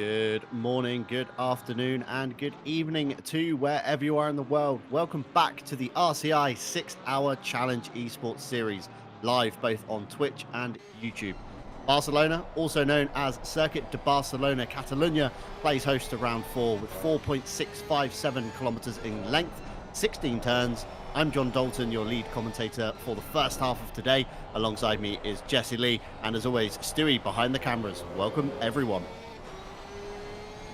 Good morning, good afternoon, and good evening to wherever you are in the world. Welcome back to the RCI 6-hour Challenge Esports Series, live both on Twitch and YouTube. Barcelona, also known as Circuit de Barcelona Catalunya, plays host to round 4 with 4.657 kilometers in length, 16 turns. I'm John Dalton, your lead commentator for the first half of today. Alongside me is Jesse Lee, and as always, Stewie behind the cameras. Welcome, everyone.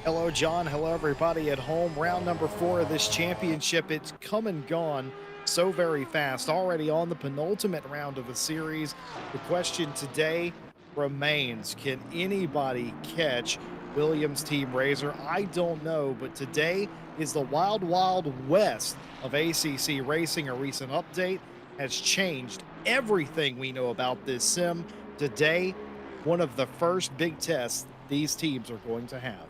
Hello, John. Hello, everybody at home. Round number 4 of this championship. It's come and gone so very fast. Already on the penultimate round of the series. The question today remains, can anybody catch Williams Team Razor? I don't know, but today is the wild, wild west of ACC racing. A recent update has changed everything we know about this sim. Today, one of the first big tests these teams are going to have.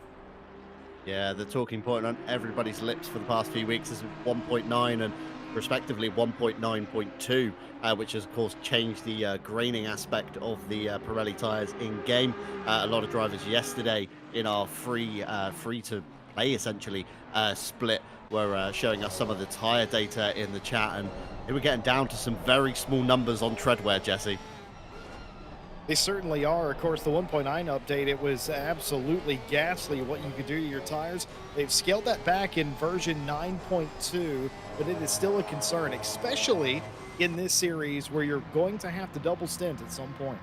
Yeah, the talking point on everybody's lips for the past few weeks is 1.9 and respectively 1.9.2, which has of course changed the graining aspect of the Pirelli tyres in game. A lot of drivers yesterday in our free to play essentially split were showing us some of the tyre data in the chat, and they were getting down to some very small numbers on treadwear, Jesse. They certainly are. Of course, the 1.9 update, it was absolutely ghastly what you could do to your tires. They've scaled that back in version 9.2, but it is still a concern, especially in this series where you're going to have to double stint at some point.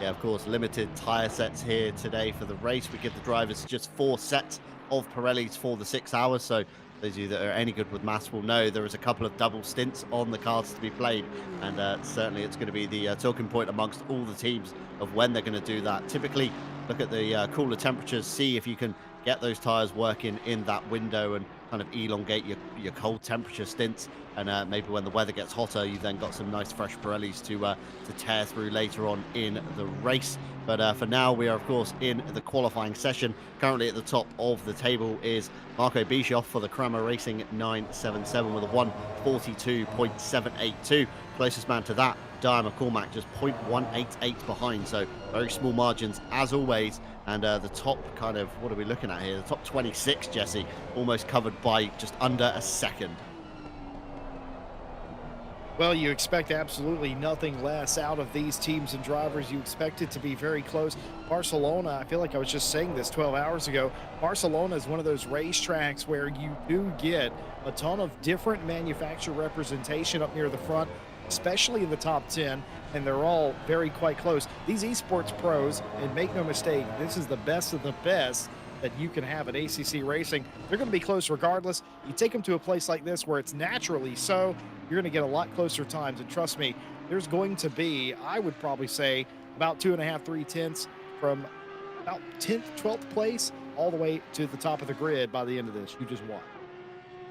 Yeah, of course, limited tyre sets here today for the race. We give the drivers just 4 sets of Pirellis for the 6 hours. So those of you that are any good with maths will know there is a couple of double stints on the cards to be played. And certainly it's going to be the talking point amongst all the teams of when they're going to do that. Typically, look at the cooler temperatures, see if you can get those tyres working in that window and kind of elongate your cold temperature stints. And maybe when the weather gets hotter, you then got some nice fresh Pirellis to tear through later on in the race. But for now, we are, of course, in the qualifying session. Currently at the top of the table is Marco Bischoff for the Kramer Racing 977 with a 1:42.782. Closest man to that, Dyer McCormack, just 0.188 behind. So very small margins, as always. And the top kind of, what are we looking at here? The top 26, Jesse, almost covered by just under a second. Well, you expect absolutely nothing less out of these teams and drivers. You expect it to be very close. Barcelona, I feel like I was just saying this 12 hours ago. Barcelona is one of those racetracks where you do get a ton of different manufacturer representation up near the front, especially in the top 10, and they're all very quite close. These esports pros, and make no mistake, this is the best of the best that you can have at ACC Racing. They're going to be close regardless. You take them to a place like this where it's naturally so, you're going to get a lot closer times. And trust me, there's going to be, I would probably say, about 2.5, 3 tenths from about 10th, 12th place all the way to the top of the grid by the end of this. You just watch.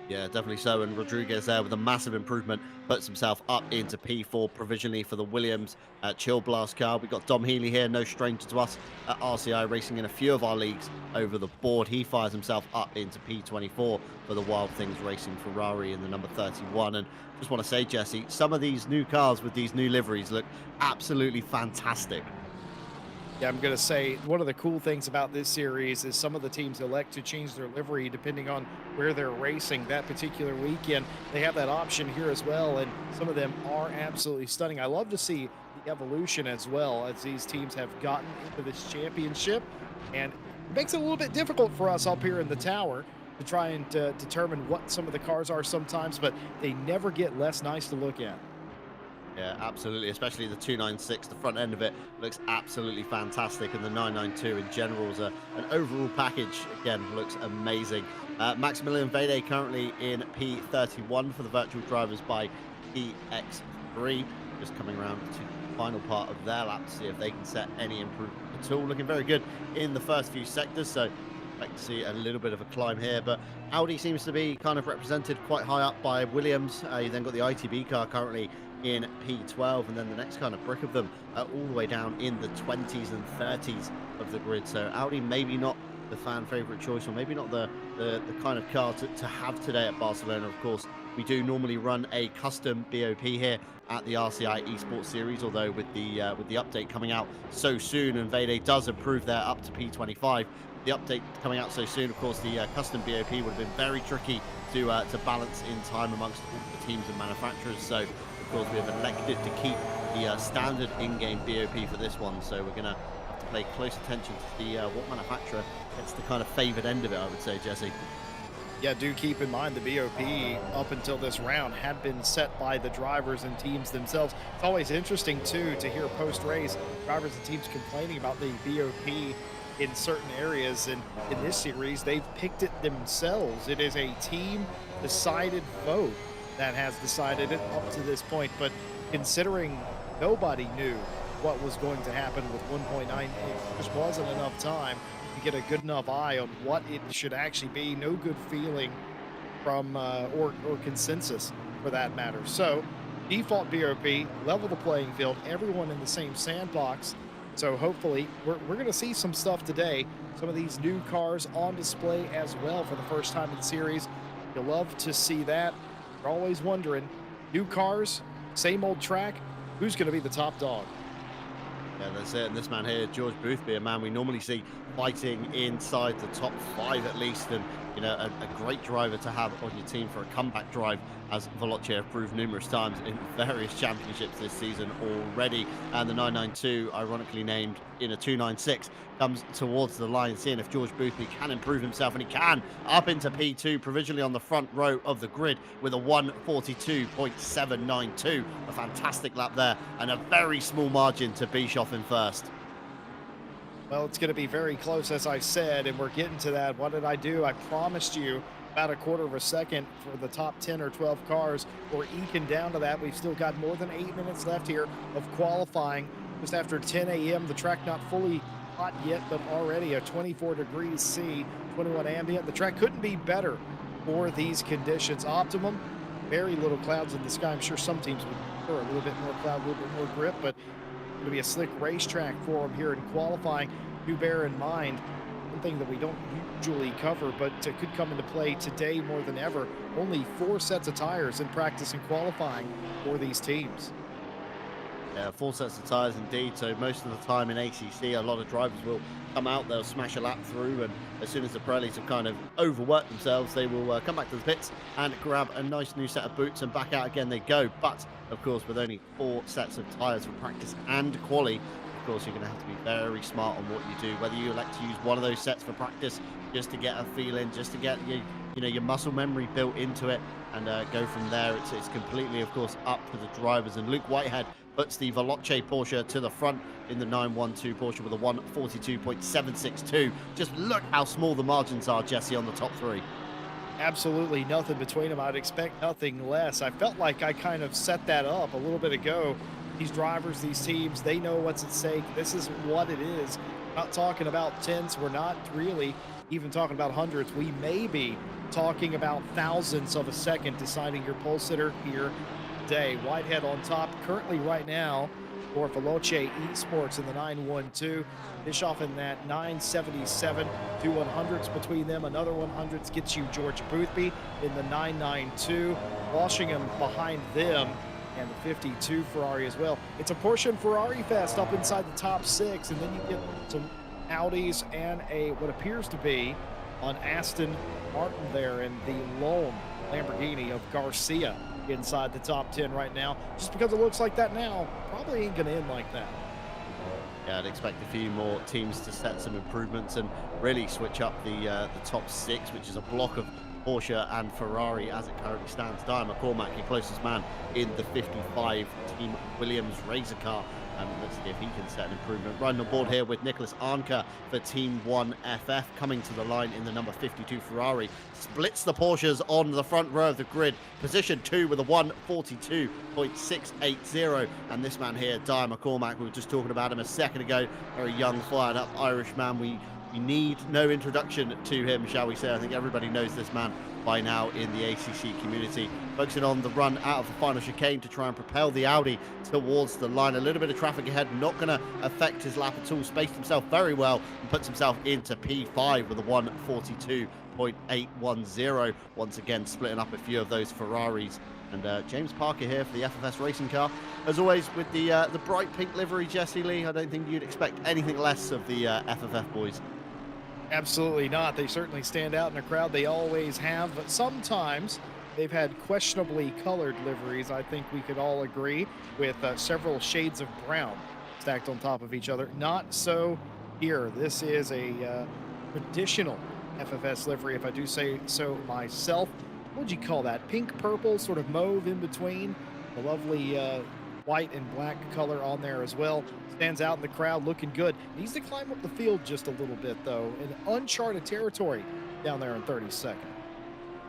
Yeah, definitely so. And Rodriguez there with a massive improvement puts himself up into P4 provisionally for the Williams Chill Blast car. We've got Dom Healy here, no stranger to us at RCI, racing in a few of our leagues over the board. He fires himself up into P24 for the Wild Things Racing Ferrari in the number 31. And just want to say, Jesse, some of these new cars with these new liveries look absolutely fantastic. Yeah, I'm going to say one of the cool things about this series is some of the teams elect to change their livery depending on where they're racing that particular weekend. They have that option here as well, and some of them are absolutely stunning. I love to see the evolution as well as these teams have gotten into this championship, and it makes it a little bit difficult for us up here in the tower to try and determine what some of the cars are sometimes, but they never get less nice to look at. Yeah, absolutely. Especially the 296, the front end of it looks absolutely fantastic, and the 992 in general is an overall package. Again, looks amazing. Maximilian Vede currently in P31 for the virtual drivers by PX3. Just coming around to the final part of their lap to see if they can set any improvement at all. Looking very good in the first few sectors, so expect to see a little bit of a climb here, but Audi seems to be kind of represented quite high up by Williams. You then got the ITB car currently in P12, and then the next kind of brick of them all the way down in the 20s and 30s of the grid. So Audi maybe not the fan favorite choice, or maybe not the kind of car to have today at Barcelona. Of course, we do normally run a custom BOP here at the RCI Esports Series, although with the update coming out so soon and Vede does improve there up to P25, the update coming out so soon, of course, the custom BOP would have been very tricky to balance in time amongst all the teams and manufacturers. So, of course, we have elected to keep the standard in-game BOP for this one. So we're going to have to pay close attention to the what manufacturer gets the kind of favoured end of it, I would say, Jesse. Yeah, do keep in mind the BOP up until this round had been set by the drivers and teams themselves. It's always interesting, too, to hear post-race drivers and teams complaining about the BOP in certain areas. And in this series, they've picked it themselves. It is a team-decided vote that has decided it up to this point. But considering nobody knew what was going to happen with 1.9, it just wasn't enough time to get a good enough eye on what it should actually be. No good feeling from or consensus for that matter. So default BOP, level the playing field, everyone in the same sandbox. So hopefully we're going to see some stuff today. Some of these new cars on display as well for the first time in the series. You'll love to see that. You're always wondering, new cars, same old track, who's going to be the top dog? Yeah, that's it. And this man here, George Boothby, a man we normally see fighting inside the top 5 at least, and you know, a great driver to have on your team for a comeback drive, as Veloce have proved numerous times in various championships this season already. And the 992, ironically named in a 296, comes towards the line, seeing if George Boothby can improve himself, and he can, up into P2, provisionally on the front row of the grid with a 1:42.792. A fantastic lap there, and a very small margin to Bischoff in first. Well, it's going to be very close, as I said, and we're getting to that. What did I do? I promised you about a quarter of a second for the top 10 or 12 cars. We're eking down to that. We've still got more than 8 minutes left here of qualifying. Just after 10 a.m., the track not fully hot yet, but already a 24 degrees C, 21 ambient. The track couldn't be better for these conditions. Optimum, very little clouds in the sky. I'm sure some teams would prefer a little bit more cloud, a little bit more grip, but going to be a slick racetrack for them here in qualifying. Do bear in mind one thing that we don't usually cover, but could come into play today more than ever. Only 4 sets of tires in practice and qualifying for these teams. Yeah, 4 sets of tyres indeed. So most of the time in ACC, a lot of drivers will come out, they'll smash a lap through, and as soon as the Pirellis have kind of overworked themselves, they will come back to the pits and grab a nice new set of boots, and back out again they go. But of course, with only 4 sets of tyres for practice and quali, of course, you're going to have to be very smart on what you do. Whether you elect to use one of those sets for practice just to get a feel in, just to get your muscle memory built into it, and go from there. It's completely, of course, up to the drivers. And Luke Whitehead puts the Veloce Porsche to the front in the 912 Porsche with a 1:42.762. Just look how small the margins are, Jesse, on the top 3. Absolutely nothing between them. I'd expect nothing less. I felt like I kind of set that up a little bit ago. These drivers, these teams, they know what's at stake. This is what it is. We're not talking about tenths. We're not really even talking about hundreds. We may be talking about thousandths of a second deciding your pole sitter here today. Whitehead on top currently right now for Veloce Esports in the 912. Bischoff in that 977. 2 100s between them. Another 100s gets you George Boothby in the 992. Walshingham behind them, and the 52 Ferrari as well. It's a Porsche and Ferrari fest up inside the top 6, and then you get some Audis and a what appears to be an Aston Martin there, and the lone Lamborghini of Garcia inside the top 10 right now. Just because it looks like that now, probably ain't gonna end like that. Yeah, I'd expect a few more teams to set some improvements and really switch up the top 6, which is a block of Porsche and Ferrari as it currently stands. Tyre McCormack, your closest man in the 55 Team Williams Razor car. And let's see if he can set an improvement. Riding on board here with Nicholas Arnker for Team 1FF, coming to the line in the number 52 Ferrari. Splits the Porsches on the front row of the grid. Position 2 with a 1:42.680. And this man here, Tyre McCormack, we were just talking about him a second ago. Very young, fired up Irishman. We need no introduction to him, shall we say. I think everybody knows this man by now in the ACC community. Focusing on the run out of the final chicane to try and propel the Audi towards the line. A little bit of traffic ahead, not going to affect his lap at all. Spaced himself very well and puts himself into P5 with a 1:42.810. Once again, splitting up a few of those Ferraris. And James Parker here for the FFS racing car. As always, with the bright pink livery, Jesse Lee, I don't think you'd expect anything less of the FFF boys. Absolutely not. They certainly stand out in a crowd. They always have. But sometimes they've had questionably colored liveries. I think we could all agree with several shades of brown stacked on top of each other. Not so here. This is a traditional FFS livery, if I do say so myself. What would you call that? Pink, purple, sort of mauve in between. The lovely white and black color on there as well. Stands out in the crowd, looking good. Needs to climb up the field just a little bit, though. In uncharted territory down there in 32nd.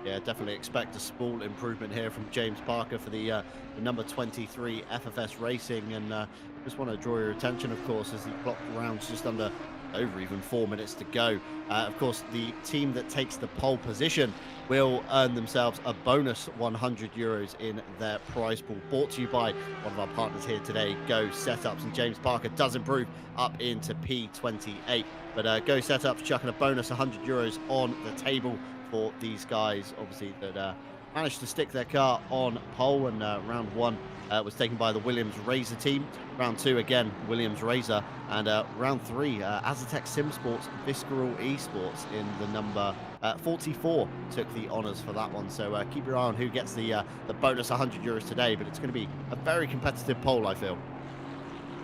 Yeah, definitely expect a small improvement here from James Parker for the number 23 FFS Racing. And just want to draw your attention, of course, as he clocked rounds just under over even 4 minutes to go. Of course, the team that takes the pole position will earn themselves a bonus 100 euros in their prize pool, brought to you by one of our partners here today, Go Setups. And James Parker does improve up into P28, but Go Setups chucking a bonus 100 euros on the table for these guys, obviously, that managed to stick their car on pole. And round one was taken by the Williams Razor team. Round two, again, Williams Razor. And round three, Azatec SimSports Visceral Esports in the number 44 took the honours for that one. So keep your eye on who gets the bonus 100 euros today. But it's going to be a very competitive poll, I feel.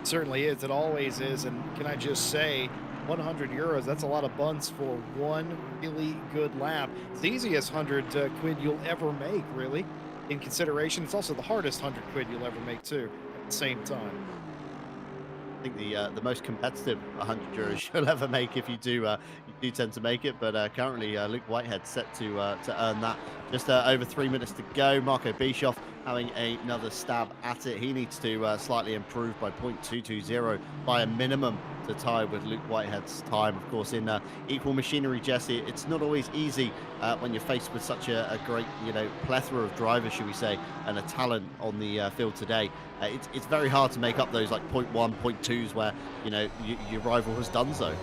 It certainly is. It always is. And can I just say, 100 euros, that's a lot of buns for one really good lap. It's the easiest 100 quid you'll ever make, really, in consideration. It's also the hardest 100 quid you'll ever make, too, at the same time. I think the most competitive 100 euros you'll ever make, if you do tend to make it. But currently Luke Whitehead set to earn that. Just over 3 minutes to go. Marco Bischoff having another stab at it. He needs to slightly improve by 0.220 by a minimum to tie with Luke Whitehead's time. Of course, in equal machinery, Jesse, it's not always easy when you're faced with such a great, plethora of drivers, should we say, and a talent on the field today. It's very hard to make up those like 0.1, 0.2s where, your rival has done so.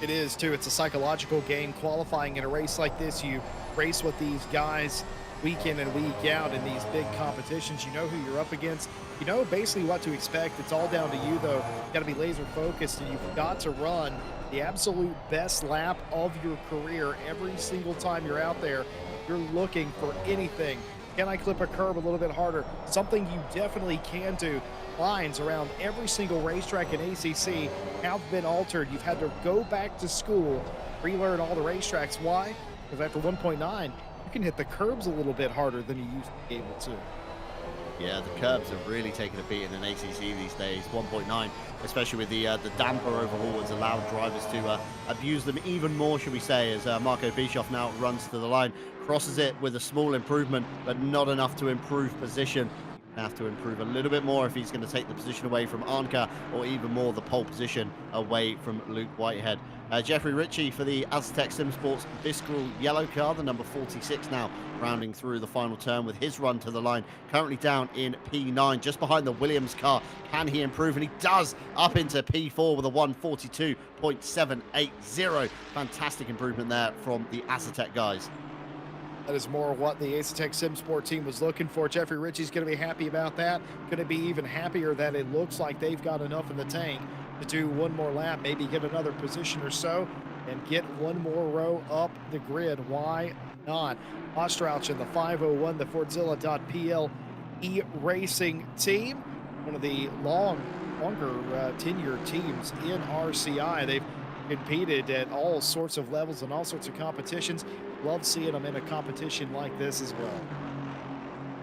It is, too. It's a psychological game. Qualifying in a race like this, you race with these guys week in and week out in these big competitions. You know who you're up against. You know basically what to expect. It's all down to you, though. You've got to be laser focused, and you've got to run the absolute best lap of your career every single time you're out there. You're looking for anything. Can I clip a curb a little bit harder? Something you definitely can do. Lines around every single racetrack in ACC have been altered. You've had to go back to school, relearn all the racetracks. Why? Because after 1.9, you can hit the curbs a little bit harder than you used to be able to. Yeah, the curbs have really taken a beating in ACC these days. 1.9, especially with the damper overhaul, has allowed drivers to abuse them even more, should we say, as Marco Bischoff now runs to the line, crosses it with a small improvement, but not enough to improve position. Have to improve a little bit more if he's going to take the position away from Arnka, or even more the pole position away from Luke Whitehead. Jeffrey Ritchie for the Azatec SimSports Visceral yellow car, the number 46 now, rounding through the final turn with his run to the line, currently down in P9, just behind the Williams car. Can he improve? And he does, up into P4 with a 142.780. Fantastic improvement there from the Azatec guys. That is more what the Azatec SimSport team was looking for. Jeffrey Ritchie's going to be happy about that. Going to be even happier that it looks like they've got enough in the tank to do one more lap, maybe get another position or so, and get one more row up the grid. Why not? Ostrauch and the 501, the Fordzilla.pl e-racing team, one of the longer tenured teams in RCI. They've competed at all sorts of levels and all sorts of competitions. Love seeing them in a competition like this as well.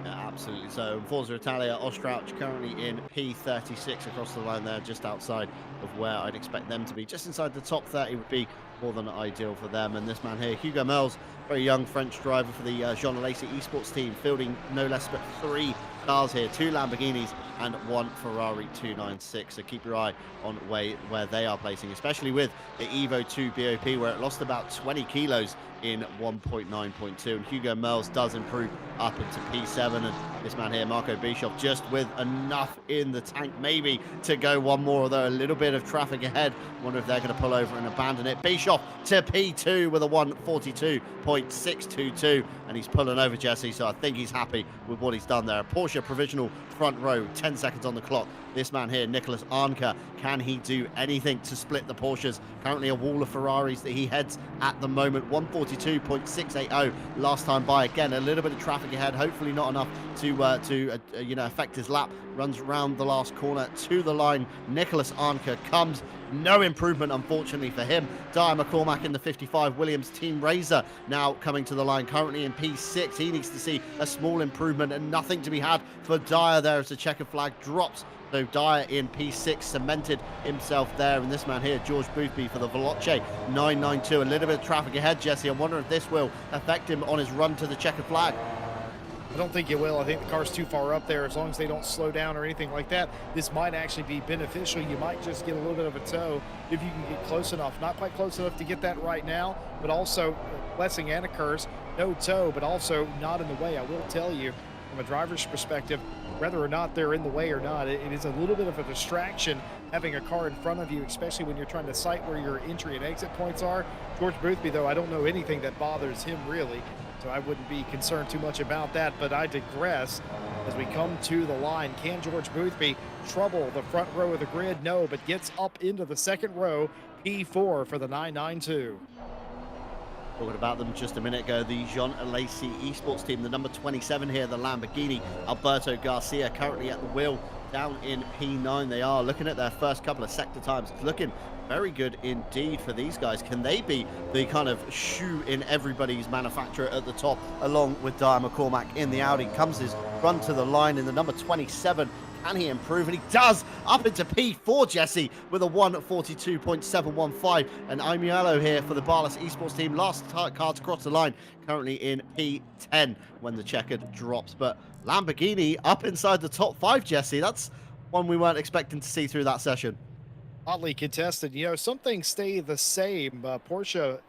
Yeah, absolutely. So Forza Italia, Ostrauch currently in P36 across the line there, just outside of where I'd expect them to be. Just inside the top 30 would be more than ideal for them. And this man here, Hugo Merles, very young French driver for the Jean Alesi Esports team, fielding no less but 3 cars here, 2 Lamborghinis and 1 Ferrari 296. So keep your eye on where they are placing, especially with the Evo 2 BOP, where it lost about 20 kilos in 1.9.2. And Hugo Merles does improve up into P7. And this man here, Marco Bischoff, just with enough in the tank maybe to go one more, although a little bit of traffic ahead. Wonder if they're going to pull over and abandon it. Bischoff to P2 with a 142.622, and he's pulling over Jesse, so I think he's happy with what he's done there. A Porsche Porsche provisional front row, 10 seconds on the clock. This man here, Nicholas Arnker, can he do anything to split the Porsches? Currently a wall of Ferraris that he heads at the moment. 142.680 last time by. Again, a little bit of traffic ahead. Hopefully not enough to affect his lap. Runs round the last corner to the line. Nicholas Arnker comes. No improvement, unfortunately, for him. Tyre McCormack in the 55 Williams Team Razor now coming to the line, currently in P6. He needs to see a small improvement and nothing to be had for Dyer there as the checkered flag drops. So Dyer in P6 cemented himself there. And this man here, George Boothby for the Veloce 992. A little bit of traffic ahead, Jesse. I wonder if this will affect him on his run to the checkered flag. I don't think it will. I think the car's too far up there. As long as they don't slow down or anything like that, this might actually be beneficial. You might just get a little bit of a tow if you can get close enough. Not quite close enough to get that right now, but also blessing and a curse. No tow, but also not in the way. I will tell you, from a driver's perspective, whether or not they're in the way or not, it is a little bit of a distraction having a car in front of you, especially when you're trying to sight where your entry and exit points are. George Boothby, though, I don't know anything that bothers him really, so I wouldn't be concerned too much about that, but I digress. As we come to the line, can George Boothby trouble the front row of the grid? No, but gets up into the second row, P4 for the 992. Talking about them just a minute ago, the Jean Alesi Esports team, the number 27 here, the Lamborghini, Alberto Garcia, currently at the wheel down in P9. They are looking at their first couple of sector times. It's looking very good indeed for these guys. Can they be the kind of shoe in everybody's manufacturer at the top, along with Tyre McCormack in the Audi? Comes his run to the line in the number 27. Can he improve? And he does, up into P4, Jesse, with a 142.715. And Amiello here for the Barlas Esports team. Last car to cross the line, currently in P10 when the checkered drops. But Lamborghini up inside the top 5, Jesse. That's one we weren't expecting to see through that session. Hotly contested. You know, some things stay the same. Porsche,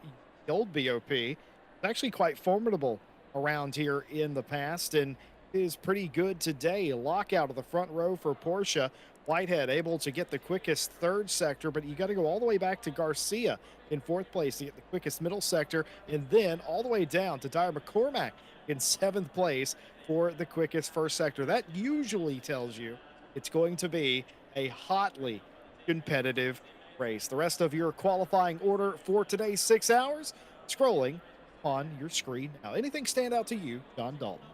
the old BOP, is actually quite formidable around here in the past and is pretty good today. A lockout of the front row for Porsche. Whitehead able to get the quickest third sector, but you got to go all the way back to Garcia in fourth place to get the quickest middle sector, and then all the way down to Tyre McCormack in seventh place for the quickest first sector. That usually tells you it's going to be a hotly competitive race. The rest of your qualifying order for today's 6 hours scrolling on your screen now. Anything stand out to you, John Dalton?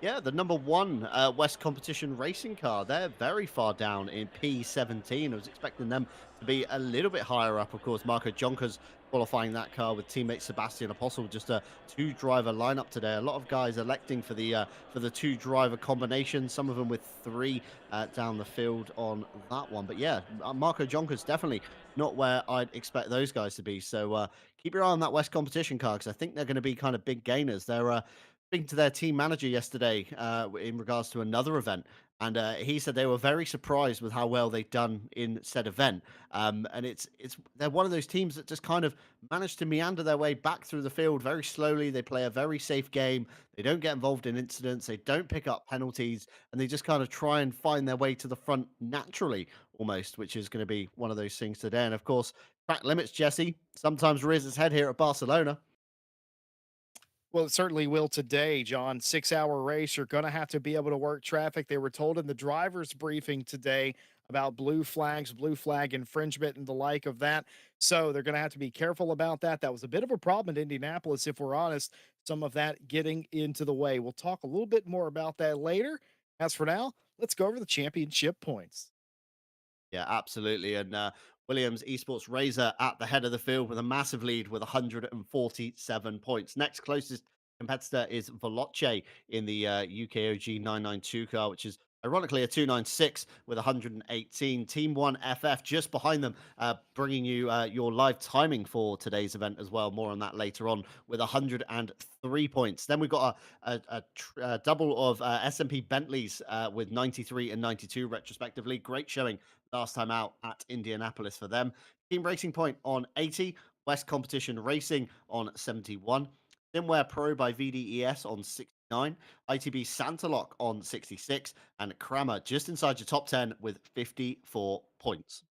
Yeah, the number one West Competition racing car. They're very far down in P17. I was expecting them to be a little bit higher up. Of course, Marco Jonker's qualifying that car with teammate Sebastian Apostle. Just a two-driver lineup today. A lot of guys electing for the two-driver combination. Some of them with three down the field on that one. But yeah, Marco Jonker's definitely not where I'd expect those guys to be. So keep your eye on that West Competition car because I think they're going to be kind of big gainers. They're speaking to their team manager yesterday in regards to another event, and he said they were very surprised with how well they'd done in said event. And it's they're one of those teams that just kind of managed to meander their way back through the field very slowly. They play a very safe game. They don't get involved in incidents. They don't pick up penalties, and they just kind of try and find their way to the front naturally, almost, which is going to be one of those things today. And of course, track limits, Jesse, sometimes rears its head here at Barcelona. Well, it certainly will today, John. 6 hour race. You're going to have to be able to work traffic. They were told in the driver's briefing today about blue flags, blue flag infringement, and the like of that. So they're going to have to be careful about that. That was a bit of a problem in Indianapolis, if we're honest. Some of that getting into the way. We'll talk a little bit more about that later. As for now, let's go over the championship points. Yeah, absolutely. And Williams Esports Razor at the head of the field with a massive lead with 147 points. Next closest competitor is Veloce in the UKOG 992 car, which is ironically a 296 with 118. Team 1 FF just behind them, bringing you your live timing for today's event as well. More on that later on with 103 points. Then we've got a double of SMP Bentleys with 93 and 92 retrospectively. Great showing last time out at Indianapolis for them. Team Racing Point on 80, West Competition Racing on 71, Simware Pro by VDES on 69, ITB Santalock on 66, and Kramer just inside your top 10 with 54 points.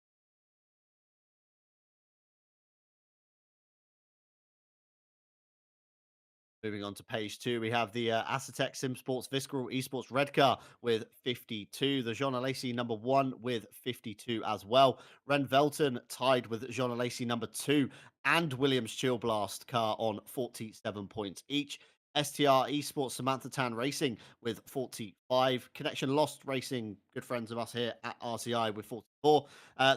Moving on to page two, we have the Assetto Sim Sports Visceral Esports Red Car with 52. The Jean Alesi number one with 52 as well. Ren Velton tied with Jean Alesi number two and Williams Chill Blast car on 47 points each. STR Esports Samantha Tan Racing with 45. Connection Lost Racing, good friends of us here at RCI with 44.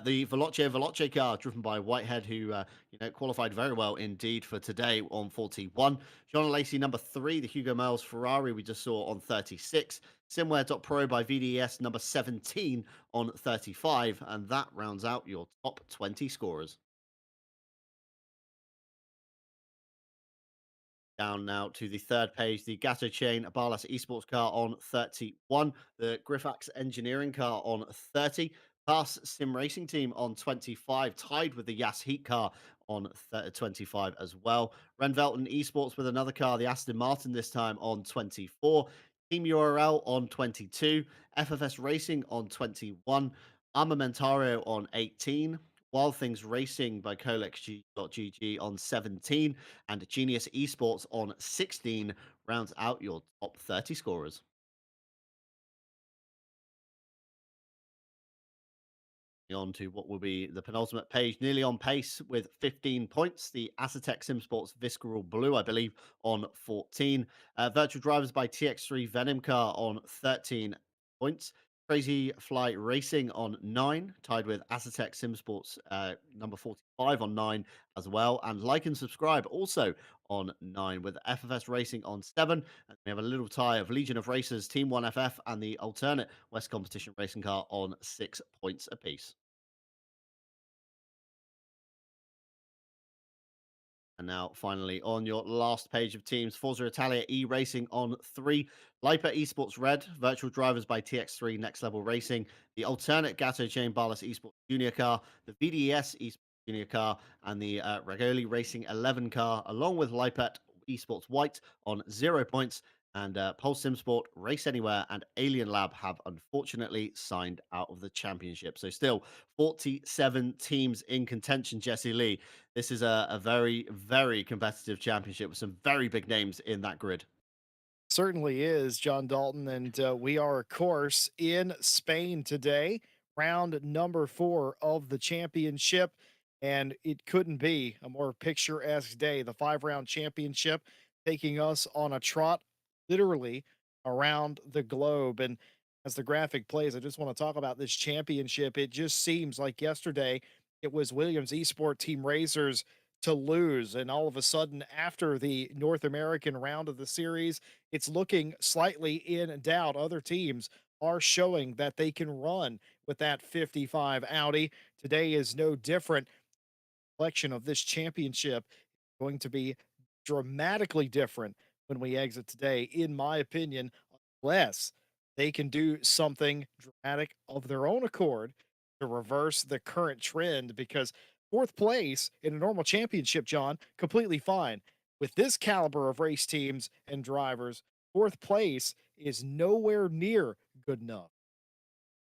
The Veloce car driven by Whitehead, who qualified very well indeed for today on 41. John Lacey number three, the Hugo Miles Ferrari we just saw on 36. Simware.pro by VDS number 17 on 35. And that rounds out your top 20 scorers. Down now to the third page, the Gatto Chain Barlas Esports car on 31, the Griffax Engineering car on 30, Pass Sim Racing Team on 25, tied with the Yas Heat car on 25 as well. Renvelton Esports with another car, the Aston Martin this time on 24, Team URL on 22, FFS Racing on 21, Armamentario on 18, Wild Things Racing by ColexG.gg on 17, and Genius Esports on 16 rounds out your top 30 scorers. On to what will be the penultimate page, nearly on pace with 15 points. The Assetto Sim Sports Visceral Blue, I believe, on 14. Virtual Drivers by TX3 Venom Car on 13 points. Crazy Fly Racing on 9, tied with Assetto Sim Sports number 45 on 9 as well. And like and subscribe also on 9, with FFS Racing on 7. And we have a little tie of Legion of Racers, Team 1FF, and the alternate West Competition Racing Car on 6 points apiece. And now, finally, on your last page of teams, Forza Italia E-Racing on 3, Lipa Esports Red, Virtual Drivers by TX3 Next Level Racing, the alternate Gatto Chain Barlas Esports Junior car, the VDS Esports Junior car, and the Regoli Racing 11 car, along with Lipet Esports White on 0 points. And Pulse Simsport, Race Anywhere, and Alien Lab have unfortunately signed out of the championship. So still 47 teams in contention, Jesse Lee. This is a very, very competitive championship with some very big names in that grid. Certainly is, John Dalton. And we are, of course, in Spain today, round number 4 of the championship. And it couldn't be a more picturesque day. The 5-round championship taking us on a trot, literally around the globe. And as the graphic plays, I just want to talk about this championship. It just seems like yesterday it was Williams Esport Team Racers to lose. And all of a sudden, after the North American round of the series, it's looking slightly in doubt. Other teams are showing that they can run with that 55 Audi. Today is no different. Selection of this championship going to be dramatically different when we exit today, in my opinion, unless they can do something dramatic of their own accord to reverse the current trend. Because fourth place in a normal championship, John, completely fine. With this caliber of race teams and drivers, fourth place is nowhere near good enough.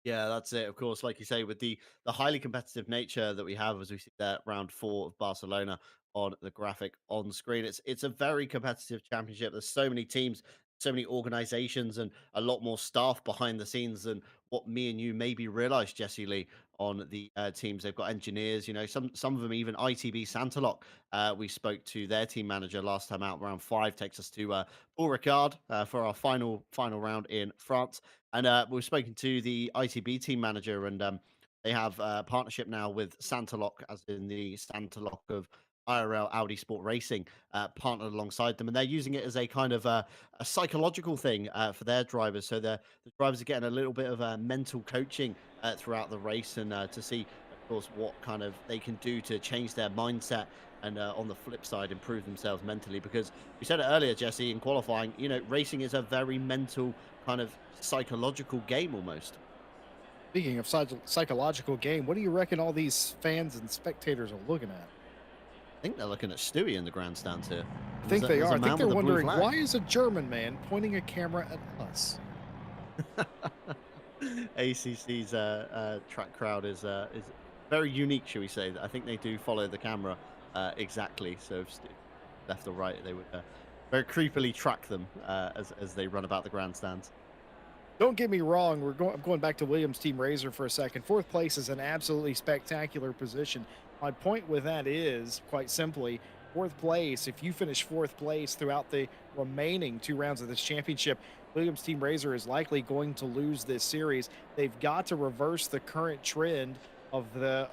Yeah, that's it. Of course, like you say, with the highly competitive nature that we have as we see that round 4 of Barcelona on the graphic on screen, it's a very competitive championship. There's so many teams, so many organizations, and a lot more staff behind the scenes than what me and you maybe realize, Jesse Lee, on the teams. They've got engineers, some of them even ITB Santaloc. We spoke to their team manager last time out. Round 5 takes us to Paul Ricard for our final round in France. And we've spoken to the ITB team manager, and they have a partnership now with Santaloc, as in the Santaloc of IRL Audi Sport Racing, partnered alongside them. And they're using it as a kind of a psychological thing for their drivers. So the drivers are getting a little bit of mental coaching throughout the race, and to see, of course, what kind of they can do to change their mindset and on the flip side, improve themselves mentally. Because we said it earlier, Jesse, in qualifying, racing is a very mental kind of psychological game almost. Speaking of psychological game, what do you reckon all these fans and spectators are looking at? I think they're looking at Stewie in the grandstands here. I And think they there's are. a I think man they're with a blue wondering, flag. why is a German man pointing a camera at us? ACC's track crowd is very unique, shall we say? I think they do follow the camera exactly. So if left or right, they would very creepily track them as they run about the grandstands. Don't get me wrong. I'm going back to Williams Team Razor for a second. Fourth place is an absolutely spectacular position. My point with that is, quite simply, fourth place. If you finish fourth place throughout the remaining 2 rounds of this championship, Williams Team Razor is likely going to lose this series. They've got to reverse the current trend of the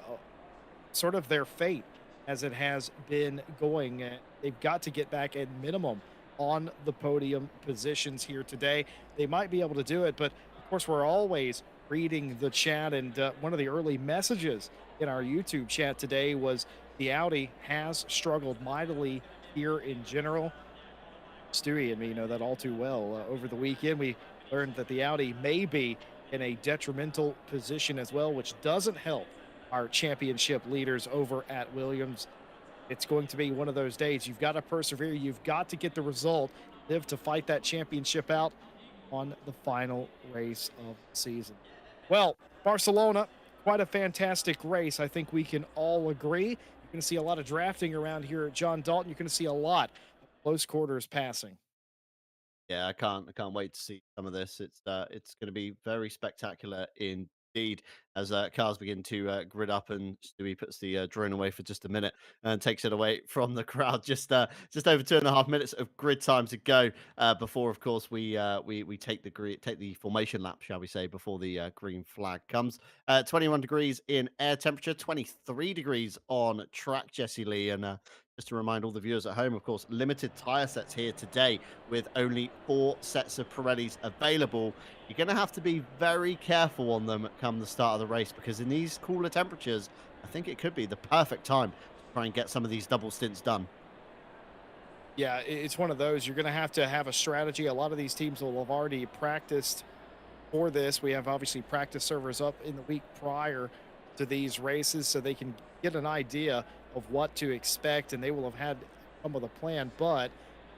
sort of their fate as it has been going. They've got to get back at minimum on the podium positions here today. They might be able to do it, but of course, we're always reading the chat. And one of the early messages in our YouTube chat today was the Audi has struggled mightily here in general. Stewie and me know that all too well. Over the weekend, we learned that the Audi may be in a detrimental position as well, which doesn't help our championship leaders over at Williams. It's going to be one of those days. You've got to persevere. You've got to get the result, live to fight that championship out on the final race of the season. Well, Barcelona, quite a fantastic race. I think we can all agree. You're going to see a lot of drafting around here at John Dalton. You're going to see a lot of close quarters passing. Yeah, I can't wait to see some of this. It's going to be very spectacular indeed as cars begin to grid up, and Stewie puts the drone away for just a minute and takes it away from the crowd. Just over 2.5 minutes of grid time to go before, of course, we take the formation lap, shall we say, before the green flag comes. 21 degrees in air temperature, 23 degrees on track, Jesse Lee, and just to remind all the viewers at home, of course, limited tire sets here today with only 4 sets of Pirellis available. You're going to have to be very careful on them come the start of the race, because in these cooler temperatures, I think it could be the perfect time to try and get some of these double stints done. Yeah, it's one of those. You're going to have a strategy. A lot of these teams will have already practiced for this. We have obviously practice servers up in the week prior to these races, so they can get an idea of what to expect, and they will have had some of the plan. But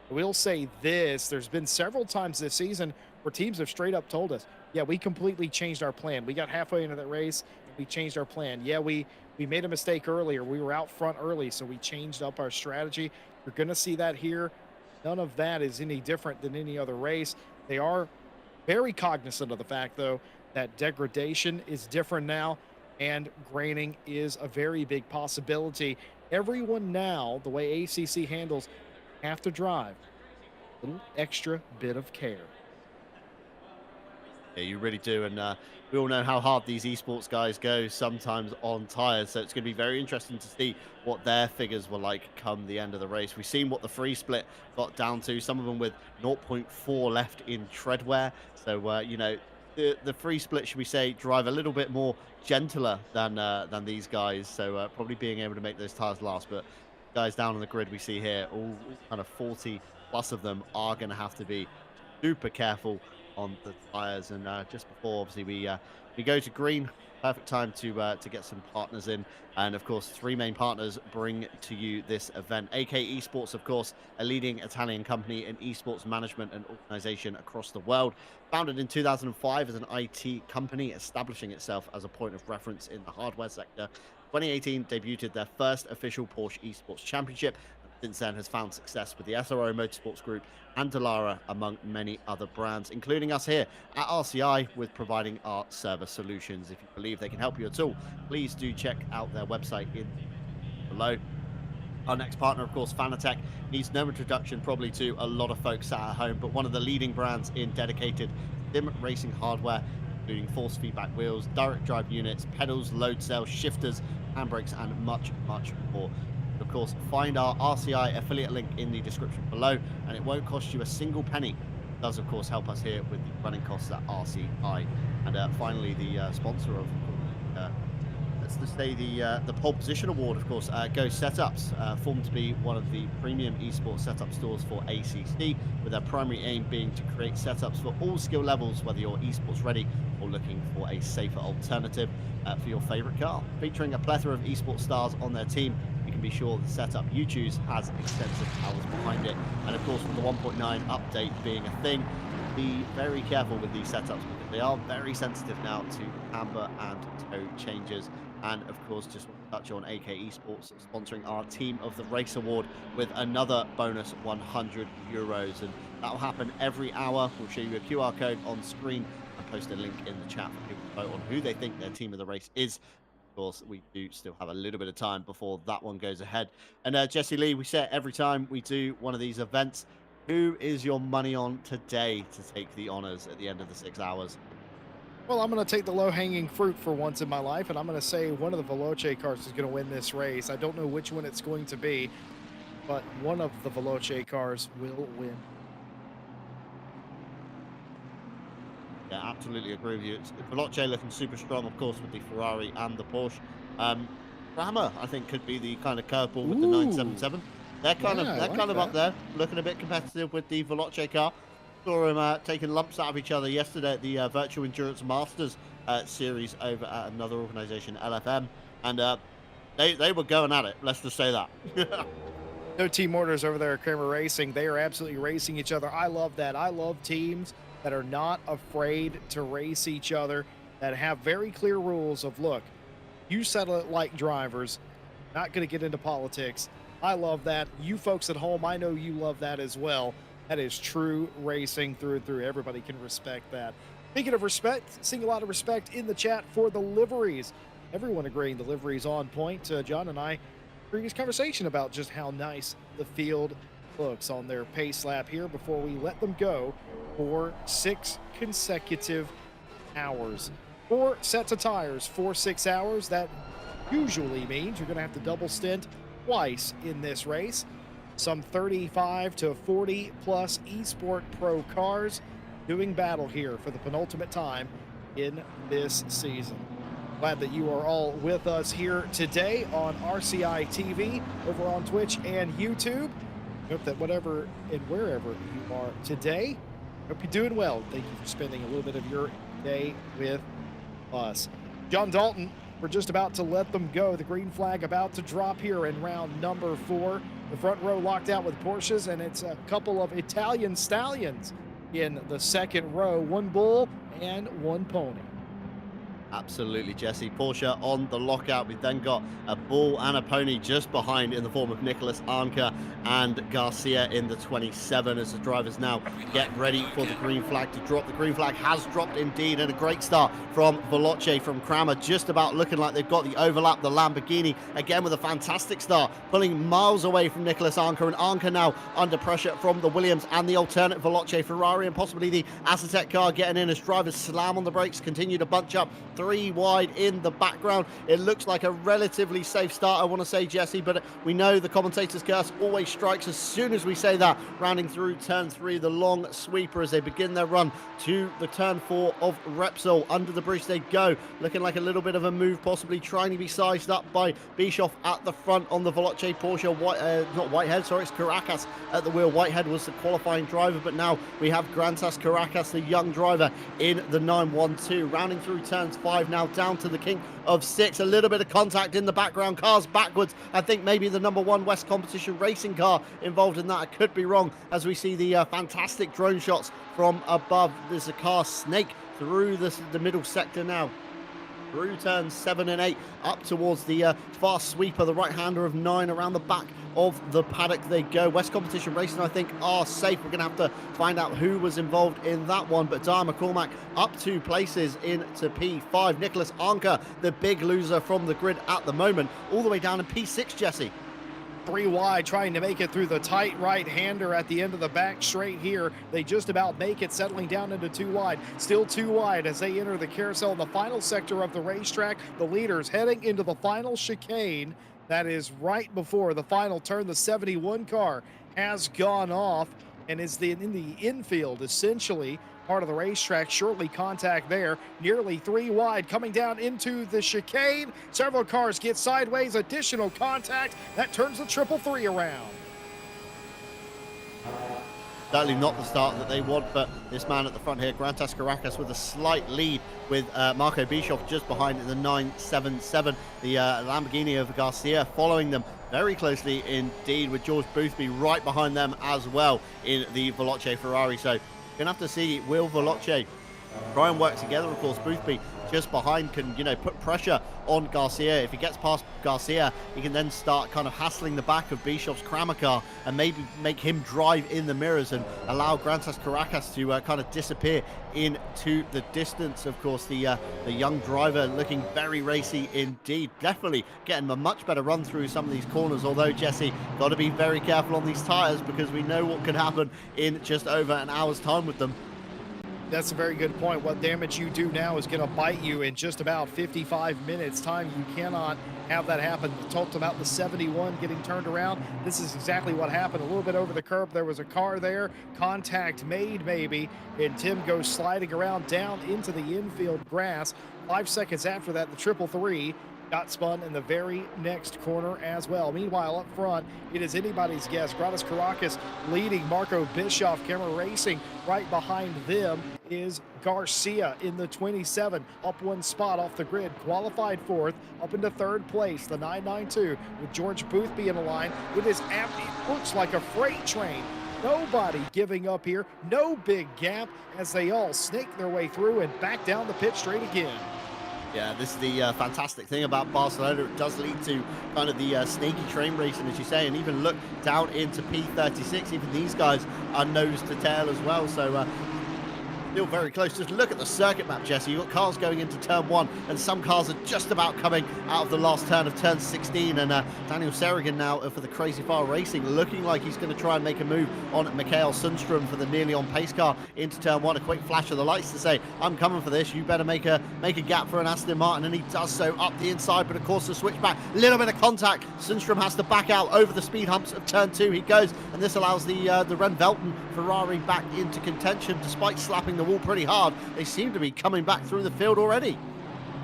I will say this: there's been several times this season where teams have straight up told us, "Yeah, we completely changed our plan. We got halfway into that race, and we changed our plan. Yeah, we made a mistake earlier. We were out front early, so we changed up our strategy." You're going to see that here. None of that is any different than any other race. They are very cognizant of the fact, though, that degradation is different now and graining is a very big possibility. Everyone now, the way ACC handles, have to drive a little extra bit of care. Yeah, you really do, and we all know how hard these esports guys go sometimes on tires. So it's going to be very interesting to see what their figures were like come the end of the race. We've seen what the free split got down to. Some of them with zero point 0.4 left in tread wear. So the free split, should we say, drive a little bit more gentler than these guys. So probably being able to make those tires last. But guys down on the grid we see here, all kind of 40 plus of them are going to have to be super careful on the tires. And just before, obviously, we go to green, perfect time to get some partners in. And of course, 3 main partners bring to you this event. AK Esports, of course, a leading Italian company in esports management and organization across the world. Founded in 2005 as an IT company, establishing itself as a point of reference in the hardware sector. 2018 debuted their first official Porsche Esports Championship. Since then has found success with the SRO Motorsports Group and Dallara, among many other brands, including us here at RCI with providing our server solutions. If you believe they can help you at all, please do check out their website in below. Our next partner, of course, Fanatec, needs no introduction probably to a lot of folks sat at home, but one of the leading brands in dedicated sim racing hardware, including force feedback wheels, direct drive units, pedals, load cells, shifters, handbrakes, and much, much more. Of course, find our RCI affiliate link in the description below, and it won't cost you a single penny. It does, of course, help us here with the running costs at RCI. And finally, the sponsor of let's just say the pole position award, of course, Go Setups, formed to be one of the premium esports setup stores for ACC, with their primary aim being to create setups for all skill levels, whether you're esports ready or looking for a safer alternative for your favorite car. Featuring a plethora of esports stars on their team, you can be sure the setup you choose has extensive powers behind it. And of course, with the 1.9 update being a thing, be very careful with these setups, because they are very sensitive now to camber and toe changes. And of course, just want to touch on AK Esports sponsoring our Team of the Race award with another bonus 100 euros. And that'll happen every hour. We'll show you a QR code on screen and post a link in the chat for people to vote on who they think their Team of the Race is. Of course, we do still have a little bit of time before that one goes ahead. And Jesse Lee, we say every time we do one of these events, who is your money on today to take the honors at the end of the 6 hours? Well, I'm going to take the low-hanging fruit for once in my life, and I'm going to say one of the Veloce cars is going to win this race. I don't know which one it's going to be, but one of the Veloce cars will win. Yeah, absolutely agree with you. It's Veloce looking super strong, of course, with the Ferrari and the Porsche. Kramer, I think, could be the kind of curveball with the 977. They're kind of up there, looking a bit competitive with the Veloce car. Saw him taking lumps out of each other yesterday at the Virtual Endurance Masters series over at another organization, LFM, and they were going at it. Let's just say that. No team orders over there at Kramer Racing. They are absolutely racing each other. I love that. I love teams that are not afraid to race each other, that have very clear rules of, look, you settle it like drivers, not going to get into politics. I love that. You folks at home, I know you love that as well. That is true racing through and through. Everybody can respect that. Speaking of respect, seeing a lot of respect in the chat for the liveries. Everyone agreeing the liveries on point. John and I, previous conversation about just how nice the field looks on their pace lap here before we let them go for 6 consecutive hours. 4 sets of tires for 6 hours. That usually means you're going to have to double stint twice in this race. Some 35 to 40 plus eSport Pro cars doing battle here for the penultimate time in this season. Glad that you are all with us here today on RCI TV, over on Twitch and YouTube. Hope that whatever and wherever you are today, hope you're doing well. Thank you for spending a little bit of your day with us. John Dalton, we're just about to let them go. The green flag about to drop here in round number 4. The front row locked out with Porsches, and it's a couple of Italian stallions in the second row. 1 bull and 1 pony. Absolutely, Jesse. Porsche on the lockout. We've then got a bull and a pony just behind in the form of Nicholas Arnker and Garcia in the 27 as the drivers now get ready for the green flag to drop. The green flag has dropped indeed, and a great start from Veloce, from Kramer, just about looking like they've got the overlap. The Lamborghini again with a fantastic start, pulling miles away from Nicholas Arnker, and Arnker now under pressure from the Williams and the alternate Veloce Ferrari, and possibly the Assetto car getting in as drivers slam on the brakes, continue to bunch up. 3 wide in the background. It looks like a relatively safe start, I want to say, Jesse, but we know the commentator's curse always strikes as soon as we say that. Rounding through turn 3, the long sweeper as they begin their run to the turn 4 of Repsol. Under the bridge they go, looking like a little bit of a move, possibly trying to be sized up by Bischoff at the front on the Veloce Porsche. Not Whitehead, sorry, it's Caracas at the wheel. Whitehead was the qualifying driver, but now we have Grantas Caracas, the young driver, in the 912. Rounding through turns 5 now, down to the king of 6. A little bit of contact in the background, cars backwards. I think maybe the number 1 West Competition racing car involved in that. I could be wrong, as we see the fantastic drone shots from above. There's a car snake through the middle sector now, through turns 7 and 8, up towards the fast sweeper, the right-hander of 9. Around the back of the paddock they go. West Competition Racing, I think, are safe. We're going to have to find out who was involved in that one, but Dyer McCormack up 2 places into P5. Nicholas Arnker, the big loser from the grid at the moment, all the way down in P6, Jesse. 3 wide, trying to make it through the tight right-hander at the end of the back straight here. They just about make it, settling down into 2 wide. Still 2 wide as they enter the carousel in the final sector of the racetrack. The leaders heading into the final chicane. That is right before the final turn. The 71 car has gone off and is in the infield, essentially part of the racetrack. Shortly contact there, nearly 3 wide, coming down into the chicane. Several cars get sideways, additional contact. That turns the 333 around. Certainly not the start that they want, but this man at the front here, Grantas Caracas, with a slight lead, with Marco Bischoff just behind in the 977. The Lamborghini of Garcia following them very closely indeed, with George Boothby right behind them as well in the Veloce Ferrari. So you're going to have to see, will Veloce try and work together. Of course, Boothby just behind can, put pressure on Garcia. If he gets past Garcia, he can then start kind of hassling the back of Bischoff's Kramer car and maybe make him drive in the mirrors and allow Grantas Caracas to kind of disappear into the distance. Of course, the young driver looking very racy indeed. Definitely getting a much better run through some of these corners, although, Jesse, got to be very careful on these tyres because we know what can happen in just over an hour's time with them. That's a very good point. What damage you do now is going to bite you in just about 55 minutes time. You cannot have that happen. We talked about the 71 getting turned around. This is exactly what happened. A little bit over the curb. There was a car there. Contact made maybe. And Tim goes sliding around down into the infield grass. 5 seconds after that, the 333 got spun in the very next corner as well. Meanwhile, up front, it is anybody's guess. Grantas Caracas leading Marco Bischoff. Camera Racing right behind them is Garcia in the 27, up one spot off the grid, qualified fourth, up into third place, the 992 with George Boothby in the line. It looks like a freight train. Nobody giving up here, no big gap as they all snake their way through and back down the pit straight again. Yeah, this is the fantastic thing about Barcelona. It does lead to kind of the snaky train racing, as you say, and even look down into P36. Even these guys are nose to tail as well. So still very close. Just look at the circuit map, Jesse. You've got cars going into turn 1, and some cars are just about coming out of the last turn of turn 16. And Daniel Serrigan now for the Crazy Far Racing, looking like he's going to try and make a move on Mikael Sundstrom for the nearly on pace car into turn 1. A quick flash of the lights to say, I'm coming for this. You better make a gap for an Aston Martin, and he does so up the inside. But of course, the switchback, a little bit of contact. Sundstrom has to back out over the speed humps of turn 2. He goes, and this allows the Renvelten Ferrari back into contention despite slapping the wall pretty hard. They seem to be coming back through the field already.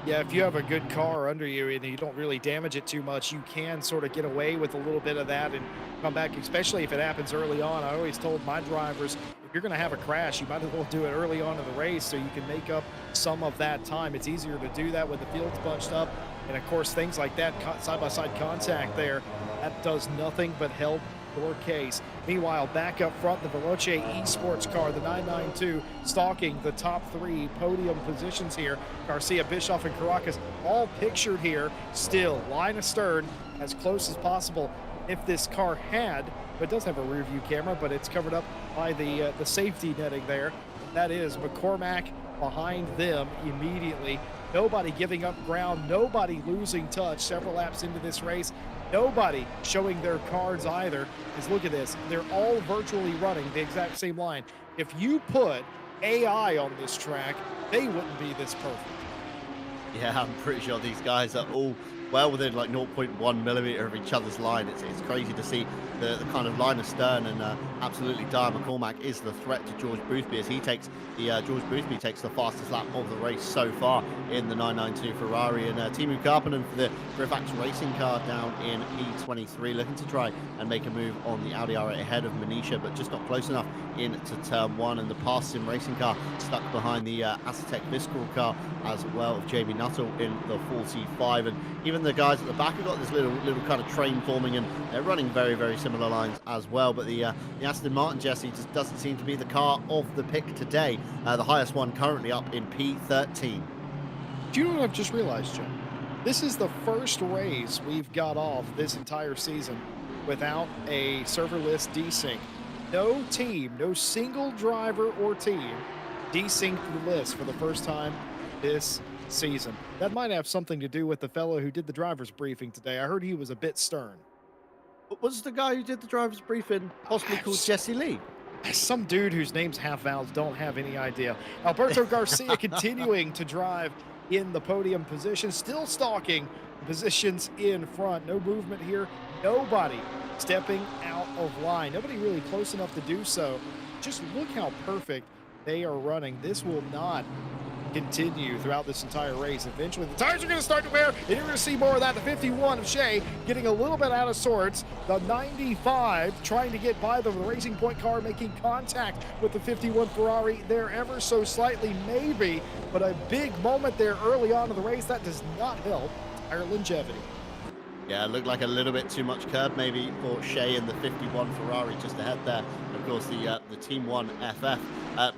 Yeah, if you have a good car under you and you don't really damage it too much, you can sort of get away with a little bit of that and come back, especially if it happens early on. I always told my drivers, if you're going to have a crash, you might as well do it early on in the race so you can make up some of that time. It's easier to do that when the field's bunched up. And of course, things like that, side-by-side contact there, that does nothing but help your case. Meanwhile, back up front, the Veloce Esports car, the 992, stalking the top 3 podium positions here. Garcia, Bischoff, and Caracas all pictured here. Still, line astern, as close as possible. If this car had, but it does have a rear view camera, but it's covered up by the safety netting there. That is McCormack behind them immediately. Nobody giving up ground, nobody losing touch several laps into this race. Nobody showing their cards either. Because look at this, they're all virtually running the exact same line. If you put AI on this track, they wouldn't be this perfect. Yeah, I'm pretty sure these guys are all well within like 0.1 millimeter of each other's line. It's crazy to see the kind of line astern, and absolutely Tyre McCormack is the threat to George Boothby as he takes George Boothby takes the fastest lap of the race so far in the 992 Ferrari, and Timu Karppinen for the Grifax Racing car down in P23, looking to try and make a move on the Audi R8 ahead of Manisha, but just not close enough into turn 1, and the Pass Sim Racing car stuck behind the Assetto Visceral car as well of Jamie Nuttall in the 45, and even the guys at the back have got this little kind of train forming, and they're running very, very similar lines as well. But the Aston Martin, Jesse, just doesn't seem to be the car of the pick today. The highest one currently up in P13. Do you know what I've just realized, Joe? This is the first race we've got off this entire season without a serverless desync. No team, no single driver or team desynced the list for the first time this season. That might have something to do with the fellow who did the driver's briefing today. I heard he was a bit stern. Was the guy who did the driver's briefing possibly called Jesse Lee? Some dude whose name's half vowels, don't have any idea. Alberto Garcia continuing to drive in the podium position, still stalking positions in front. No movement here. Nobody stepping out of line. Nobody really close enough to do so. Just look how perfect they are running. This will not continue throughout this entire race. Eventually the tires are going to start to wear, and you're going to see more of that. The 51 of Shea getting a little bit out of sorts. The 95 trying to get by the Racing Point car, making contact with the 51 Ferrari there ever so slightly maybe, but a big moment there early on in the race that does not help tire longevity. Yeah, it looked like a little bit too much curb maybe for Shea in the 51 Ferrari just ahead there. Of course, the Team 1 FF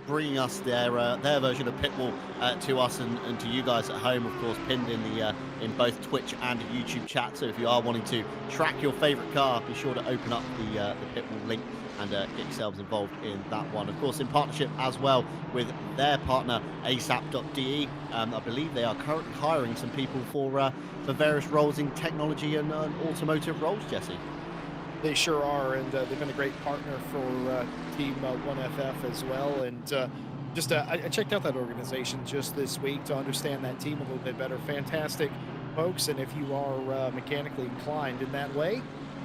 bringing us their version of Pitbull to us and to you guys at home, of course, pinned in both Twitch and YouTube chat. So if you are wanting to track your favorite car, be sure to open up the Pitbull link and get yourselves involved in that one. Of course, in partnership as well with their partner ASAP.de. I believe they are currently hiring some people for various roles in technology and automotive roles, Jesse. They sure are, and they've been a great partner for Team 1FF as well. And I checked out that organization just this week to understand that team a little bit better. Fantastic folks, and if you are mechanically inclined in that way,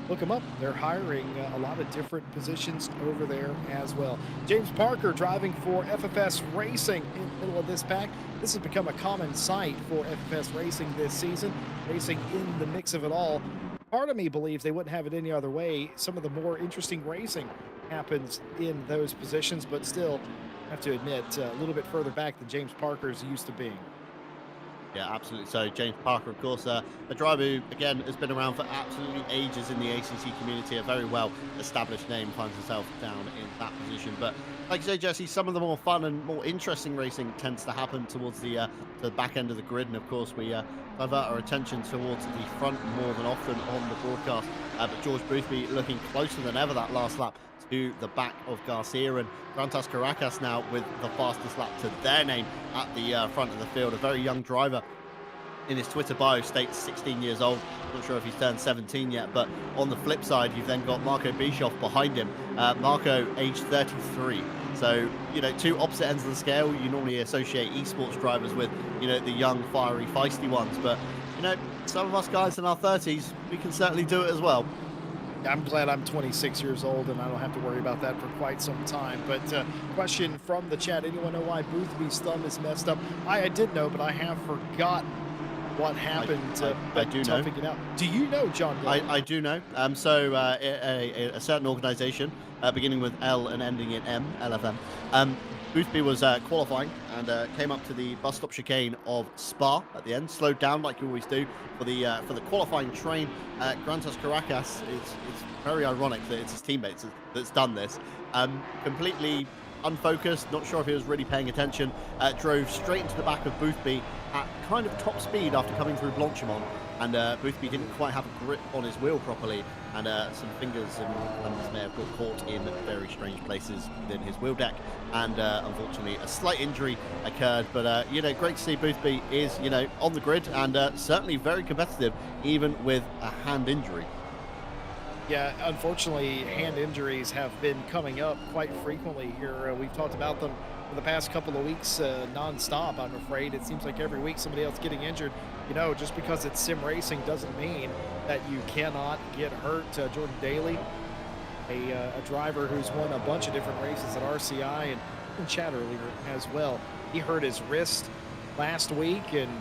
look them up. They're hiring a lot of different positions over there as well. James Parker driving for FFS Racing in the middle of this pack. This has become a common sight for FFS Racing this season, racing in the mix of it all. Part of me believes they wouldn't have it any other way. Some of the more interesting racing happens in those positions, but still, I have to admit, a little bit further back than James Parker's used to being. Yeah, absolutely. So James Parker, of course, a driver who, again, has been around for absolutely ages in the ACC community, a very well-established name, finds himself down in that position. But like you say, Jesse, some of the more fun and more interesting racing tends to happen towards to the back end of the grid. And, of course, we divert our attention towards the front more than often on the broadcast. But George Boothby looking closer than ever that last lap to the back of Garcia, and Grantas Caracas now with the fastest lap to their name at the front of the field. A very young driver. In his Twitter bio states 16 years old. Not sure if he's turned 17 yet, but on the flip side, you've then got Marco Bischoff behind him. Marco, aged 33. So, you know, two opposite ends of the scale. You normally associate esports drivers with, you know, the young, fiery, feisty ones. But, you know, some of us guys in our 30s, we can certainly do it as well. I'm glad I'm 26 years old and I don't have to worry about that for quite some time. But question from the chat, anyone know why Boothby's thumb is messed up? I did know, but I have forgotten what happened. I do know. Out. Do you know, John? I do know. So a certain organisation, beginning with L and ending in M, LFM, Boothby was qualifying and came up to the bus stop chicane of Spa at the end, slowed down like you always do for the qualifying train. Grantas Caracas, it's very ironic that it's his teammates that's done this. Completely unfocused, not sure if he was really paying attention, drove straight into the back of Boothby at kind of top speed after coming through Blanchimont, and Boothby didn't quite have a grip on his wheel properly, and some fingers and thumbs may have got caught in very strange places within his wheel deck, and unfortunately a slight injury occurred. But you know, great to see Boothby is, you know, on the grid and certainly very competitive even with a hand injury. Yeah, unfortunately, hand injuries have been coming up quite frequently here. We've talked about them for the past couple of weeks non-stop, I'm afraid. It seems like every week somebody else getting injured. You know, just because it's sim racing doesn't mean that you cannot get hurt. Jordan Daly, a driver who's won a bunch of different races at RCI and in chat earlier as well. He hurt his wrist last week, and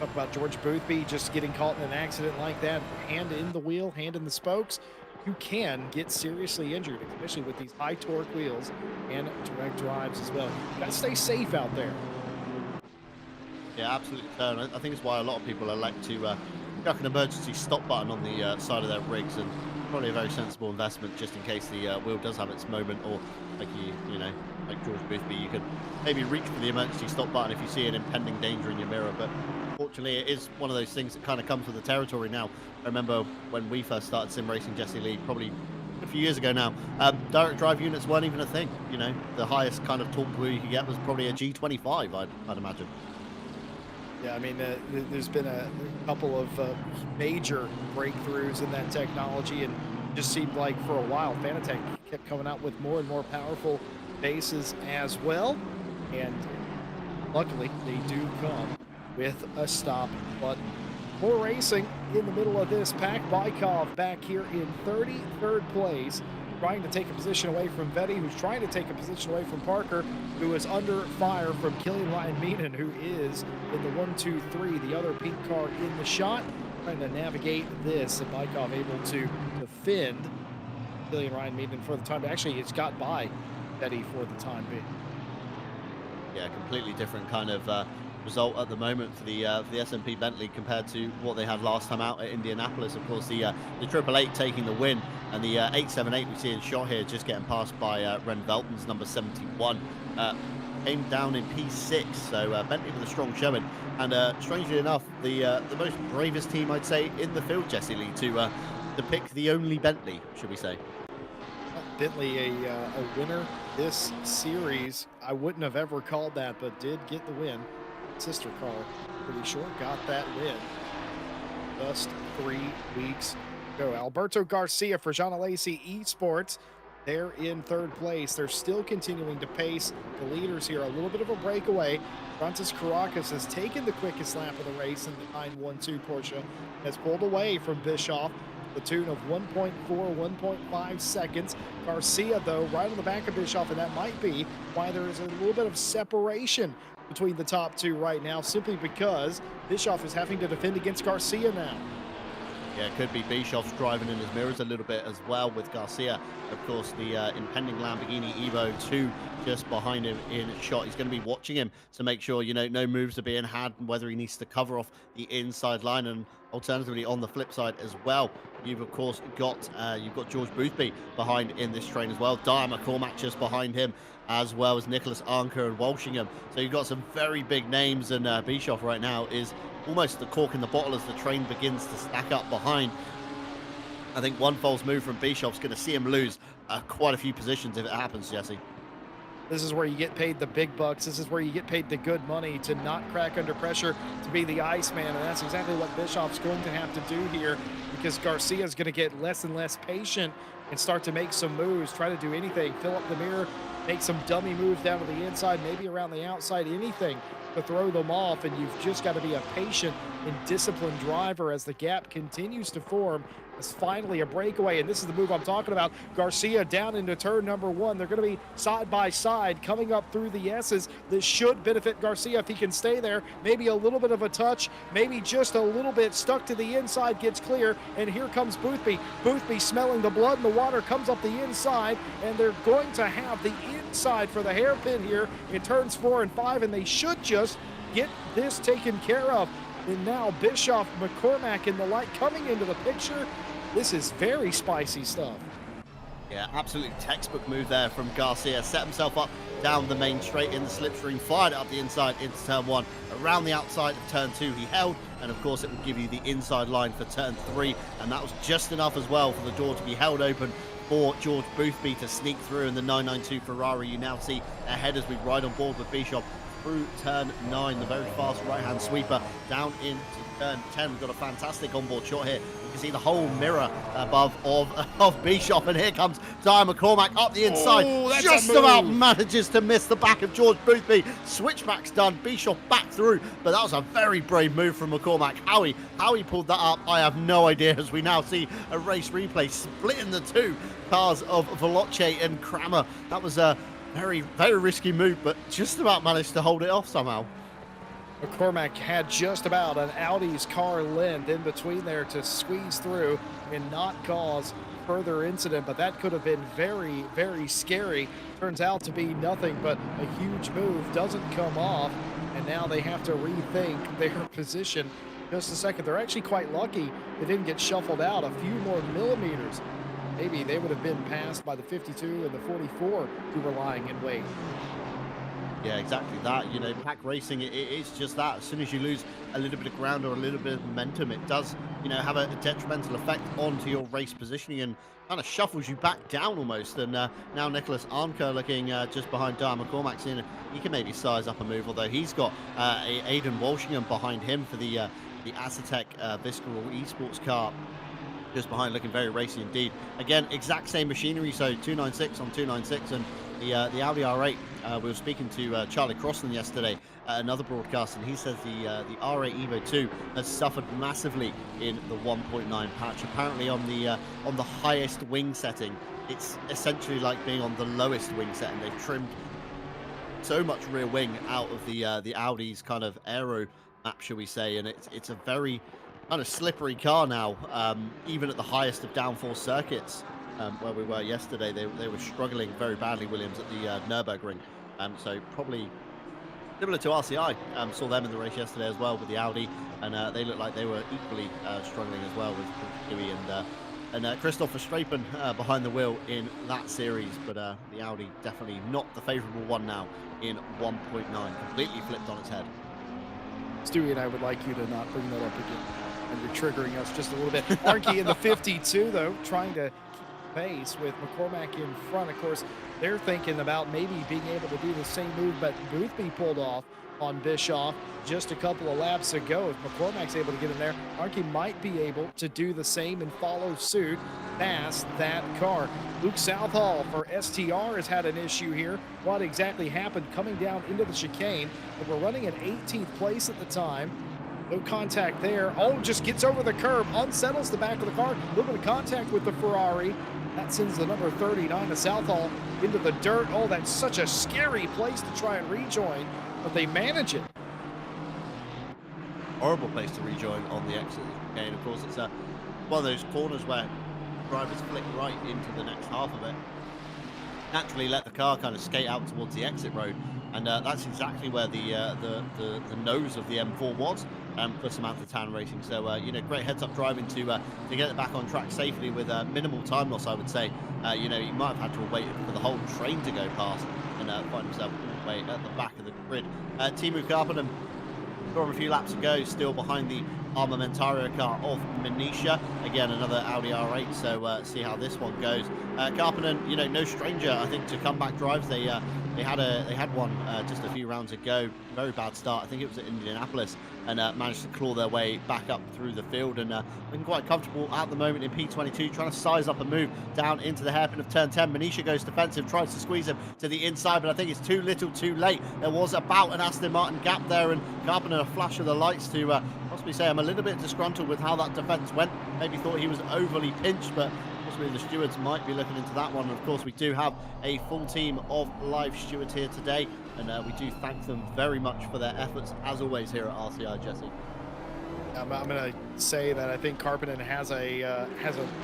talk about George Boothby just getting caught in an accident like that, hand in the wheel, hand in the spokes. You can get seriously injured, especially with these high torque wheels and direct drives as well. You gotta stay safe out there. Yeah, absolutely. I think it's why a lot of people elect to chuck an emergency stop button on the side of their rigs, and probably a very sensible investment just in case the wheel does have its moment, or like you know, like George Boothby, you could maybe reach for the emergency stop button if you see an impending danger in your mirror. But unfortunately, it is one of those things that kind of comes with the territory now. I remember when we first started sim racing, Jesse Lee, probably a few years ago now, direct drive units weren't even a thing. You know, the highest kind of torque wheel you could get was probably a G25, I'd imagine. Yeah, I mean, there's been a couple of major breakthroughs in that technology, and just seemed like for a while Fanatec kept coming out with more and more powerful bases as well, and luckily they do come with a stop button. More racing in the middle of this pack. Baikov back here in 33rd place, trying to take a position away from Vetty, who's trying to take a position away from Parker, who is under fire from Killian Ryan Meenan, who is in the 1-2-3, the other pink car in the shot, trying to navigate this, and Baikov able to defend Killian Ryan Meenan for the time. Actually, it's got by Vetty for the time being. Yeah, completely different kind of result at the moment for the SMP Bentley compared to what they had last time out at Indianapolis. Of course, the Triple Eight taking the win, and the 878 we see in shot here just getting passed by Ren Velton's number 71. Came down in P6, so Bentley with a strong showing, and strangely enough, the most bravest team I'd say in the field, Jesse Lee, to pick the only Bentley, should we say? Bentley a winner this series. I wouldn't have ever called that, but did get the win. Sister car, pretty sure, got that win just 3 weeks ago. Alberto Garcia for Jean Alesi Esports. They're in third place. They're still continuing to pace the leaders here. A little bit of a breakaway. Francis Caracas has taken the quickest lap of the race in the 912 Porsche. Has pulled away from Bischoff, the tune of 1.4, 1.5 seconds. Garcia, though, right on the back of Bischoff, and that might be why there is a little bit of separation between the top two right now, simply because Bischoff is having to defend against Garcia now. Yeah, it could be Bischoff's driving in his mirrors a little bit as well with Garcia. Of course, the impending Lamborghini Evo 2 just behind him in shot. He's going to be watching him to make sure, you know, no moves are being had and whether he needs to cover off the inside line. And alternatively, on the flip side as well, you've of course got George Boothby behind in this train as well. Tyre McCormack just behind him, as well as Nicholas Arnker and Walshingham. So you've got some very big names, and Bischoff right now is almost the cork in the bottle as the train begins to stack up behind. I think one false move from Bischoff's going to see him lose quite a few positions if it happens, Jesse. This is where you get paid the big bucks. This is where you get paid the good money to not crack under pressure, to be the Iceman. And that's exactly what Bischoff's going to have to do here, because Garcia is going to get less and less patient and start to make some moves, try to do anything, fill up the mirror, make some dummy moves down to the inside, maybe around the outside, anything to throw them off. And you've just got to be a patient and disciplined driver as the gap continues to form. It's finally a breakaway, and this is the move I'm talking about. Garcia down into turn number one. They're going to be side by side coming up through the S's. This should benefit Garcia if he can stay there. Maybe a little bit of a touch, maybe just a little bit stuck to the inside, gets clear, and here comes Boothby. Boothby smelling the blood in the water, comes up the inside, and they're going to have the inside for the hairpin here in turns 4 and 5, and they should just get this taken care of. And now Bischoff, McCormack, and the light coming into the picture. This is very spicy stuff. Yeah, absolutely textbook move there from Garcia. Set himself up down the main straight in the slipstream, fired it up the inside into turn 1. Around the outside of turn 2 he held, and of course it will give you the inside line for turn 3, and that was just enough as well for the door to be held open for George Boothby to sneak through in the 992 Ferrari. You now see ahead as we ride on board with Bischoff through turn 9, the very fast right-hand sweeper down into turn 10. We've got a fantastic onboard shot here. You can see the whole mirror above of Bischoff, and here comes Tyre McCormack up the inside. Just about manages to miss the back of George Boothby. Switchback's done. Bischoff back through, but that was a very brave move from McCormack. How he pulled that up, I have no idea, as we now see a race replay splitting the two cars of Veloce and Kramer. That was a very, very risky move, but just about managed to hold it off somehow. McCormack had just about an Audi's car length in between there to squeeze through and not cause further incident, but that could have been very, very scary. Turns out to be nothing but a huge move, doesn't come off, and now they have to rethink their position. Just a second, they're actually quite lucky they didn't get shuffled out a few more millimeters. Maybe they would have been passed by the 52 and the 44 who were lying in wait. Yeah, exactly that. You know, pack racing, it's just that. As soon as you lose a little bit of ground or a little bit of momentum, it does, you know, have a detrimental effect onto your race positioning and kind of shuffles you back down almost. And now Nicholas Arnker looking just behind Tyre McCormack, seeing he can maybe size up a move, although he's got Aidan Walshingham behind him for the Assetto Visceral Esports car. Just behind, looking very racy indeed. Again, exact same machinery, so 296 on 296, and the Audi R8. We were speaking to Charlie Crossan yesterday at another broadcast, and he says the R8 Evo 2 has suffered massively in the 1.9 patch. Apparently, on the highest wing setting, it's essentially like being on the lowest wing setting. They've trimmed so much rear wing out of the Audi's kind of aero map, shall we say, and it's a very kind of slippery car now, even at the highest of downforce circuits. Where we were yesterday, they were struggling very badly, Williams, at the Nürburgring. So probably Similar to RCI, saw them in the race yesterday as well with the Audi, and they looked like they were equally struggling as well with Dewey and Christopher Strapen behind the wheel in that series. But the Audi definitely not the favourable one now in 1.9, completely flipped on its head. Stewie and I would like you to not bring that up again. And you're triggering us just a little bit. Arky in the 52, though, trying to keep pace with McCormack in front. Of course, they're thinking about maybe being able to do the same move, but Boothby pulled off on Bischoff just a couple of laps ago. If McCormack's able to get in there, Arky might be able to do the same and follow suit past that car. Luke Southall for STR has had an issue here. What exactly happened coming down into the chicane? But we're running at 18th place at the time. No contact there. Oh, just gets over the curb, unsettles the back of the car. A little bit of contact with the Ferrari. That sends the number 39 to Southall into the dirt. Oh, that's such a scary place to try and rejoin, but they manage it. Horrible place to rejoin on the exit. And of course, it's one of those corners where drivers flick right into the next half of it. Naturally, let the car kind of skate out towards the exit road, and that's exactly where the nose of the M4 was for Samantha Tan Racing. So you know, great heads-up driving to get it back on track safely with minimal time loss, I would say. You know, he might have had to wait for the whole train to go past and find himself all the way at the back of the grid. Timu Karppinen saw him a few laps ago, still behind the Armamentario car of Manisha. Again, another Audi R8, so see how this one goes. Karppinen, you know, no stranger, I think, to comeback drives. They had one just a few rounds ago. Very bad start. I think it was at Indianapolis, and managed to claw their way back up through the field, and looking quite comfortable at the moment in P22, trying to size up a move down into the hairpin of turn 10. Manisha goes defensive, tries to squeeze him to the inside, but I think it's too little too late. There was about an Aston Martin gap there, and Karppinen a flash of the lights to possibly say I'm a little bit disgruntled with how that defense went. Maybe thought he was overly pinched, but possibly the stewards might be looking into that one. And of course, we do have a full team of live stewards here today, and we do thank them very much for their efforts, as always, here at RCI, Jesse. I'm going to say that I think Karppinen has a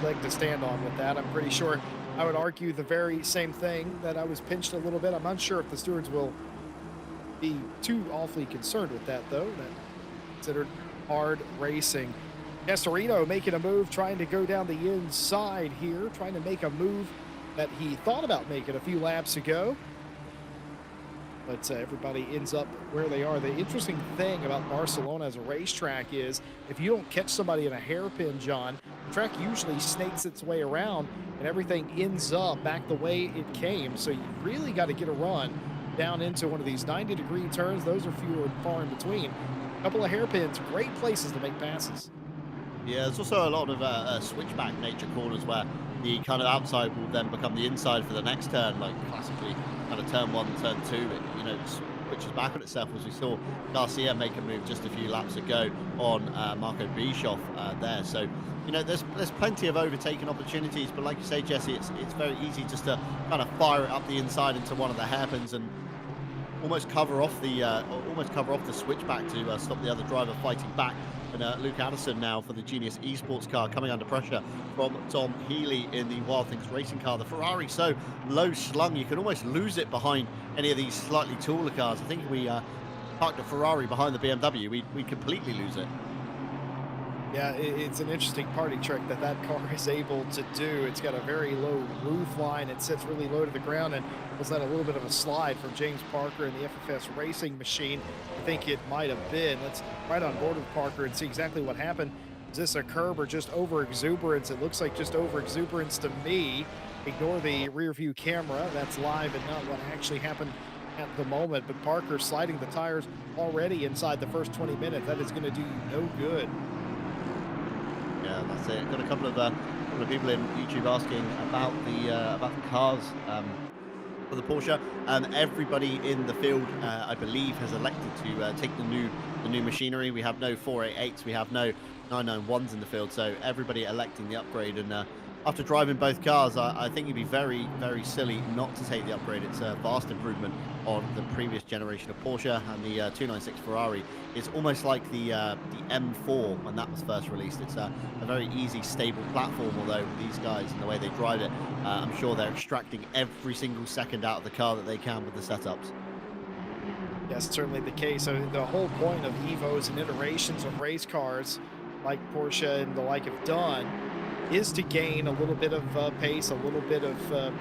leg to stand on with that. I'm pretty sure I would argue the very same thing, that I was pinched a little bit. I'm unsure if the stewards will be too awfully concerned with that, though. That's considered hard racing. Castorino making a move, trying to go down the inside here, trying to make a move that he thought about making a few laps ago. But everybody ends up where they are. The interesting thing about Barcelona as a racetrack is if you don't catch somebody in a hairpin, John, the track usually snakes its way around and everything ends up back the way it came. So you really got to get a run down into one of these 90-degree turns. Those are fewer and far in between. A couple of hairpins, great places to make passes. Yeah, there's also a lot of switchback nature corners where the kind of outside will then become the inside for the next turn, like classically kind of turn 1, turn 2. It, you know, switches back on itself, as we saw Garcia make a move just a few laps ago on Marco Bischoff there. So, you know, there's plenty of overtaking opportunities, but like you say, Jesse, it's very easy just to kind of fire it up the inside into one of the hairpins and almost cover off the switchback to stop the other driver fighting back. And Luke Addison now for the Genius Esports car, coming under pressure from Tom Healy in the Wild Things racing car. The Ferrari so low slung you can almost lose it behind any of these slightly taller cars. I think if we parked a Ferrari behind the BMW, we'd completely lose it. Yeah, it's an interesting party trick that car is able to do. It's got a very low roof line. It sits really low to the ground, and was that a little bit of a slide from James Parker and the FFS racing machine? I think it might have been. Let's right on board with Parker and see exactly what happened. Is this a curb or just over exuberance? It looks like just over exuberance to me. Ignore the rear view camera. That's live and not what actually happened at the moment. But Parker sliding the tires already inside the first 20 minutes. That is going to do you no good. Yeah, that's it. Got a couple of people in YouTube asking about the cars for the Porsche. Everybody in the field, I believe, has elected to take the new machinery. We have no 488s, we have no 991s in the field, so everybody electing the upgrade. And after driving both cars, I think you'd be very, very silly not to take the upgrade. It's a vast improvement on the previous generation of Porsche, and the 296 Ferrari is almost like the M4 when that was first released. It's a very easy, stable platform, although these guys and the way they drive it, I'm sure they're extracting every single second out of the car that they can with the setups. That's certainly the case. So the whole point of evos and iterations of race cars, like Porsche and the like have done, is to gain a little bit of pace, a little bit of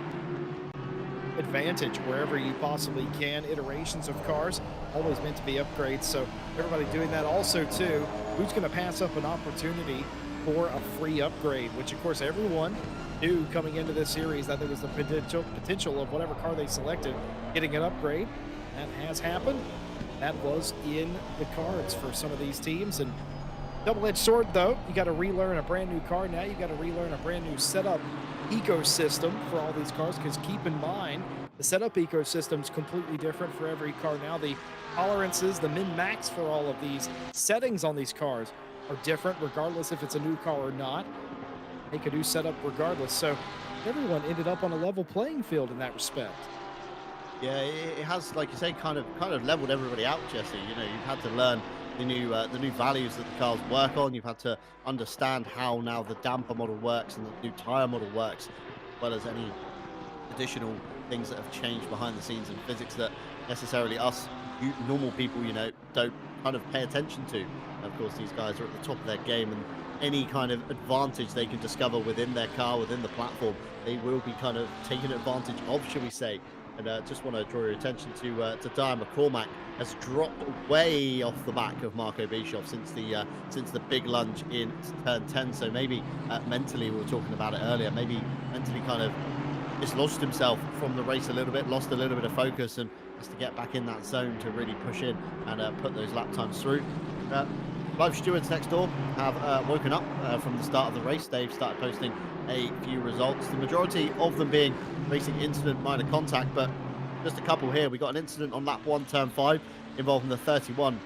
advantage wherever you possibly can. Iterations of cars always meant to be upgrades, so everybody doing that. Also too, who's going to pass up an opportunity for a free upgrade, which of course everyone knew coming into this series that there was the potential of whatever car they selected getting an upgrade. That has happened. That was in the cards for some of these teams. And double-edged sword, though, you got to relearn a brand new car. Now you got to relearn a brand new setup ecosystem for all these cars, because keep in mind the setup ecosystem is completely different for every car now. The tolerances, the min-max for all of these settings on these cars are different regardless if it's a new car or not. Make a new setup regardless, so everyone ended up on a level playing field in that respect. Yeah, it has, like you say, kind of leveled everybody out, Jesse. You know, you've had to learn the new values that the cars work on. You've had to understand how now the damper model works and the new tire model works, as well as any additional things that have changed behind the scenes in physics that necessarily us normal people, you know, don't kind of pay attention to. And of course, these guys are at the top of their game, and any kind of advantage they can discover within their car, within the platform, they will be kind of taken advantage of, shall we say. And just want to draw your attention to Tyre McCormack has dropped way off the back of Marco Bischoff since the big lunge in turn 10. So maybe mentally, we were talking about it earlier, maybe mentally kind of dislodged himself from the race a little bit, lost a little bit of focus, and has to get back in that zone to really push in and put those lap times through. Live stewards next door have woken up from the start of the race. They've started posting a few results, the majority of them being racing incident minor contact, but just a couple here. We got an incident on lap 1 turn 5 involving the 31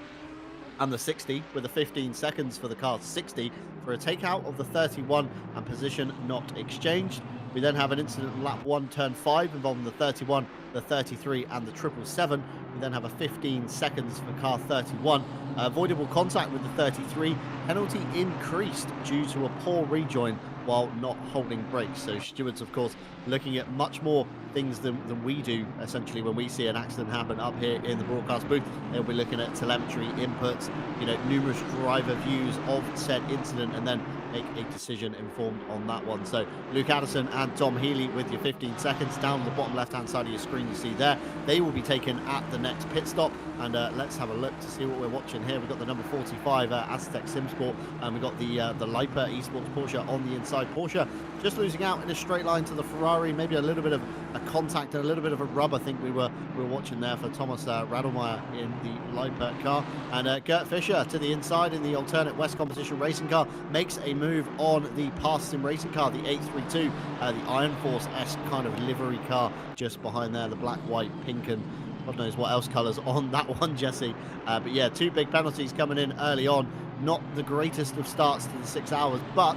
and the 60, with the 15 seconds for the car 60 for a takeout of the 31 and position not exchanged. We then have an incident on lap 1 turn 5 involving the 31, the 33 and the 777. We then have a 15 seconds for car 31. Avoidable contact with the 33. Penalty increased due to a poor rejoin while not holding brakes. So stewards, of course, looking at much more things than we do, essentially, when we see an accident happen up here in the broadcast booth. They'll be looking at telemetry inputs, you know, numerous driver views of said incident, and then make a decision informed on that one. So Luke Addison and Tom Healy with your 15 seconds down the bottom left hand side of your screen, you see there. They will be taken at the next pit stop, and let's have a look to see what we're watching here. We've got the number 45 Aztec Simsport, and we've got the Lipa Esports Porsche on the inside. Porsche just losing out in a straight line to the Ferrari, maybe a little bit of a contact and a little bit of a rub, I think we were watching there for Thomas Radelmeyer in the Lipa car. And Gert Fischer to the inside in the alternate West Competition racing car makes a move on the Pass Sim racing car, the 832, the Iron Force-esque kind of livery car just behind there, the black, white, pink and God knows what else colours on that one, Jesse. But yeah, two big penalties coming in early on. Not the greatest of starts to the 6 hours, but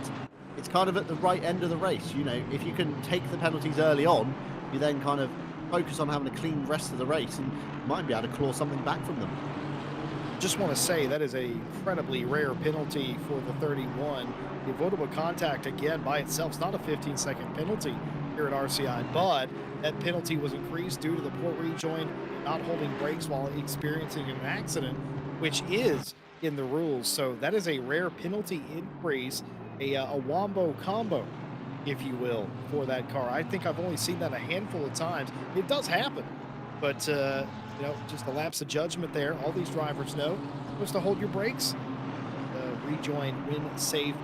it's kind of at the right end of the race. You know, if you can take the penalties early on, you then kind of focus on having a clean rest of the race, and you might be able to claw something back from them. Just want to say that is a incredibly rare penalty for the 31. The avoidable contact, again, by itself is not a 15-second penalty here at RCI, but that penalty was increased due to the poor rejoin, not holding brakes while experiencing an accident, which is in the rules. So that is a rare penalty increase, a wombo combo, if you will, for that car. I think I've only seen that a handful of times. It does happen, but you know, just a lapse of judgment there. All these drivers know you're supposed to hold your brakes, rejoin when safe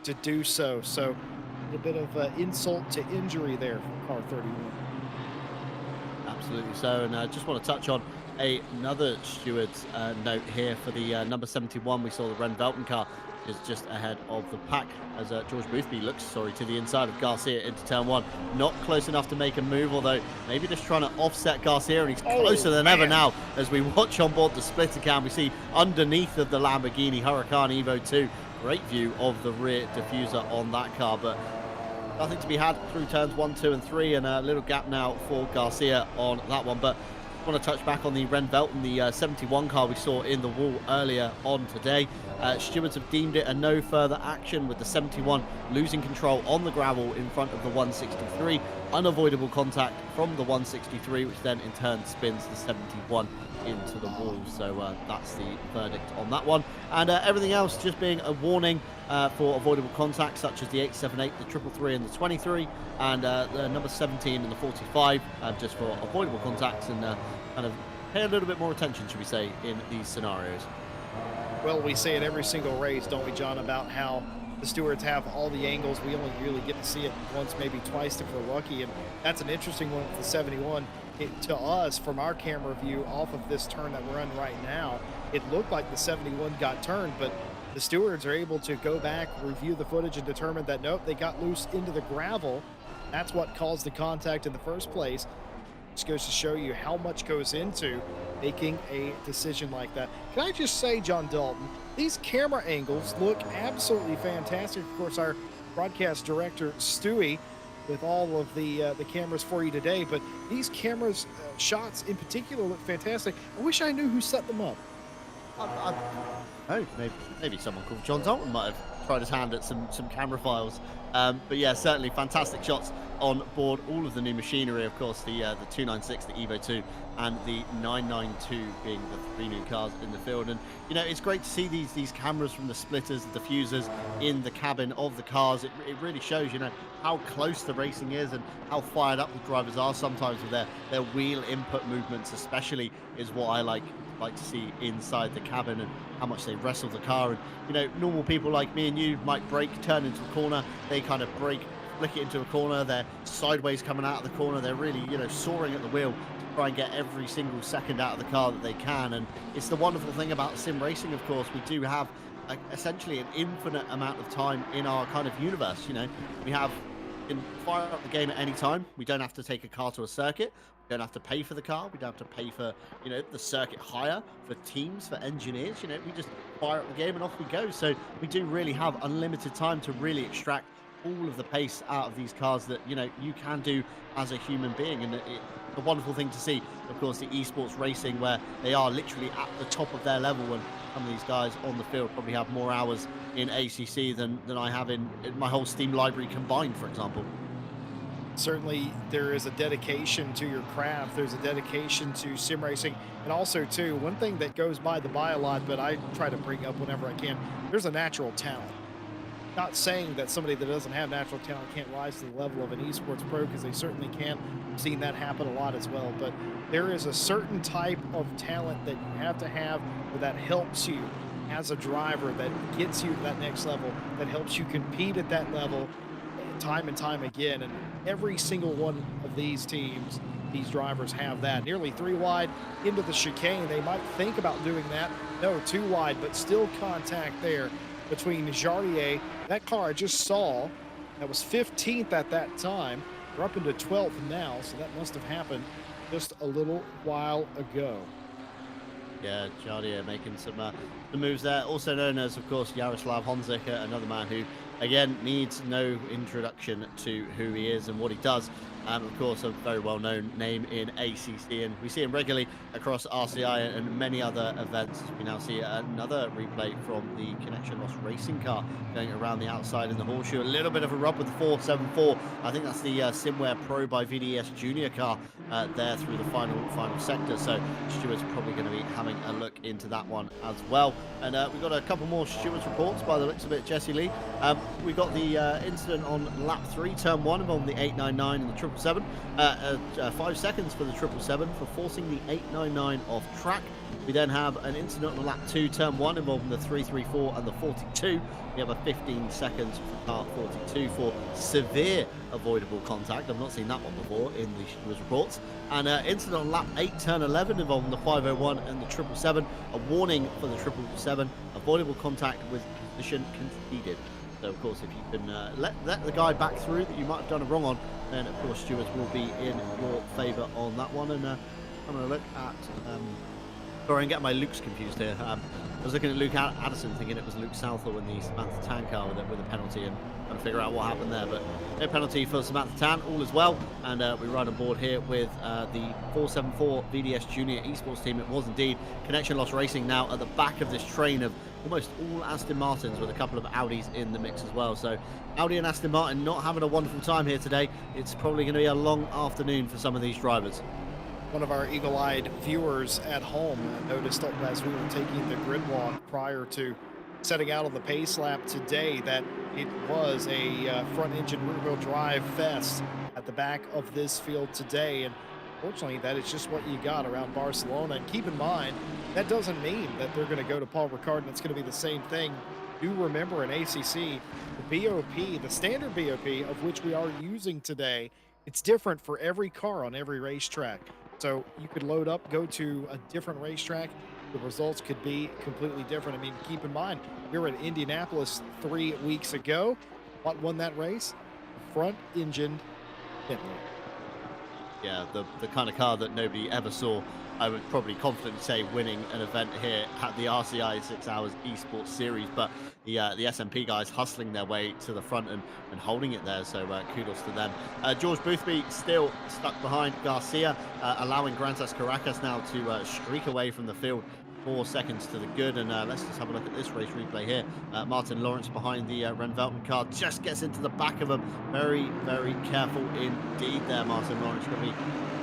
to do so. So a bit of insult to injury there for car 31. Absolutely so. And I just want to touch on another steward's note here for the number 71. We saw the Ren Velton car is just ahead of the pack as George Boothby looks, to the inside of Garcia into turn 1. Not close enough to make a move, although maybe just trying to offset Garcia, and he's closer than ever now as we watch on board the splitter cam. We see underneath of the Lamborghini Huracan Evo 2. Great view of the rear diffuser on that car, but nothing to be had through turns 1, 2 and 3, and a little gap now for Garcia on that one. But I want to touch back on the Ren Velton, the 71 car we saw in the wall earlier on today. Stewards have deemed it a no further action, with the 71 losing control on the gravel in front of the 163. Unavoidable contact from the 163, which then in turn spins the 71 into the wall. So that's the verdict on that one. And everything else just being a warning for avoidable contact, such as the 878, the 333 and the 23, and the number 17 and the 45, just for avoidable contacts, and kind of pay a little bit more attention, should we say, in these scenarios. Well, we say it every single race, don't we, John, about how the stewards have all the angles. We only really get to see it once, maybe twice if we're lucky, and that's an interesting one with the 71. To us, from our camera view off of this turn that we're on right now, it looked like the 71 got turned, but the stewards are able to go back, review the footage, and determine that, nope, they got loose into the gravel. That's what caused the contact in the first place. Just goes to show you how much goes into making a decision like that. Can I just say, John Dalton, these camera angles look absolutely fantastic. Of course, our broadcast director, Stewie, with all of the cameras for you today, but these cameras, shots in particular, look fantastic. I wish I knew who set them up. Oh, maybe someone called John Dalton might have tried his hand at some camera files. But yeah, certainly fantastic shots on board all of the new machinery. Of course, the 296, the Evo 2, and the 992 being the 3 new cars in the field. And you know, it's great to see these cameras from the splitters, the diffusers in the cabin of the cars. It really shows, you know, how close the racing is and how fired up the drivers are sometimes with their wheel input movements, especially, is what I like to see inside the cabin, and how much they wrestle the car. And you know, normal people like me and you might brake, turn into a corner, they kind of brake, flick it into a corner, they're sideways coming out of the corner, they're really, you know, soaring at the wheel to try and get every single second out of the car that they can. And it's the wonderful thing about sim racing, of course, we do have essentially an infinite amount of time in our kind of universe. You know, we can fire up the game at any time. We don't have to take a car to a circuit. We don't have to pay for the car. We don't have to pay for, you know, the circuit hire, for teams, for engineers. You know, we just fire up the game and off we go. So we do really have unlimited time to really extract all of the pace out of these cars that, you know, you can do as a human being. And it's a wonderful thing to see, of course, the esports racing, where they are literally at the top of their level, and some of these guys on the field probably have more hours in ACC than I have in my whole Steam library combined, for example. Certainly there is a dedication to your craft. There's a dedication to sim racing. And also, too, one thing that goes by a lot, but I try to bring up whenever I can, there's a natural talent. Not saying that somebody that doesn't have natural talent can't rise to the level of an esports pro, because they certainly can. I've seen that happen a lot as well. But there is a certain type of talent that you have to have that helps you as a driver, that gets you to that next level, that helps you compete at that level time and time again. And every single one of these teams, these drivers have that. Nearly 3 wide into the chicane. They might think about doing that. No, 2 wide, but still contact there between Jardier. That car I just saw, that was 15th at that time. We're up into 12th now, so that must have happened just a little while ago. Yeah, Jardier making some moves there. Also known as, of course, Jaroslav Honzik, another man who, again, needs no introduction to who he is and what he does. Of course, a very well-known name in ACC, and we see him regularly across RCI and many other events. We now see another replay from the Connection Loss racing car going around the outside in the horseshoe. A little bit of a rub with the 474. I think that's the Simware Pro by VDS Junior car there through the final sector. So Stewart's probably going to be having a look into that one as well. And we've got a couple more Stewart's reports by the looks of it, Jesse Lee. We got the incident on lap 3, turn 1, involving the 899 and the 777. 5 seconds for the 777 for forcing the 899 off track. We then have an incident on lap 2, turn 1, involving the 334 and the 42. We have a 15 seconds for car 42 for severe avoidable contact. I've not seen that one before in the Stewards reports. And incident on lap 8, turn 11, involving the 501 and the 777. A warning for the 777, avoidable contact with position conceded. So, of course, if you can let the guy back through that you might have done a wrong on, then, of course, Stewards will be in your favour on that one. And I'm going to look at... sorry, I'm getting my Lukes confused here. I was looking at Luke Addison, thinking it was Luke Southall in the Samantha Tan car with a penalty, and trying to figure out what happened there. But no penalty for Samantha Tan, all is well. And we ride on board here with the 474 VDS Junior Esports team. It was indeed Connection Loss Racing now at the back of this train of almost all Aston Martins with a couple of Audis in the mix as well. So Audi and Aston Martin not having a wonderful time here today. It's probably going to be a long afternoon for some of these drivers. One of our eagle-eyed viewers at home noticed as we were taking the grid walk prior to setting out on the pace lap today that it was a front-engine rear-wheel drive fest at the back of this field today. And fortunately, that is just what you got around Barcelona. And keep in mind, that doesn't mean that they're going to go to Paul Ricard and it's going to be the same thing. Do remember in ACC, the BOP, the standard BOP of which we are using today, it's different for every car on every racetrack. So you could load up, go to a different racetrack. The results could be completely different. I mean, keep in mind, we were at Indianapolis 3 weeks ago. What won that race? Front-engined Bentley. Yeah, the kind of car that nobody ever saw. I would probably confidently say winning an event here at the RCI 6 Hours Esports Series, but the SMP guys hustling their way to the front and holding it there, so kudos to them. George Boothby still stuck behind Garcia, allowing Grantas Caracas now to streak away from the field 4 seconds to the good. And let's just have a look at this race replay here. Martin Lawrence behind the Ren Veltman car just gets into the back of him. Very, very careful indeed there, Martin Lawrence. Got to be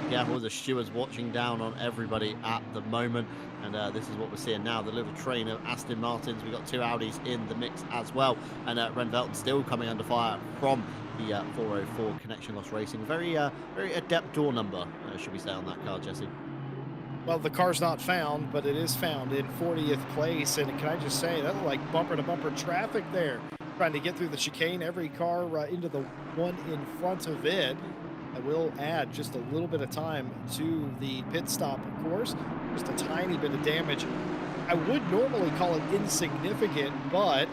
careful. The stewards watching down on everybody at the moment. And this is what we're seeing now, the little train of Aston Martins. We've got 2 Audis in the mix as well. And Ren Veltman still coming under fire from the 404 Connection Loss Racing. Very adept door number, should we say, on that car, Jesse. Well, the car's not found, but it is found in 40th place. And can I just say, that looked like bumper-to-bumper traffic there, trying to get through the chicane. Every car into the one in front of it. I will add just a little bit of time to the pit stop, of course. Just a tiny bit of damage. I would normally call it insignificant, but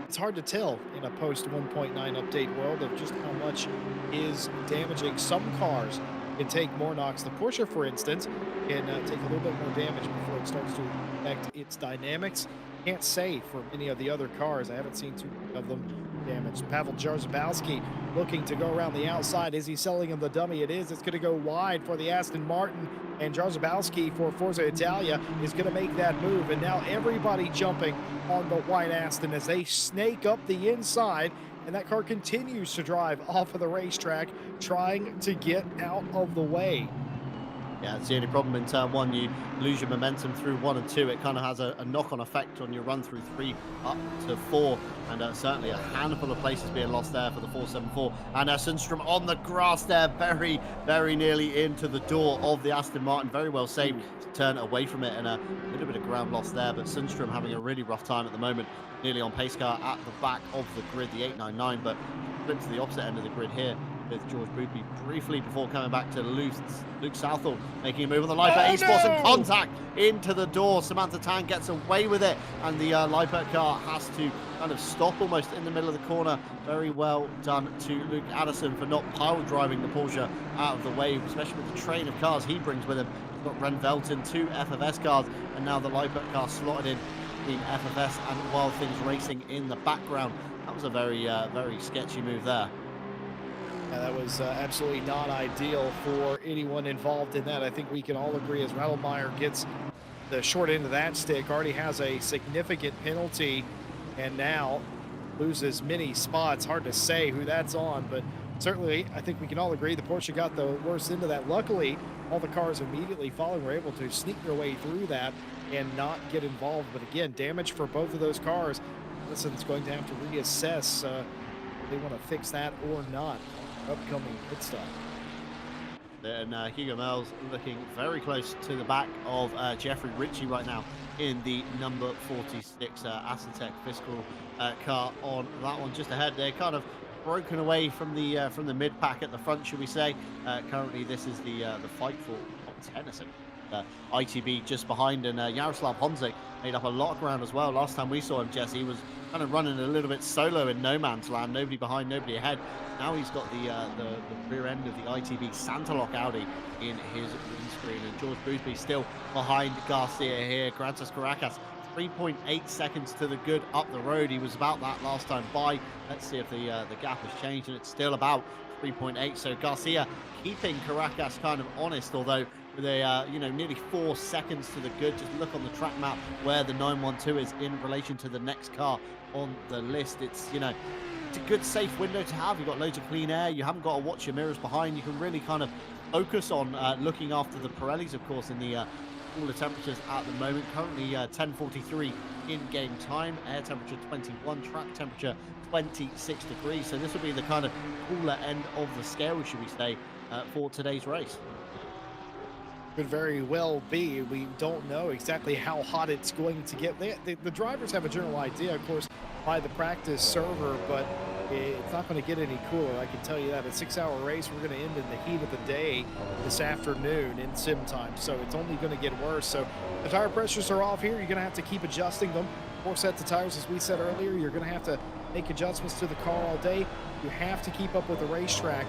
it's hard to tell in a post 1.9 update world of just how much is damaging. Some cars can take more knocks. The Porsche, for instance, can take a little bit more damage before it starts to affect its dynamics. Can't say for many of the other cars. I haven't seen too many of them damaged. Pavel Jarzabowski looking to go around the outside. Is he selling him the dummy? It is. It's going to go wide for the Aston Martin. And Jarzabowski for Forza Italia is going to make that move. And now everybody jumping on the white Aston as they snake up the inside. And that car continues to drive off of the racetrack, trying to get out of the way. Yeah, it's the only problem in turn 1. You lose your momentum through 1 and 2. It kind of has a knock-on effect on your run through 3 up to 4. And certainly a handful of places being lost there for the 474. And Sundstrom on the grass there, very, very nearly into the door of the Aston Martin. Very well saved to turn away from it, and a little bit of ground loss there. But Sundstrom having a really rough time at the moment, nearly on pace car at the back of the grid, the 899. But flip to the opposite end of the grid here with George Boothby briefly before coming back to Luke Southall, making a move on the Lippert Esports and contact into the door. Samantha Tan gets away with it, and the Lippert car has to kind of stop almost in the middle of the corner. Very well done to Luke Addison for not pile driving the Porsche out of the way, especially with the train of cars he brings with him. He's got Ren Veltman, 2 FFS cars, and now the Lippert car slotted in between FFS and Wild Things Racing in the background. That was a very, very sketchy move there. Yeah, that was absolutely not ideal for anyone involved in that. I think we can all agree as Rattlemeyer gets the short end of that stick, already has a significant penalty, and now loses many spots. Hard to say who that's on, but certainly I think we can all agree the Porsche got the worst end of that. Luckily, all the cars immediately following were able to sneak their way through that and not get involved. But again, damage for both of those cars. Allison's going to have to reassess if they want to fix that or not. Upcoming pit stop. And Hugo Mel's looking very close to the back of Jeffrey Ritchie right now in the number 46 Assetto Fiscal car on that one just ahead. They're kind of broken away from the mid pack at the front, should we say. Currently this is the fight for top 10 essentially. ITB just behind, and Jaroslav Honzik made up a lot of ground as well. Last time we saw him, Jesse, he was kind of running a little bit solo in no man's land, nobody behind, nobody ahead. Now he's got the rear end of the ITB Santalock Audi in his windscreen, and George Boothby still behind Garcia here. Grantas Caracas 3.8 seconds to the good up the road. He was about that last time by. Let's see if the gap has changed, and it's still about 3.8. So Garcia keeping Caracas kind of honest, although with a nearly 4 seconds to the good. Just look on the track map where the 912 is in relation to the next car on the list. It's it's a good safe window to have. You've got loads of clean air. You haven't got to watch your mirrors behind. You can really kind of focus on looking after the Pirellis, of course, in the cooler temperatures at the moment. Currently 10:43 in game time. Air temperature 21, track temperature 26 degrees. So this will be the kind of cooler end of the scale, should we say, for today's race. Could very well be. We don't know exactly how hot it's going to get. The drivers have a general idea, of course, by the practice server, but it's not going to get any cooler. I can tell you that. A 6-hour race, we're going to end in the heat of the day this afternoon in sim time, so it's only going to get worse. So the tire pressures are off here. You're going to have to keep adjusting them. 4 sets of tires, as we said earlier. You're going to have to make adjustments to the car all day. You have to keep up with the racetrack.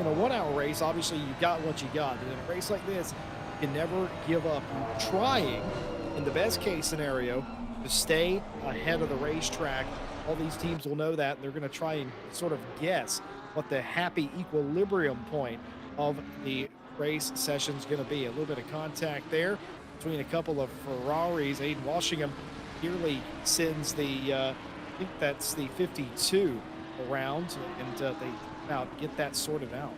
In a 1-hour race, obviously you got what you got. And in a race like this, you can never give up. You're trying, in the best case scenario, to stay ahead of the racetrack. All these teams will know that, and they're going to try and sort of guess what the happy equilibrium point of the race session is going to be. A little bit of contact there between a couple of Ferraris. Aiden Walshingham nearly sends the, I think that's the 52 around, and they about get that sorted out.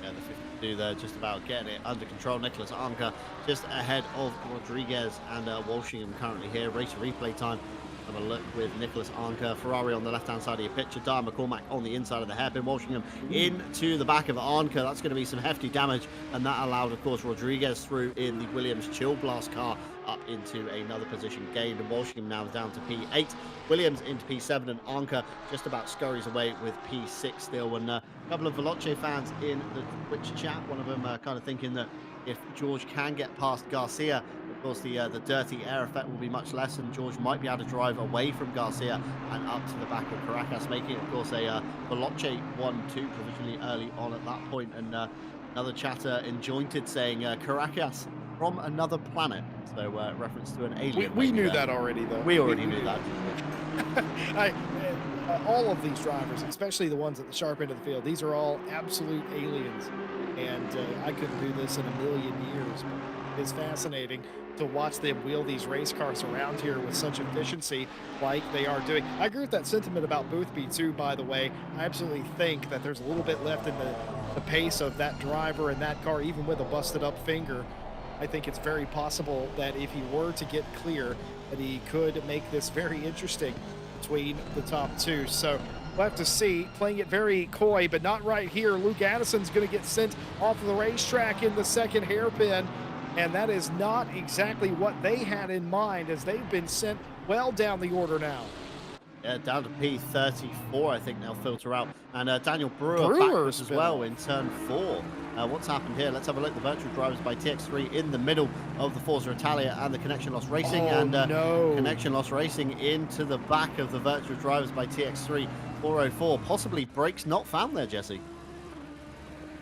Yeah, the 52 there, just about getting it under control. Nicholas Anka just ahead of Rodriguez and Walshingham currently here. Race replay time. Have a look with Nicholas Anka. Ferrari on the left-hand side of your picture. Dyer McCormack on the inside of the hairpin. Walshingham into the back of Anka. That's going to be some hefty damage, and that allowed, of course, Rodriguez through in the Williams Chill Blast car up into another position gained, and Walshingham now down to P8. Williams into P7, and Anka just about scurries away with P6 still. And a couple of Veloce fans in the Twitch chat, one of them kind of thinking that if George can get past Garcia, of course, the dirty air effect will be much less, and George might be able to drive away from Garcia and up to the back of Caracas, making, of course, a Veloce 1-2 provisionally early on at that point. And another chatter in Jointed saying Caracas from another planet. So reference to an alien. We knew that already, though. We already knew that. All of these drivers, especially the ones at the sharp end of the field, these are all absolute aliens. And I couldn't do this in a million years, but it's fascinating to watch them wheel these race cars around here with such efficiency like they are doing. I agree with that sentiment about Boothby too, by the way. I absolutely think that there's a little bit left in the pace of that driver and that car, even with a busted up finger. I think it's very possible that if he were to get clear, that he could make this very interesting between the top two. So we'll have to see. Playing it very coy, but not right here. Luke Addison's going to get sent off of the racetrack in the second hairpin, and that is not exactly what they had in mind, as they've been sent well down the order now. Yeah, down to P34, I think they'll filter out. And Daniel Brewer backwards as well in turn 4. What's happened here? Let's have a look. The virtual drivers by TX3 in the middle of the Forza Italia and the Connection Loss Racing. Connection Loss Racing into the back of the virtual drivers by TX3. 404. Possibly brakes not found there, Jesse.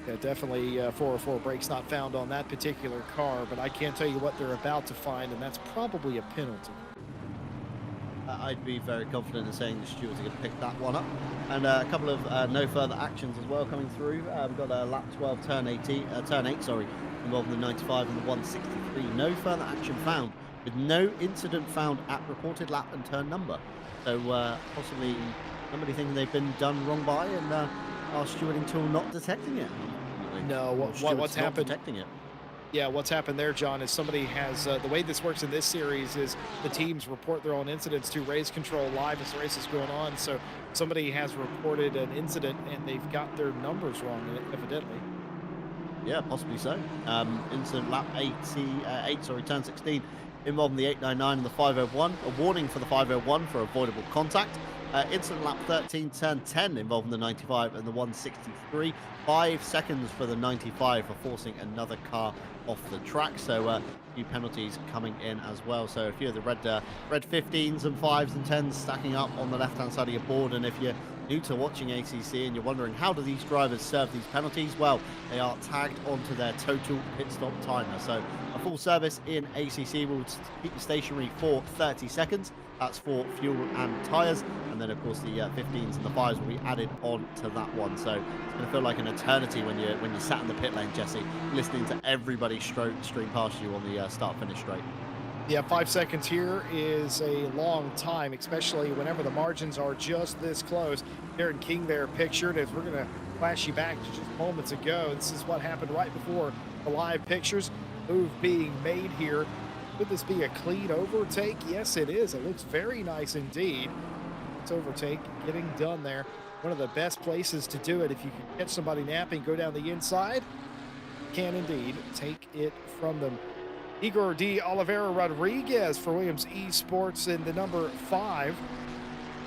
Yeah, definitely 404 brakes not found on that particular car, but I can't tell you what they're about to find, and that's probably a penalty. I'd be very confident in saying the stewards are going to pick that one up. And a couple of no further actions as well coming through. We've got a lap 12, turn 8, involving the 95 and the 163. No further action found, with no incident found at reported lap and turn number. So possibly somebody thinking they've been done wrong by, and our stewarding tool not detecting it. No, what's happened? Detecting it. Yeah, what's happened there, John, is somebody has, the way this works in this series is the teams report their own incidents to race control live as the race is going on. So somebody has reported an incident and they've got their numbers wrong, evidently. Yeah, possibly so. Incident lap 8, turn 16, involving the 899 and the 501. A warning for the 501 for avoidable contact. Incident lap 13, turn 10, involving the 95 and the 163. 5 seconds for the 95 for forcing another car off the track. So a few penalties coming in as well. So a few of the red 15s and 5s and 10s stacking up on the left-hand side of your board. And if you're new to watching ACC and you're wondering how do these drivers serve these penalties, well, they are tagged onto their total pit stop timer. So a full service in ACC will keep you stationary for 30 seconds. That's for fuel and tyres. And then, of course, the 15s and the 5s will be added on to that one. So it's going to feel like an eternity when you sat in the pit lane, Jesse, listening to everybody stream past you on the start-finish straight. Yeah, 5 seconds here is a long time, especially whenever the margins are just this close. Darren King there pictured as we're going to flash you back to just moments ago. This is what happened right before the live pictures. Move being made here. Could this be a clean overtake? Yes, it is. It looks very nice indeed. It's overtake getting done there. One of the best places to do it. If you can catch somebody napping, go down the inside. Can indeed take it from them. Igor D. Oliveira Rodriguez for Williams Esports in the number 5.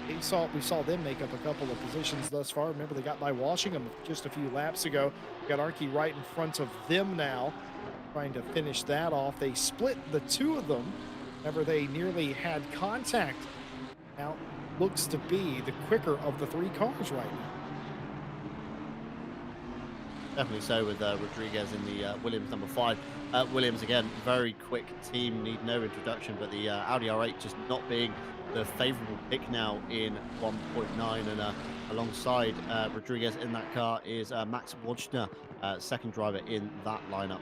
We saw them make up a couple of positions thus far. Remember, they got by Walshingham just a few laps ago. We got Archie right in front of them now, trying to finish that off. They split the two of them whenever they nearly had contact. Now looks to be the quicker of the 3 cars right now. Definitely so with Rodriguez in the Williams number 5. Williams, again, very quick team, need no introduction, but the Audi R8 just not being the favourable pick now in 1.9. And alongside Rodriguez in that car is Max Wojna, second driver in that lineup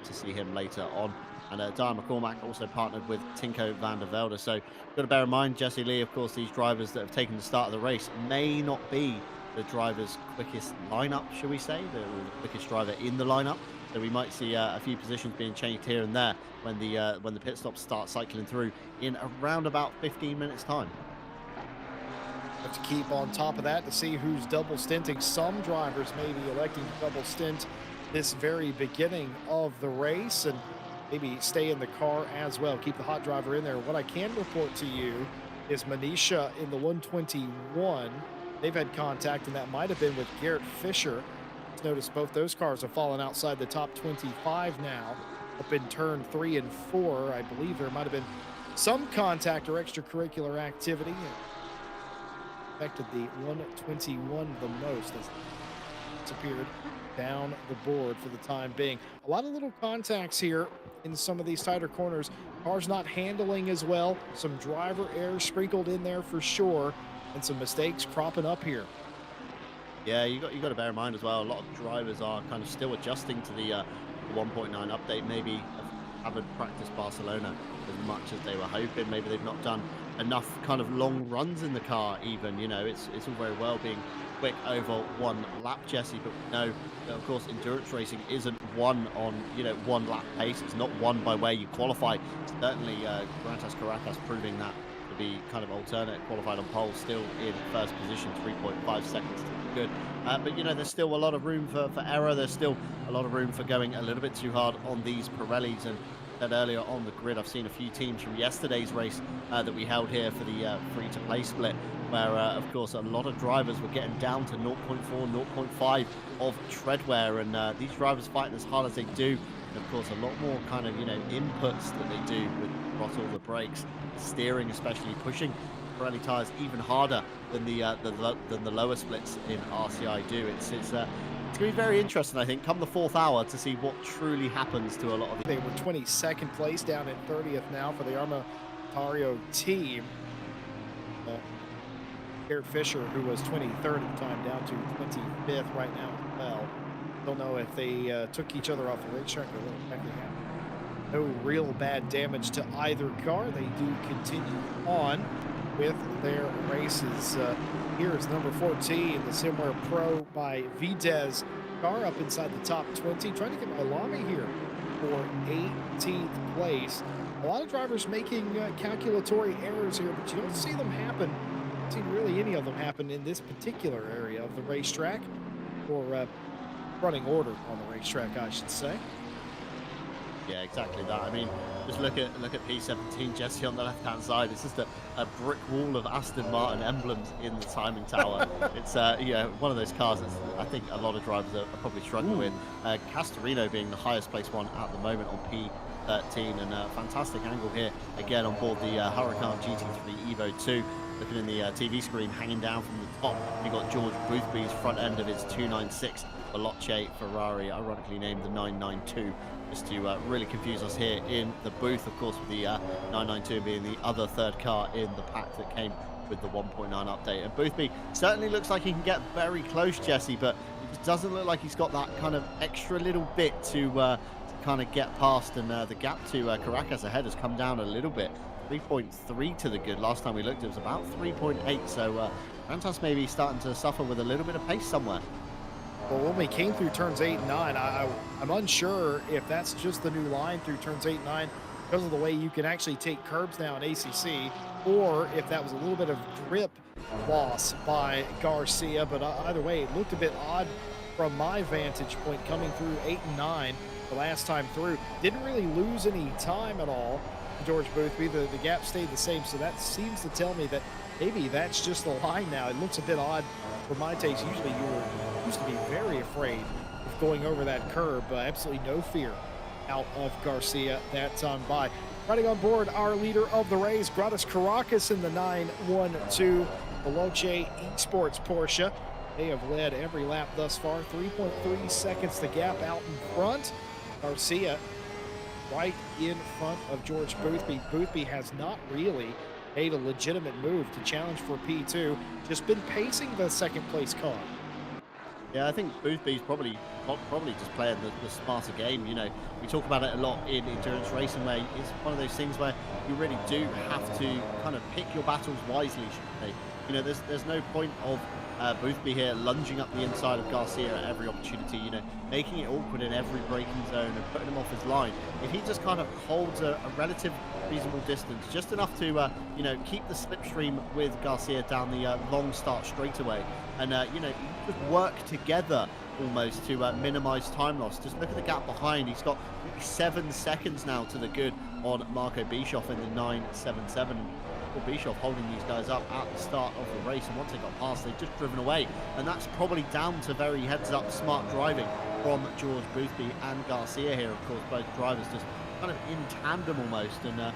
to see him later on. And Dyer McCormack also partnered with Tinko van der Velde. So got to bear in mind, Jesse Lee, of course, these drivers that have taken the start of the race may not be the driver's quickest lineup, shall we say, the quickest driver in the lineup. So we might see a few positions being changed here and there when the pit stops start cycling through in around about 15 minutes time. Have to keep on top of that to see who's double stinting. Some drivers may be electing to double stint this very beginning of the race and maybe stay in the car as well. Keep the hot driver in there. What I can report to you is Manisha in the 121. They've had contact, and that might have been with Garrett Fisher. Notice both those cars have fallen outside the top 25 now, up in turn 3 and 4. I believe there might have been some contact or extracurricular activity. Affected the 121 the most as it disappeared down the board for the time being. A lot of little contacts here in some of these tighter corners. Cars not handling as well. Some driver error sprinkled in there for sure, and some mistakes cropping up here. Yeah, you got to bear in mind as well, a lot of drivers are kind of still adjusting to the 1.9 update. Maybe haven't practiced Barcelona as much as they were hoping. Maybe they've not done enough kind of long runs in the car even. You know, it's all very well being quick over one lap, Jesse, but we know that, of course, endurance racing isn't won on, one lap pace. It's not won by where you qualify. Certainly, Grantas Caracas proving that to be kind of alternate, qualified on pole, still in first position, 3.5 seconds to be good. But there's still a lot of room for error. There's still a lot of room for going a little bit too hard on these Pirellis. And said earlier on the grid, I've seen a few teams from yesterday's race that we held here for the free-to-play split, where of course a lot of drivers were getting down to 0.4, 0.5 of tread wear, and these drivers fighting as hard as they do. And of course, a lot more kind of inputs that they do with the throttle, the brakes, steering, especially pushing Pirelli tires even harder than the lower splits in RCI do. It's going to be very interesting, I think, come the 4th hour to see what truly happens to a lot of these. They were 22nd place, down in 30th now for the Armatario team. Garrett Fisher, who was 23rd at the time, down to 25th right now as well. Don't know if they took each other off the racetrack or what exactly happened. No real bad damage to either car. They do continue on with their races. Here is number 14, the Simware Pro by Videz car up inside the top 20, trying to get by Lamy here for 18th place. A lot of drivers making calculatory errors here, but you don't see them happen. Don't see really any of them happen in this particular area of the racetrack, or running order on the racetrack, I should say. Yeah, exactly that. I mean, just look at P17, Jesse, on the left-hand side. It's just a brick wall of Aston Martin emblems in the timing tower. It's one of those cars that I think a lot of drivers are probably struggling with. Castorino being the highest placed one at the moment on P13, and a fantastic angle here again on board the Huracan GT3 Evo 2. Looking in the TV screen, hanging down from the top, you've got George Boothby's front end of his 296 Veloce Ferrari, ironically named the 992, just to really confuse us here in the booth. Of course, with the 992 being the other third car in the pack that came with the 1.9 update. And Boothby certainly looks like he can get very close, Jesse, but it just doesn't look like he's got that kind of extra little bit to kind of get past. And the gap to Caracas ahead has come down a little bit. 3.3 to the good. Last time we looked, it was about 3.8. So Rantas maybe starting to suffer with a little bit of pace somewhere. Well, when we came through turns 8 and 9, I'm unsure if that's just the new line through turns 8 and 9 because of the way you can actually take curbs now in ACC, or if that was a little bit of grip loss by Garcia. But either way, it looked a bit odd from my vantage point coming through 8 and 9 the last time through. Didn't really lose any time at all, George Boothby. The gap stayed the same, so that seems to tell me that maybe that's just the line now. It looks a bit odd for my taste. Usually you used to be very afraid of going over that curb. Absolutely no fear out of Garcia that time by. Riding on board our leader of the race, Gratis Caracas in the 912 Veloce Esports Porsche. They have led every lap thus far. 3.3 seconds the gap out in front. Garcia right in front of George Boothby. Boothby has not really made a legitimate move to challenge for P2. Just been pacing the second place car. Yeah, I think Boothby's probably just playing the smarter game. You know, we talk about it a lot in endurance racing, where it's one of those things where you really do have to kind of pick your battles wisely, should they? You know, there's no point of Boothby here lunging up the inside of Garcia at every opportunity, you know, making it awkward in every braking zone and putting him off his line. If he just kind of holds a relative reasonable distance, just enough to, you know, keep the slipstream with Garcia down the long start straightaway, and, you know, just work together almost to minimize time loss. Just look at the gap behind. He's got 7 seconds now to the good on Marco Bischoff in the 977. Bischoff holding these guys up at the start of the race, and once they got past, they've just driven away, and that's probably down to very heads-up smart driving from George Boothby and Garcia here. Of course, both drivers just kind of in tandem almost. And I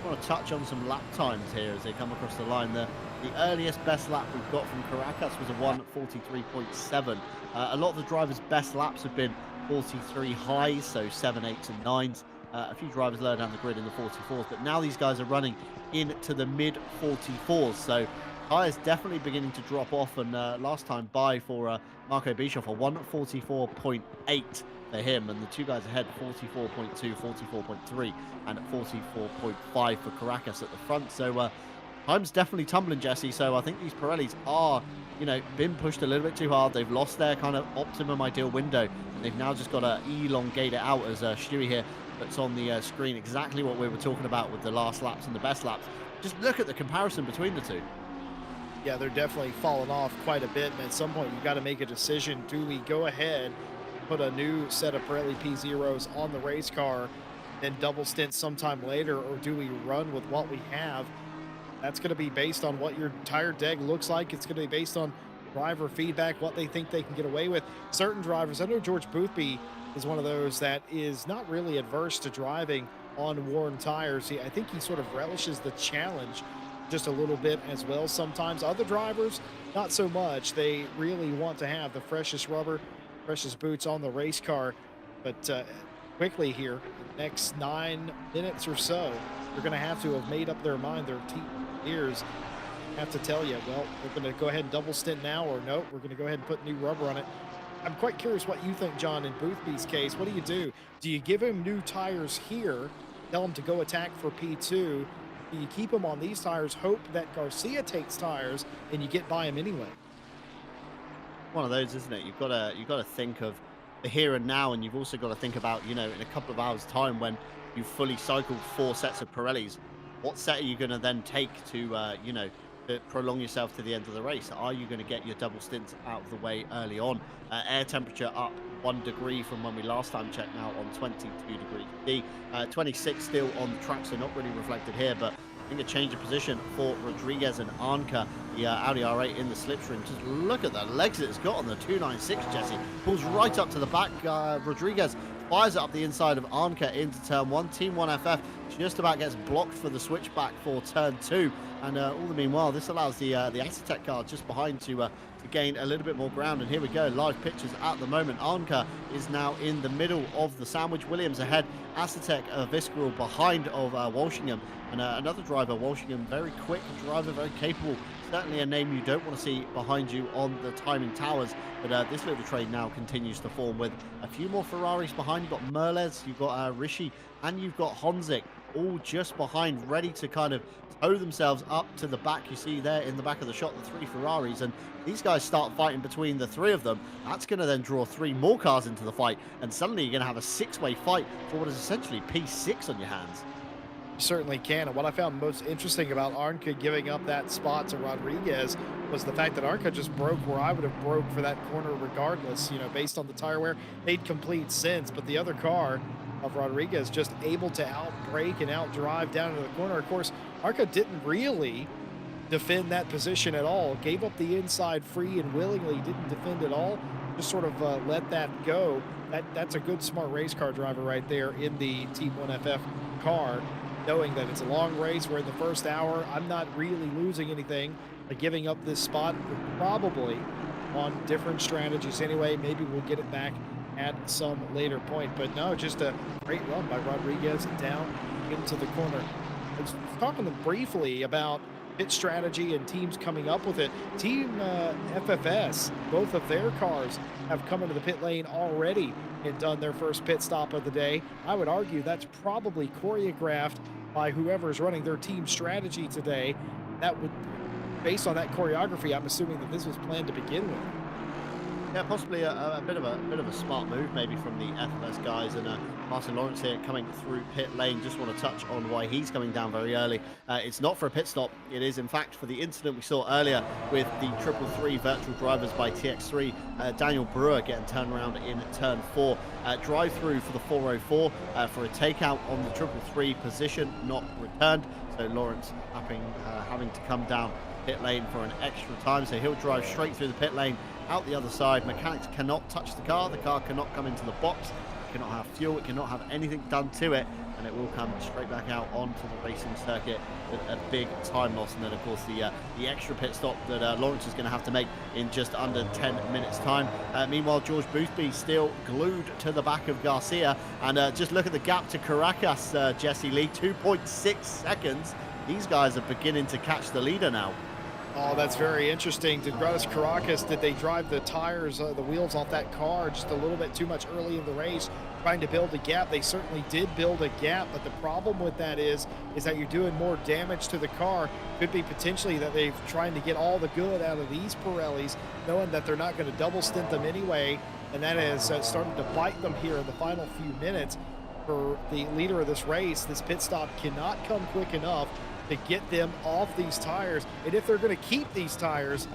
want to touch on some lap times here as they come across the line. The earliest best lap we've got from Caracas was a 1:43.7. A lot of the drivers' best laps have been 43 highs, so 7, 8s, and 9s. A few drivers lower down the grid in the 44s, but now these guys are running into the mid 44s, so tyres definitely beginning to drop off. And last time by for Marco Bischoff, a 1:44.8 for him, and the two guys ahead, 44.2, 44.3, and 44.5 for Caracas at the front. So time's definitely tumbling, Jesse. So I think these Pirellis are, you know, been pushed a little bit too hard. They've lost their kind of optimum ideal window, and they've now just got to elongate it out, as Stewie here puts on the screen exactly what we were talking about with the last laps and the best laps. Just look at the comparison between the two. Yeah, they're definitely falling off quite a bit, and at some point you've got to make a decision. Do we go ahead, put a new set of Pirelli P0s on the race car, then double stint sometime later, or do we run with what we have? That's going to be based on what your tire deck looks like. It's going to be based on driver feedback, what they think they can get away with. Certain drivers, I know George Boothby is one of those that is not really adverse to driving on worn tires. I think he sort of relishes the challenge just a little bit as well sometimes. Other drivers, not so much. They really want to have the freshest rubber, freshest boots on the race car. But quickly here, the next 9 minutes or so, they're going to have made up their mind. Their team ears have to tell you, well, we're going to go ahead and double stint now, or nope, we're going to go ahead and put new rubber on it. I'm quite curious what you think, John, in Boothby's case. What do? Do you give him new tires here, tell him to go attack for P2? Do you keep him on these tires, hope that Garcia takes tires, and you get by him anyway? One of those, isn't it? You've got to think of the here and now, and you've also got to think about, you know, in a couple of hours' time when you've fully cycled 4 sets of Pirellis, what set are you going to then take to, you know, to prolong yourself to the end of the race? Are you going to get your double stints out of the way early on? Air temperature up 1 degree from when we last time checked, now on 22 degrees D. 26 still on the track, so not really reflected here, but I think a change of position for Rodriguez and Arnka, the Audi R8 in the slipstream. Just look at the legs it's got on the 296, Jesse. Pulls right up to the back. Rodriguez fires it up the inside of Arnka into turn 1. Team 1FF just about gets blocked for the switchback for turn 2. And all the meanwhile, this allows the Assetto car just behind to gain a little bit more ground. And here we go, live pictures at the moment. Arnka is now in the middle of the sandwich. Williams ahead, Assetto Visceral behind of Walshingham. And another driver, Walshingham, very quick driver, very capable. Certainly a name you don't want to see behind you on the timing towers. But this little train now continues to form with a few more Ferraris behind. You've got Merles, you've got Rishi, and you've got Honzik, all just behind, ready to kind of tow themselves up to the back. You see there in the back of the shot, the 3 Ferraris, and these guys start fighting between the 3 of them. That's going to then draw 3 more cars into the fight, and suddenly you're going to have a 6-way fight for what is essentially P6 on your hands. Certainly can. And what I found most interesting about Arnka giving up that spot to Rodriguez was the fact that Arnka just broke where I would have broke for that corner regardless, you know, based on the tire wear. Made complete sense, but the other car of Rodriguez just able to outbrake and outdrive down into the corner. Of course, Arnka didn't really defend that position at all, gave up the inside free and willingly didn't defend at all, just sort of let that go. That's a good, smart race car driver right there in the Team 1FF car, knowing that it's a long race. We're in the first hour. I'm not really losing anything by giving up this spot. We're probably on different strategies anyway. Maybe we'll get it back at some later point. But no, just a great run by Rodriguez down into the corner. I was talking to them briefly about pit strategy and teams coming up with it. Team FFS, both of their cars have come into the pit lane already and done their first pit stop of the day. I would argue that's probably choreographed by whoever's running their team strategy today. That would, based on that choreography, I'm assuming that this was planned to begin with. Yeah, possibly a bit of a smart move maybe from the FFS guys. And Martin Lawrence here coming through pit lane. Just want to touch on why he's coming down very early. It's not for a pit stop. It is in fact for the incident we saw earlier with the 333 virtual drivers by TX3. Daniel Brewer getting turned around in turn 4. Drive through for the 404 for a takeout on the 333 position, not returned. So Lawrence having to come down pit lane for an extra time. So he'll drive straight through the pit lane out the other side. Mechanics cannot touch the car cannot come into the box, it cannot have fuel, it cannot have anything done to it, and it will come straight back out onto the racing circuit with a big time loss. And then of course the extra pit stop that Lawrence is going to have to make in just under 10 minutes time. Meanwhile, George Boothby still glued to the back of Garcia, and just look at the gap to Caracas, Jesse Lee, 2.6 seconds. These guys are beginning to catch the leader now. Oh, that's very interesting. Did Gradus Caracas, did they drive the tires, the wheels off that car just a little bit too much early in the race, trying to build a gap? They certainly did build a gap, but the problem with that is that you're doing more damage to the car. Could be potentially that they're trying to get all the good out of these Pirellis, knowing that they're not going to double stint them anyway, and that is starting to bite them here in the final few minutes. For the leader of this race, this pit stop cannot come quick enough to get them off these tires. And if they're going to keep these tires,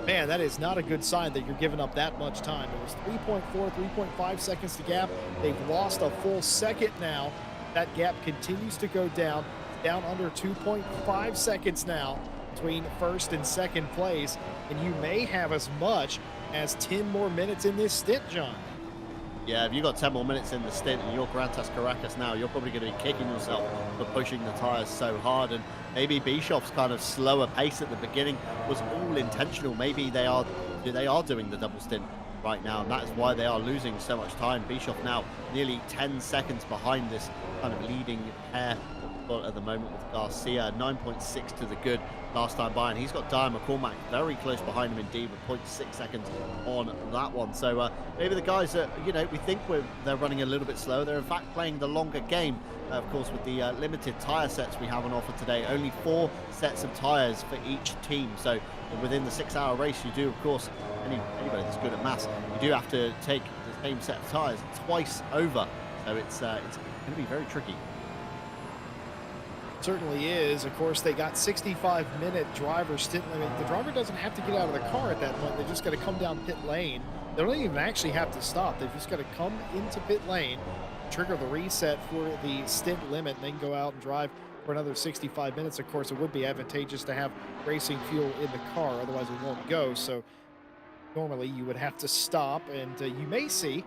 man, that is not a good sign that you're giving up that much time. It was 3.4, 3.5 seconds to gap. They've lost a full second now. That gap continues to go down under 2.5 seconds now between first and second place. And you may have as much as 10 more minutes in this stint, John. Yeah, if you've got 10 more minutes in the stint and you're Grantas Caracas now, you're probably going to be kicking yourself for pushing the tyres so hard. And maybe Bischoff's kind of slower pace at the beginning was all intentional. Maybe they are doing the double stint right now, and that is why they are losing so much time. Bischoff now nearly 10 seconds behind this kind of leading pair at the moment with Garcia, 9.6 to the good last time by, and he's got Dyer McCormack very close behind him indeed with 0.6 seconds on that one. So maybe the guys that, you know, we think they're running a little bit slower, they're in fact playing the longer game. Of course, with the limited tyre sets we have on offer today, only 4 sets of tyres for each team. So within the 6-hour race, you do, of course, anybody that's good at maths, you do have to take the same set of tyres twice over. So it's going to be very tricky. Certainly is. Of course, they got 65-minute driver stint limit. The driver doesn't have to get out of the car at that point. They just got to come down pit lane. They don't even actually have to stop. They've just got to come into pit lane, trigger the reset for the stint limit, and then go out and drive for another 65 minutes. Of course, it would be advantageous to have racing fuel in the car, otherwise it won't go. So normally you would have to stop, and you may see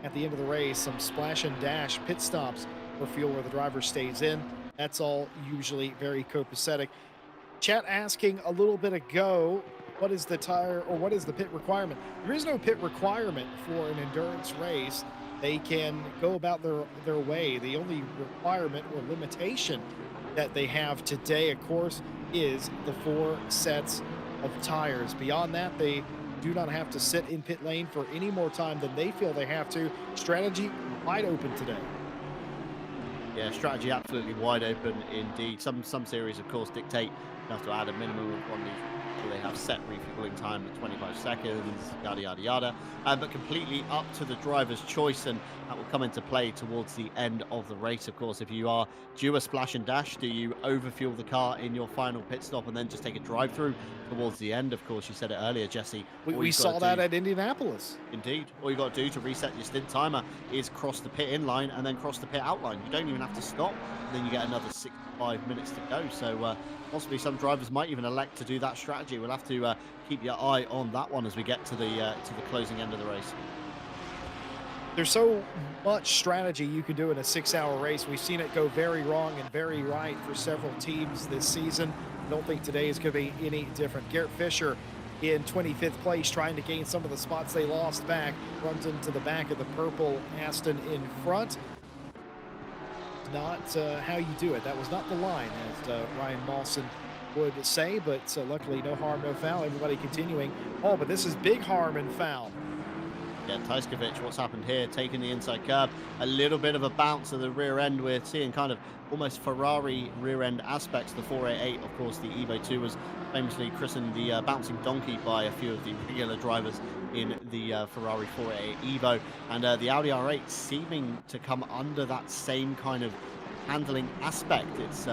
at the end of the race, some splash and dash pit stops for fuel where the driver stays in. That's all usually very copacetic. Chat asking a little bit ago, what is the tire or what is the pit requirement? There is no pit requirement for an endurance race. They can go about their way. The only requirement or limitation that they have today, of course, is the 4 sets of tires. Beyond that, they do not have to sit in pit lane for any more time than they feel they have to. Strategy wide open today. Yeah, strategy absolutely wide open indeed. Some series, of course, dictate you have to add a minimum of one litre. So they have set refueling time of 25 seconds, yada, yada, yada. But completely up to the driver's choice, and that will come into play towards the end of the race, of course. If you are due a splash and dash, do you overfuel the car in your final pit stop and then just take a drive-through towards the end? Of course, you said it earlier, Jesse. We saw that at Indianapolis. Indeed. All you got to do to reset your stint timer is cross the pit in line and then cross the pit out line. You don't even have to stop, and then you get another 65 minutes to go. So possibly some drivers might even elect to do that strategy. We'll have to keep your eye on that one as we get to the closing end of the race. There's so much strategy you can do in a 6-hour race. We've seen it go very wrong and very right for several teams this season. I don't think today is going to be any different. Garrett Fisher in 25th place, trying to gain some of the spots they lost back, runs into the back of the purple Aston in front. Not how you do it. That was not the line, as Ryan Mawson would say, but luckily no harm, no foul. Everybody continuing. Oh, but this is big harm and foul. Yeah, Tyskovic, what's happened here? Taking the inside curb, a little bit of a bounce of the rear end. We're seeing kind of almost Ferrari rear end aspects. The 488, of course, the Evo 2 was famously christened the bouncing donkey by a few of the regular drivers in the Ferrari 488 Evo. And the Audi R8 seeming to come under that same kind of handling aspect. It's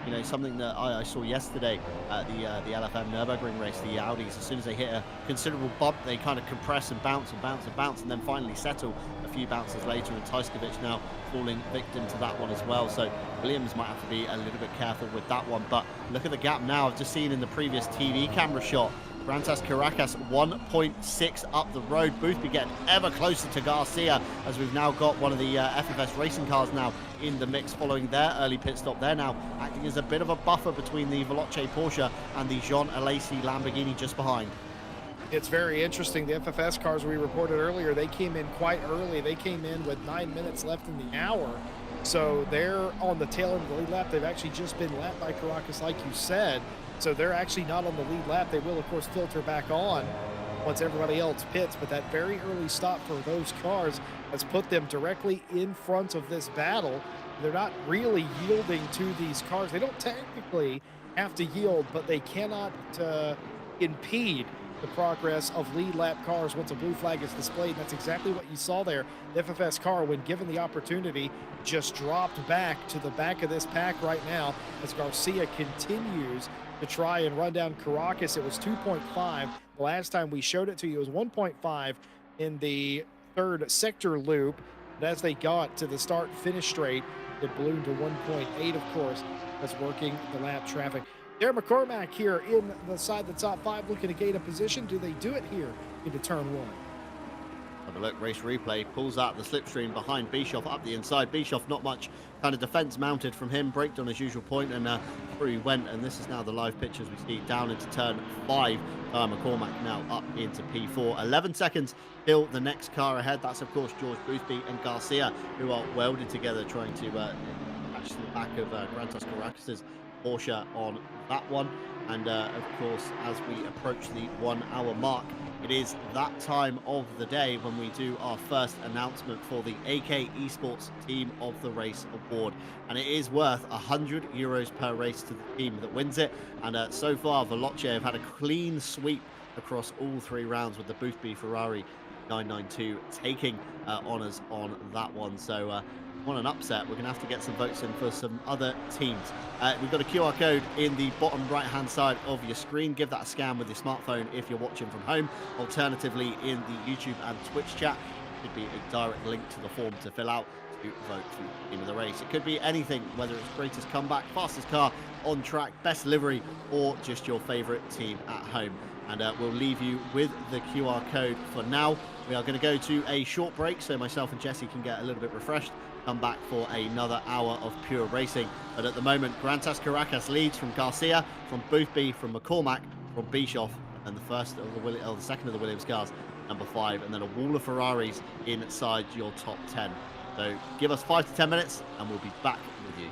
you know, something that I saw yesterday at the LFM Nürburgring race. The Audis, as soon as they hit a considerable bump, they kind of compress and bounce and bounce and bounce, and then finally settle a few bounces later. And Tyskovic now falling victim to that one as well. So Williams might have to be a little bit careful with that one. But look at the gap now. I've just seen in the previous TV camera shot, Grantas Caracas 1.6 up the road. Boothby getting ever closer to Garcia, as we've now got one of the FFS racing cars now in the mix following their early pit stop. They're now acting as a bit of a buffer between the Veloce Porsche and the Jean Alesi Lamborghini just behind. It's very interesting. The FFS cars we reported earlier, they came in quite early. They came in with 9 minutes left in the hour. So they're on the tail end of the lead lap. They've actually just been lapped by Caracas, like you said. So they're actually not on the lead lap. They will, of course, filter back on once everybody else pits. But that very early stop for those cars has put them directly in front of this battle. They're not really yielding to these cars. They don't technically have to yield, but they cannot impede the progress of lead lap cars once a blue flag is displayed. And that's exactly what you saw there. The FFS car, when given the opportunity, just dropped back to the back of this pack right now as Garcia continues to try and run down Caracas. It was 2.5. The last time we showed it to you, it was 1.5 in the third sector loop. But as they got to the start-finish straight, it ballooned to 1.8, of course, as working the lap traffic. Darren McCormack here in the top 5, looking to gain a position. Do they do it here into turn 1? Have a look, race replay, pulls out the slipstream behind Bischoff up the inside. Bischoff, not much kind of defense mounted from him, braked on his usual point, and through he went. And this is now the live pictures we see down into turn 5. McCormack now up into P4. 11 seconds till the next car ahead. That's, of course, George Boothby and Garcia, who are welded together trying to catch the back of Grantas Caracas' Porsche on that one. And of course, as we approach the 1 hour mark, it is that time of the day when we do our first announcement for the AK Esports Team of the Race award, and it is worth €100 per race to the team that wins it. And so far, Veloce have had a clean sweep across all 3 rounds, with the Boothby Ferrari 992 taking honours on that one. So on an upset, we're going to have to get some votes in for some other teams. We've got a QR code in the bottom right hand side of your screen. Give that a scan with your smartphone if you're watching from home. Alternatively, in the YouTube and Twitch chat, should be a direct link to the form to fill out to vote for the team of the race. It could be anything, whether it's greatest comeback, fastest car on track, best livery, or just your favorite team at home. And we'll leave you with the QR code for now. We are going to go to a short break so myself and Jesse can get a little bit refreshed, come back for another hour of pure racing. But at the moment, Grantas Caracas leads from Garcia, from Boothby, from McCormack, from Bischoff, and the second of the Williams cars, number 5, and then a wall of Ferraris inside your top 10. So give us 5 to 10 minutes and we'll be back with you.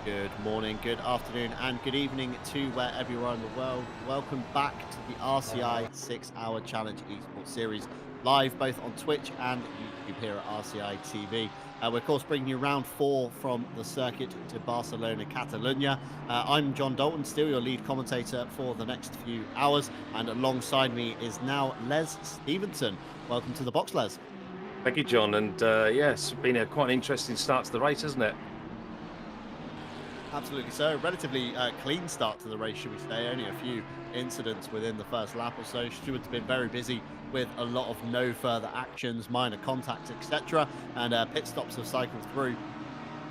Good morning, good afternoon, and good evening to wherever you are in the world. Welcome back to the RCI 6-Hour Challenge Esports Series, live both on Twitch and YouTube here at RCI TV. We're, of course, bringing you round 4 from the circuit to Barcelona, Catalonia. I'm John Dalton, still your lead commentator for the next few hours, and alongside me is now Les Stevenson. Welcome to the box, Les. Thank you, John. And yeah, it's been quite an interesting start to the race, hasn't it? Absolutely so. Relatively clean start to the race, should we say. Only a few incidents within the first lap or so. Stewart's been very busy with a lot of no further actions, minor contacts, etc. And pit stops have cycled through.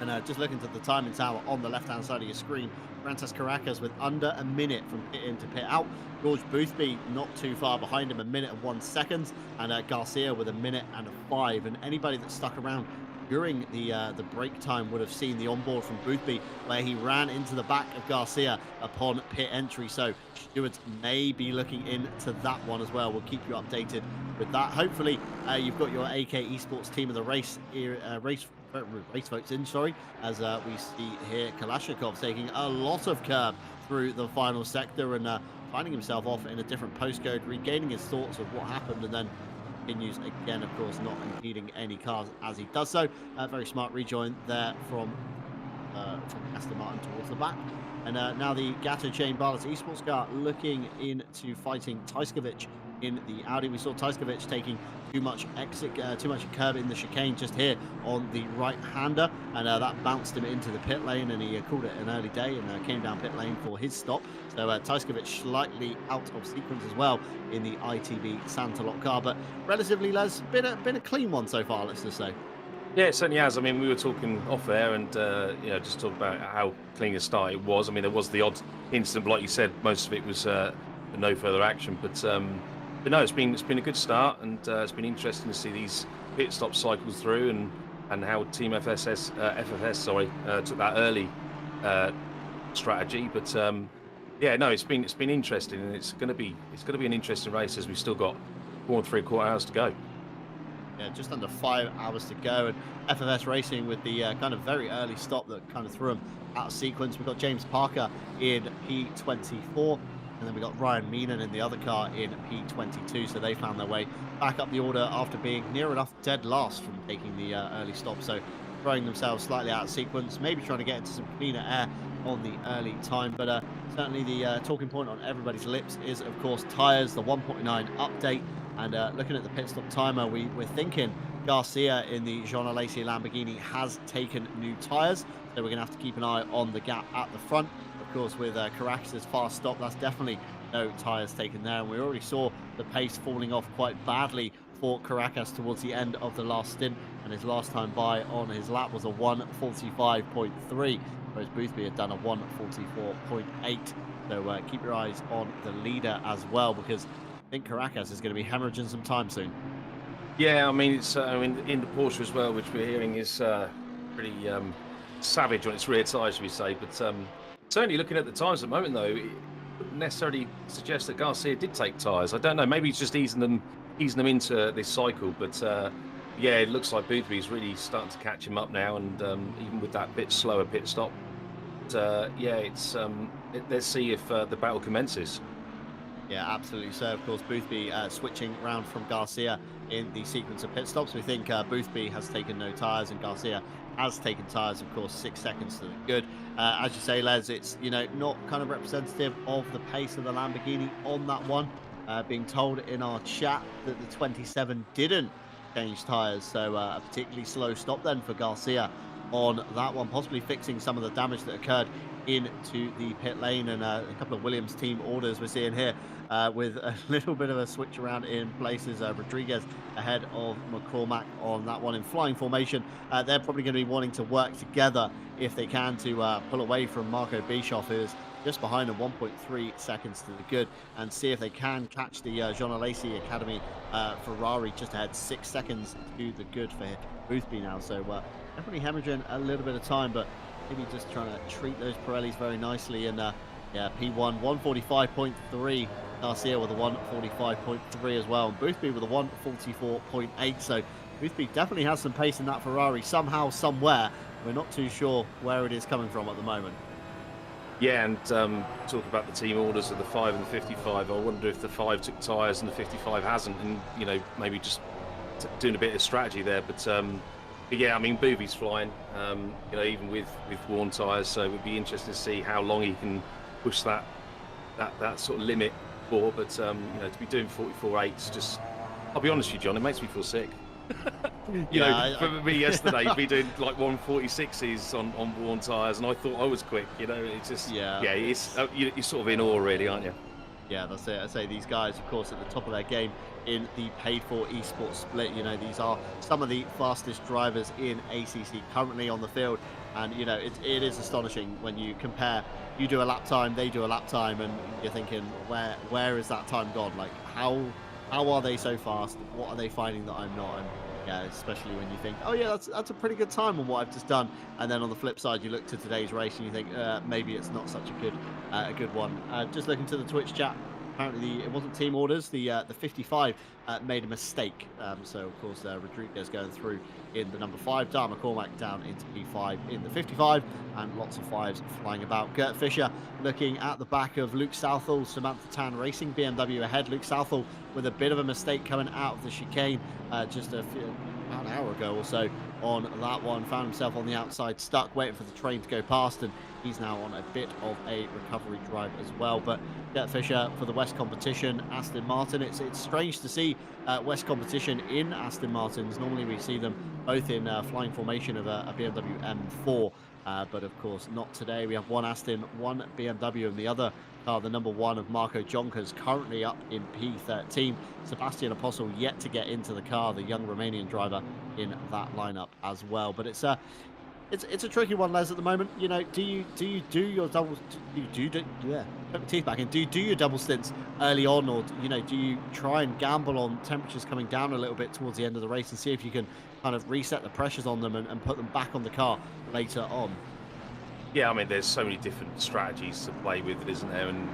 And just looking at the timing tower on the left-hand side of your screen, Francis Caracas with under a minute from pit in to pit out. George Boothby not too far behind him, 1 minute and 1 second. And Garcia with 1 minute and 5. And anybody that stuck around during the break time would have seen the onboard from Boothby where he ran into the back of Garcia upon pit entry. So stewards may be looking into that one as well. We'll keep you updated with that. Hopefully you've got your AK Esports team of the race votes in, sorry, as we see here Kalashnikov taking a lot of curb through the final sector and finding himself off in a different postcode, regaining his thoughts of what happened, and then continues again, of course, not impeding any cars as he does so. Very smart rejoin there from Aston Martin towards the back. And now the Gatto Chain Barless Esports car looking into fighting Tyskovic in the Audi. We saw Tyskovic taking too much curb in the chicane just here on the right-hander, and that bounced him into the pit lane, and he called it an early day and came down pit lane for his stop. So Tyskovic slightly out of sequence as well in the ITB Santalot car, but relatively, Les, been a clean one so far, let's just say. Yeah, it certainly has. I mean, we were talking off air and just talking about how clean a start it was. I mean, there was the odd incident, but like you said, most of it was no further action. But no, it's been a good start, and it's been interesting to see these pit stop cycles through and how Team FFS took that early strategy. But yeah, no, it's been interesting, and it's going to be an interesting race as we've still got 4 3/4 hours to go. Yeah, just under 5 hours to go, and FFS Racing with the kind of very early stop that kind of threw them out of sequence. We've got James Parker in P24, and then we got Ryan Meenan in the other car in P22, so they found their way back up the order after being near enough dead last from taking the early stop, so throwing themselves slightly out of sequence, maybe trying to get into some cleaner air on the early time. But certainly the talking point on everybody's lips is, of course, tyres, the 1.9 update. And looking at the pit stop timer, we're thinking Garcia in the Jean Alesi Lamborghini has taken new tyres. So we're going to have to keep an eye on the gap at the front. Of course, with Caracas' fast stop, that's definitely no tyres taken there. And we already saw the pace falling off quite badly for Caracas towards the end of the last stint. And his last time by on his lap was a 1:45.3, whereas Boothby had done a 1:44.8. So keep your eyes on the leader as well, because I think Caracas is going to be hemorrhaging some time soon. Yeah, I mean, it's in the Porsche as well, which we're hearing is pretty savage on its rear tyres, should we say. But certainly looking at the tyres at the moment, though, it wouldn't necessarily suggest that Garcia did take tyres. I don't know, maybe he's just easing them into this cycle. But yeah, it looks like Boothby's really starting to catch him up now, and even with that bit slower pit stop. But, yeah, let's see if the battle commences. Yeah, absolutely. So, of course, Boothby switching around from Garcia in the sequence of pit stops. We think Boothby has taken no tyres and Garcia has taken tyres, of course, 6 seconds to the good. As you say, Les, it's, not kind of representative of the pace of the Lamborghini on that one. Being told in our chat that the 27 didn't change tyres. So a particularly slow stop then for Garcia on that one, possibly fixing some of the damage that occurred into the pit lane. And a couple of Williams team orders we're seeing here with a little bit of a switch around in places. Rodriguez ahead of McCormack on that one in flying formation. They're probably going to be wanting to work together if they can to pull away from Marco Bischoff, who is just behind him 1.3 seconds to the good, and see if they can catch the Jean Alesi Academy Ferrari just ahead 6 seconds to the good for Boothby now. So definitely hemorrhaging a little bit of time, but maybe just trying to treat those Pirellis very nicely. And yeah, P1 145.3, Garcia with a 145.3 as well, and Boothby with a 144.8. So Boothby definitely has some pace in that Ferrari somehow, somewhere. we're not too sure where it is coming from at the moment. Yeah, and talk about the team orders of the 5 and the 55. I wonder if the 5 took tyres and the 55 hasn't, and maybe just doing a bit of strategy there. But yeah, I mean, Booby's flying, even with worn tyres. So it would be interesting to see how long he can push that sort of limit for. But to be doing 44.8s, just I'll be honest with you, John, it makes me feel sick. For me yesterday, be doing like 146s on worn tyres, and I thought I was quick. It's just it's you're sort of in awe, really, aren't you? Yeah, that's it. I say these guys, of course, at the top of their game in the paid-for esports split. These are some of the fastest drivers in ACC currently on the field, and it is astonishing when you compare. You do a lap time, they do a lap time, and you're thinking, where is that time gone? Like, how are they so fast? What are they finding that I'm not? And yeah, especially when you think, oh yeah, that's a pretty good time on what I've just done, and then on the flip side, you look to today's race and you think maybe it's not such a good one. Just looking to the Twitch chat, apparently it wasn't team orders. The 55 made a mistake, so of course Rodriguez going through in the number 5, Dar McCormack down into P5 in the 55, and lots of 5s flying about. Gert Fischer looking at the back of Luke Southall, Samantha Tan Racing BMW ahead. Luke Southall with a bit of a mistake coming out of the chicane just about an hour ago or so on that one. Found himself on the outside, stuck, waiting for the train to go past, and he's now on a bit of a recovery drive as well. But Gert Fischer for the West competition, Aston Martin. It's strange to see West competition in Aston Martins. Normally we see them both in flying formation of a BMW M4, but of course not today. We have one Aston, one BMW, and the other car, the number 1 of Marco Jonkers, currently up in P13. Sebastian Apostle yet to get into the car, the young Romanian driver in that lineup as well. But it's a tricky one, Les, at the moment. Do you do your double? Do you put my teeth back in? Do you do your double stints early on, or do you try and gamble on temperatures coming down a little bit towards the end of the race and see if you can kind of reset the pressures on them and put them back on the car later on? Yeah, I mean, there's so many different strategies to play with, isn't there? And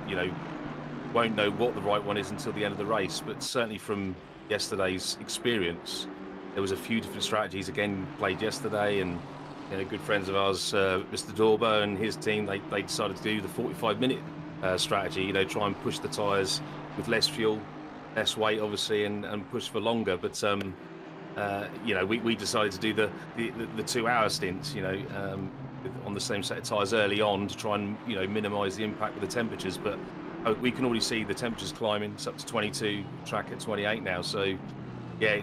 won't know what the right one is until the end of the race. But certainly from yesterday's experience, there was a few different strategies again played yesterday, and good friends of ours, Mr. Dorber and his team, they decided to do the 45-minute strategy. Try and push the tyres with less fuel, less weight, obviously, and push for longer. But we decided to do the 2-hour stints. On the same set of tyres early on to try and minimise the impact with the temperatures. But we can already see the temperatures climbing. It's up to 22, track at 28 now. So yeah,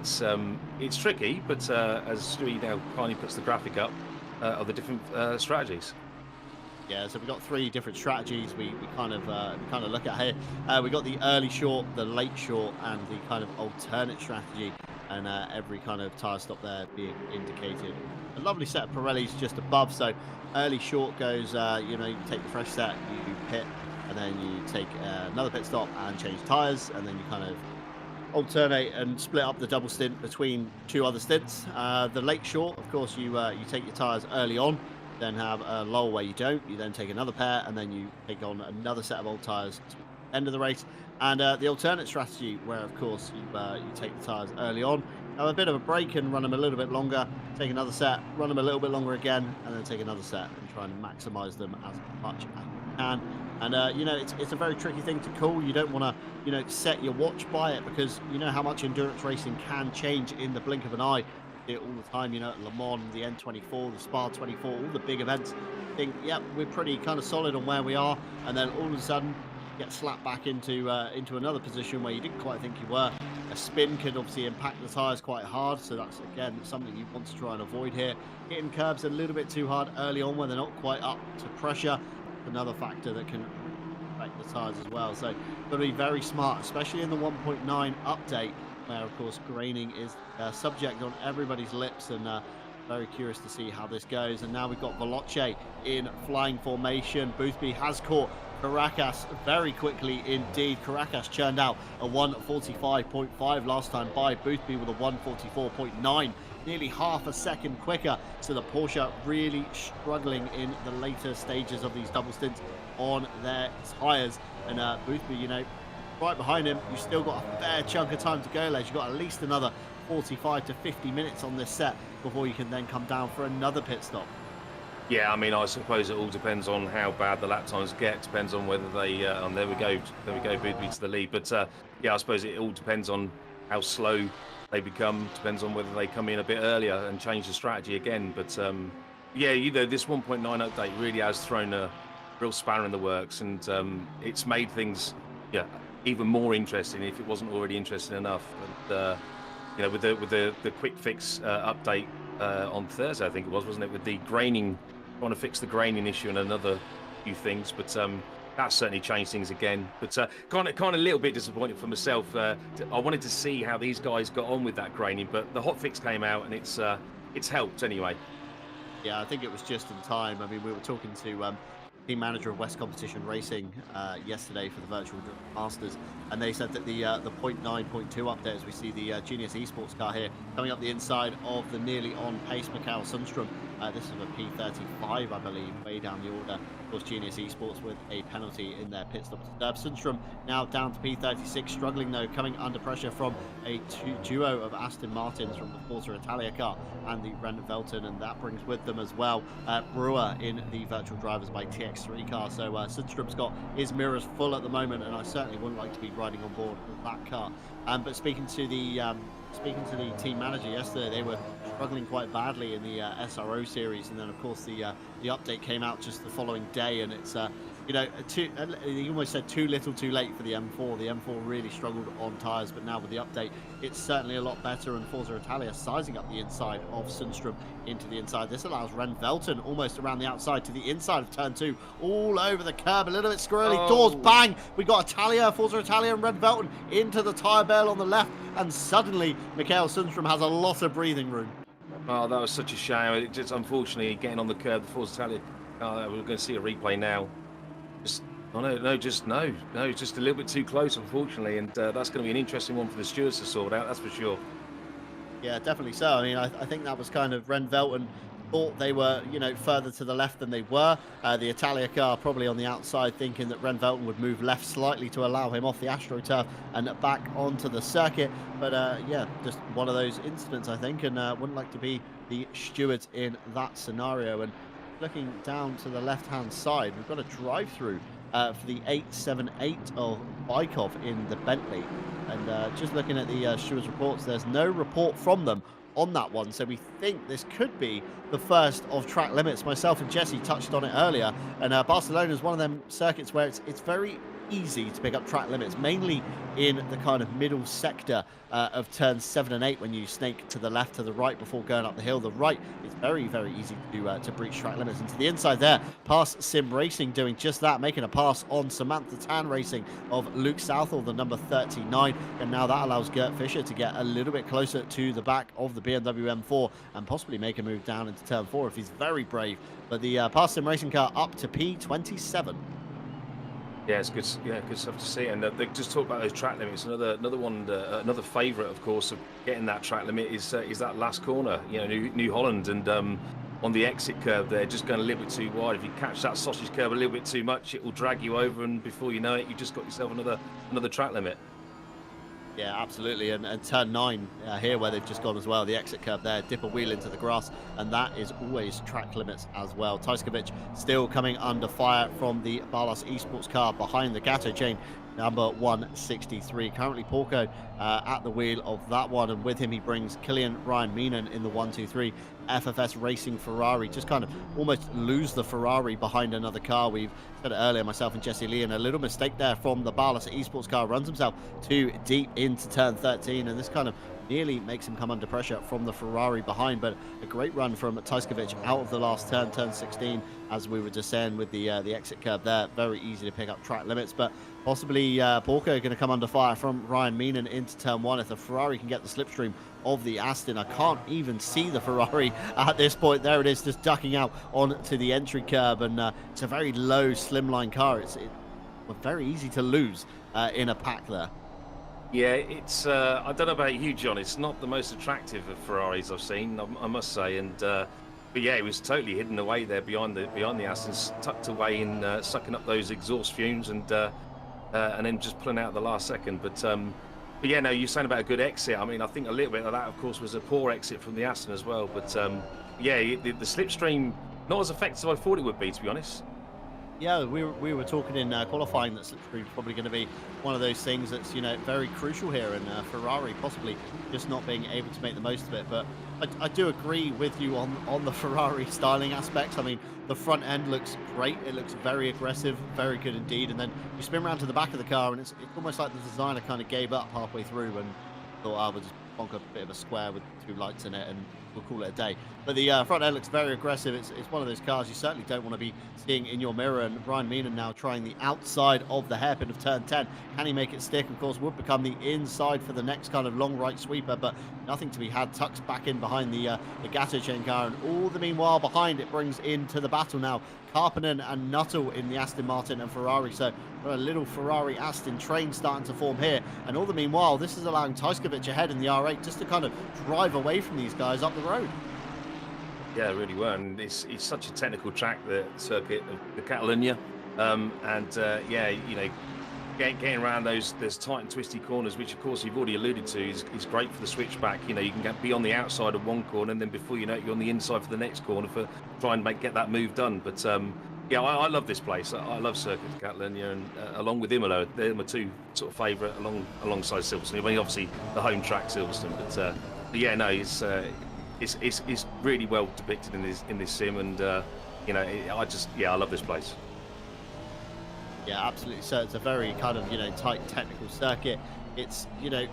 it's tricky. But as Stewie now kindly puts the graphic up of the different strategies. Yeah, so we've got 3 different strategies we kind of look at here. We got the early short, the late short, and the kind of alternate strategy, and every kind of tyre stop there being indicated. A lovely set of Pirellis just above. So early short goes, you take the fresh set, you pit, and then you take another pit stop and change tyres, and then you kind of alternate and split up the double stint between 2 other stints. The late short, of course, you take your tyres early on, then have a lull where you don't. You then take another pair, and then you take on another set of old tyres to the end of the race. And the alternate strategy, where of course you take the tyres early on, have a bit of a break and run them a little bit longer, take another set, run them a little bit longer again, and then take another set and try and maximise them as much as you can. And it's a very tricky thing to call. You don't want to set your watch by it, because you know how much endurance racing can change in the blink of an eye. It all the time, at Le Mans, the N24, the Spa 24, all the big events. Think, yep, we're pretty kind of solid on where we are, and then all of a sudden get slapped back into another position where you didn't quite think you were. A spin could obviously impact the tyres quite hard, so that's again something you want to try and avoid here. Hitting curbs a little bit too hard early on when they're not quite up to pressure, another factor that can affect the tyres as well. So got to be very smart, especially in the 1.9 update, where of course graining is subject on everybody's lips, and very curious to see how this goes. And now we've got Veloce in flying formation. Boothby has caught Caracas very quickly indeed. Caracas churned out a 1:45.5 last time by Boothby with a 1:44.9, nearly half a second quicker. So the Porsche really struggling in the later stages of these double stints on their tyres. And Boothby, right behind him, you've still got a fair chunk of time to go, Les. You've got at least another 45 to 50 minutes on this set before you can then come down for another pit stop. Yeah, I mean, I suppose it all depends on how bad the lap times get. Depends on whether they. There we go. There we go. Bidby to the lead. But yeah, I suppose it all depends on how slow they become. Depends on whether they come in a bit earlier and change the strategy again. But yeah, this 1.9 update really has thrown a real spanner in the works, and it's made things even more interesting if it wasn't already interesting enough. And with the quick fix update on Thursday, I think it was, wasn't it, with the graining. Trying to fix the graining issue and another few things, but that's certainly changed things again. But kind of a little bit disappointed for myself. I wanted to see how these guys got on with that graining, but the hot fix came out and it's helped anyway. Yeah, I think it was just in time. I mean, we were talking to team manager of West Competition Racing yesterday for the virtual Masters, and they said that the 0.9, 0.2 update, as we see the Genius Esports car here coming up the inside of the nearly on pace Mikael Sundstrom. This is a P35, I believe, way down the order. Of course, Genius Esports with a penalty in their pit stop to disturb. Sundstrom now down to P36, struggling though, coming under pressure from a duo of Aston Martins from the Forza Italia car and the Brent Velton, and that brings with them as well Brewer in the virtual drivers by TX3 car. So Sundstrom's got his mirrors full at the moment, and I certainly wouldn't like to be riding on board with that car. But speaking to the team manager yesterday, they were struggling quite badly in the SRO series, and then of course the update came out just the following day, and it's he almost said too little too late for the M4. The M4 really struggled on tyres, but now with the update it's certainly a lot better, and Forza Italia sizing up the inside of Sundstrom into the inside. This allows Ren Velton almost around the outside to the inside of turn 2, all over the curb, a little bit squirrely. Doors bang, we got Forza Italia and Ren Velton into the tyre bale on the left, and suddenly Mikael Sundstrom has a lot of breathing room. Oh, that was such a shame. It just, unfortunately, getting on the curb, the Forza Italia, we're going to see a replay now. Just just a little bit too close, unfortunately, and that's going to be an interesting one for the stewards to sort out, that's for sure. Yeah, definitely so. I mean, I think that was kind of Ren Velton thought they were, further to the left than they were. The Italia car probably on the outside, thinking that Ren Velton would move left slightly to allow him off the AstroTurf and back onto the circuit. But yeah, just one of those incidents, I think, and wouldn't like to be the stewards in that scenario. And looking down to the left-hand side, we've got a drive-through for the 878 of Bykov in the Bentley. And just looking at the stewards' reports, there's no report from them on that one, so we think this could be the first of track limits. Myself and Jesse touched on it earlier, and Barcelona is one of them circuits where it's very easy to pick up track limits, mainly in the kind of middle sector of turns 7 and 8 when you snake to the left, to the right before going up the hill. The right is very, very easy to breach track limits. And to the inside there, pass Sim Racing doing just that, making a pass on Samantha Tan Racing of Luke Southall, the number 39. And now that allows Gert Fischer to get a little bit closer to the back of the BMW M4 and possibly make a move down into turn 4 if he's very brave. But the pass Sim Racing car up to P27. Yeah, it's good. Yeah, good stuff to see. And they just talk about those track limits. Another one, another favourite, of course, of getting that track limit is that last corner. New Holland, and on the exit curve there, just going a little bit too wide. If you catch that sausage curve a little bit too much, it will drag you over, and before you know it, you just got yourself another track limit. Yeah, absolutely. And turn 9 here, where they've just gone as well, the exit curve there, dip a wheel into the grass, and that is always track limits as well. Tyskovic still coming under fire from the Barlas Esports car behind the Gatto chain, number 163. Currently Porco at the wheel of that one, and with him he brings Killian Ryan Meenan in the 123. FFS Racing Ferrari just kind of almost lose the Ferrari behind another car. We've said it earlier, myself and Jesse Lee, and a little mistake there from the Barlas Esports car, runs himself too deep into turn 13, and this kind of nearly makes him come under pressure from the Ferrari behind. But a great run from Tyskovic out of the last turn 16, as we were just saying with the exit curve there. Very easy to pick up track limits, but possibly Porco going to come under fire from Ryan Meenan into turn 1 if the Ferrari can get the slipstream of the Aston. I can't even see the Ferrari at this point. There it is, just ducking out onto the entry curb, and it's a very low slimline car. It's very easy to lose in a pack there. Yeah, it's I don't know about you, John. It's not the most attractive of Ferraris I've seen, I must say. And but yeah, it was totally hidden away there behind the Astons, tucked away in sucking up those exhaust fumes, and then just pulling out at the last second. But yeah, no, you're saying about a good exit. I mean, I think a little bit of that, of course, was a poor exit from the Aston as well. But yeah, the slipstream not as effective as I thought it would be, to be honest. Yeah, we were talking in qualifying that slipstream is probably going to be one of those things that's very crucial here, and Ferrari possibly just not being able to make the most of it. But I do agree with you on the Ferrari styling aspects. I mean, the front end looks great; it looks very aggressive, very good indeed. And then you spin around to the back of the car, and it's almost like the designer kind of gave up halfway through and thought, I would just bonk a bit of a square with 2 lights in it and we'll call it a day. But the front end looks very aggressive. It's one of those cars you certainly don't want to be seeing in your mirror. And Ryan Meenan now trying the outside of the hairpin of turn 10. Can he make it stick? Of course, would become the inside for the next kind of long right sweeper, but nothing to be had. Tucks back in behind the Gatto chain car, and all the meanwhile behind it brings into the battle now Karppinen and Nuttall in the Aston Martin and Ferrari. So a little Ferrari Aston train starting to form here, and all the meanwhile this is allowing Tyskovic ahead in the R8 just to kind of drive away from these guys up the road. Yeah, really were, and it's such a technical track, the circuit of the Catalonia, yeah, getting around those tight and twisty corners, which of course you've already alluded to, is great for the switchback. You can be on the outside of one corner, and then before you know it, you're on the inside for the next corner for try and get that move done. But yeah, I love this place. I love Circuit of Catalonia, and along with Imola, they're my 2 sort of favourite alongside Silverstone. I mean, obviously the home track Silverstone, but yeah, no, it's really well depicted in this sim, and I love this place. Yeah, absolutely. So it's a very kind of tight technical circuit. It's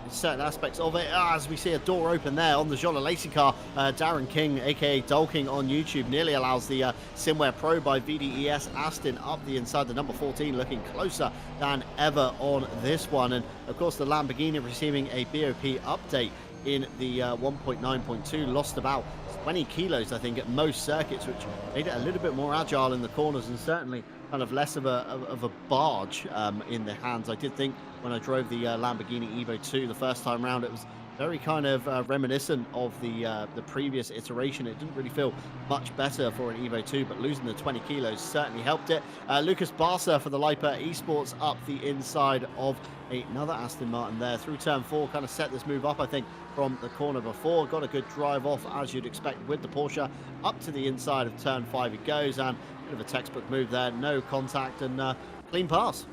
certain aspects of it, as we see a door open there on the Jean Alesi car. Darren King, aka Dolking on YouTube, nearly allows the Simware Pro by VDES Aston up the inside. The number 14 looking closer than ever on this one, and of course the Lamborghini receiving a BOP update in the 1.9.2, lost about 20 kilos I think at most circuits, which made it a little bit more agile in the corners, and certainly kind of less of a barge in the hands. I did think when I drove the Lamborghini Evo 2 the first time round, it was very kind of reminiscent of the previous iteration. It didn't really feel much better for an Evo 2, but losing the 20 kilos certainly helped it. Lucas Barca for the Lipa Esports up the inside of another Aston Martin there through turn 4, kind of set this move up I think from the corner before. Got a good drive off as you'd expect with the Porsche. Up to the inside of turn 5 it goes, and a bit of a textbook move there, no contact and clean pass.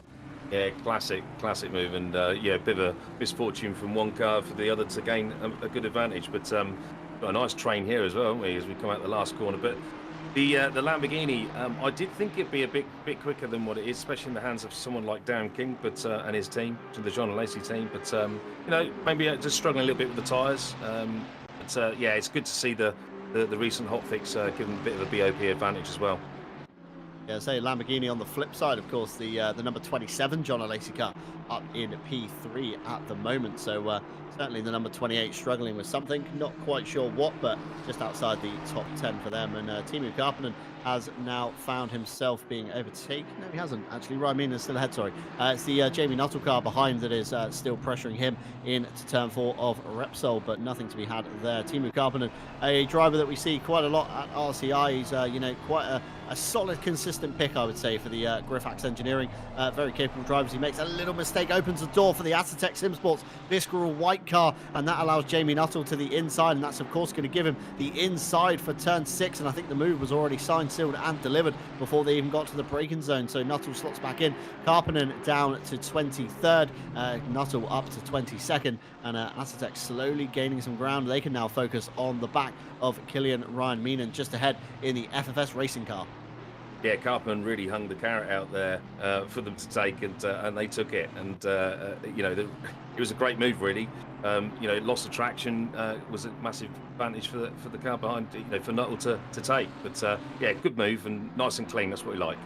Yeah, classic move, and yeah, a bit of a misfortune from one car for the other to gain a good advantage. But got a nice train here as well, haven't we, as we come out the last corner. But the Lamborghini, I did think it'd be a bit quicker than what it is, especially in the hands of someone like Darren King, but and his team, to the John Alesi team. But maybe just struggling a little bit with the tyres. But yeah, it's good to see the recent hotfix giving a bit of a BOP advantage as well. Yeah, say Lamborghini on the flip side, of course, the number 27 John Alesi car up in P3 at the moment. So certainly the number 28 struggling with something, not quite sure what, but just outside the top 10 for them. And Timu Karppinen has now found himself being overtaken. No, he hasn't actually. Ryan Meenan's still ahead, sorry. It's the Jamie Nuttall car behind that is still pressuring him into turn 4 of Repsol, but nothing to be had there. Timu Karppinen, a driver that we see quite a lot at RCI. He's quite a solid, consistent pick, I would say, for the Griphax Engineering. Very capable drivers. He makes a little mistake, opens the door for the Assetto Simsports visceral white car, and that allows Jamie Nuttall to the inside, and that's of course going to give him the inside for turn 6. And I think the move was already signed, sealed and delivered before they even got to the braking zone. So Nuttall slots back in, Karppinen down to 23rd, Nuttall up to 22nd, and Assetto slowly gaining some ground. They can now focus on the back of Killian Ryan Meenan just ahead in the FFS racing car. Yeah, Karppinen really hung the carrot out there for them to take, and they took it. And it was a great move, really. Loss of traction was a massive advantage for the car behind, for Nuttall to take. But yeah, good move and nice and clean. That's what we like.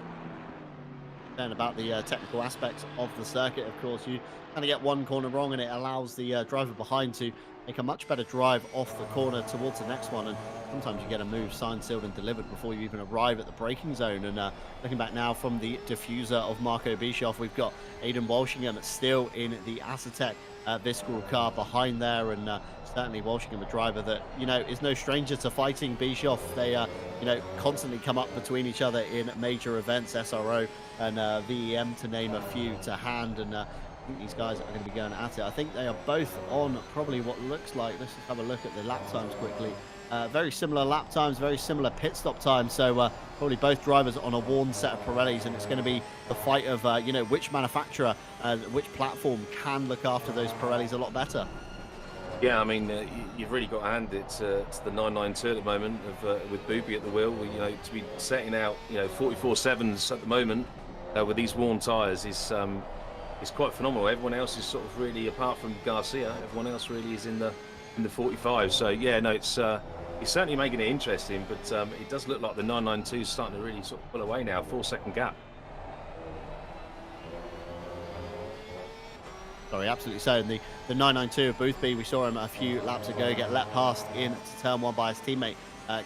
Then about the technical aspects of the circuit, of course, you kind of get one corner wrong, and it allows the driver behind to make a much better drive off the corner towards the next one. And sometimes you get a move signed, sealed and delivered before you even arrive at the braking zone. And looking back now from the diffuser of Marco Bischoff, we've got Aidan Walshingham still in the Assetto visceral car behind there, and certainly Walshingham, a driver that is no stranger to fighting Bischoff. They constantly come up between each other in major events, SRO and VEM to name a few to hand. And I think these guys are going to be going at it. I think they are both on probably what looks like, let's just have a look at the lap times quickly. very similar lap times, very similar pit stop times. So probably both drivers on a worn set of Pirellis, and it's going to be the fight of which manufacturer, which platform can look after those Pirellis a lot better. Yeah, I mean, you've really got to hand it to the 992 at the moment, with Boopy at the wheel. To be setting out 44.7s at the moment with these worn tyres is quite phenomenal. Everyone else is sort of really, apart from Garcia, everyone else really is in the 45. So yeah, no, it's certainly making it interesting. But it does look like the 992 is starting to really sort of pull away now. 4-second gap. Sorry, absolutely so. And the 992 of Boothby, we saw him a few laps ago get let past into turn 1 by his teammate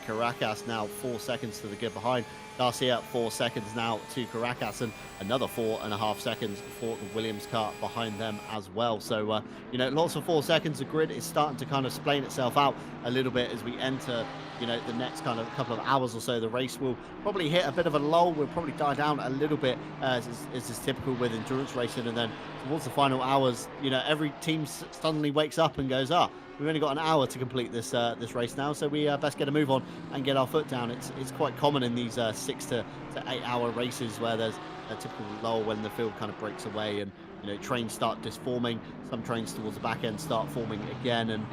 Caracas, now 4 seconds to the good behind. Garcia 4 seconds now to Caracas, and another 4.5 seconds for the Williams car behind them as well. So lots of 4 seconds. The grid is starting to kind of explain itself out a little bit as we enter the next kind of couple of hours or so. The race will probably hit a bit of a lull. We'll probably die down a little bit, as is typical with endurance racing, and then towards the final hours, every team suddenly wakes up and goes, we've only got an hour to complete this race now, so we best get a move on and get our foot down. It's quite common in these 6 to 8 hour races where there's a typical lull when the field kind of breaks away, and trains start disforming. Some trains towards the back end start forming again, and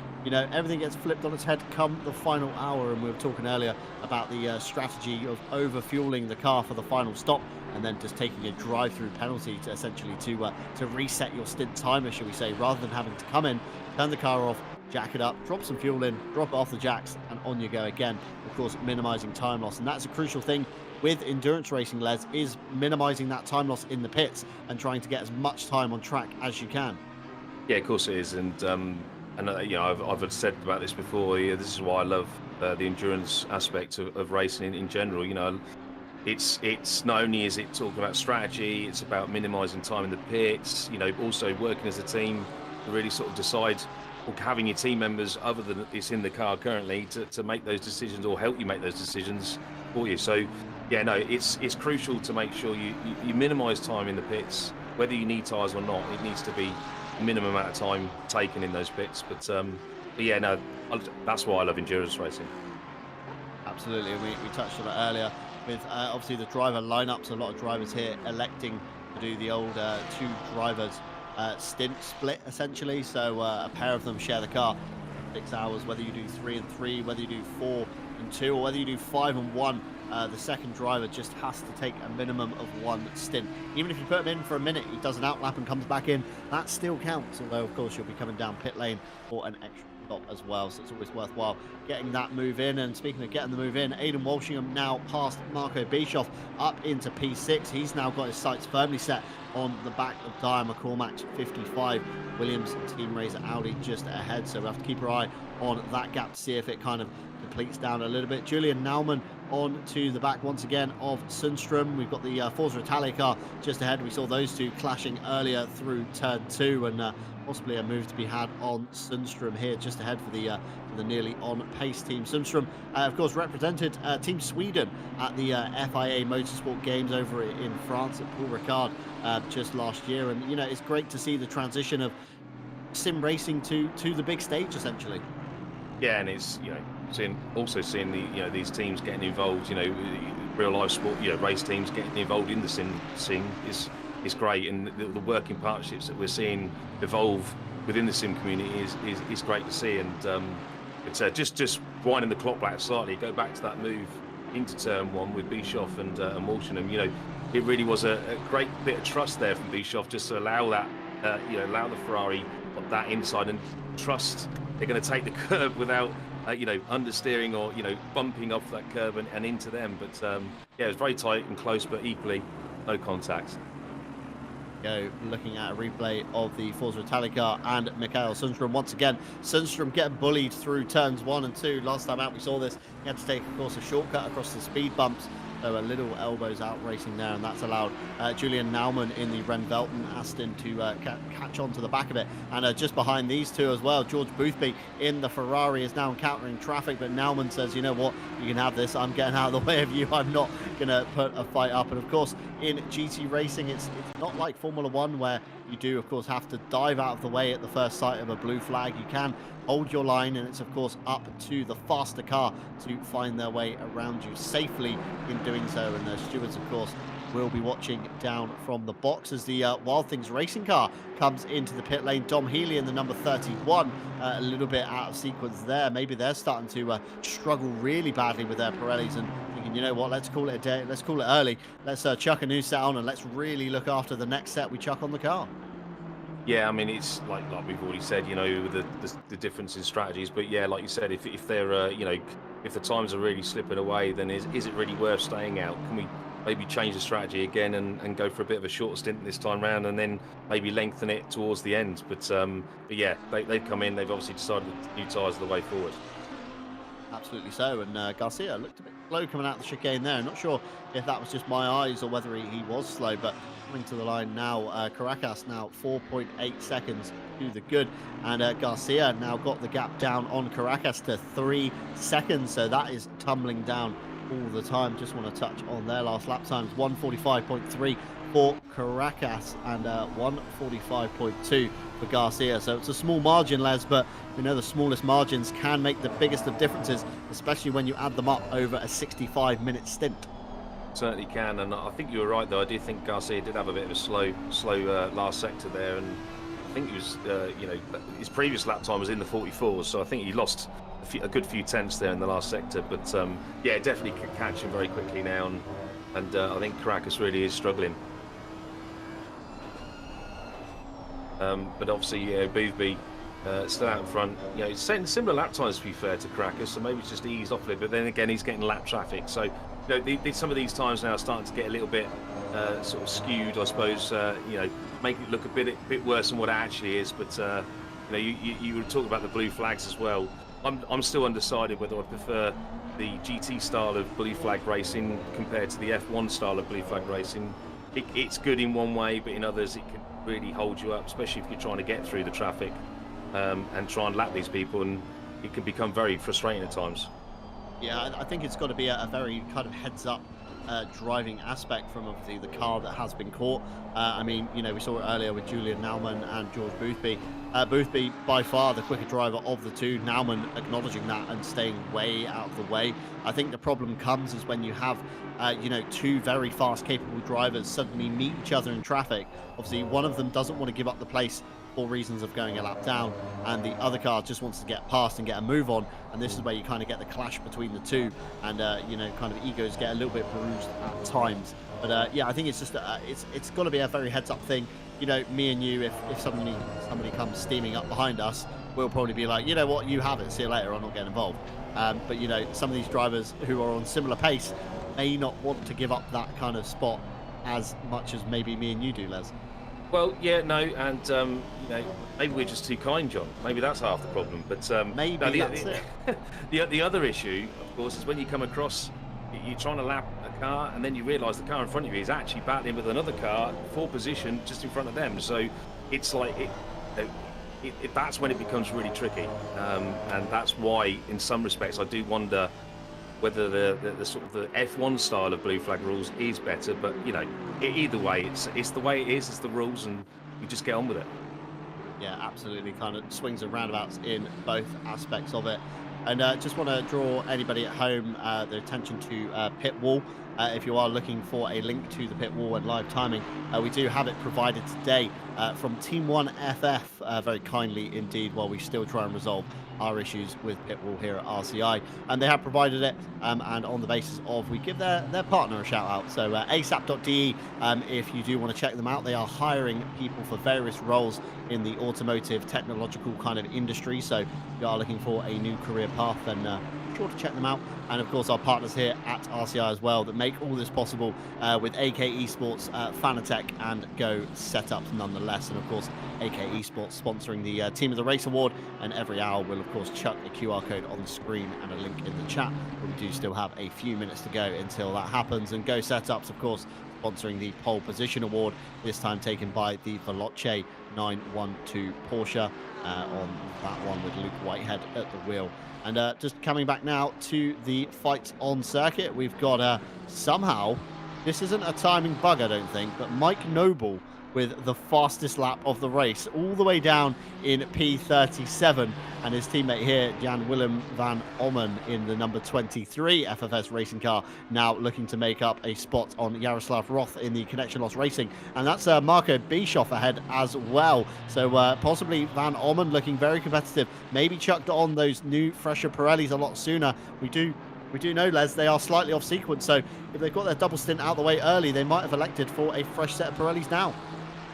everything gets flipped on its head come the final hour. And we were talking earlier about the strategy of over fueling the car for the final stop, and then just taking a drive-through penalty to essentially to reset your stint timer, shall we say, rather than having to come in, turn the car off, jack it up, drop some fuel in, drop it off the jacks, and on you go again. Of course, minimizing time loss, and that's a crucial thing with endurance racing, Les, is minimizing that time loss in the pits and trying to get as much time on track as you can. Yeah, of course it is, and I've said about this before. Yeah, this is why I love the endurance aspect of racing in general. It's not only is it talking about strategy, it's about minimizing time in the pits. Also working as a team to really sort of decide, or having your team members other than it's in the car currently to make those decisions or help you make those decisions for you. So yeah, no, it's crucial to make sure you minimize time in the pits, whether you need tyres or not. It needs to be a minimum amount of time taken in those pits. But yeah, no, that's why I love endurance racing. Absolutely. We touched on it earlier with obviously the driver lineups. A lot of drivers here electing to do the old two drivers stint split, essentially. So a pair of them share the car 6 hours, whether you do 3 and 3, whether you do 4 and 2, or whether you do 5 and 1. The second driver just has to take a minimum of 1 stint. Even if you put him in for a minute, he does an outlap and comes back in, that still counts. Although, of course, you'll be coming down pit lane for an extra stop as well. So it's always worthwhile getting that move in. And speaking of getting the move in, Aidan Walshingham now past Marco Bischoff up into P6. He's now got his sights firmly set on the back of Tyre McCormack's 55. Williams Team Razor Audi just ahead. So we have to keep our eye on that gap to see if it kind of completes down a little bit. Julian Naumann on to the back once again of Sundstrom. We've got the Forza Italia car just ahead. We saw those two clashing earlier through turn 2, and possibly a move to be had on Sundstrom here just ahead for the nearly on pace team. Sundstrom, of course, represented Team Sweden at the FIA Motorsport Games over in France at Paul Ricard just last year, and it's great to see the transition of sim racing to the big stage essentially. Yeah, and it's seeing the these teams getting involved, real life sport, race teams getting involved in the sim is great, and the working partnerships that we're seeing evolve within the sim community is great to see. And it's just winding the clock back slightly, go back to that move into turn 1 with Bischoff and Walshingham. It really was a great bit of trust there from Bischoff just to allow that allow the Ferrari that inside and trust they're going to take the curb without understeering or bumping off that curb and into them. But yeah, it was very tight and close, but equally no contact. Looking at a replay of the Forza Italia car and Mikael Sundstrom once again. Sundstrom getting bullied through turns 1 and 2. Last time out we saw this, he had to take, of course, a shortcut across the speed bumps. So a little elbows out racing there, and that's allowed Julian Naumann in the Ren Velten Aston to catch on to the back of it. And just behind these two as well, George Boothby in the Ferrari is now encountering traffic, but Naumann says, you know what, you can have this. I'm getting out of the way of you. I'm not going to put a fight up. And of course, in GT racing, it's not like Formula 1 where You do, of course, have to dive out of the way at the first sight of a blue flag. You can hold your line, and it's, of course, up to the faster car to find their way around you safely in doing so. And the stewards, of course, will be watching down from the box as the Wild Things racing car comes into the pit lane. Dom Healy in the number 31, a little bit out of sequence there. Maybe they're starting to struggle really badly with their Pirellis and thinking, you know what, let's call it a day, let's call it early, let's chuck a new set on and let's really look after the next set we chuck on the car. Yeah, I mean, it's like we've already said, you know, the difference in strategies. But yeah, like you said, if they're, you know, if the times are really slipping away, then is it really worth staying out? Can we maybe change the strategy again and go for a bit of a short stint this time round, and then maybe lengthen it towards the end? But yeah, they've come in. They've obviously decided that new tyres are the way forward. Absolutely so, and Garcia looked a bit slow coming out the chicane there. Not sure if that was just my eyes or whether he was slow, but coming to the line now, Caracas now 4.8 seconds to the good, and Garcia now got the gap down on Caracas to 3 seconds, so that is tumbling down all the time. Just want to touch on their last lap times: 1:45.3 for Caracas and 1:45.2 for Garcia. So it's a small margin, Les, but we know the smallest margins can make the biggest of differences, especially when you add them up over a 65-minute stint. Certainly can, and I think you were right though. I do think Garcia did have a bit of a slow last sector there, and I think he was, you know, his previous lap time was in the 44s, so I think he lost a good few tenths there in the last sector. But yeah, definitely could catch him very quickly now, and I think Caracas really is struggling. But obviously, yeah, Boothby still out in front. You know, it's setting similar lap times, to be fair, to Caracas, so maybe it's just eased off a little bit. But then again, he's getting lap traffic, so you know, some of these times now are starting to get a little bit sort of skewed, I suppose. You know, make it look a bit worse than what it actually is. But you know, you were talking about the blue flags as well. I'm still undecided whether I prefer the GT style of blue flag racing compared to the F1 style of blue flag racing. It's good in one way, but in others it can really hold you up, especially if you're trying to get through the traffic and try and lap these people, and it can become very frustrating at times. Yeah, I think it's got to be a very kind of heads-up driving aspect from obviously the car that has been caught. I mean, you know, we saw it earlier with Julian Naumann and George Boothby. Boothby by far the quicker driver of the two. Naumann acknowledging that and staying way out of the way. I think the problem comes is when you have, you know, two very fast, capable drivers suddenly meet each other in traffic. Obviously, one of them doesn't want to give up the place for reasons of going a lap down, and the other car just wants to get past and get a move on, and this is where you kind of get the clash between the two, and you know, kind of egos get a little bit bruised at times. But yeah, I think it's just it's got to be a very heads-up thing. You know, me and you, if somebody comes steaming up behind us, we'll probably be like, you know what, you have it, see you later, I'm not getting involved. But you know, some of these drivers who are on similar pace may not want to give up that kind of spot as much as maybe me and you do, Les. Well, yeah, no, and you know, maybe we're just too kind, John. Maybe that's half the problem. But maybe no, that's it. The other issue, of course, is when you come across, you're trying to lap a car, and then you realise the car in front of you is actually battling with another car, full position, just in front of them. So it's like that's when it becomes really tricky, and that's why, in some respects, I do wonder whether the sort of the F1 style of blue flag rules is better. But you know, either way, it's the way it is. It's the rules, and you just get on with it. Yeah, absolutely. Kind of swings and roundabouts in both aspects of it. And just want to draw anybody at home the attention to Pit Wall. If you are looking for a link to the Pit Wall and live timing, we do have it provided today from Team 1 FF, very kindly indeed, while we still try and resolve our issues with Pit Wall here at RCI. And they have provided it, and on the basis of, we give their partner a shout out. So asap.de, if you do want to check them out, they are hiring people for various roles in the automotive technological kind of industry. So if you are looking for a new career path, then sure to check them out. And of course, our partners here at RCI as well that make all this possible with AK Esports, Fanatec, and Go Setups nonetheless. And of course, AK Esports sponsoring the Team of the Race Award, and every hour we'll of course chuck a QR code on the screen and a link in the chat. But we do still have a few minutes to go until that happens. And Go Setups, of course, sponsoring the Pole Position Award, this time taken by the Veloce 912 Porsche on that one with Luke Whitehead at the wheel. And just coming back now to the fights on circuit, we've got somehow, this isn't a timing bug, I don't think, but Mike Noble with the fastest lap of the race, all the way down in P37. And his teammate here, Jan Willem van Ommen, in the number 23 FFS racing car, now looking to make up a spot on Jaroslav Roth in the Connection Loss Racing. And that's Marco Bischoff ahead as well. So possibly Van Ommen looking very competitive. Maybe chucked on those new, fresher Pirellis a lot sooner. We do know, Les, they are slightly off sequence. So if they've got their double stint out the way early, they might have elected for a fresh set of Pirellis now.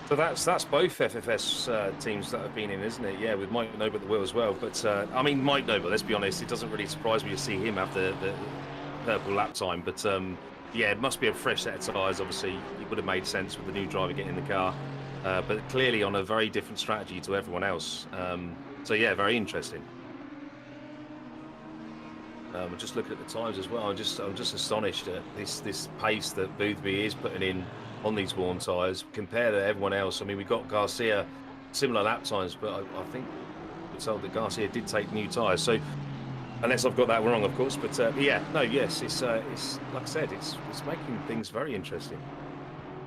So that's both FFS teams that have been in, isn't it? Yeah, with Mike Noble at the wheel as well. But I mean, Mike Noble, let's be honest, it doesn't really surprise me to see him have the purple lap time. But yeah, it must be a fresh set of tyres. Obviously, it would have made sense with the new driver getting in the car. But clearly on a very different strategy to everyone else. So yeah, very interesting. I'm just looking at the times as well. I'm just astonished at this pace that Boothby is putting in on these worn tyres compared to everyone else. I mean, we got Garcia similar lap times, but I think we're told that Garcia did take new tyres. So unless I've got that wrong, of course. But yeah, no, yes, it's like I said, it's making things very interesting.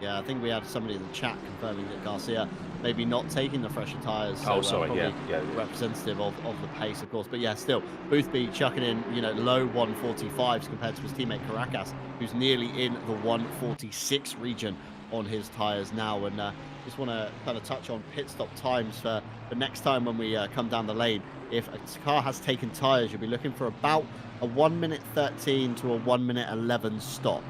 Yeah, I think we had somebody in the chat confirming that Garcia maybe not taking the fresher tyres. So, oh, sorry, yeah. Representative of the pace, of course. But yeah, still, Boothby chucking in, low 145s compared to his teammate Caracas, who's nearly in the 146 region on his tyres now. And just want to kind of touch on pit stop times for next time when we come down the lane. If a car has taken tyres, you'll be looking for about a 1 minute 13 to a 1 minute 11 stop.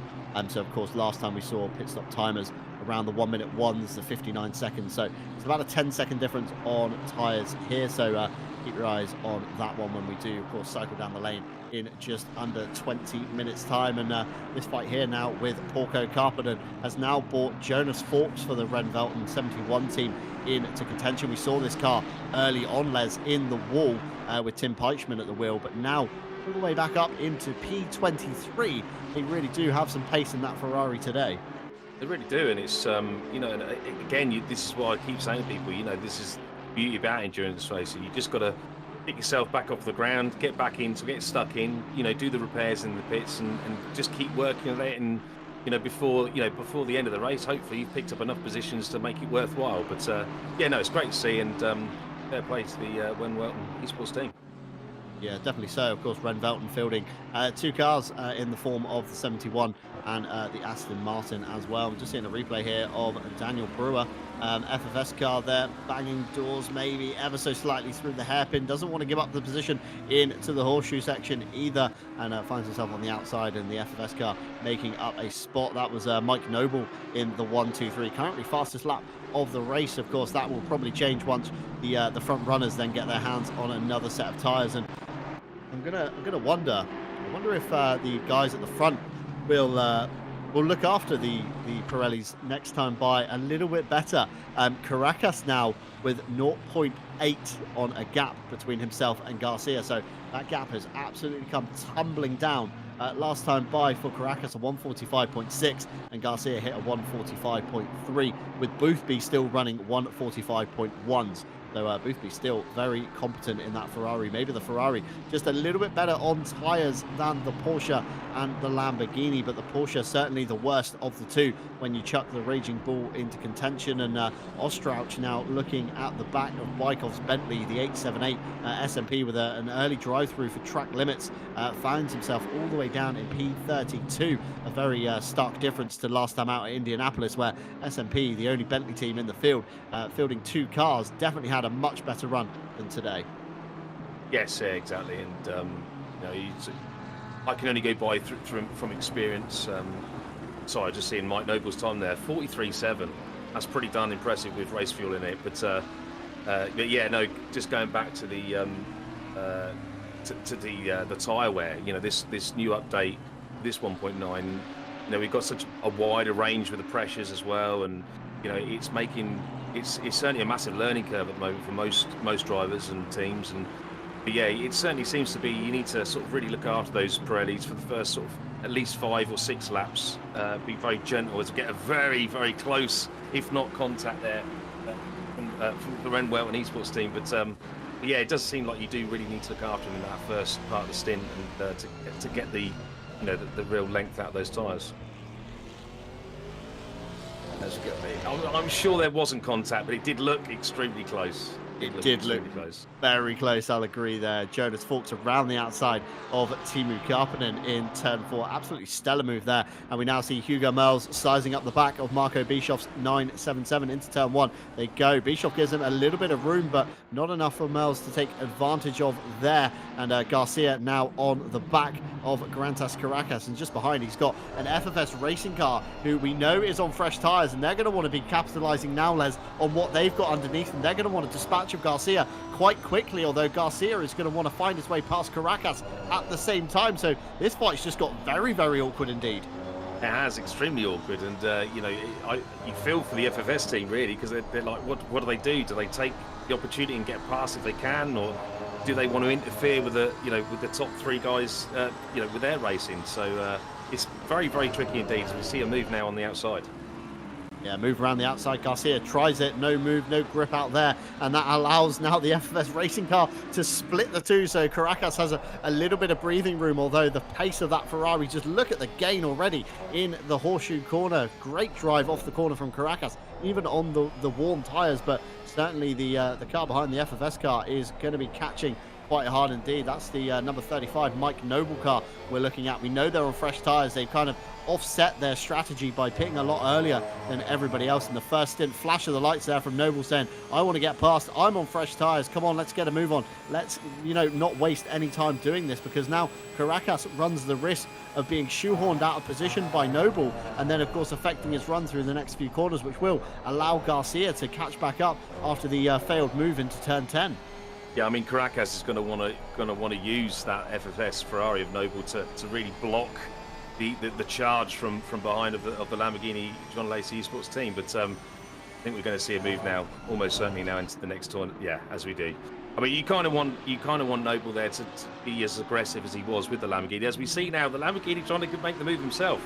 So, of course, last time we saw pit stop timers around the 1 minute ones, the 59 seconds. So it's about a 10-second difference on tyres here. So keep your eyes on that one when we do, of course, cycle down the lane in just under 20 minutes time. And this fight here now with Porco Carpenter has now brought Jonas Forks for the Ren Velten 71 team into contention. We saw this car early on, Les, in the wall with Tim Peichman at the wheel, but now all the way back up into P23. They really do have some pace in that Ferrari today. They really do, and it's and again, this is what I keep saying to people. This is the beauty about endurance racing. You just got to pick yourself back off the ground, get back in, get stuck in. Do the repairs in the pits, and just keep working on it. And before the end of the race, hopefully you've picked up enough positions to make it worthwhile. But yeah, no, it's great to see, and fair play to the Wen Welton Esports team. Yeah, definitely so. Of course, Ren Velten fielding two cars in the form of the 71 and the Aston Martin as well. I'm just seeing a replay here of Daniel Brewer, FFS car there, banging doors maybe ever so slightly through the hairpin. Doesn't want to give up the position into the horseshoe section either, and finds himself on the outside in the FFS car, making up a spot. That was Mike Noble in the 1-2-3, currently fastest lap of the race. Of course, that will probably change once the front runners then get their hands on another set of tyres. And I'm gonna wonder if the guys at the front will look after the Pirellis next time by a little bit better. Caracas now with 0.8 on a gap between himself and Garcia, so that gap has absolutely come tumbling down. Last time by for Caracas a 145.6 and Garcia hit a 145.3, with Boothby still running 145.1s. So Boothby still very competent in that Ferrari. Maybe the Ferrari just a little bit better on tyres than the Porsche and the Lamborghini, but the Porsche certainly the worst of the two when you chuck the Raging Bull into contention. And Ostrauch now looking at the back of Wyckoff's Bentley, the 878 SMP with an early drive-through for track limits, finds himself all the way down in P32. A very stark difference to last time out at Indianapolis, where SMP, the only Bentley team in the field, fielding two cars, definitely had a much better run than today. Yes, yeah, exactly. And I can only go by from experience. Sorry, just seeing Mike Noble's time there, 43.7. That's pretty darn impressive with race fuel in it. But yeah, no, just going back to the tyre wear. This new update, this 1.9. We've got such a wider range with the pressures as well, and it's making. It's certainly a massive learning curve at the moment for most drivers and teams, but yeah, it certainly seems to be you need to sort of really look after those Pirellis for the first sort of at least 5 or 6 laps. Be very gentle to get a very, very close, if not contact there from the Ren Welton Esports team. But yeah, it does seem like you do really need to look after them in that first part of the stint and to get the real length out of those tyres. I'm sure there wasn't contact, but it did look extremely close. It did look close. very close, I'll agree there. Jonas Forks around the outside of Timu Karppinen in turn 4. Absolutely stellar move there. And we now see Hugo Merls sizing up the back of Marco Bischoff's 977 into turn 1. They go. Bischoff gives him a little bit of room, but not enough for Merls to take advantage of there. And Garcia now on the back of Grantas Caracas. And just behind, he's got an FFS racing car who we know is on fresh tyres. And they're going to want to be capitalising now, Les, on what they've got underneath. And they're going to want to dispatch of Garcia quite quickly, although Garcia is going to want to find his way past Caracas at the same time. So this fight's just got very, very awkward indeed. It has, extremely awkward, and you know, you feel for the FFS team really, because they're like, what do they do? Do they take the opportunity and get past if they can, or do they want to interfere with the with the top 3 guys, with their racing? So it's very, very tricky indeed. As we see a move now on the outside. Yeah, move around the outside. Garcia tries it. No move, no grip out there. And that allows now the FFS racing car to split the two. So Caracas has a little bit of breathing room, although the pace of that Ferrari, just look at the gain already in the horseshoe corner. Great drive off the corner from Caracas, even on the warm tyres. But certainly the car behind the FFS car is going to be catching quite hard indeed. That's the number 35 Mike Noble car we're looking at. We know they're on fresh tyres. They kind of offset their strategy by pitting a lot earlier than everybody else in the first stint. Flash of the lights there from Noble saying, I want to get past, I'm on fresh tyres, come on, let's get a move on. Let's not waste any time doing this, because now Caracas runs the risk of being shoehorned out of position by Noble, and then of course affecting his run through the next few corners, which will allow Garcia to catch back up after the failed move into turn 10. Yeah, I mean, Caracas is going to want to use that FFS Ferrari of Noble to really block the charge from behind of the Lamborghini John Lacey Esports team. But I think we're going to see a move now, almost certainly now into the next tournament. Yeah, as we do. I mean, you kind of want Noble there to be as aggressive as he was with the Lamborghini. As we see now, the Lamborghini trying to make the move himself.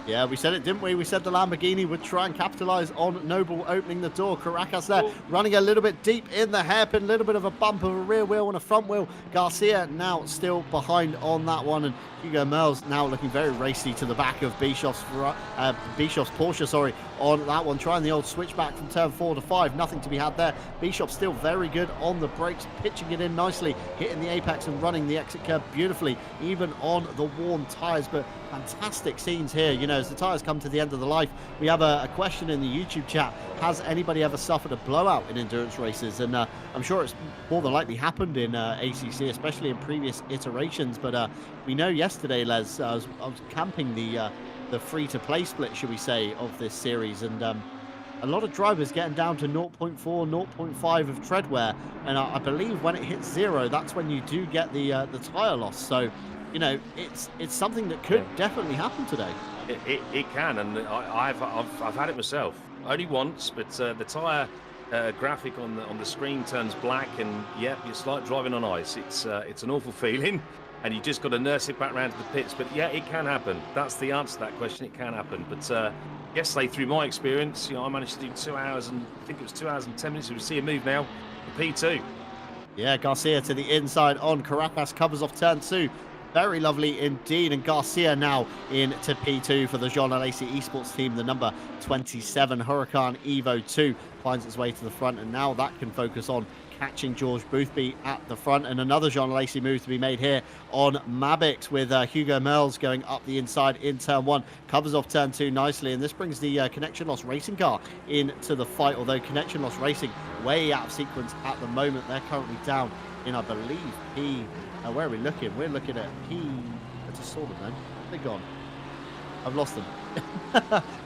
Yeah, we said it, didn't we? We said the Lamborghini would try and capitalise on Noble opening the door. Caracas there, running a little bit deep in the hairpin, a little bit of a bump of a rear wheel and a front wheel. Garcia now still behind on that one, and Hugo Merls now looking very racy to the back of Bischoff's Porsche, on that one, trying the old switchback from turn 4 to 5. Nothing to be had there. Bischoff still very good on the brakes, pitching it in nicely, hitting the apex and running the exit curve beautifully, even on the worn tyres. But fantastic scenes here, as the tyres come to the end of the life. We have a question in the YouTube chat. Has anybody ever suffered a blowout in endurance races? And I'm sure it's more than likely happened in ACC, especially in previous iterations. But we know yesterday, Les, I was camping the free-to-play split, should we say, of this series, and a lot of drivers getting down to 0.4, 0.5 of tread wear, and I believe when it hits 0, that's when you do get the tyre loss. So, it's something that could definitely happen today. It can, and I've had it myself. Only once, but the tyre graphic on the screen turns black, and it's like driving on ice. It's an awful feeling. And you just got to nurse it back around to the pits. But yeah, it can happen. That's the answer to that question. It can happen. But yesterday, through my experience, I managed to do 2 hours and I think it was 2 hours and 10 minutes. We see a move now, the P2. Yeah, Garcia to the inside on Caracas, covers off turn 2. Very lovely indeed. And Garcia now into P2 for the Jean Lacey Esports team. The number 27 Huracan Evo 2 finds its way to the front. And now that can focus on catching George Boothby at the front, and another Jean Lacey move to be made here on Mavix, with Hugo Merls going up the inside in turn 1, covers off turn 2 nicely, and this brings the Connection Loss Racing car into the fight, although Connection Loss Racing way out of sequence at the moment. They're currently down in, I believe, P... where are we looking? We're looking at P... I just saw them then. They're gone. I've lost them.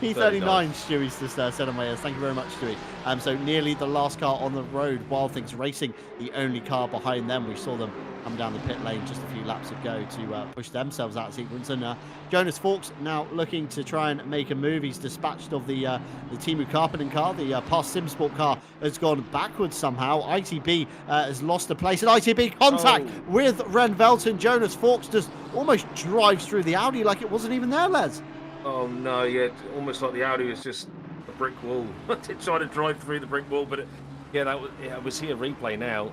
P39, Stewie's just said on my ears. Thank you very much, Stewie. So nearly the last car on the road. Wild Things Racing, the only car behind them. We saw them come down the pit lane just a few laps ago to push themselves out of sequence. And Jonas Forks now looking to try and make a move. He's dispatched of the Timu Karppinen car. The past Simsport car has gone backwards somehow. ITB has lost a place. And ITB contact with Ren Velton. Jonas Forks just almost drives through the Audi like it wasn't even there, Les. Oh no, yeah, almost like the Audi was just a brick wall. Trying to drive through the brick wall, but we see a replay now.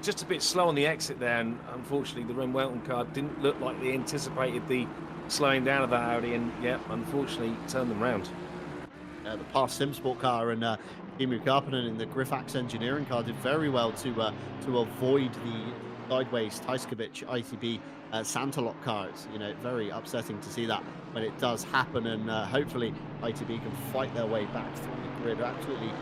Just a bit slow on the exit there, and unfortunately the Ren Welton car didn't look like they anticipated the slowing down of that Audi, and unfortunately turned them round. The past Sim Sport car and Timu Karppinen in the Griffax engineering car did very well to avoid the sideways Tyskovich ITB Santa Lock car. It's very upsetting to see that when it does happen, and hopefully ITB can fight their way back through the grid. Absolutely,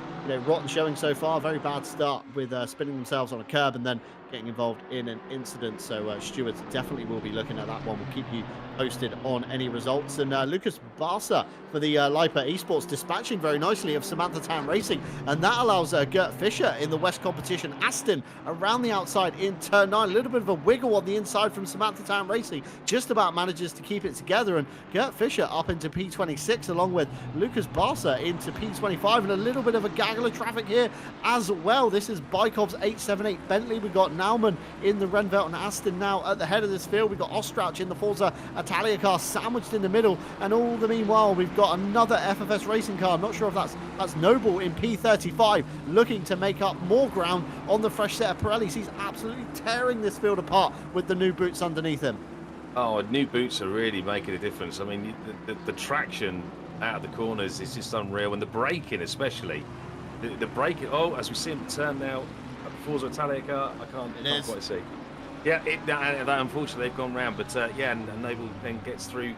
rotten showing so far. Very bad start with spinning themselves on a curb and then getting involved in an incident. So Stuart definitely will be looking at that one. We'll keep you posted on any results. And Lucas Barca for the Lipa Esports dispatching very nicely of Samantha Town Racing, and that allows Gert Fischer in the West competition Aston around the outside in turn 9. A little bit of a wiggle on the inside from Samantha Town Racing, just about manages to keep it together, and Gert Fischer up into P26 along with Lucas Barca into P25, and a little bit of a gaggle of traffic here as well. This is Baikov's 878 Bentley. We've got Naumann in the Renvelt and Aston now at the head of this field. We've got Ostrauch in the Forza Italia car sandwiched in the middle, and all the meanwhile we've got another FFS racing car. I'm not sure if that's Noble in P35 looking to make up more ground on the fresh set of Pirellis. He's absolutely tearing this field apart with the new boots underneath him. Oh, new boots are really making a difference. I mean, the traction out of the corners is just unreal, and the braking especially. The braking, as we see him turn now at the Forza Italia car, I can't quite see. Yeah, that unfortunately they've gone round, but and Noble then gets through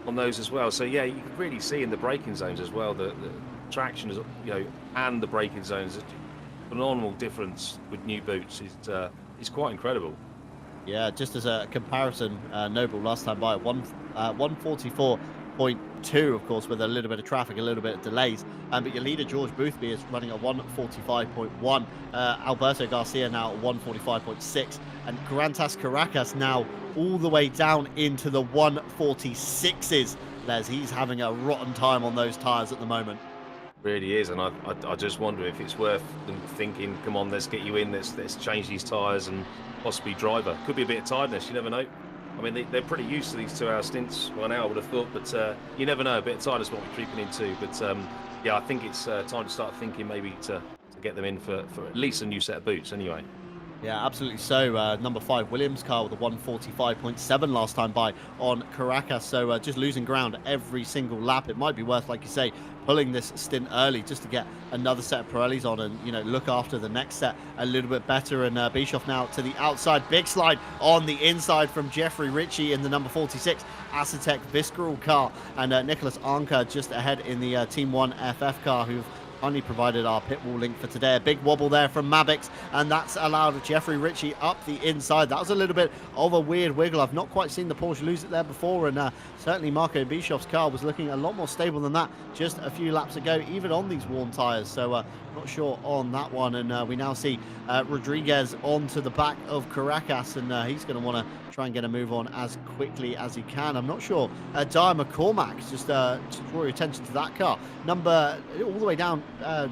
on those as well. So yeah, you can really see in the braking zones as well the traction is, and the braking zones, phenomenal difference with new boots. It's quite incredible. Yeah, just as a comparison, Noble last time by at 144.2, of course, with a little bit of traffic, a little bit of delays. But your leader, George Boothby, is running at 145.1. Alberto Garcia now at 145.6. And Grantas Caracas now all the way down into the 146s. Les, he's having a rotten time on those tyres at the moment. Really is, and I just wonder if it's worth them thinking, come on, let's get you in, let's change these tyres and possibly driver. Could be a bit of tiredness, you never know. I mean, they're pretty used to these 2-hour stints by now, I would have thought, but you never know. A bit of tiredness what we're creeping into. But I think it's time to start thinking maybe to get them in for at least a new set of boots anyway. Yeah, absolutely so. Number 5 Williams car with a 145.7 last time by on Caracas. So just losing ground every single lap. It might be worth, like you say, pulling this stint early just to get another set of Pirellis on and, look after the next set a little bit better. And Bischoff now to the outside. Big slide on the inside from Jeffrey Ritchie in the number 46 Assetto Visceral car. And Nicholas Anka just ahead in the Team 1 FF car, who've only provided our pit wall link for today. A big wobble there from Mabix, and that's allowed Jeffrey Ritchie up the inside. That was a little bit of a weird wiggle. I've not quite seen the Porsche lose it there before, and certainly Marco Bischoff's car was looking a lot more stable than that just a few laps ago, even on these worn tyres. So not sure on that one. And we now see Rodriguez onto the back of Caracas, and he's going to want to try and get a move on as quickly as he can. I'm not sure. Dyer McCormack, just to draw your attention to that car. Number all the way down,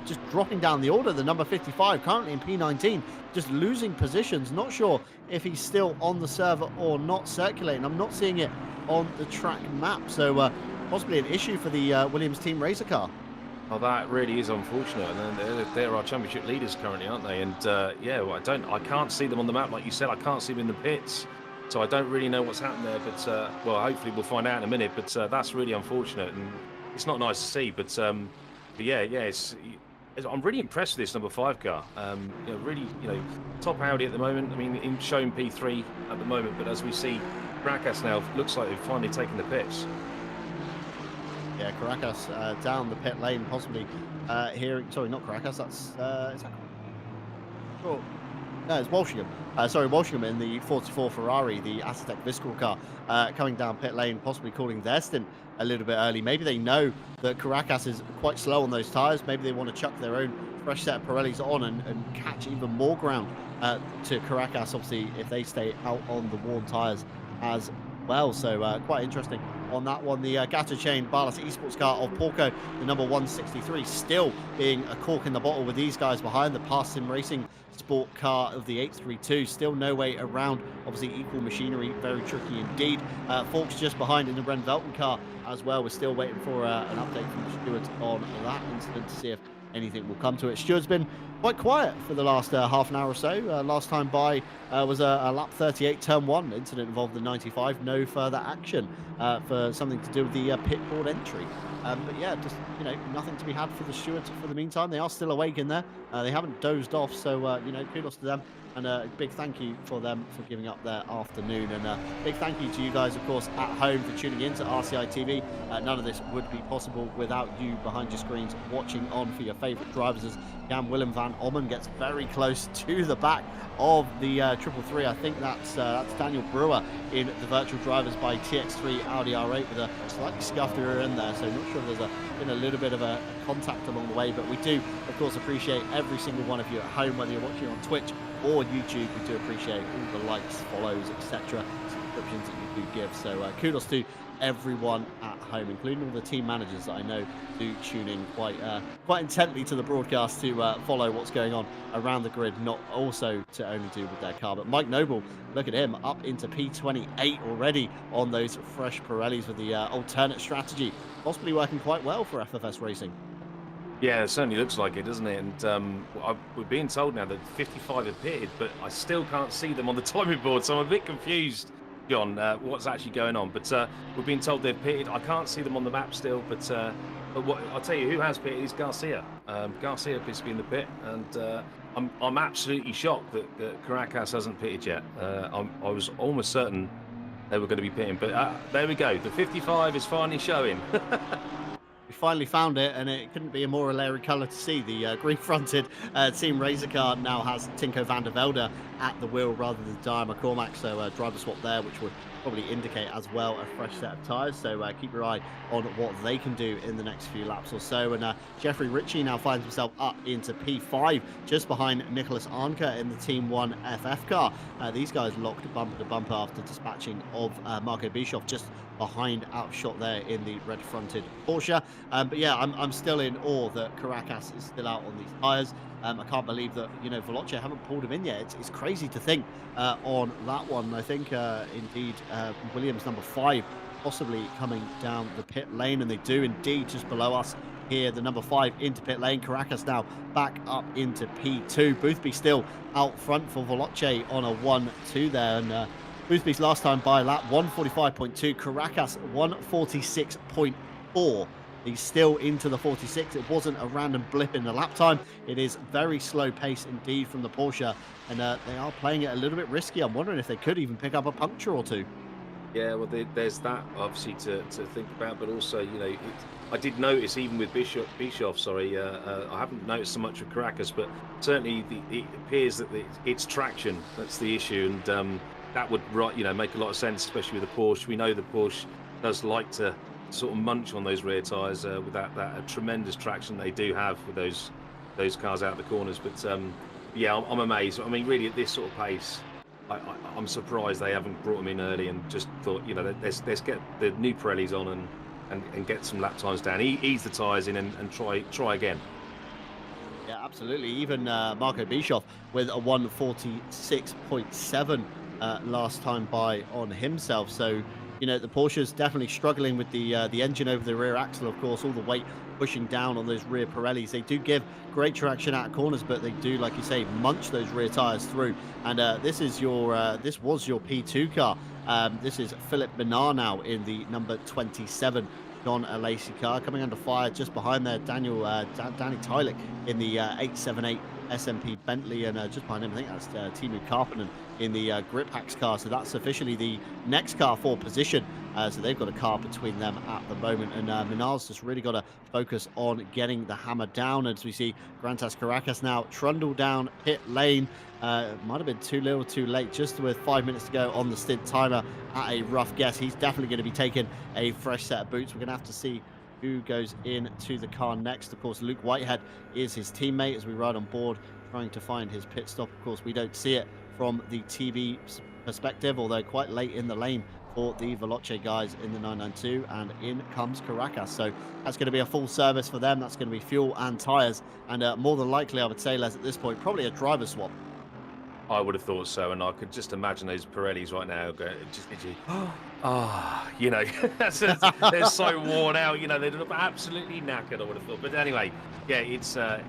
just dropping down the order, the number 55, currently in P19, just losing positions. Not sure if he's still on the server or not circulating. I'm not seeing it on the track map. So possibly an issue for the Williams team racer car. Oh, that really is unfortunate. And they're our championship leaders currently, aren't they? And I can't see them on the map, like you said. I can't see them in the pits. So I don't really know what's happened there, but hopefully we'll find out in a minute. But that's really unfortunate, and it's not nice to see. But I'm really impressed with this number 5 car. Really, top Audi at the moment. I mean, in showing P3 at the moment, but as we see, Caracas now looks like they've finally taken the pits. Yeah, Caracas down the pit lane, possibly hearing. Sorry, not Caracas. That's is that? Oh. No, it's Walshingham. Walshingham in the 44 Ferrari, the Assetto Visceral car, coming down pit lane, possibly calling their stint a little bit early. Maybe they know that Caracas is quite slow on those tyres. Maybe they want to chuck their own fresh set of Pirellis on and catch even more ground to Caracas, obviously, if they stay out on the worn tyres as well. So quite interesting on that one. The Gato Chain Barlas Esports car of Porco, the number 163, still being a cork in the bottle with these guys behind. The Past Sim Racing Sport car of the 832, still no way around. Obviously equal machinery, very tricky indeed. Forks just behind in the Ren Velton car as well. We're still waiting for an update from Stuart on that incident to see if anything will come to it. Stuart's been quite quiet for the last half an hour or so. Last time by was a lap 38, turn 1 incident involved the 95. No further action for something to do with the pit board entry. But yeah, just, nothing to be had for the stewards for the meantime. They are still awake in there. They haven't dozed off, so kudos to them. And a big thank you for them for giving up their afternoon. And a big thank you to you guys, of course, at home for tuning in to RCI TV. None of this would be possible without you behind your screens watching on for your favourite drivers, as Jan Willem van Ommen gets very close to the back of the 333. I think that's Daniel Brewer in the virtual drivers by TX3 Audi R8 with a slightly scuffed rear end there. So not sure if there's been a little bit of a contact along the way, but we do, of course, appreciate every single one of you at home, whether you're watching on Twitch or YouTube. We do appreciate all the likes, follows, etc., subscriptions that you do give. So kudos to everyone at home, including all the team managers that I know do tune in quite intently to the broadcast to follow what's going on around the grid, not also to only do with their car. But Mike Noble, look at him, up into P28 already on those fresh Pirellis with the alternate strategy, possibly working quite well for FFS Racing. Yeah, it certainly looks like it, doesn't it? And we're being told now that 55 have pitted, but I still can't see them on the timing board, so I'm a bit confused, John, what's actually going on. But we're being told they've pitted. I can't see them on the map still, but what, I'll tell you who has pitted is Garcia. Garcia appears to be in the pit, and I'm absolutely shocked that Caracas hasn't pitted yet. I was almost certain they were going to be pitting, but there we go. The 55 is finally showing. We finally found it, and it couldn't be a more hilarious colour to see. The green-fronted Team Razor car now has Tinko van der Velde at the wheel rather than Dyer McCormack, so driver swap there, which would probably indicate as well a fresh set of tyres. So keep your eye on what they can do in the next few laps or so. And Jeffrey Ritchie now finds himself up into P5, just behind Nicholas Arnker in the Team 1 FF car. These guys locked bumper to bumper after dispatching of Marco Bischoff just behind, outshot there in the red-fronted Porsche. But yeah, I'm still in awe that Caracas is still out on these tyres. I can't believe that, Veloce haven't pulled him in yet. It's crazy to think on that one. I think, indeed, Williams number 5 possibly coming down the pit lane, and they do indeed just below us here, the number 5 into pit lane. Caracas now back up into P2. Boothby still out front for Veloce on a 1-2 there, and Boothby's last time by lap 145.2, Caracas 146.4. He's still into the 46. It wasn't a random blip in the lap time. It is very slow pace indeed from the Porsche, and they are playing it a little bit risky. I'm wondering if they could even pick up a puncture or two. Yeah, well, there's that obviously to think about, but also, I did notice even with Bischoff, I haven't noticed so much with Caracas, but certainly it appears that it's traction that's the issue, and that would make a lot of sense, especially with the Porsche. We know the Porsche does like to sort of munch on those rear tyres with that tremendous traction they do have with those cars out the corners. But yeah, I'm amazed. I mean, really at this sort of pace, I'm surprised they haven't brought them in early and just thought, let's get the new Pirellis on and get some lap times down, ease the tyres in and try again. Yeah, absolutely. Even Marco Bischoff with a 146.7 last time by on himself. So the Porsche's definitely struggling with the engine over the rear axle, of course, all the weight pushing down on those rear Pirellis. They do give great traction out of corners, but they do, like you say, munch those rear tyres through. And this was your P2 car. This is Philip Benar now in the number 27 John Lacey car, coming under fire just behind there. Danny Tylick in the 878 SMP Bentley, and just behind him, I think that's Timu Karppinen in the Grip Hacks car. So that's officially the next car for position. So they've got a car between them at the moment, and Minar's just really got to focus on getting the hammer down. As we see Grantas Caracas now trundle down pit lane. Might have been too little too late, just with 5 minutes to go on the stint timer at a rough guess. He's definitely going to be taking a fresh set of boots. We're going to have to see who goes into the car next. Of course, Luke Whitehead is his teammate as we ride on board, trying to find his pit stop. Of course, we don't see it from the TV perspective, although quite late in the lane for the Veloce guys in the 992, and in comes Caracas. So that's going to be a full service for them. That's going to be fuel and tyres, and more than likely, I would say, Les, at this point, probably a driver swap. I would have thought so, and I could just imagine those Pirellis right now going, just literally, you know, they're so worn out, you know, they're absolutely knackered. I would have thought, but anyway, yeah, it's I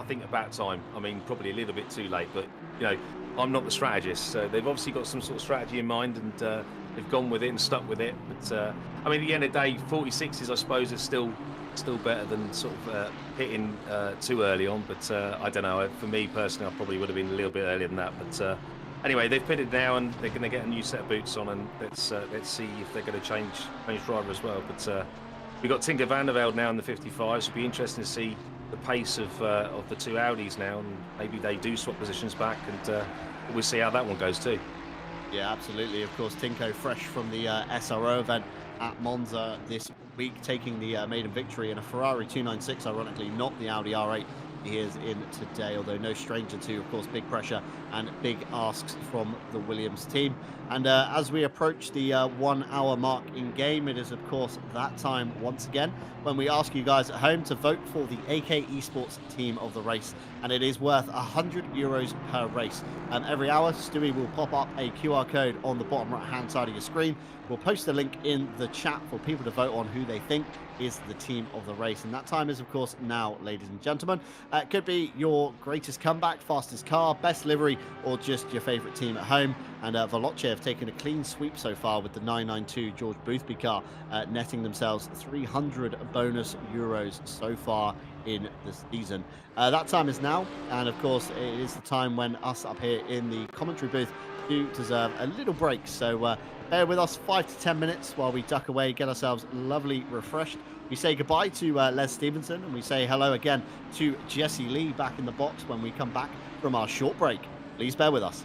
think about time. I mean, probably a little bit too late, but you know, I'm not the strategist, so they've obviously got some sort of strategy in mind, and they've gone with it and stuck with it. But I mean, at the end of the day, 46s, I suppose, is still better than sort of hitting too early on. But I don't know. For me personally, I probably would have been a little bit earlier than that. But anyway, they've pitted now, and they're going to get a new set of boots on, and let's see if they're going to change driver as well. But we've got Tinker van der Velde now in the 55, so it'll be interesting to see the pace of the two Audis now, and maybe they do swap positions back, and we'll see how that one goes too. Yeah, absolutely. Of course, Tinko fresh from the SRO event at Monza this week, taking the maiden victory in a Ferrari 296, ironically not the Audi R8 he is in today, although no stranger to, of course, big pressure and big asks from the Williams team. And as we approach the 1 hour mark in game, it is, of course, that time once again when we ask you guys at home to vote for the AK Esports team of the race, and it is worth €100 per race. Every hour, Stewie will pop up a QR code on the bottom right hand side of your screen. We'll post a link in the chat for people to vote on who they think is the team of the race. And that time is, of course, now, ladies and gentlemen. It could be your greatest comeback, fastest car, best livery, or just your favourite team at home. And Veloce have taken a clean sweep so far with the 992 George Boothby car, netting themselves 300 bonus euros so far in the season. That time is now, and of course it is the time when us up here in the commentary booth do deserve a little break. So bear with us 5 to 10 minutes while we duck away, get ourselves lovely refreshed. We say goodbye to Les Stevenson, and we say hello again to Jesse Lee back in the box when we come back from our short break. Please bear with us.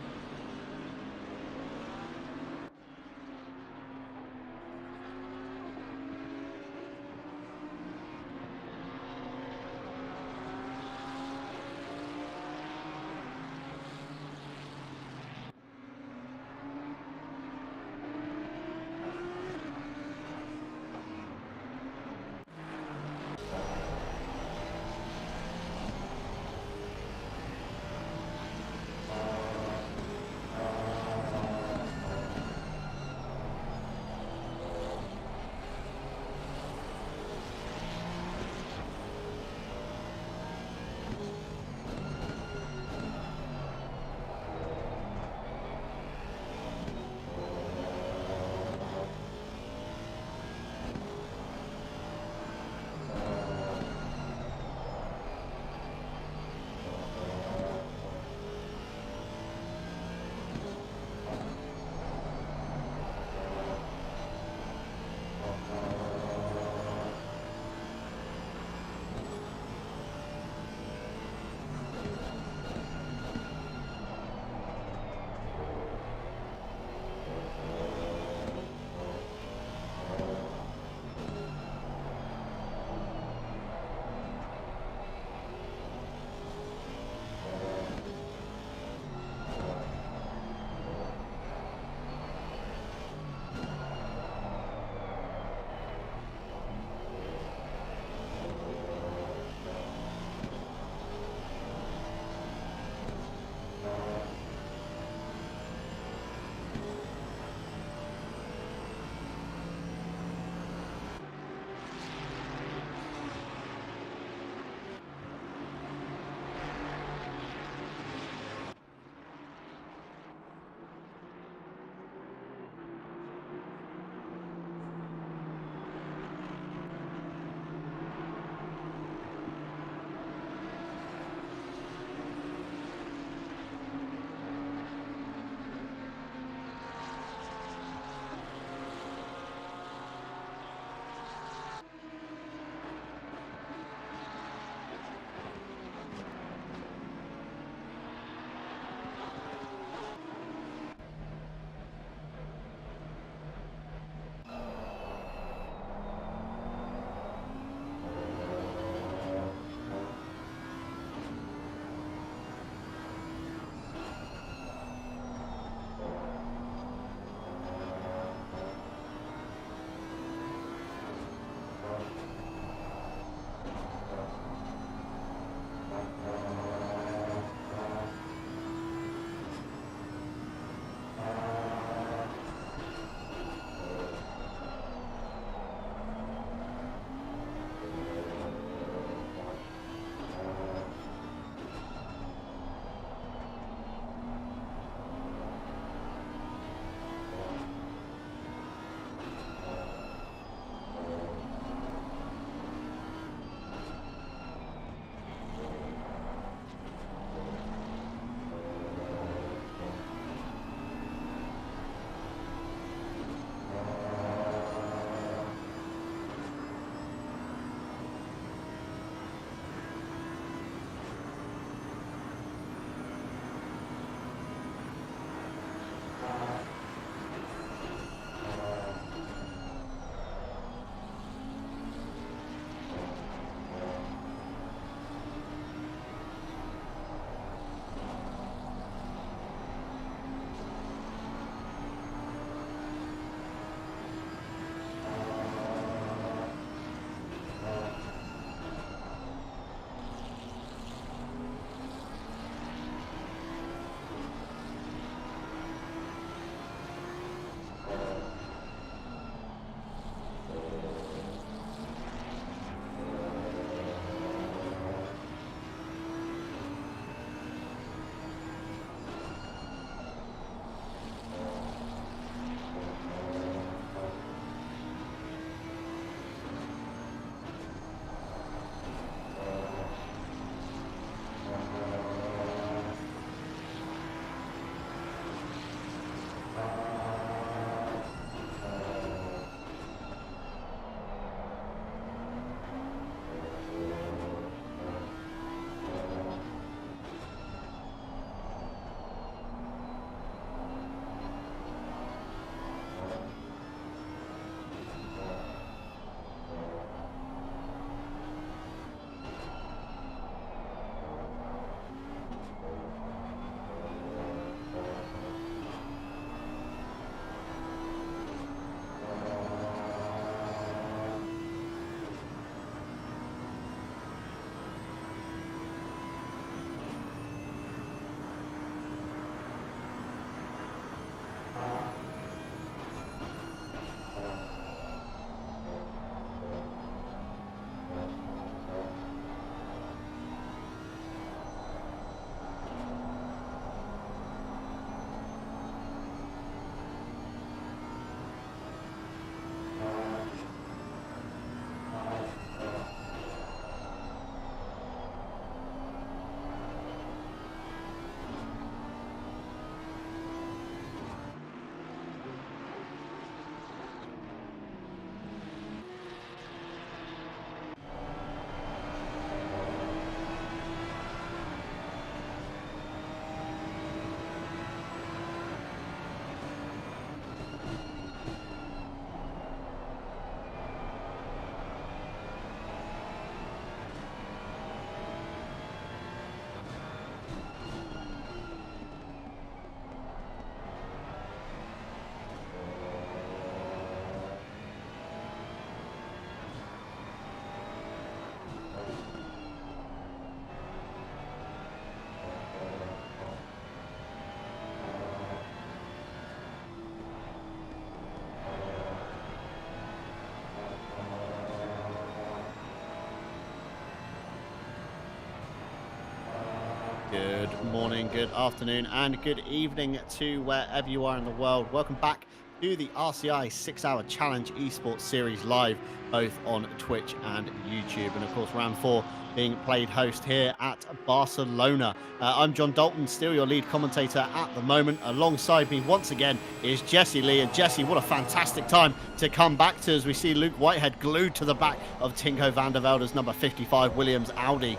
Good morning, good afternoon, and good evening to wherever you are in the world. Welcome back to the RCI 6-hour challenge esports series live, both on Twitch and YouTube. And of course, round 4 being played host here at Barcelona. I'm John Dalton, still your lead commentator at the moment. Alongside me once again is Jesse Lee. And Jesse, what a fantastic time to come back to as we see Luke Whitehead glued to the back of Tinko van der Velde's number 55 Williams Audi.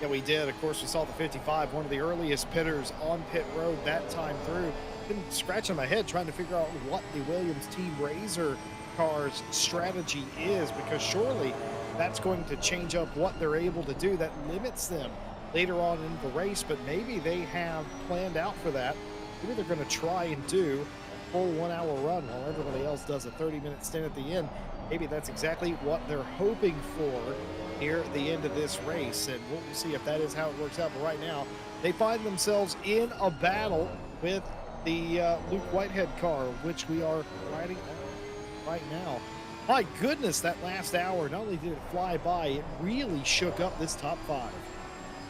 Yeah, we did. Of course, we saw the 55, one of the earliest pitters on pit road that time through. Been scratching my head trying to figure out what the Williams Team Razor car's strategy is, because surely that's going to change up what they're able to do. That limits them later on in the race, but maybe they have planned out for that. Maybe they're going to try and do a full 1 hour run while everybody else does a 30-minute stint at the end. Maybe that's exactly what they're hoping for near the end of this race, and we'll see if that is how it works out. But right now, they find themselves in a battle with the Luke Whitehead car, which we are riding on right now. My goodness, that last hour, not only did it fly by, it really shook up this top 5.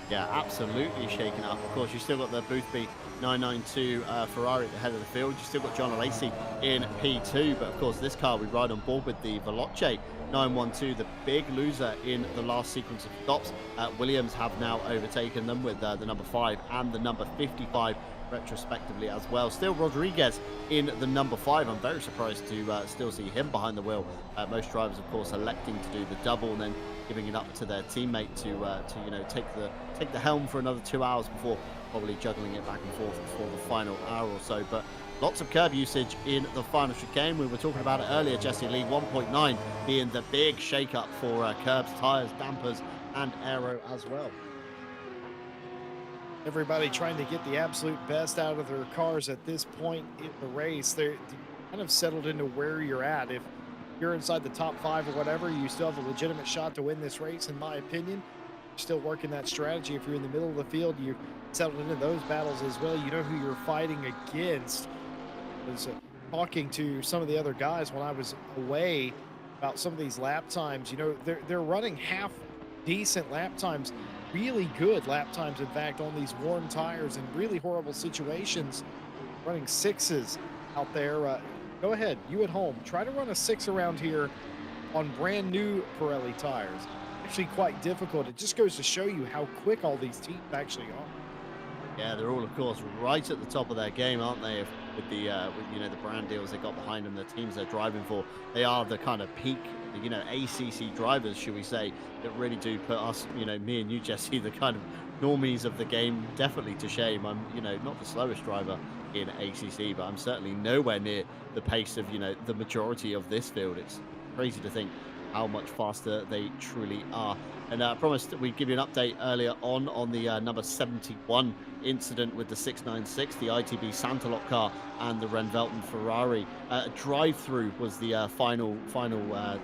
Yeah, absolutely shaken up. Of course, you still got the Boothby 992 Ferrari at the head of the field. You still got John Lacey in P2, but of course, this car we ride on board with the Veloce 912, the big loser in the last sequence of stops. Williams have now overtaken them with the number 5 and the number 55 retrospectively as well. Still Rodriguez in the number 5. I'm very surprised to still see him behind the wheel. Most drivers, of course, electing to do the double and then giving it up to their teammate to you know, take the helm for another 2 hours before probably juggling it back and forth before the final hour or so. But lots of curb usage in the final chicane. We were talking about it earlier, Jesse Lee. 1.9 being the big shake-up for curbs, tyres, dampers, and aero as well. Everybody trying to get the absolute best out of their cars at this point in the race. They're kind of settled into where you're at. If you're inside the top 5 or whatever, you still have a legitimate shot to win this race, in my opinion. You're still working that strategy. If you're in the middle of the field, you settled into those battles as well. You know who you're fighting against. I was talking to some of the other guys when I was away about some of these lap times. You know, they're running half decent lap times, really good lap times, in fact, on these worn tires in really horrible situations. Running 6s out there. Go ahead, you at home, try to run a 6 around here on brand new Pirelli tires. Actually quite difficult. It just goes to show you how quick all these teams actually are. Yeah, they're all, of course, right at the top of their game, aren't they? With the you know, the brand deals they got behind them, the teams they're driving for. They are the kind of peak, you know, ACC drivers, should we say, that really do put us, you know, me and you, Jesse, the kind of normies of the game, definitely to shame. I'm, you know, not the slowest driver in ACC, but I'm certainly nowhere near the pace of, you know, the majority of this field. It's crazy to think how much faster they truly are. And I promised that we'd give you an update earlier on the number 71 incident with the 696, the ITB Santalot car and the Renvelten Ferrari. Drive-through was the final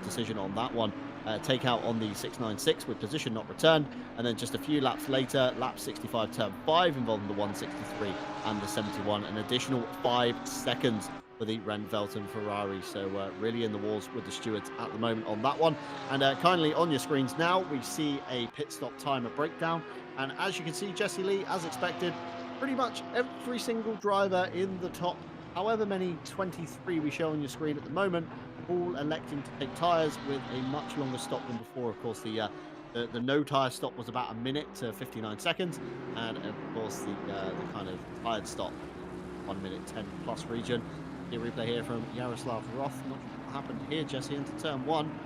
decision on that one. Takeout on the 696 with position not returned, and then just a few laps later, lap 65 turn 5 involving the 163 and the 71, an additional 5 seconds for the Renvelten Ferrari. So really in the wars with the stewards at the moment on that one. And kindly on your screens now, we see a pit stop timer breakdown. And as you can see, Jesse Lee, as expected, pretty much every single driver in the top, however many 23 we show on your screen at the moment, all electing to take tyres with a much longer stop than before. Of course, the no tyre stop was about 1 minute to 59 seconds. And of course, the kind of tired stop, 1 minute 10 plus region. A replay here from Yaroslav Roth. Not sure what happened here, Jesse, into turn 1.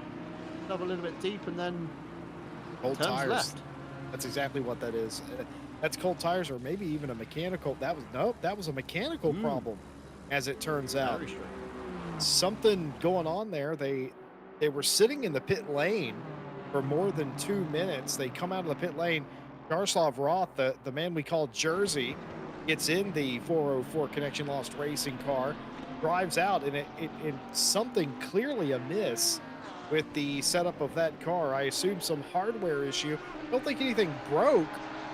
Dove a little bit deep and then cold turns tires. left. That's exactly what that is. That's cold tires, or maybe even a mechanical. That was a mechanical problem, as it turns out. Very strange. Something going on there. They were sitting in the pit lane for more than 2 minutes. They come out of the pit lane. Yaroslav Roth, the man we call Jersey, gets in the 404 Connection Lost racing car, drives out, and it's something clearly amiss with the setup of that car. I assume some hardware issue. I don't think anything broke.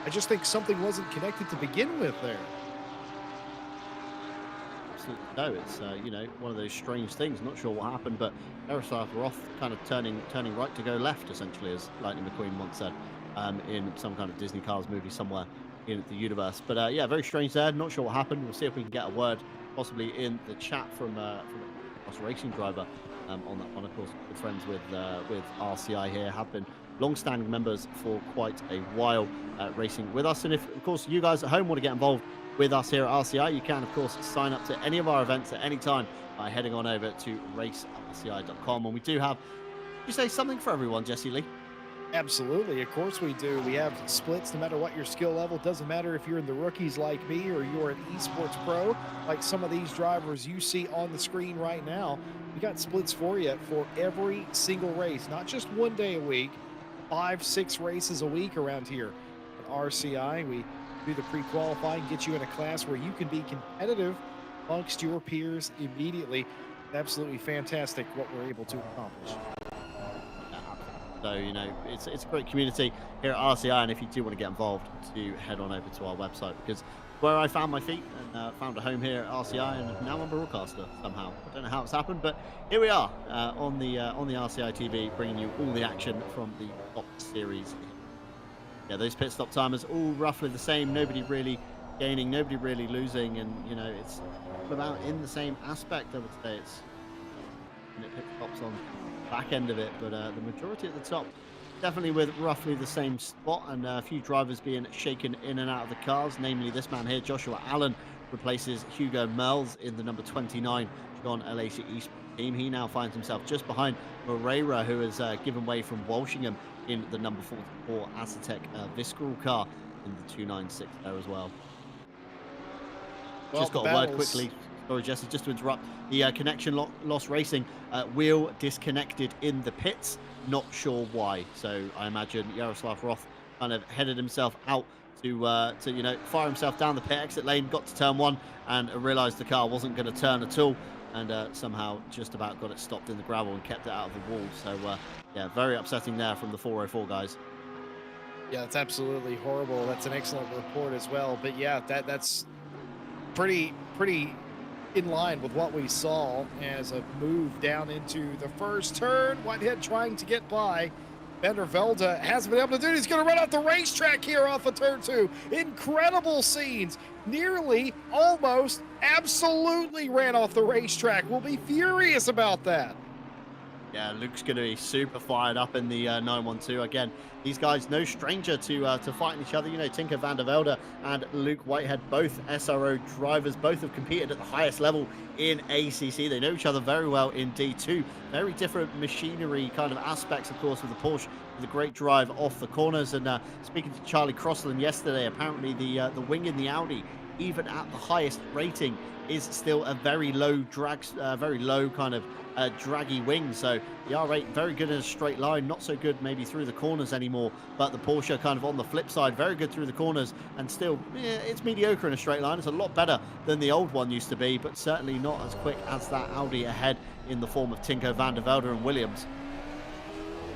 I just think something wasn't connected to begin with there. Absolutely. No, it's you know, one of those strange things. Not sure what happened, but Yaroslav Roth kind of turning right to go left, essentially, as Lightning McQueen once said, in some kind of Disney Cars movie somewhere. in the universe. But yeah, very strange there. Not sure what happened. We'll see if we can get a word possibly in the chat from a racing driver on that one. Of course, good friends with RCI here, have been long-standing members for quite a while racing with us. And if, of course, you guys at home want to get involved with us here at RCI, you can, of course, sign up to any of our events at any time by heading on over to racerci.com. And we do have, you say, something for everyone, Jesse Lee? Absolutely. Of course we do. We have splits no matter what your skill level. Doesn't matter if you're in the rookies like me or you're an esports pro like some of these drivers you see on the screen right now. We got splits for you for every single race, not just one day a week, 5-6 races a week around here at RCI. We do the pre-qualifying, get you in a class where you can be competitive amongst your peers immediately. Absolutely fantastic what we're able to accomplish. So, you know, it's a great community here at RCI, and if you do want to get involved, do head on over to our website, because where I found my feet and found a home here at RCI, and now I'm a broadcaster somehow. I don't know how it's happened, but here we are on the RCI TV, bringing you all the action from the top series. Yeah, those pit stop timers all roughly the same. Nobody really gaining, nobody really losing, and you know, it's about in the same aspect. I would say it's pit stops on back end of it, but the majority at the top definitely with roughly the same spot, and a few drivers being shaken in and out of the cars, namely this man here, Joshua Allen, replaces Hugo Merls in the number 29 John Alacia East team. He now finds himself just behind Moreira, who has given way from Walshingham in the number 44 Assetto Visceral car in the 296 there as well. Just got a word quickly. Sorry, Jesse, just to interrupt. The connection loss racing wheel disconnected in the pits. Not sure why. So I imagine Yaroslav Roth kind of headed himself out to you know, fire himself down the pit exit lane, got to turn one, and realised the car wasn't going to turn at all, and somehow just about got it stopped in the gravel and kept it out of the wall. So yeah, very upsetting there from the 404 guys. Yeah, that's absolutely horrible. That's an excellent report as well. But yeah, that's pretty in line with what we saw as a move down into the first turn. Whitehead trying to get by. Van der Velde hasn't been able to do it. He's going to run off the racetrack here off of turn 2. Incredible scenes. Nearly, almost, absolutely ran off the racetrack. We'll be furious about that. Yeah, Luke's going to be super fired up in the 912. Again, these guys, no stranger to fighting each other. You know, Tinker Van der Velde and Luke Whitehead, both SRO drivers, both have competed at the highest level in ACC. They know each other very well in D2. Very different machinery kind of aspects, of course, with the Porsche, with a great drive off the corners. And speaking to Charlie Crossland yesterday, apparently the wing in the Audi, even at the highest rating, is still a very low drag, very low kind of draggy wing. So the R8 very good in a straight line, not so good maybe through the corners anymore, but the Porsche kind of on the flip side, very good through the corners, and still it's mediocre in a straight line. It's a lot better than the old one used to be, but certainly not as quick as that Audi ahead in the form of Tinko Van der Velde and Williams.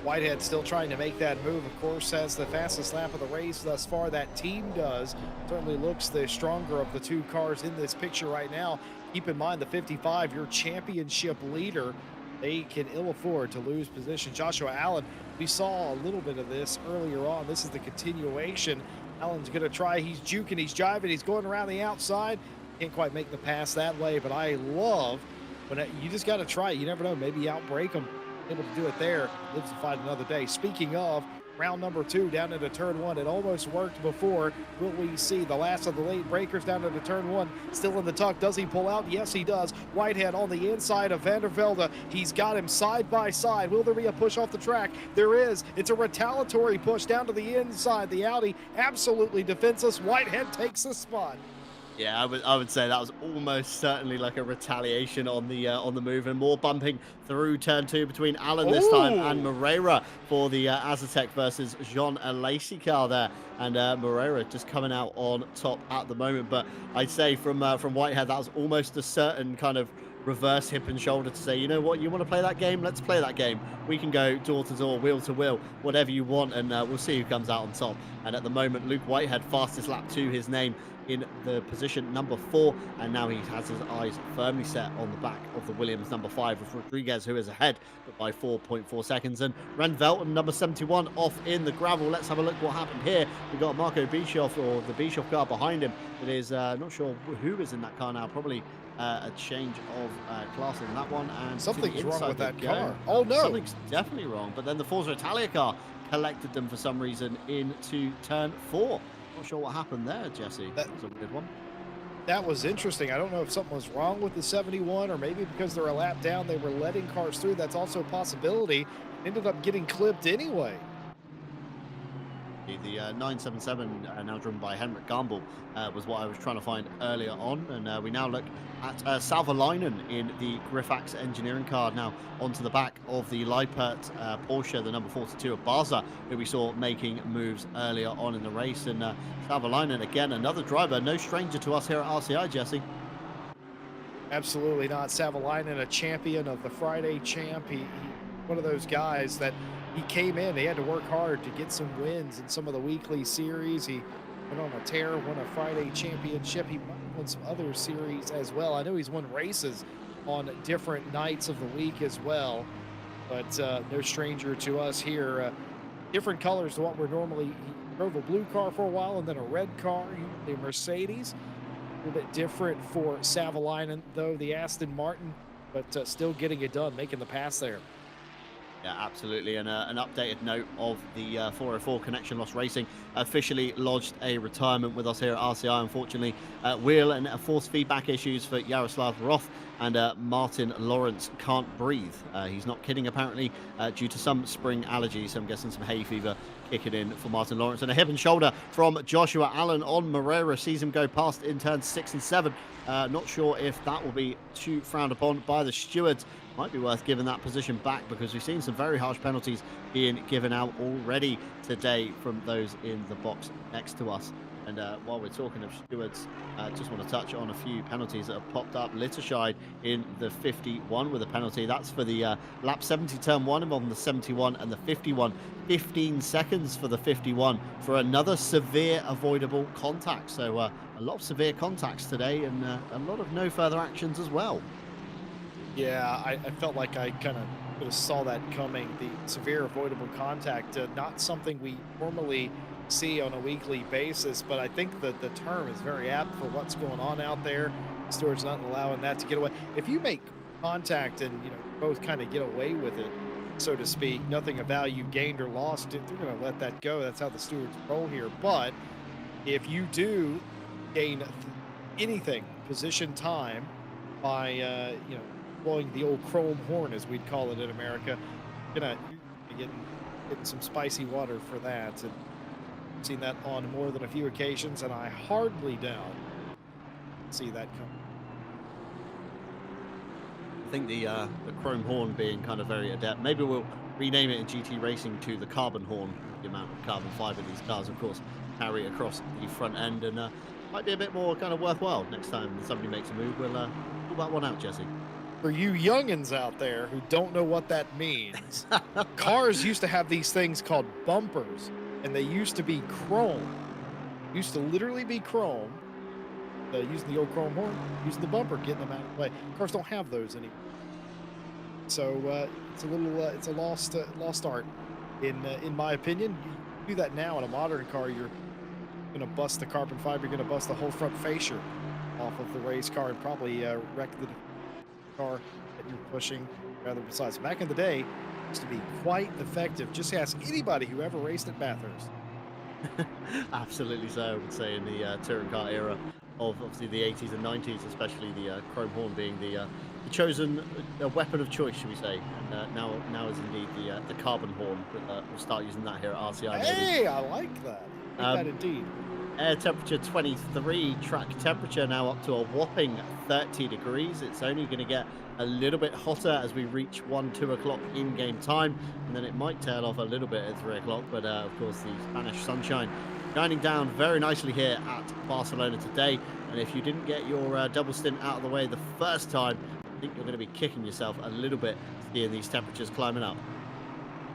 Whitehead still trying to make that move, of course, has the fastest lap of the race thus far. That team does. Certainly looks the stronger of the two cars in this picture right now. Keep in mind the 55, your championship leader. They can ill afford to lose position. Joshua Allen, we saw a little bit of this earlier on. This is the continuation. Allen's going to try. He's juking, he's jiving, he's going around the outside. Can't quite make the pass that way, but I love when you just got to try it. You never know, maybe outbreak them. Able to do it there, lives to fight another day. Speaking of, round number 2 down into turn 1. It almost worked before. Will we see the last of the late breakers down into turn 1? Still in the tuck. Does he pull out? Yes, he does. Whitehead on the inside of Van der Velde. He's got him side by side. Will there be a push off the track? There is. It's a retaliatory push down to the inside. The Audi absolutely defenseless. Whitehead takes the spot. Yeah, I would say that was almost certainly like a retaliation on the move, and more bumping through turn 2 between Allen this time and Moreira for the Azatec versus Jean Alacy car there, and Moreira just coming out on top at the moment. But I'd say from Whitehead, that was almost a certain kind of reverse hip and shoulder to say, you know what, you want to play that game? Let's play that game. We can go door to door, wheel to wheel, whatever you want, and we'll see who comes out on top. And at the moment, Luke Whitehead, fastest lap to his name in the position number 4, and now he has his eyes firmly set on the back of the Williams number 5 with Rodriguez, who is ahead but by 4.4 seconds, and Rand Velton number 71 off in the gravel. Let's have a look what happened here. We got Marco Bischoff, or the Bischoff car behind him. It is not sure who is in that car now, probably a change of class in that one, and something's wrong with that car. Oh no, something's definitely wrong. But then the Forza Italia car collected them for some reason into turn 4. Not sure what happened there, Jesse. That was a weird one. That was interesting. I don't know if something was wrong with the 71, or maybe because they're a lap down, they were letting cars through. That's also a possibility. Ended up getting clipped anyway. The 977, now driven by Henrik Gamble, was what I was trying to find earlier on. And we now look at Salvalainen in the Griffax engineering car, now onto the back of the Leipert Porsche, the number 42 of Barza, who we saw making moves earlier on in the race. And Salvalainen, again, another driver, no stranger to us here at RCI, Jesse. Absolutely not. Savalainen, a champion of the Friday champ. He one of those guys that he came in, he had to work hard to get some wins in some of the weekly series. He went on a tear, won a Friday championship. He won some other series as well. I know he's won races on different nights of the week as well, but no stranger to us here. Different colors to what we're normally. He drove a blue car for a while and then a red car, the Mercedes. A little bit different for Savalainen, though, the Aston Martin, but still getting it done, making the pass there. Yeah, absolutely. And an updated note of the 404 Connection Loss Racing officially lodged a retirement with us here at RCI. Unfortunately, wheel and force feedback issues for Yaroslav Roth, and Martin Lawrence can't breathe. He's not kidding, apparently, due to some spring allergies. So I'm guessing some hay fever kicking in for Martin Lawrence. And a hip and shoulder from Joshua Allen on Moreira. Sees him go past in turns 6 and 7. Not sure if that will be too frowned upon by the stewards. Might be worth giving that position back, because we've seen some very harsh penalties being given out already today from those in the box next to us. And while we're talking of stewards, just want to touch on a few penalties that have popped up. Litterscheid in the 51 with a penalty. That's for the lap 70 turn 1 involving the 71 and the 51. 15 seconds for the 51 for another severe avoidable contact. So a lot of severe contacts today, and a lot of no further actions as well. Yeah, I felt like I kind of saw that coming. The severe avoidable contact, not something we normally see on a weekly basis, but I think that the term is very apt for what's going on out there. Stewards not allowing that to get away. If you make contact and both kind of get away with it, so to speak, nothing of value gained or lost, they're going to let that go. That's how the stewards roll here. But if you do gain anything, position time, by blowing the old chrome horn, as we'd call it in America, you're getting some spicy water for that. And I've seen that on more than a few occasions, and I hardly doubt see that come. I think the chrome horn being kind of very adept. Maybe we'll rename it in GT Racing to the carbon horn. The amount of carbon fiber these cars, of course, carry across the front end, and might be a bit more kind of worthwhile next time somebody makes a move. We'll pull that one out, Jesse. For you youngins out there who don't know what that means, cars used to have these things called bumpers, and they used to be chrome. Used to literally be chrome. Using the old chrome horn, using the bumper, getting them out of the way. Cars don't have those anymore. So it's a little, it's a lost art, in my opinion. You do that now in a modern car, you're going to bust the carbon fiber, you're going to bust the whole front fascia off of the race car, and probably wreck the car that you're pushing. Rather, besides, back in the day, it used to be quite effective. Just ask anybody who ever raced at Bathurst. Absolutely so, I would say, in the touring car era of obviously the 80s and 90s, especially the chrome horn being the chosen weapon of choice, should we say. And now is indeed the carbon horn. We'll start using that here at RCI. Hey, I like that. I like that indeed. Air temperature 23, track temperature now up to a whopping 30 degrees. It's only going to get a little bit hotter as we reach 2 o'clock in-game time, and then it might tail off a little bit at 3 o'clock. But of course, the Spanish sunshine shining down very nicely here at Barcelona today. And if you didn't get your double stint out of the way the first time, I think you're going to be kicking yourself a little bit seeing these temperatures climbing up.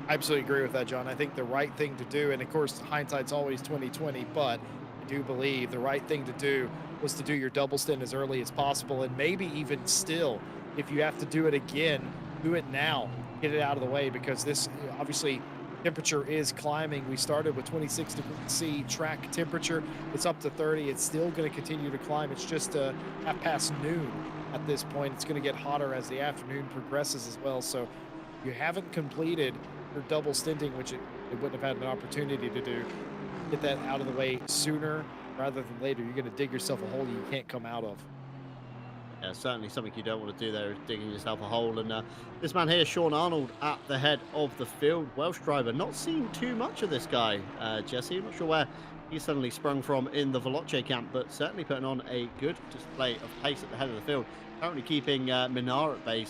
I absolutely agree with that, John. I think the right thing to do, and of course, hindsight's always 2020, but I do believe the right thing to do was to do your double stint as early as possible, and maybe even still, if you have to do it again, do it now. Get it out of the way because this obviously temperature is climbing. We started with 26 degrees C track temperature. It's up to 30. It's still going to continue to climb. It's just half past noon at this point. It's going to get hotter as the afternoon progresses as well. So you haven't completed your double stinting, which it wouldn't have had an opportunity to do. Get that out of the way sooner rather than later. You're going to dig yourself a hole you can't come out of. Yeah, certainly something you don't want to do there is digging yourself a hole. And this man here, Sean Arnold, at the head of the field. Welsh driver, not seeing too much of this guy, Jesse. I'm not sure where he suddenly sprung from in the Veloce camp, but certainly putting on a good display of pace at the head of the field. Currently keeping Minar at bay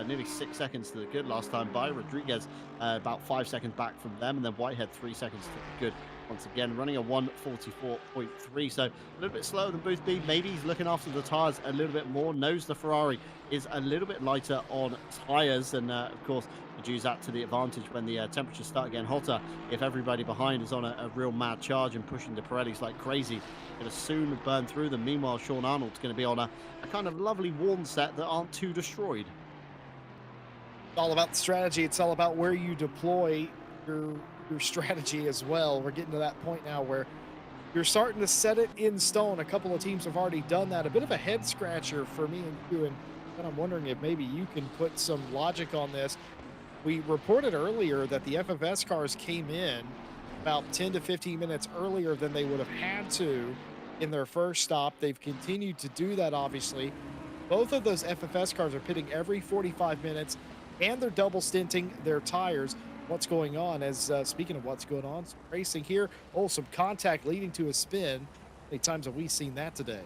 nearly 6 seconds to the good last time by. Rodriguez about 5 seconds back from them, and then Whitehead 3 seconds to the good. Once again, running a 1:44.3, so a little bit slower than Boothby. Maybe he's looking after the tyres a little bit more. Knows the Ferrari is a little bit lighter on tyres, and of course, would use that to the advantage when the temperatures start getting hotter. If everybody behind is on a real mad charge and pushing the Pirellis like crazy, going to soon burn through them. Meanwhile, Sean Arnold's going to be on a kind of lovely worn set that aren't too destroyed. It's all about the strategy. It's all about where you deploy your strategy as well. We're getting to that point now where you're starting to set it in stone. A couple of teams have already done that. A bit of a head scratcher for me and you, and I'm wondering if maybe you can put some logic on this. We reported earlier that the FFS cars came in about 10 to 15 minutes earlier than they would have had to in their first stop. They've continued to do that, obviously. Both of those FFS cars are pitting every 45 minutes, and they're double stinting their tires. What's going on? As speaking of what's going on, some racing here. Oh, some contact leading to a spin. How many times have we seen that today?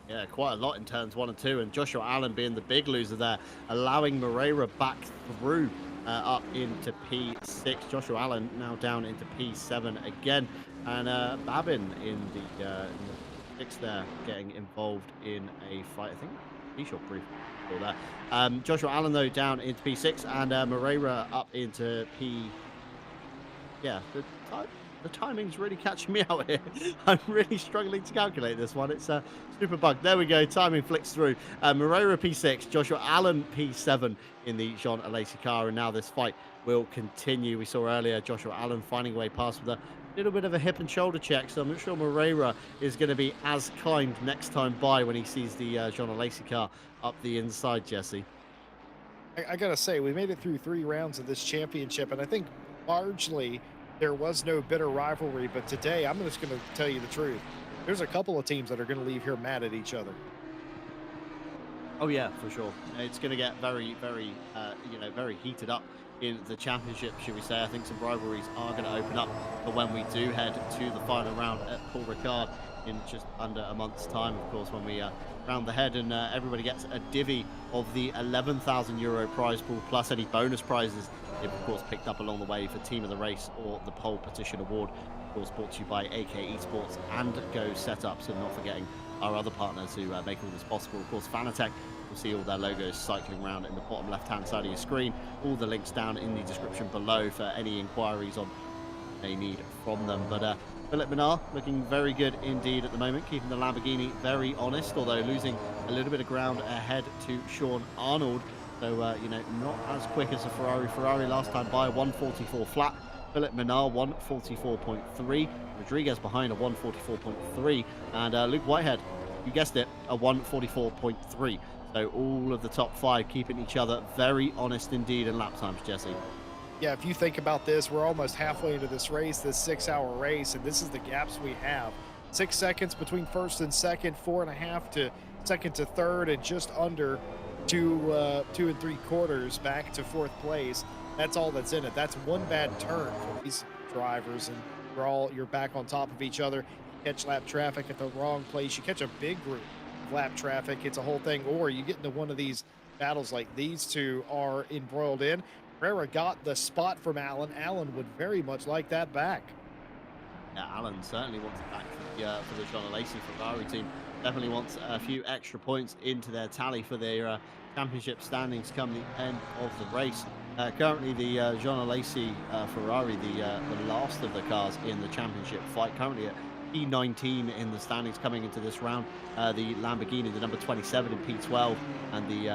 Yeah, quite a lot in turns 1 and 2, and Joshua Allen being the big loser there, allowing Moreira back through up into P6. Joshua Allen now down into P7 again, and Babin in the 6 there, getting involved in a fight. I think P-shot brief there. Joshua Allen though down into P6, and Moreira up into P. Yeah, the timing's really catching me out here. I'm really struggling to calculate this one. It's a super bug. There we go. Timing flicks through. Moreira P6, Joshua Allen P7 in the Jean Alesi car, and now this fight will continue. We saw earlier Joshua Allen finding a way past with a little bit of a hip and shoulder check, so I'm not sure Moreira is going to be as kind next time by when he sees the Jean Alesi car up the inside, Jesse. I gotta say, we made it through 3 rounds of this championship, and I think largely there was no bitter rivalry, but today I'm just going to tell you the truth. There's a couple of teams that are going to leave here mad at each other. Oh yeah, for sure. It's going to get very, very, very heated up in the championship, should we say. I think some rivalries are going to open up for when we do head to the final round at Paul Ricard in just under a month's time, of course, when we round the head, and everybody gets a divvy of the €11,000 prize pool plus any bonus prizes they've of course picked up along the way for team of the race or the pole petition award, of course brought to you by AK Esports and Go Setups, and not forgetting our other partners who make all this possible. Of course, Fanatec, you'll see all their logos cycling around in the bottom left hand side of your screen. All the links down in the description below for any inquiries on they need from them. But Philip Minar looking very good indeed at the moment, keeping the Lamborghini very honest, although losing a little bit of ground ahead to Sean Arnold. So, not as quick as a Ferrari. Ferrari last time by 144 flat. Philip Minar 144.3. Rodriguez behind a 144.3. And Luke Whitehead, you guessed it, a 144.3. So all of the top 5 keeping each other very honest indeed in lap times, Jesse. Yeah, if you think about this, we're almost halfway into this race, this 6-hour race, and this is the gaps we have. 6 seconds between first and second, 4.5 to second to third, and just under 2 3/4 back to 4th place. That's all that's in it. That's one bad turn for these drivers, and you're back on top of each other. You catch lap traffic at the wrong place. You catch a big group of lap traffic. It's a whole thing. Or you get into one of these battles like these two are embroiled in. Herrera got the spot from Allen. Allen would very much like that back. Yeah, Allen certainly wants it back for the John Alesi Ferrari team. Definitely wants a few extra points into their tally for their championship standings come the end of the race. Currently, the Jean Alesi Ferrari, the last of the cars in the championship fight, currently at P19 in the standings coming into this round. The Lamborghini, the number 27 in P12, and the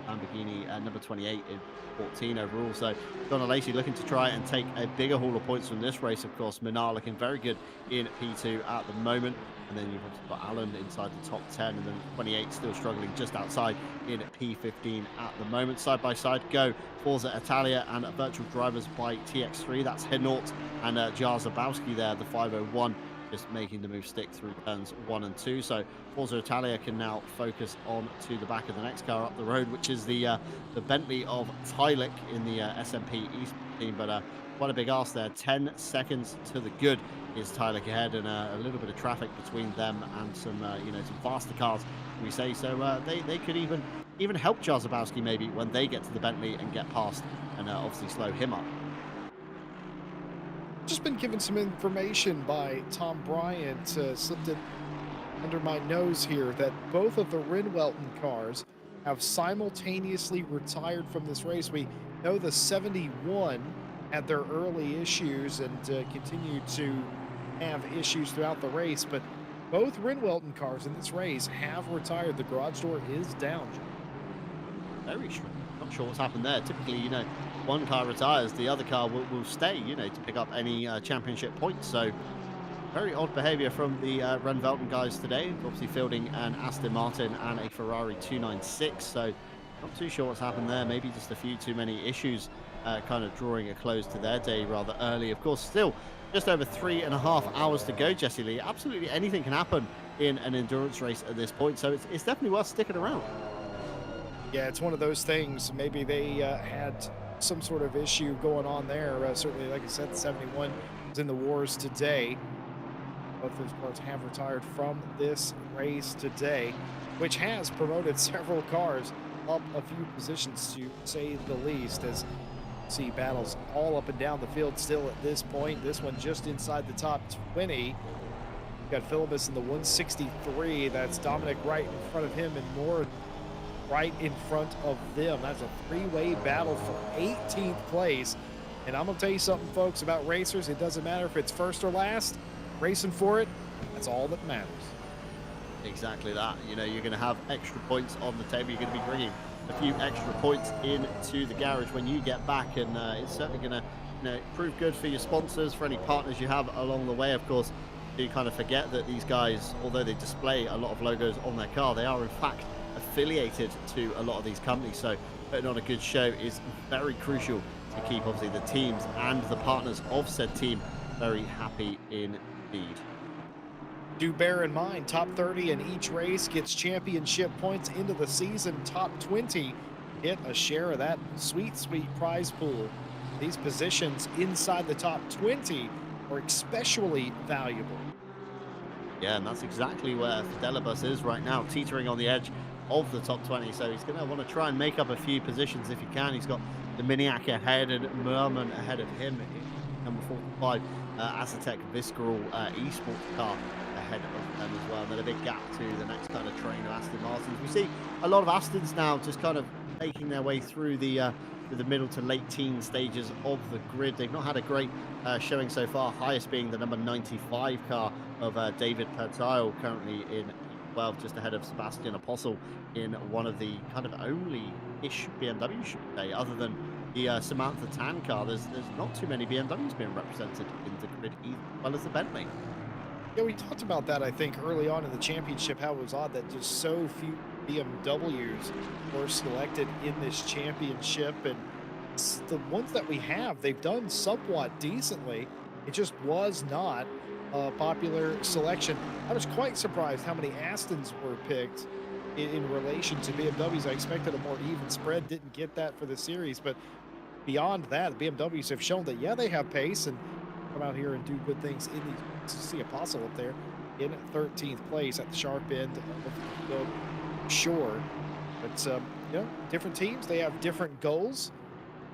Lamborghini number 28 in 14 overall. So Jean Alesi looking to try and take a bigger haul of points from this race. Of course, Minar looking very good in P2 at the moment. And then you've also got Alan inside the top 10, and then 28 still struggling just outside in P15 at the moment. Side by side go Forza Italia and Virtual Drivers by TX3. That's Henort and Jarzabowski there, the 501, just making the move stick through turns 1 and 2. So Forza Italia can now focus on to the back of the next car up the road, which is the Bentley of Tylik in the SMP East team. But quite a big ask there. 10 seconds to the good is Tylik ahead, and a little bit of traffic between them and some some faster cars, we say. So they could even help Jarzabowski maybe when they get to the Bentley and get past, and obviously slow him up. Just been given some information by Tom Bryant, slipped it under my nose here, that both of the Rinwelton cars have simultaneously retired from this race. We know the 71 had their early issues and continued to have issues throughout the race, but both Rinwelton cars in this race have retired. The garage door is down. Very strange. Not sure what's happened there. Typically, one car retires, the other car will stay, to pick up any championship points. So very odd behavior from the Rinwelton guys today. Obviously fielding an Aston Martin and a Ferrari 296. So not too sure what's happened there. Maybe just a few too many issues kind of drawing a close to their day rather early. Of course, still just over 3.5 hours to go, Jesse Lee. Absolutely anything can happen in an endurance race at this point, so it's definitely worth sticking around. Yeah, it's one of those things. Maybe they had some sort of issue going on there. Certainly, like I said, the 71 was in the wars today. Both those cars have retired from this race today, which has promoted several cars up a few positions, to say the least, as see battles all up and down the field still at this point. This one just inside the top 20. You've got Philibus in the 163. That's Dominic right in front of him, and Moore right in front of them. That's a three-way battle for 18th place. And I'm going to tell you something, folks, about racers. It doesn't matter if it's first or last. Racing for it, that's all that matters. Exactly that. You're going to have extra points on the table. You're going to be bringing a few extra points into the garage when you get back, and it's certainly going to prove good for your sponsors, for any partners you have along the way. Of course, you kind of forget that these guys, although they display a lot of logos on their car, they are in fact affiliated to a lot of these companies. So putting on a good show is very crucial to keep obviously the teams and the partners of said team very happy indeed. Do bear in mind, top 30 in each race gets championship points into the season. Top 20 get a share of that sweet, sweet prize pool. These positions inside the top 20 are especially valuable. Yeah, and that's exactly where Fidelibus is right now, teetering on the edge of the top 20. So he's going to want to try and make up a few positions if he can. He's got Dominiak ahead and Merman ahead of him. Number 45, Assetto Visceral Esports car ahead of them as well. And then a big gap to the next kind of train of Aston Martins. We see a lot of Astons now just kind of making their way through the middle to late teen stages of the grid. They've not had a great showing so far, highest being the number 95 car of David Pertile, currently in 12, just ahead of Sebastian Apostle in one of the kind of only-ish BMW, should we say, other than the Samantha Tan car. There's not too many BMWs being represented in the grid, as well as the Bentley. Yeah, we talked about that, I think, early on in the championship, how it was odd that just so few BMWs were selected in this championship. And the ones that we have, they've done somewhat decently. It just was not a popular selection. I was quite surprised how many Astons were picked in relation to BMWs. I expected a more even spread, didn't get that for the series. But beyond that, the BMWs have shown that, yeah, they have pace and come out here and do good things in these. See Apostle up there in 13th place at the sharp end of the field. Sure, but different teams, they have different goals.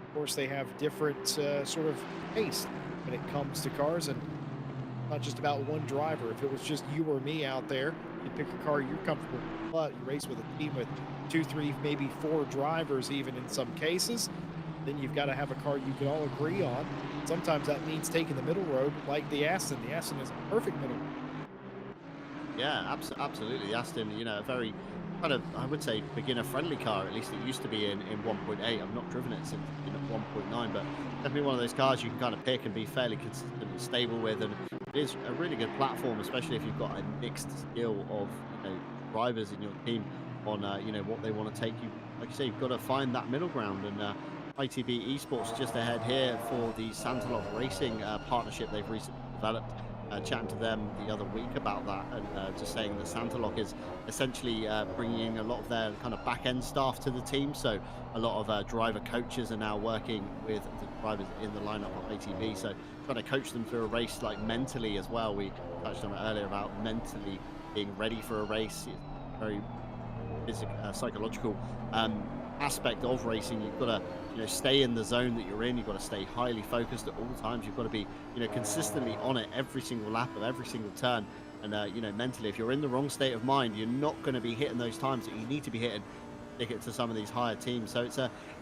Of course, they have different sort of pace when it comes to cars, and not just about one driver. If it was just you or me out there, you pick a car you're comfortable with, but you race with a team with 2, 3, maybe 4 drivers even in some cases, then you've got to have a car you can all agree on. Sometimes that means taking the middle road like the Aston. The Aston is a perfect middle road. Yeah, absolutely. The Aston, a very kind of, I would say, beginner-friendly car. At least it used to be in 1.8. I've not driven it since 1.9, but definitely one of those cars you can kind of pick and be fairly consistent and stable with. And it is a really good platform, especially if you've got a mixed skill of drivers in your team on what they want to take you. Like you say, you've got to find that middle ground. And ITB Esports just ahead here for the Santalog Racing partnership they've recently developed. Chatting to them the other week about that, and just saying that Santalog is essentially bringing a lot of their kind of back-end staff to the team. So a lot of driver coaches are now working with the drivers in the lineup of ITB. So trying to coach them through a race, like mentally as well. We touched on it earlier about mentally being ready for a race. It's very psychological aspect of racing. You've got to stay in the zone that you're in. You've got to stay highly focused at all times. You've got to be consistently on it every single lap of every single turn. And mentally, if you're in the wrong state of mind, you're not going to be hitting those times that you need to be hitting to get to some of these higher teams. So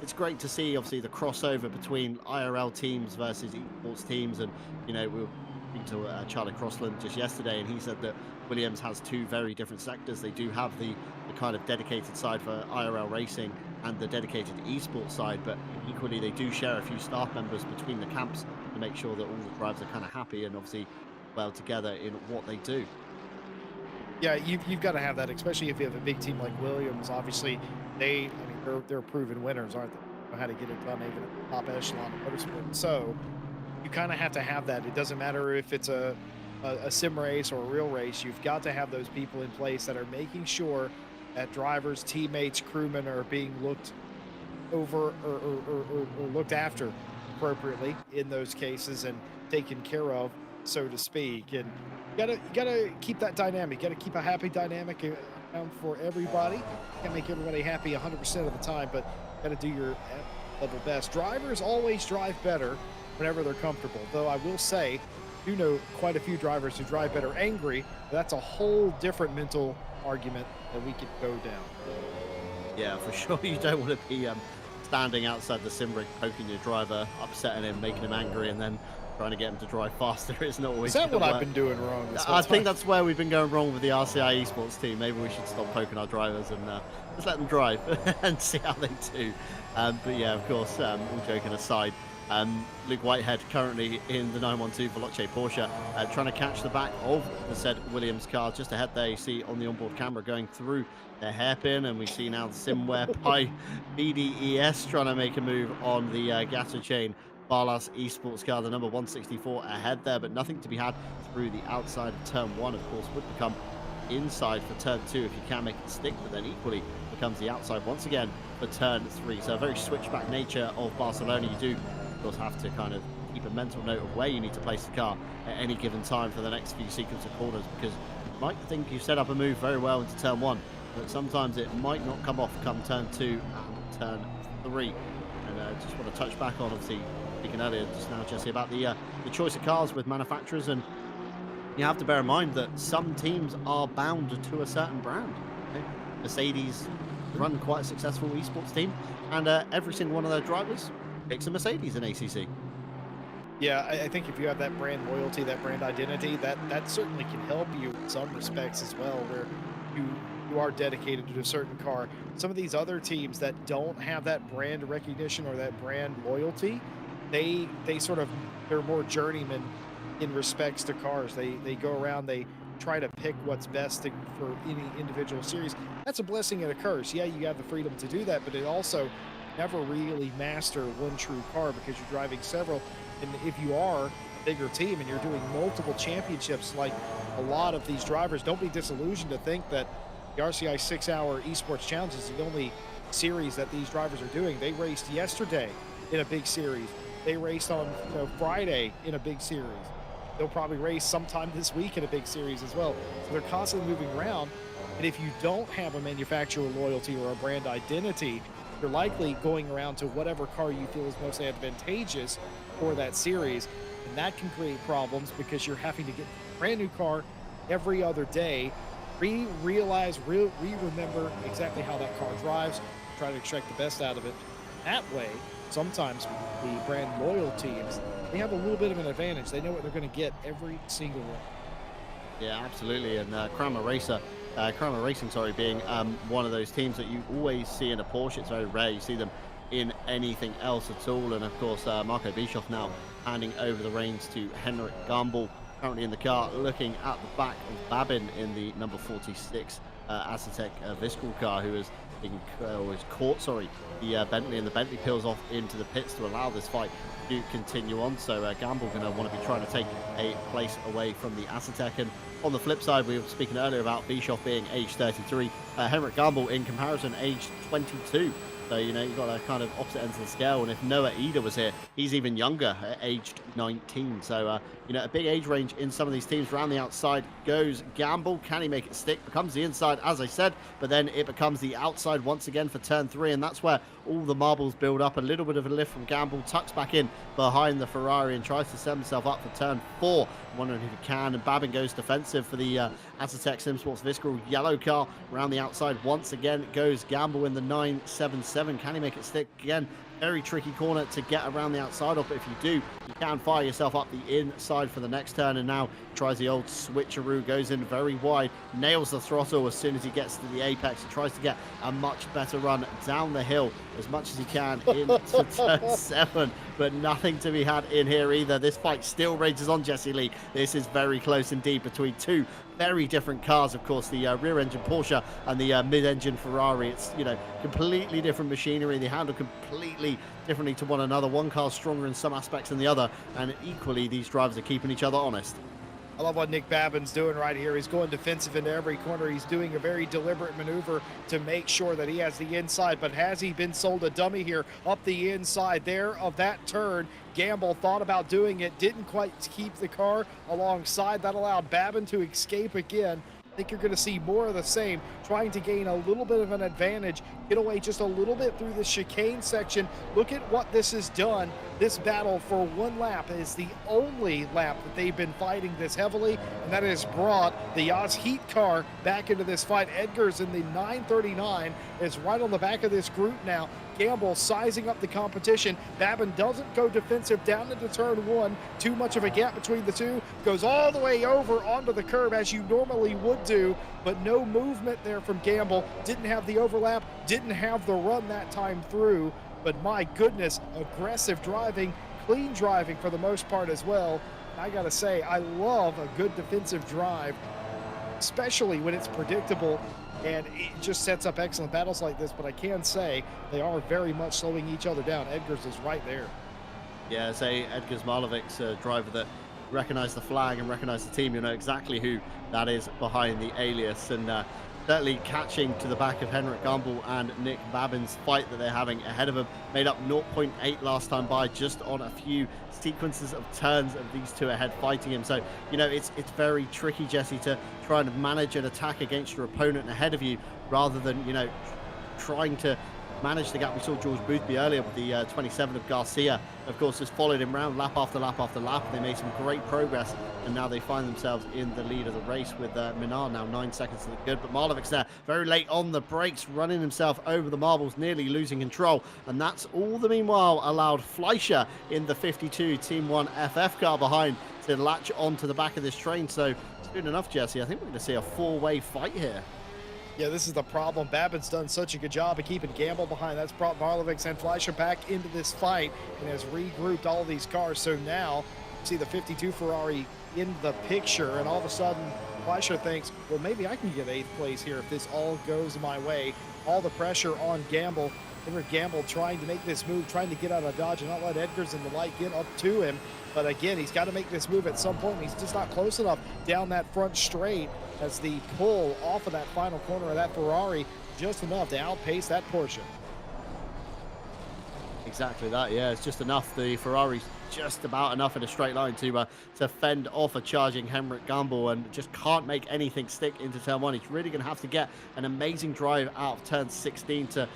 it's great to see, obviously, the crossover between IRL teams versus esports teams. And we were speaking to Charlie Crossland just yesterday, and he said that Williams has 2 very different sectors. They do have the kind of dedicated side for IRL racing and the dedicated esports side, but equally they do share a few staff members between the camps to make sure that all the drivers are kind of happy and obviously well together in what they do. Yeah, you've got to have that, especially if you have a big team like Williams. Obviously, they're proven winners, aren't they? They know how to get it done even at the top echelon of motorsport. So you kind of have to have that. It doesn't matter if it's a sim race or a real race. You've got to have those people in place that are making sure that drivers, teammates, crewmen are being looked over or looked after appropriately in those cases and taken care of, so to speak. And you gotta keep that dynamic. You gotta keep a happy dynamic around for everybody. You can't make everybody happy 100% of the time, but you gotta do your level best. Drivers always drive better whenever they're comfortable. Though I will say, you know quite a few drivers who drive better angry. That's a whole different mental argument that we could go down. Yeah, for sure. You don't want to be standing outside the sim rig, poking your driver, upsetting him, making him angry, and then trying to get him to drive faster. It's not always. Is that what I've been doing wrong? I think that's where we've been going wrong with the RCI esports team. Maybe we should stop poking our drivers and just let them drive and see how they do. But yeah, of course, all joking aside, Luke Whitehead currently in the 912 Veloce Porsche, trying to catch the back of the said Williams car. Just ahead there, you see on the onboard camera going through their hairpin, and we see now the Simware Pi BDES trying to make a move on the Gatto Chain Barlas Esports car, the number 164 ahead there, but nothing to be had through the outside of turn 1. Of course, would become inside for turn 2 if you can make it stick, but then equally becomes the outside once again for turn 3. So a very switchback nature of Barcelona. You do of course have to kind of keep a mental note of where you need to place the car at any given time for the next few sequence of corners, because you might think you set up a move very well into turn 1, but sometimes it might not come off come turn 2 and turn 3. And just want to touch back on, obviously speaking earlier just now, Jesse, about the choice of cars with manufacturers, and you have to bear in mind that some teams are bound to a certain brand. Okay? Mercedes run quite a successful esports team, and every single one of their drivers picks a Mercedes in ACC. Yeah, I think if you have that brand loyalty, that brand identity, that certainly can help you in some respects as well, where you are dedicated to a certain car. Some of these other teams that don't have that brand recognition or that brand loyalty, they're more journeymen in respects to cars. They go around, they try to pick what's best for any individual series. That's a blessing and a curse. Yeah, you have the freedom to do that, but it also never really master one true car, because you're driving several. And if you are a bigger team and you're doing multiple championships like a lot of these drivers, don't be disillusioned to think that the RCI 6-hour esports challenge is the only series that these drivers are doing. They raced yesterday in a big series. They raced on Friday in a big series. They'll probably race sometime this week in a big series as well. So they're constantly moving around. And if you don't have a manufacturer loyalty or a brand identity, you're likely going around to whatever car you feel is most advantageous for that series. And that can create problems because you're having to get a brand new car every other day remember exactly how that car drives, try to extract the best out of it. That way, sometimes the brand loyal teams, they have a little bit of an advantage. They know what they're going to get every single one. Yeah, absolutely. And Kramer Racing, sorry, being one of those teams that you always see in a Porsche. It's very rare you see them in anything else at all. And of course, Marco Bischoff now handing over the reins to Henrik Gamble, currently in the car, looking at the back of Babin in the number 46 Assetto Viscal car, who is caught, the Bentley, and the Bentley peels off into the pits to allow this fight to continue on. So Gamble going to want to be trying to take a place away from the Assetto. And on the flip side, we were speaking earlier about Bischoff being age 33, Henrik Gamble in comparison age 22. So, you know, you've got a kind of opposite ends of the scale. And if Noah Eder was here, he's even younger, aged 19. So, you know, a big age range in some of these teams. Around the outside goes Gamble. Can he make it stick? Becomes the inside, as I said, but then it becomes the outside once again for turn 3. And that's where all the marbles build up. A little bit of a lift from Gamble, tucks back in behind the Ferrari and tries to set himself up for turn 4. Wondering if he can. And Babin goes defensive for the Assetto Sim Sports Visceral yellow car. Around the outside once again goes Gamble in the 977. Can he make it stick? Again, very tricky corner to get around the outside of, but if you do, you can fire yourself up the inside for the next turn. And now tries the old switcheroo, goes in very wide, nails the throttle as soon as he gets to the apex. He tries to get a much better run down the hill as much as he can into turn 7, but nothing to be had in here either. This fight still rages on, Jesse Lee. This is very close indeed between two very different cars, of course, the rear-engine Porsche and the mid-engine Ferrari. It's, you know, completely different machinery. They handle completely differently to one another. One car's stronger in some aspects than the other, and equally, these drivers are keeping each other honest. I love what Nick Babin's doing right here. He's going defensive into every corner. He's doing a very deliberate maneuver to make sure that he has the inside. But has he been sold a dummy here up the inside there of that turn? Gamble thought about doing it, didn't quite keep the car alongside. That allowed Babin to escape again. I think you're going to see more of the same, trying to gain a little bit of an advantage, get away just a little bit through the chicane section. Look at what this has done. This battle for one lap is the only lap that they've been fighting this heavily, and that has brought the Yas Heat car back into this fight. Edgar's in the 939 is right on the back of this group now. Gamble sizing up the competition. Babin doesn't go defensive down into turn 1. Too much of a gap between the two. Goes all the way over onto the curb as you normally would do, but no movement there from Gamble. Didn't have the overlap, didn't have the run that time through. But my goodness, aggressive driving, clean driving for the most part as well. I gotta say, I love a good defensive drive, especially when it's predictable. And it just sets up excellent battles like this, but I can say they are very much slowing each other down. Edgar's is right there. Yeah, say Edgar Zmalovic's a driver that recognize the flag and recognize the team. You know exactly who that is behind the alias. And certainly catching to the back of Henrik Gamble and Nick Babin's fight that they're having ahead of him. Made up 0.8 last time by, just on a few sequences of turns of these two ahead fighting him. So, you know, it's very tricky, Jesse, to try and manage an attack against your opponent ahead of you rather than, you know, trying to manage the gap. We saw George Boothby earlier with the 27 of Garcia. Of course, just followed him round lap after lap after lap. They made some great progress, and now they find themselves in the lead of the race with Minard now 9 seconds to the good. But Malovic's there very late on the brakes, running himself over the marbles, nearly losing control. And that's all the meanwhile allowed Fleischer in the 52 Team 1 FF car behind to latch onto the back of this train. So soon enough, Jesse, I think we're going to see a 4-way fight here. Yeah, this is the problem. Babin's done such a good job of keeping Gamble behind. That's brought Marlovic and Fleischer back into this fight and has regrouped all of these cars. So now, you see the 52 Ferrari in the picture, and all of a sudden, Fleischer thinks, well, maybe I can get 8th place here if this all goes my way. All the pressure on Gamble. Henrik Gamble trying to make this move, trying to get out of Dodge and not let Edgars and the light get up to him. But again, he's got to make this move at some point. He's just not close enough down that front straight as the pull off of that final corner of that Ferrari, just enough to outpace that Porsche. Exactly that, yeah. It's just enough. The Ferrari's just about enough in a straight line to fend off a charging Henrik Gamble, and just can't make anything stick into turn 1. He's really going to have to get an amazing drive out of turn 16 to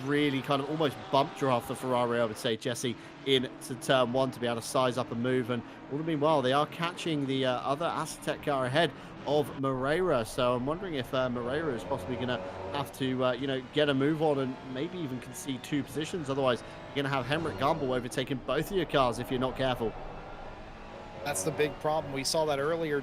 really kind of almost bump draft the Ferrari, I would say, Jesse, into turn one to be able to size up and move. And all the meanwhile, they are catching the other Assetto car ahead of Moreira. So I'm wondering if Moreira is possibly going to have to, get a move on and maybe even concede 2 positions. Otherwise, you're going to have Henrik Gamble overtaking both of your cars if you're not careful. That's the big problem. We saw that earlier.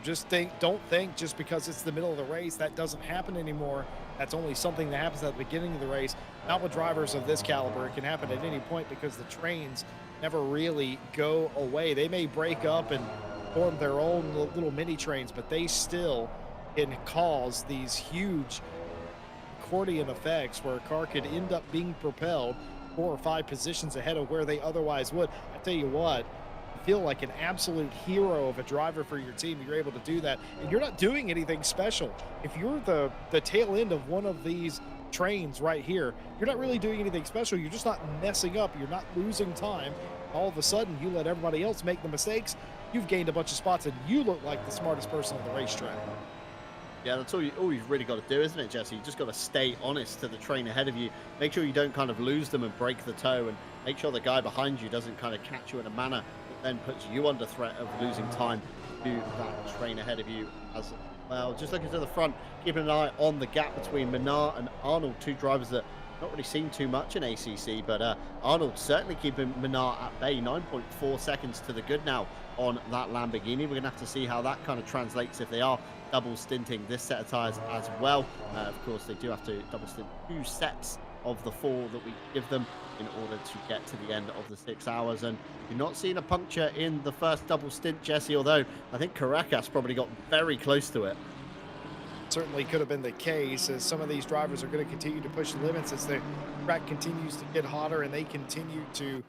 Don't think just because it's the middle of the race, that doesn't happen anymore. That's only something that happens at the beginning of the race. Not with drivers of this caliber. It can happen at any point because the trains never really go away. They may break up and form their own little mini trains, but they still can cause these huge accordion effects where a car could end up being propelled 4 or 5 positions ahead of where they otherwise would. I tell you what, feel like an absolute hero of a driver for your team. You're able to do that, and you're not doing anything special. If you're the tail end of one of these trains right here, you're not really doing anything special. You're just not messing up. You're not losing time. All of a sudden, you let everybody else make the mistakes. You've gained a bunch of spots, and you look like the smartest person on the racetrack. Yeah, that's all you've really got to do, isn't it, Jesse? You just got to stay honest to the train ahead of you. Make sure you don't kind of lose them and break the toe, and make sure the guy behind you doesn't kind of catch you in a manner that then puts you under threat of losing time to that train ahead of you as well. Just looking to the front, keeping an eye on the gap between Menard and Arnold, 2 drivers that not really seen too much in ACC, but Arnold certainly keeping Menard at bay. 9.4 seconds to the good now on that Lamborghini. We're going to have to see how that kind of translates if they are double stinting this set of tyres as well. Of course, they do have to double stint 2 sets of the 4 that we give them in order to get to the end of the 6 hours. And you're not seeing a puncture in the first double stint, Jesse, although I think Caracas probably got very close to it. Certainly could have been the case, as some of these drivers are going to continue to push the limits as the track continues to get hotter and they continue to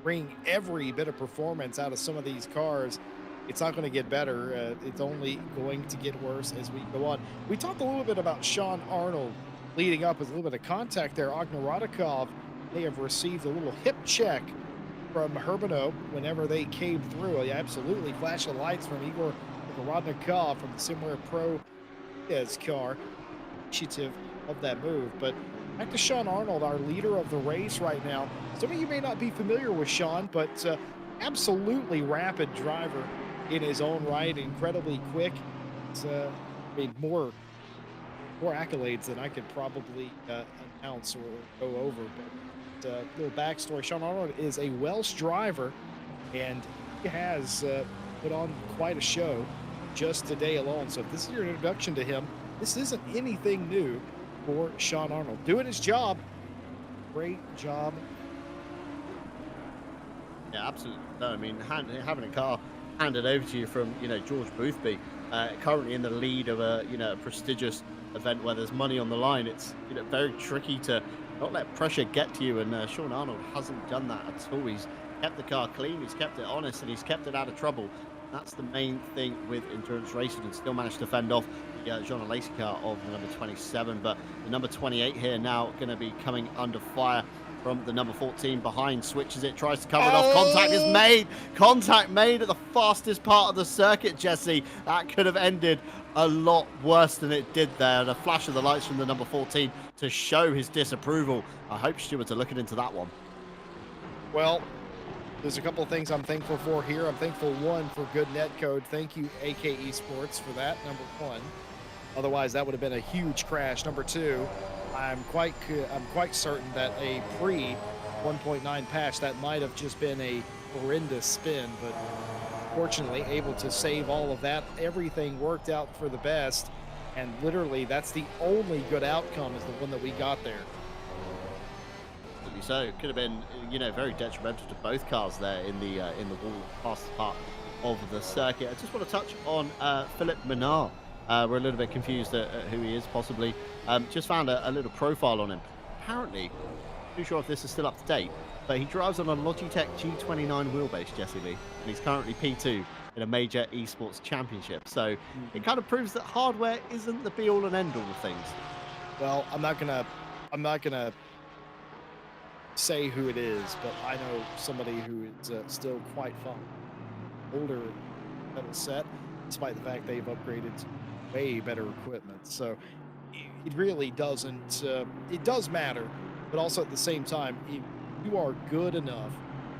bring every bit of performance out of some of these cars. It's not going to get better. It's only going to get worse as we go on. We talked a little bit about Sean Arnold leading up with a little bit of contact there. Ognarodikov may have received a little hip check from Herbano whenever they came through. Absolutely flash of lights from Igor Ognarodikov from the Simware Pro car. Initiative of that move. But back to Sean Arnold, our leader of the race right now. Some of you may not be familiar with Sean, but absolutely rapid driver in his own right, incredibly quick. It's more accolades than I could probably announce or go over. But little backstory: Sean Arnold is a Welsh driver, and he has put on quite a show just today alone. So if this is your introduction to him, this isn't anything new for Sean Arnold. Doing his job. Great job. Yeah, absolutely. No, I mean, having a car handed over to you from, George Boothby, currently in the lead of a, a prestigious event where there's money on the line. It's, very tricky to not let pressure get to you. And Sean Arnold hasn't done that at all. He's kept the car clean, he's kept it honest, and he's kept it out of trouble. That's the main thing with endurance racing, and still managed to fend off the Jean Lacey car of the number 27. But the number 28 here now going to be coming under fire from the number 14 behind. Switches it, tries to cover it off. Contact is made. Contact made at the fastest part of the circuit, Jesse. That could have ended a lot worse than it did there. The flash of the lights from the number 14 to show his disapproval. I hope stewards are looking into that one. Well, there's a couple of things I'm thankful for here. I'm thankful, 1, for good net code. Thank you, AK Esports, for that, number 1. Otherwise, that would have been a huge crash. Number 2, I'm quite certain that a pre 1.9 patch, that might have just been a horrendous spin, but fortunately able to save all of that. Everything worked out for the best, and literally that's the only good outcome, is the one that we got there. So it could have been, very detrimental to both cars there in the wall past part of the circuit. I just want to touch on Philip Menard. We're a little bit confused at who he is, possibly. Just found a little profile on him. Apparently, not sure if this is still up to date, but he drives on a Logitech G29 wheelbase, Jesse Lee, and he's currently P2 in a major esports championship. So it kind of proves that hardware isn't the be-all and end-all of things. Well, I'm not gonna say who it is, but I know somebody who is still quite fun. Older metal set, despite the fact they've upgraded to way better equipment. So it really doesn't, it does matter, but also at the same time, if you are good enough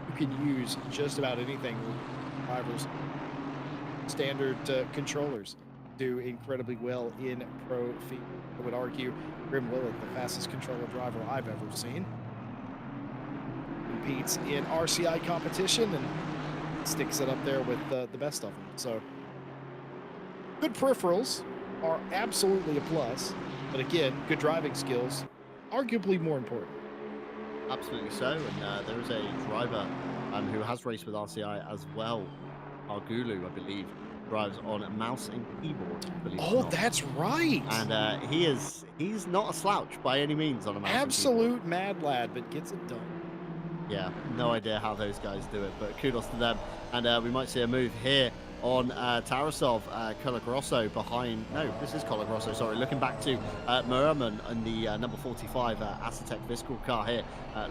you can use just about anything with drivers. Standard controllers do incredibly well in pro field. I would argue Grim Willett, the fastest controller driver I've ever seen, competes in RCI competition and sticks it up there with the best of them. So good peripherals are absolutely a plus, but again, good driving skills, arguably more important. Absolutely so. And there is a driver who has raced with RCI as well. Argulu, I believe, drives on a mouse and keyboard. Believe it or Oh, not. that's right. And he's not a slouch by any means on a mouse and keyboard. Absolute mad lad, but gets it done. Yeah, no idea how those guys do it, but kudos to them. And we might see a move here on Tarasov, Colagrosso behind. No, this is Colagrosso, sorry. Looking back to Merman and the number 45 Assetto Corsa car here.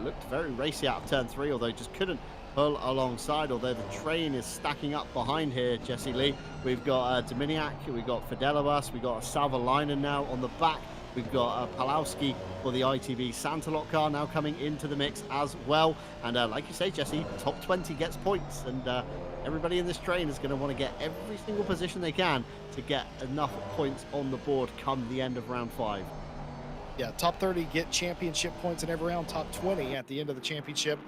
Looked very racy out of turn 3, although just couldn't pull alongside, although the train is stacking up behind here, Jesse Lee. We've got Dominiak, we've got Fidelibus, we've got Salvalinen now on the back. We've got Palowski for the ITV Santalot car now coming into the mix as well. And like you say, Jesse, top 20 gets points. And everybody in this train is going to want to get every single position they can to get enough points on the board come the end of round 5. Yeah, top 30 get championship points in every round. Top 20 at the end of the championship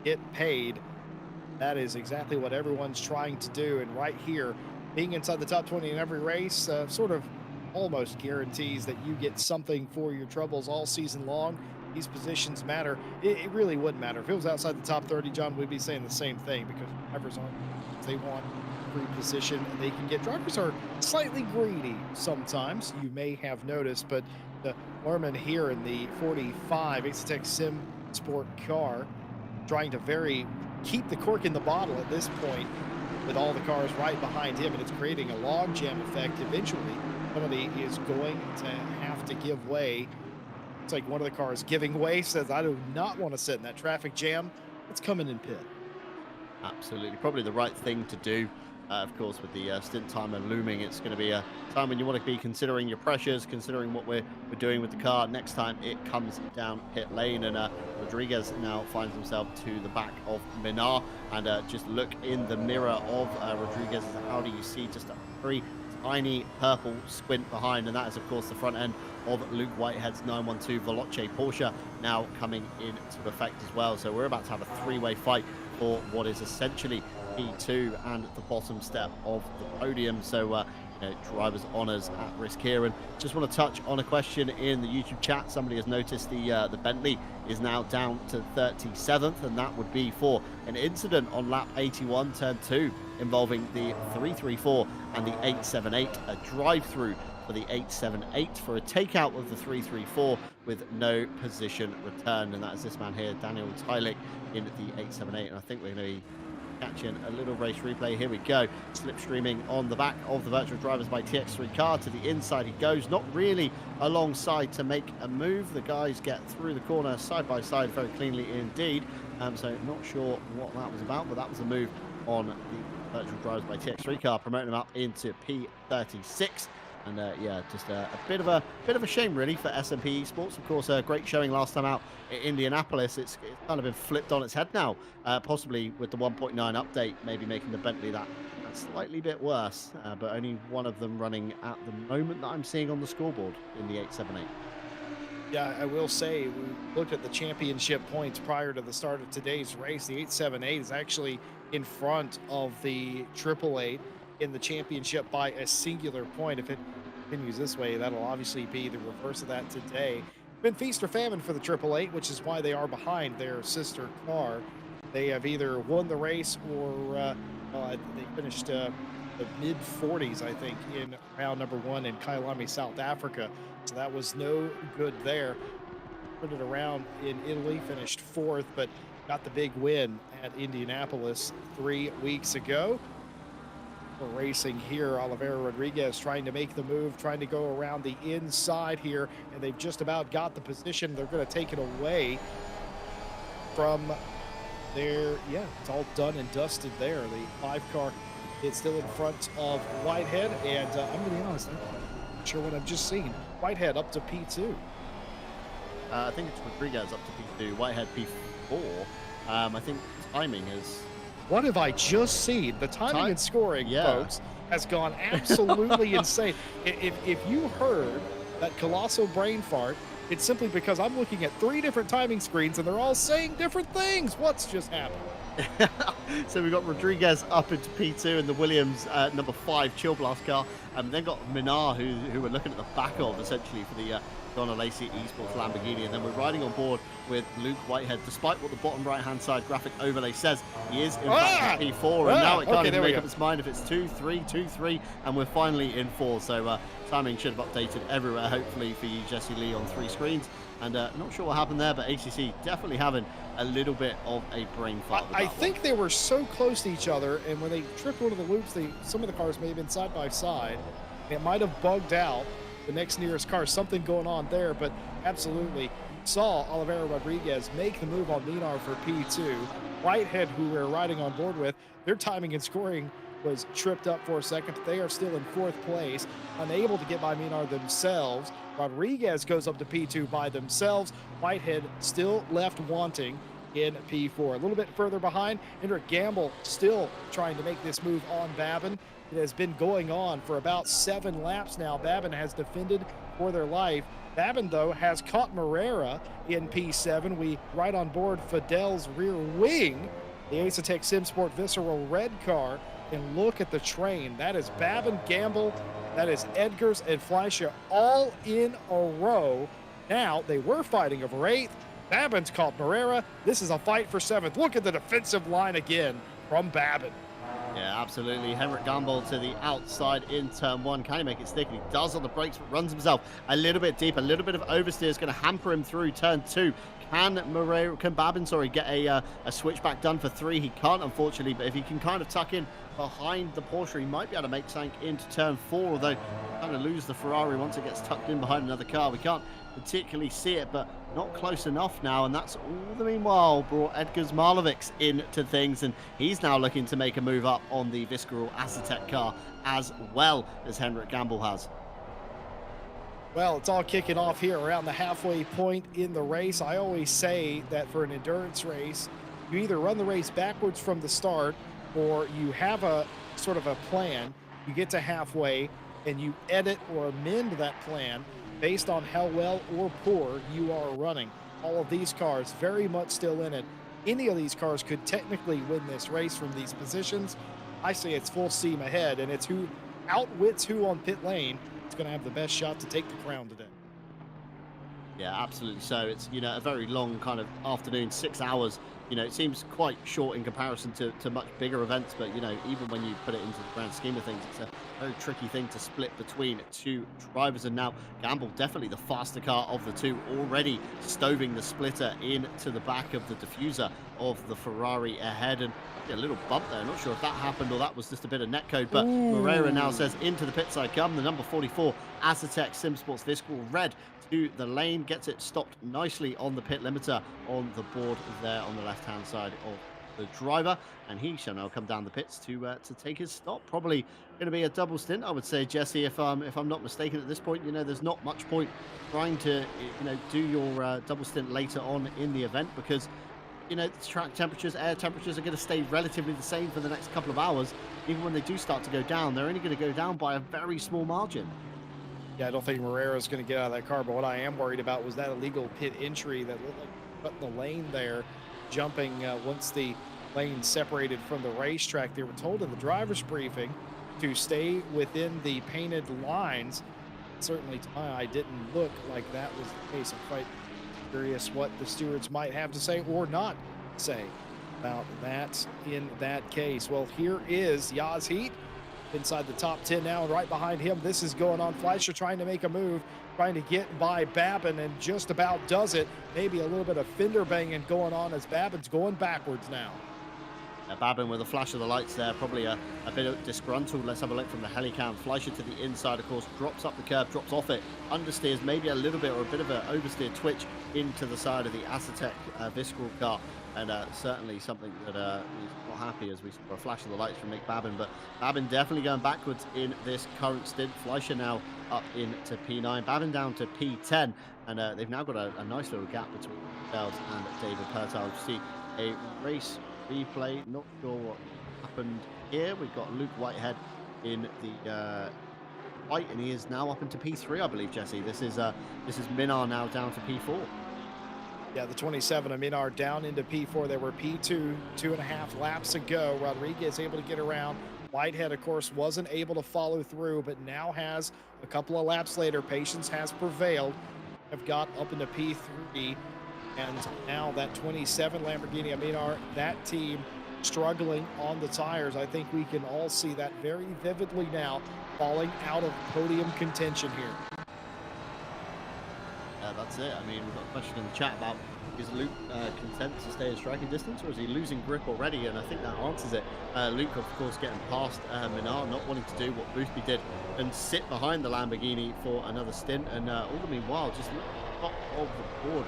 get paid. That is exactly what everyone's trying to do. And right here, being inside the top 20 in every race, sort of almost guarantees that you get something for your troubles all season long. These positions matter. It really wouldn't matter. If it was outside the top 30, John, we'd be saying the same thing, because drivers aren't. They want every position they can get. Drivers are slightly greedy sometimes, you may have noticed, but the Lerman here in the 45 Assetto Sim Sport car trying to keep the cork in the bottle at this point with all the cars right behind him, and it's creating a log jam effect. Eventually somebody is going to have to give way. It's like one of the cars giving way says, I do not want to sit in that traffic jam. It's coming in pit. Absolutely, probably the right thing to do. Of course, with the stint timer looming, it's going to be a time when you want to be considering your pressures, considering what we're doing with the car next time it comes down pit lane. And Rodriguez now finds himself to the back of Minar. And just look in the mirror of Rodriguez. How do you see just a very tiny purple squint behind? And that is, of course, the front end of Luke Whitehead's 912 Veloce Porsche now coming into effect as well. So we're about to have a three-way fight for what is essentially P2 and the bottom step of the podium. So drivers honours at risk here. And just want to touch on a question in the YouTube chat. Somebody has noticed the Bentley is now down to 37th, and that would be for an incident on lap 81 turn 2 involving the 334 and the 878, a drive-through for the 878 for a takeout of the 334 with no position returned. And that is this man here, Daniel Tylick, in the 878. And I think we're going to be catching a little race replay. Here we go. Slipstreaming on the back of the virtual drivers by TX3 car. To the inside he goes, not really alongside to make a move. The guys get through the corner side by side very cleanly indeed. So not sure what that was about, but that was a move on the virtual drivers by TX3 car, promoting them up into P36. And yeah, just a bit of a shame really for SMP Esports. Of course, a great showing last time out in Indianapolis. It's kind of been flipped on its head now, possibly with the 1.9 update, maybe making the Bentley that slightly bit worse. But only one of them running at the moment that I'm seeing on the scoreboard in the 878. Yeah, I will say, we looked at the championship points prior to the start of today's race. The 878 is actually in front of the 888 in the championship by a singular point. If it continues this way, that'll obviously be the reverse of that today. Been feast or famine for the 888, which is why they are behind their sister car. They have either won the race or they finished the mid-40s, I think, in round number 1 in Kyalami, South Africa. So that was no good there. Turned it around in Italy, finished 4th, but got the big win at Indianapolis 3 weeks ago. We're racing here. Oliveira Rodriguez trying to make the move, trying to go around the inside here, and they've just about got the position. They're going to take it away from there. Yeah, it's all done and dusted there. The 5 car is still in front of Whitehead, and I'm going to be honest, I'm not sure what I've just seen. Whitehead up to P2. I think it's Rodriguez up to P2, Whitehead P4. I think timing is What have I just seen? The timing and scoring, yeah. folks, has gone absolutely insane. If you heard that colossal brain fart, it's simply because I'm looking at 3 different timing screens and they're all saying different things. What's just happened? So we've got Rodriguez up into P2 and the Williams number 5 Chill Blast car. Then got Minar, who we're looking at the back of, essentially, for the Donna Lacey Esports Lamborghini. And then we're riding on board with Luke Whitehead, despite what the bottom right-hand side graphic overlay says. He is, in fact, in P4, and now it can't even make up its mind if it's 2-3, 2-3, and we're finally in 4. So timing should have updated everywhere, hopefully, for you, Jesse Lee, on 3 screens. And not sure what happened there, but ACC definitely having a little bit of a brain fart. I think they were so close to each other, and when they tripped one of the loops, some of the cars may have been side by side. It might have bugged out the next nearest car, something going on there, but absolutely saw Oliveira Rodriguez make the move on Minar for P2. Whitehead, who we're riding on board with, their timing and scoring was tripped up for a second. They are still in 4th place, unable to get by Minar themselves. Rodriguez goes up to P2 by themselves. Whitehead still left wanting in P4. A little bit further behind, Hendrik Gamble still trying to make this move on Babin. It has been going on for about 7 laps now. Babin has defended for their life. Babin, though, has caught Morera in P7. We ride on board Fidel's rear wing, the Asetec SimSport Visceral red car, and look at the train. That is Babin, Gamble, that is Edgars and Fleischer all in a row. Now, they were fighting over 8th. Babin's caught Morera. This is a fight for 7th. Look at the defensive line again from Babin. Yeah, absolutely. Henrik Gamble to the outside in turn 1. Can he make it stick? He does on the brakes, but runs himself a little bit deep. A little bit of oversteer is going to hamper him through turn 2. Can Babin, get a switchback done for 3? He can't, unfortunately, but if he can kind of tuck in behind the Porsche, he might be able to make something into turn 4, although kind of lose the Ferrari once it gets tucked in behind another car. We can't particularly see it, but not close enough now, and that's all the meanwhile brought Edgars Malovics into things, and he's now looking to make a move up on the Visceral Assetec car as well as Henrik Gamble has. Well, it's all kicking off here around the halfway point in the race. I always say that for an endurance race, you either run the race backwards from the start, or you have a sort of a plan. You get to halfway and you edit or amend that plan based on how well or poor you are running. All of these cars very much still in it. Any of these cars could technically win this race from these positions. I say it's full steam ahead, and it's who outwits who on pit lane. It's going to have the best shot to take the crown today. Yeah, absolutely. So it's, a very long kind of afternoon, 6 hours. It seems quite short in comparison to much bigger events, but, even when you put it into the grand scheme of things, it's a very tricky thing to split between 2 drivers. And now Gamble, definitely the faster car of the 2, already stoving the splitter into the back of the diffuser of the Ferrari ahead. And a little bump there. Not sure if that happened or that was just a bit of netcode, but Moreira now says into the pit side come. The number 44 Asetec SimSports Visceral red to the lane, gets it stopped nicely on the pit limiter on the board there on the left-hand side of the driver, and he shall now come down the pits to take his stop. Probably going to be a double stint, I would say, Jesse, if I'm not mistaken at this point. There's not much point trying to do your double stint later on in the event, because track temperatures, air temperatures are going to stay relatively the same for the next couple of hours. Even when they do start to go down, they're only going to go down by a very small margin. Yeah, I don't think Moreira's going to get out of that car, but what I am worried about was that illegal pit entry that looked like cutting the lane there, jumping once the lane separated from the racetrack. They were told in the driver's briefing to stay within the painted lines. Certainly to my eye, didn't look like that was the case. I'm quite curious what the stewards might have to say or not say about that in that case. Well, here is Yaz Heat inside the top 10 now, and right behind him, this is going on. Fleischer trying to make a move, trying to get by Babin, and just about does it. Maybe a little bit of fender banging going on as Babin's going backwards now. Babin with a flash of the lights there, probably a bit of disgruntled. Let's have a look from the helicam. Fleischer to the inside, of course, drops up the curb, drops off it, understeers maybe a little bit, or a bit of an oversteer twitch into the side of the Asetec Visceral car, and certainly something that he's not happy as we saw a flash of the lights from Nick Babin. But Babin definitely going backwards in this current stint. Fleischer now up into P9, Babin down to P10, and they've now got a nice little gap between themselves and David Pertal. You see a race replay. Not sure what happened here. We've got Luke Whitehead in the fight, and he is now up into P3, I believe, Jesse. This is Minar now down to P4. Yeah, the 27 of Minar down into P4. They were P2, 2.5 laps ago. Rodriguez able to get around. Whitehead, of course, wasn't able to follow through, but now has a couple of laps later. Patience has prevailed. Have got up into P3, and now that 27 Lamborghini Minar, that team struggling on the tires. I think we can all see that very vividly now, falling out of podium contention here. That's it. I mean, we've got a question in the chat about, is Luke content to stay in striking distance, or is he losing grip already? And I think that answers it. Luke, of course, getting past Minar, not wanting to do what Boothby did and sit behind the Lamborghini for another stint. And all the meanwhile, just look at the top of the board.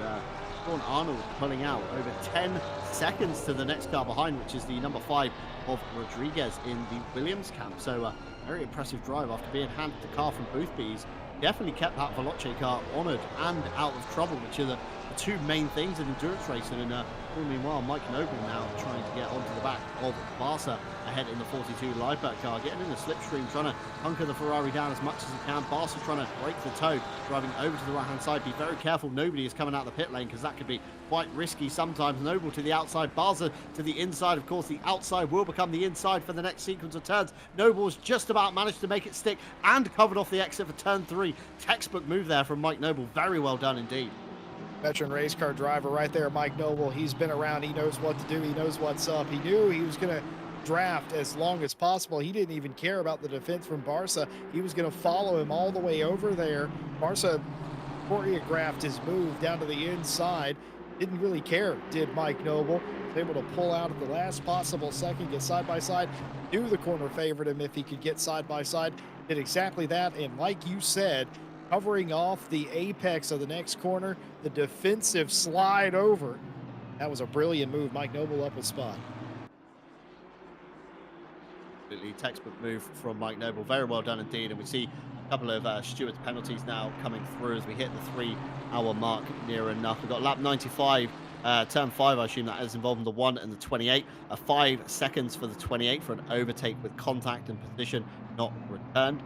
Sean Arnold pulling out over 10 seconds to the next car behind, which is the number 5 of Rodriguez in the Williams camp. So very impressive drive after being handed the car from Boothby's. Definitely kept that Veloce car honoured and out of trouble, which are the two main things in endurance racing. And meanwhile, Mike Noble now trying to get onto the back of Barca ahead in the 42 Liveback car, getting in the slipstream, trying to hunker the Ferrari down as much as he can. Barca trying to break the toe, driving over to the right-hand side. Be very careful, nobody is coming out the pit lane, because that could be quite risky sometimes. Noble to the outside, Barca to the inside. Of course, the outside will become the inside for the next sequence of turns. Noble's just about managed to make it stick and covered off the exit for turn 3. Textbook move there from Mike Noble. Very well done indeed. Veteran race car driver right there, Mike Noble. He's been around. He knows what to do. He knows what's up. He knew he was going to draft as long as possible. He didn't even care about the defense from Barca. He was going to follow him all the way over there. Barca choreographed his move down to the inside. Didn't really care, did Mike Noble. Was able to pull out at the last possible second, get side by side. Knew the corner favored him if he could get side by side. Did exactly that. And like you said, covering off the apex of the next corner, the defensive slide over. That was a brilliant move. Mike Noble up with spot. Absolutely textbook move from Mike Noble. Very well done indeed. And we see a couple of Stewart's penalties now coming through as we hit the 3-hour mark near enough. We've got lap 95. Turn 5, I assume that is involving the 1 and the 28. 5 seconds for the 28 for an overtake with contact and position not returned.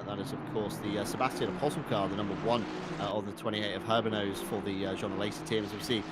That is, of course, the Sebastian Apostle car, the number 1 of the 28 of Herbanos for the John Lacey team. As we see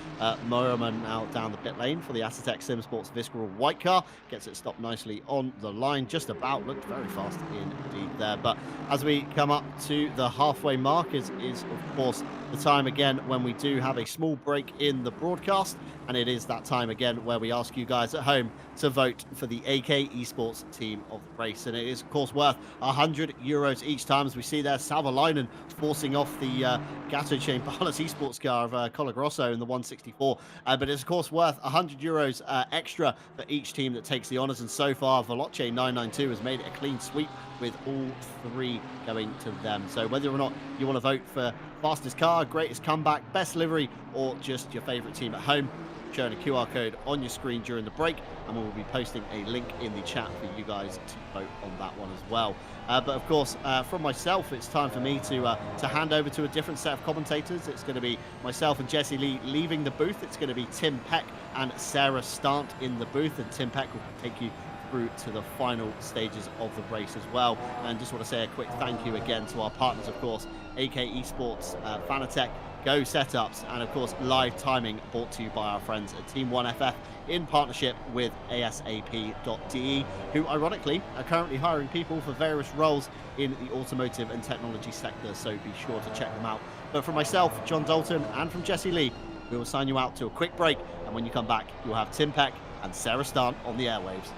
Moerman out down the pit lane for the Assetto Sim Sports Visceral white car. Gets it stopped nicely on the line, just about. Looked very fast indeed there. But as we come up to the halfway mark is of course, the time again when we do have a small break in the broadcast. And it is that time again where we ask you guys at home to vote for the AK Esports team of the race. And it is, of course, worth €100 each time, as we see there Savalainen forcing off the Gatto Chain Barlas Esports car of Colagrosso in the 164. But it's, of course, worth €100 extra for each team that takes the honours. And so far, Veloce 992 has made it a clean sweep with all 3 going to them. So whether or not you want to vote for fastest car, greatest comeback, best livery, or just your favourite team at home, showing a QR code on your screen during the break, and we will be posting a link in the chat for you guys to vote on that one as well. But of course, from myself, it's time for me to hand over to a different set of commentators. It's going to be myself and Jesse Lee leaving the booth. It's going to be Tim Peck and Sarah Stant in the booth, and Tim Peck will take you through to the final stages of the race as well. And just want to say a quick thank you again to our partners, of course, AK Esports, Fanatec, Go Setups, and of course live timing brought to you by our friends at Team 1FF in partnership with ASAP.de, who ironically are currently hiring people for various roles in the automotive and technology sector, so be sure to check them out. But from myself, John Dalton, and from Jesse Lee, we will sign you out to a quick break, and when you come back, you'll have Tim Peck and Sarah Stant on the airwaves.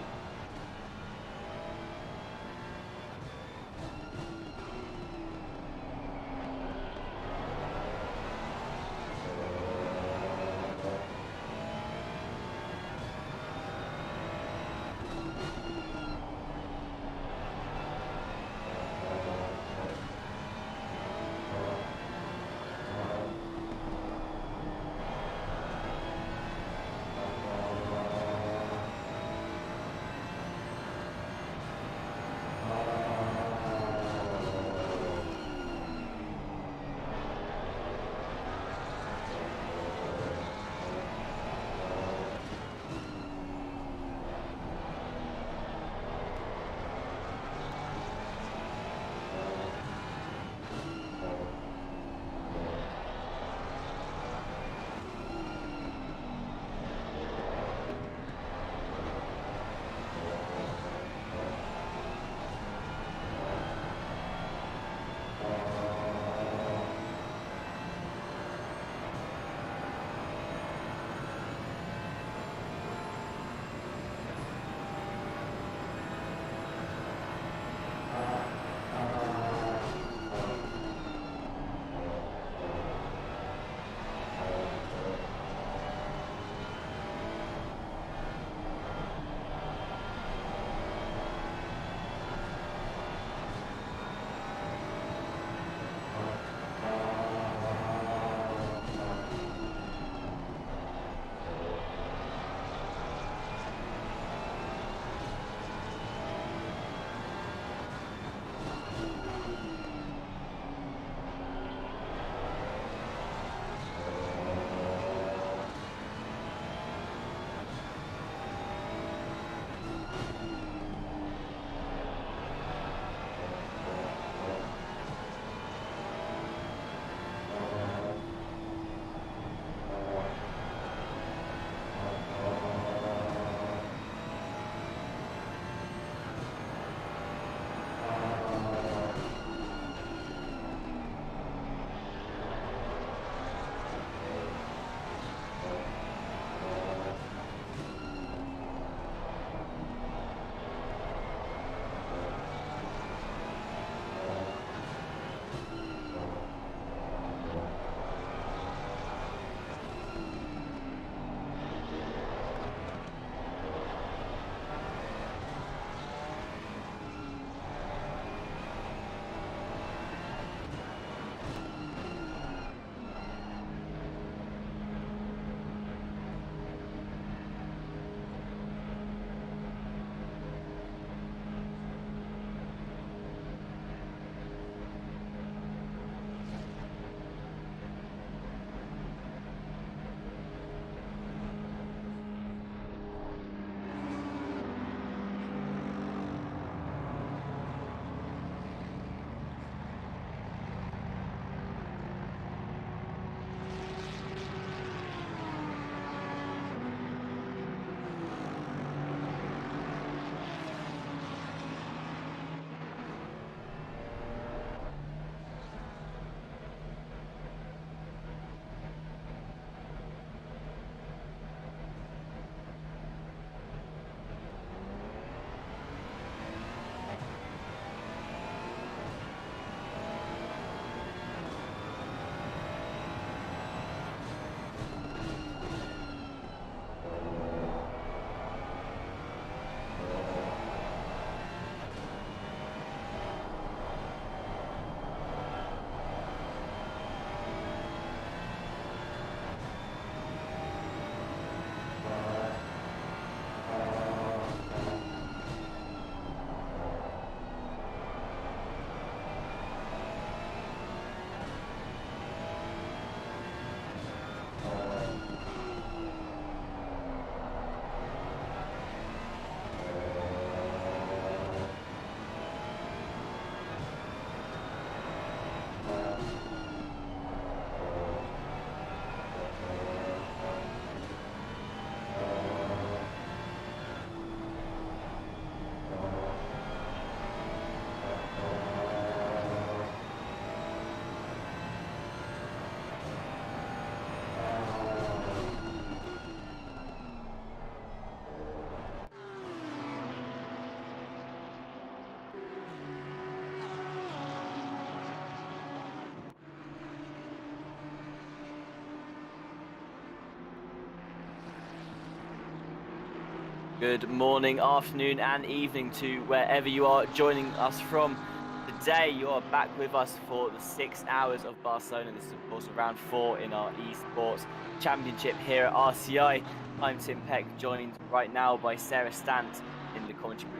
Good morning, afternoon, and evening to wherever you are joining us from. Today, you are back with us for the 6 hours of Barcelona. This is, of course, round 4 in our Esports Championship here at RCI. I'm Tim Peck, joined right now by Sarah Stant in the commentary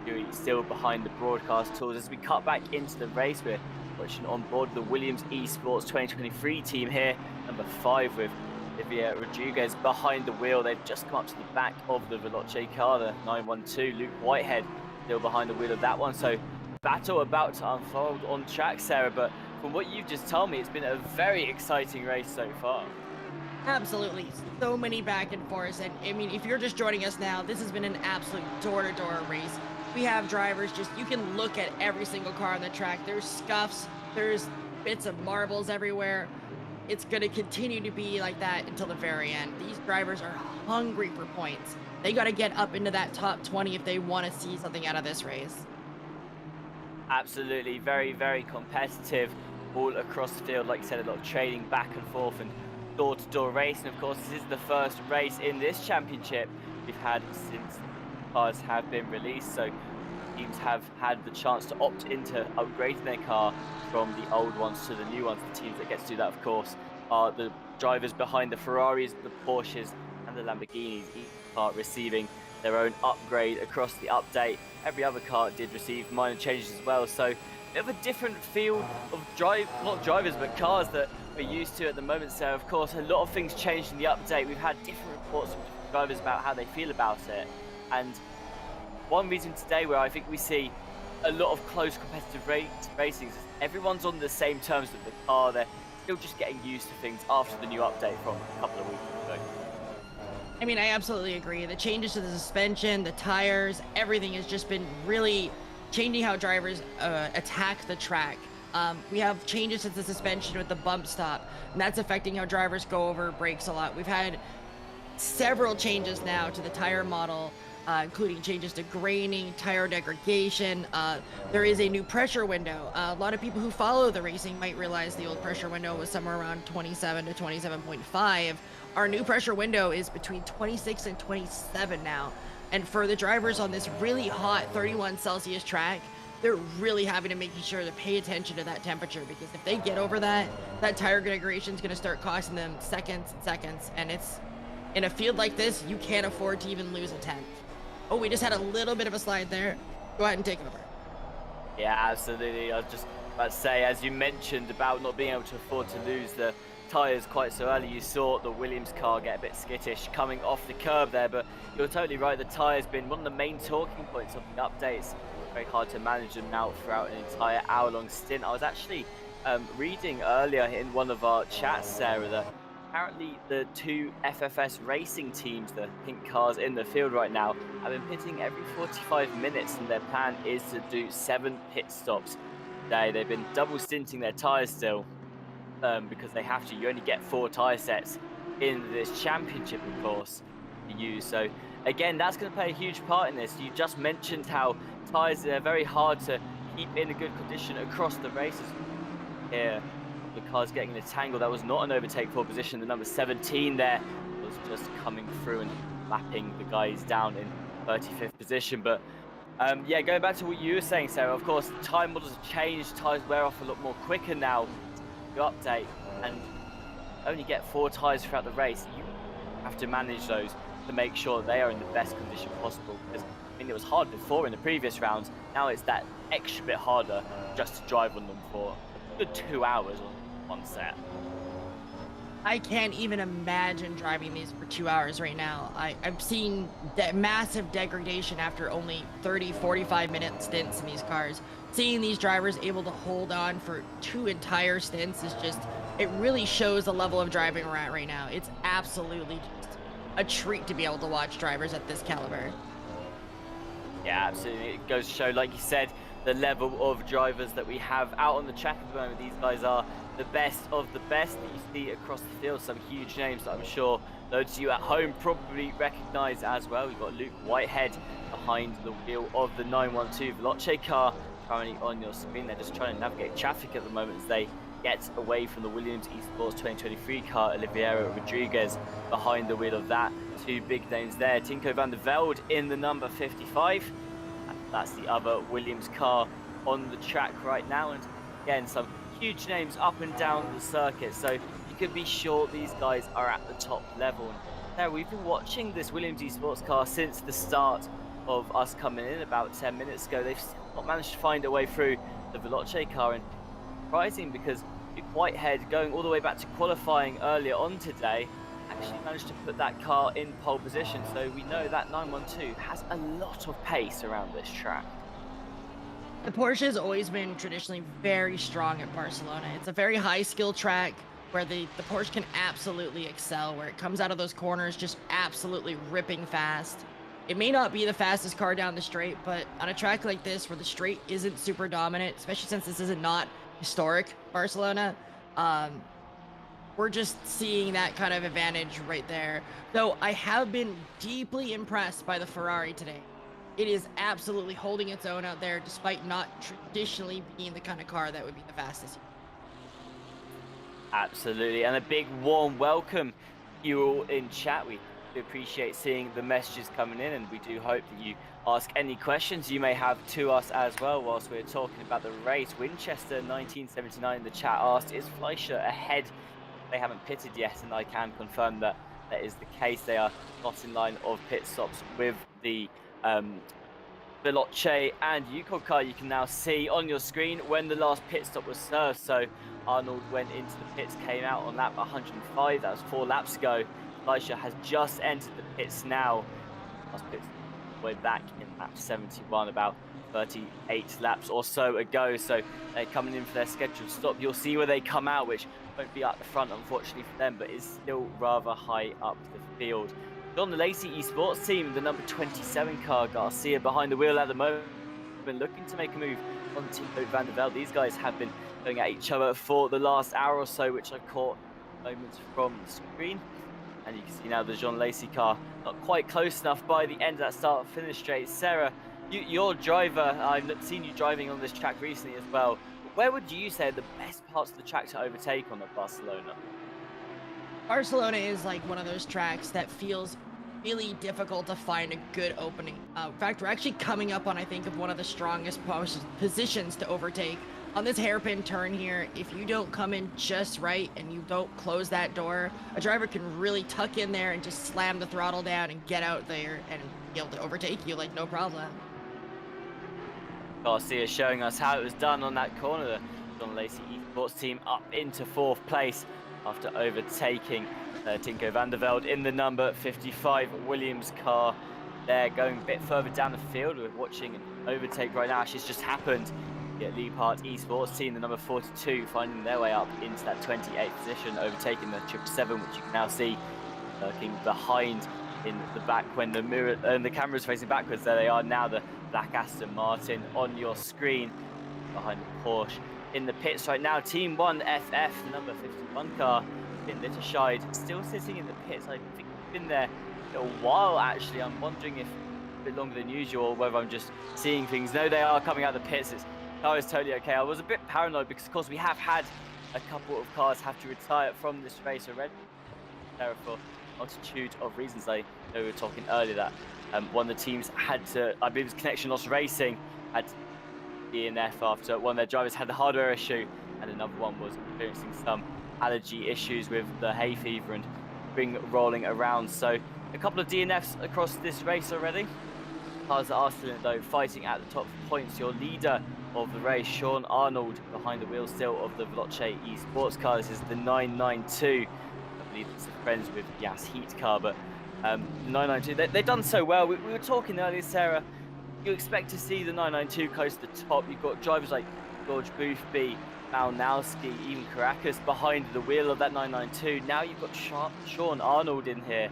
booth, still behind the broadcast tools. As we cut back into the race, we're watching on board the Williams Esports 2023 team here, number 5 with Olivia Rodriguez behind the wheel. They've just come up to the back of the Veloce car, the 912. Luke Whitehead still behind the wheel of that one. So battle about to unfold on track, Sarah, but from what you've just told me, it's been a very exciting race so far. Absolutely. So many back and forths. And I mean, if you're just joining us now, this has been an absolute door-to-door race. We have drivers you can look at every single car on the track. There's scuffs, there's bits of marbles everywhere. It's going to continue to be like that until the very end. These drivers are hungry for points. They got to get up into that top 20 if they want to see something out of this race. Absolutely. Very, very competitive all across the field. Like you said, a lot of trading back and forth and door-to-door race. And of course, this is the first race in this championship we've had since cars have been released. So teams have had the chance to opt into upgrading their car from the old ones to the new ones. The teams that get to do that, of course, are the drivers behind the Ferraris, the Porsches, and the Lamborghinis, each car receiving their own upgrade across the update. Every other car did receive minor changes as well. So a bit of a different field of not drivers, but cars that we're used to at the moment. So of course, a lot of things changed in the update. We've had different reports from different drivers about how they feel about it. And one reason today where I think we see a lot of close competitive racing is everyone's on the same terms with the car. They're still just getting used to things after the new update from a couple of weeks ago. I mean, I absolutely agree. The changes to the suspension, the tires, everything has just been really changing how drivers attack the track. We have changes to the suspension with the bump stop, and that's affecting how drivers go over brakes a lot. We've had several changes now to the tire model, including changes to graining, tire degradation. There is a new pressure window. A lot of people who follow the racing might realize the old pressure window was somewhere around 27 to 27.5. Our new pressure window is between 26 and 27 now. And for the drivers on this really hot 31 Celsius track, they're really having to make sure to pay attention to that temperature, because if they get over that tire degradation is going to start costing them seconds and seconds. And it's in a field like this, you can't afford to even lose a tenth. Oh, we just had a little bit of a slide there. Go ahead and take over. Yeah, absolutely. I was just about to say, as you mentioned about not being able to afford to lose the tyres quite so early, you saw the Williams car get a bit skittish coming off the curb there, but you're totally right. The tyre's been one of the main talking points of the updates. Very hard to manage them now throughout an entire hour-long stint. I was actually reading earlier in one of our chats, Sarah, that apparently the two FFS racing teams, the pink cars in the field right now, have been pitting every 45 minutes, and their plan is to do 7 pit stops today. They've been double stinting their tyres still because they have to. You only get 4 tyre sets in this championship, of course, to use. So again, that's going to play a huge part in this. You just mentioned how tyres are very hard to keep in a good condition across the races here. The car's getting in a tangle. That was not an overtake for position. The number 17 there was just coming through and lapping the guys down in 35th position. But yeah, going back to what you were saying, Sarah, of course, time models have changed. Tyres wear off a lot more quicker now. You update and only get 4 tyres throughout the race. You have to manage those to make sure that they are in the best condition possible. Because I mean, it was hard before in the previous rounds. Now it's that extra bit harder just to drive on them for a good 2 hours on set. I can't even imagine driving these for 2 hours right now. I've seen that massive degradation after only 30, 45-minute stints in these cars. Seeing these drivers able to hold on for 2 entire stints is just, it really shows the level of driving we're at right now. It's absolutely just a treat to be able to watch drivers at this caliber. Yeah, absolutely. It goes to show, like you said, the level of drivers that we have out on the track at the moment. These guys are the best of the best that you see across the field. Some huge names that I'm sure those of you at home probably recognize as well. We've got Luke Whitehead behind the wheel of the 912 Veloce car, currently on your screen. They're just trying to navigate traffic at the moment as they get away from the Williams Esports 2023 car. Oliveira Rodriguez behind the wheel of that. Two big names there. Tinko van der Velde in the number 55. That's the other Williams car on the track right now. And again, some huge names up and down the circuit. So you can be sure these guys are at the top level. Now, we've been watching this Williams Esports car since the start of us coming in about 10 minutes ago. They've still not managed to find a way through the Veloce car, and surprising because Whitehead, going all the way back to qualifying earlier on today, actually managed to put that car in pole position. So we know that 912 has a lot of pace around this track. The Porsche has always been traditionally very strong at Barcelona. It's a very high skill track where the Porsche can absolutely excel, where it comes out of those corners just absolutely ripping fast. It may not be the fastest car down the straight, but on a track like this where the straight isn't super dominant, especially since this is not historic Barcelona, we're just seeing that kind of advantage right there. So I have been deeply impressed by the Ferrari today. It is absolutely holding its own out there, despite not traditionally being the kind of car that would be the fastest. Absolutely, and a big warm welcome you all in chat. We appreciate seeing the messages coming in, and we do hope that you ask any questions you may have to us as well whilst we're talking about the race. Winchester 1979 in the chat asked, is Fleischer ahead? They haven't pitted yet, and I can confirm that that is the case. They are not in line of pit stops with the Veloce and Yukon car. You can now see on your screen when the last pit stop was served. So Arnold went into the pits, came out on lap 105. That was 4 laps ago. Fleischer has just entered the pits now. Last pits way back in lap 71, about 38 laps or so ago. So they're coming in for their scheduled stop. You'll see where they come out, which won't be up the front, unfortunately for them, but is still rather high up the field. John Lacey Esports team, the number 27 car, Garcia behind the wheel at the moment, been looking to make a move on Tinko van der Velde. These guys have been going at each other for the last hour or so, which I've caught moments from the screen. And you can see now the John Lacey car not quite close enough by the end of that start-finish straight. Sarah, your driver, I've seen you driving on this track recently as well. Where would you say are the best parts of the track to overtake on at Barcelona? Barcelona is like one of those tracks that feels really difficult to find a good opening. In fact, we're actually coming up on, I think, of one of the strongest positions to overtake. On this hairpin turn here, if you don't come in just right and you don't close that door, a driver can really tuck in there and just slam the throttle down and get out there and be able to overtake you like no problem. Garcia showing us how it was done on that corner. The John Lacey Esports team up into 4th place after overtaking Tinko van der Velde in the number 55 Williams car. They're going a bit further down the field. We're watching an overtake right now. It's just happened. Yeah, Liebhardt Esports team, the number 42, finding their way up into that 28th position, overtaking the 777, which you can now see lurking behind in the back when the mirror and the camera is facing backwards. There they are now, the black Aston Martin on your screen behind the Porsche. In the pits right now, Team 1 FF, the number 51 car, Finn Litterscheid, still sitting in the pits. I think he's been there a while actually. I'm wondering if a bit longer than usual, whether I'm just seeing things. No, they are coming out of the pits. Car is totally okay. I was a bit paranoid because of course we have had a couple of cars have to retire from this race already. For a multitude of reasons. I know we were talking earlier that one of the teams had to, I believe it was Connection Loss Racing, had DNF after one of their drivers had a hardware issue, and another one was experiencing some allergy issues with the hay fever and spring rolling around. So a couple of DNFs across this race already. Cars that are still in though, fighting at the top points. Your leader of the race, Sean Arnold, behind the wheel still of the Veloce Esports car. This is the 992. I believe it's friends with Yas Heat car, but 992, they've done so well. We were talking earlier, Sarah, you expect to see the 992 close to the top. You've got drivers like George Boothby, Malnowski, even Caracas behind the wheel of that 992. Now you've got Sean Arnold in here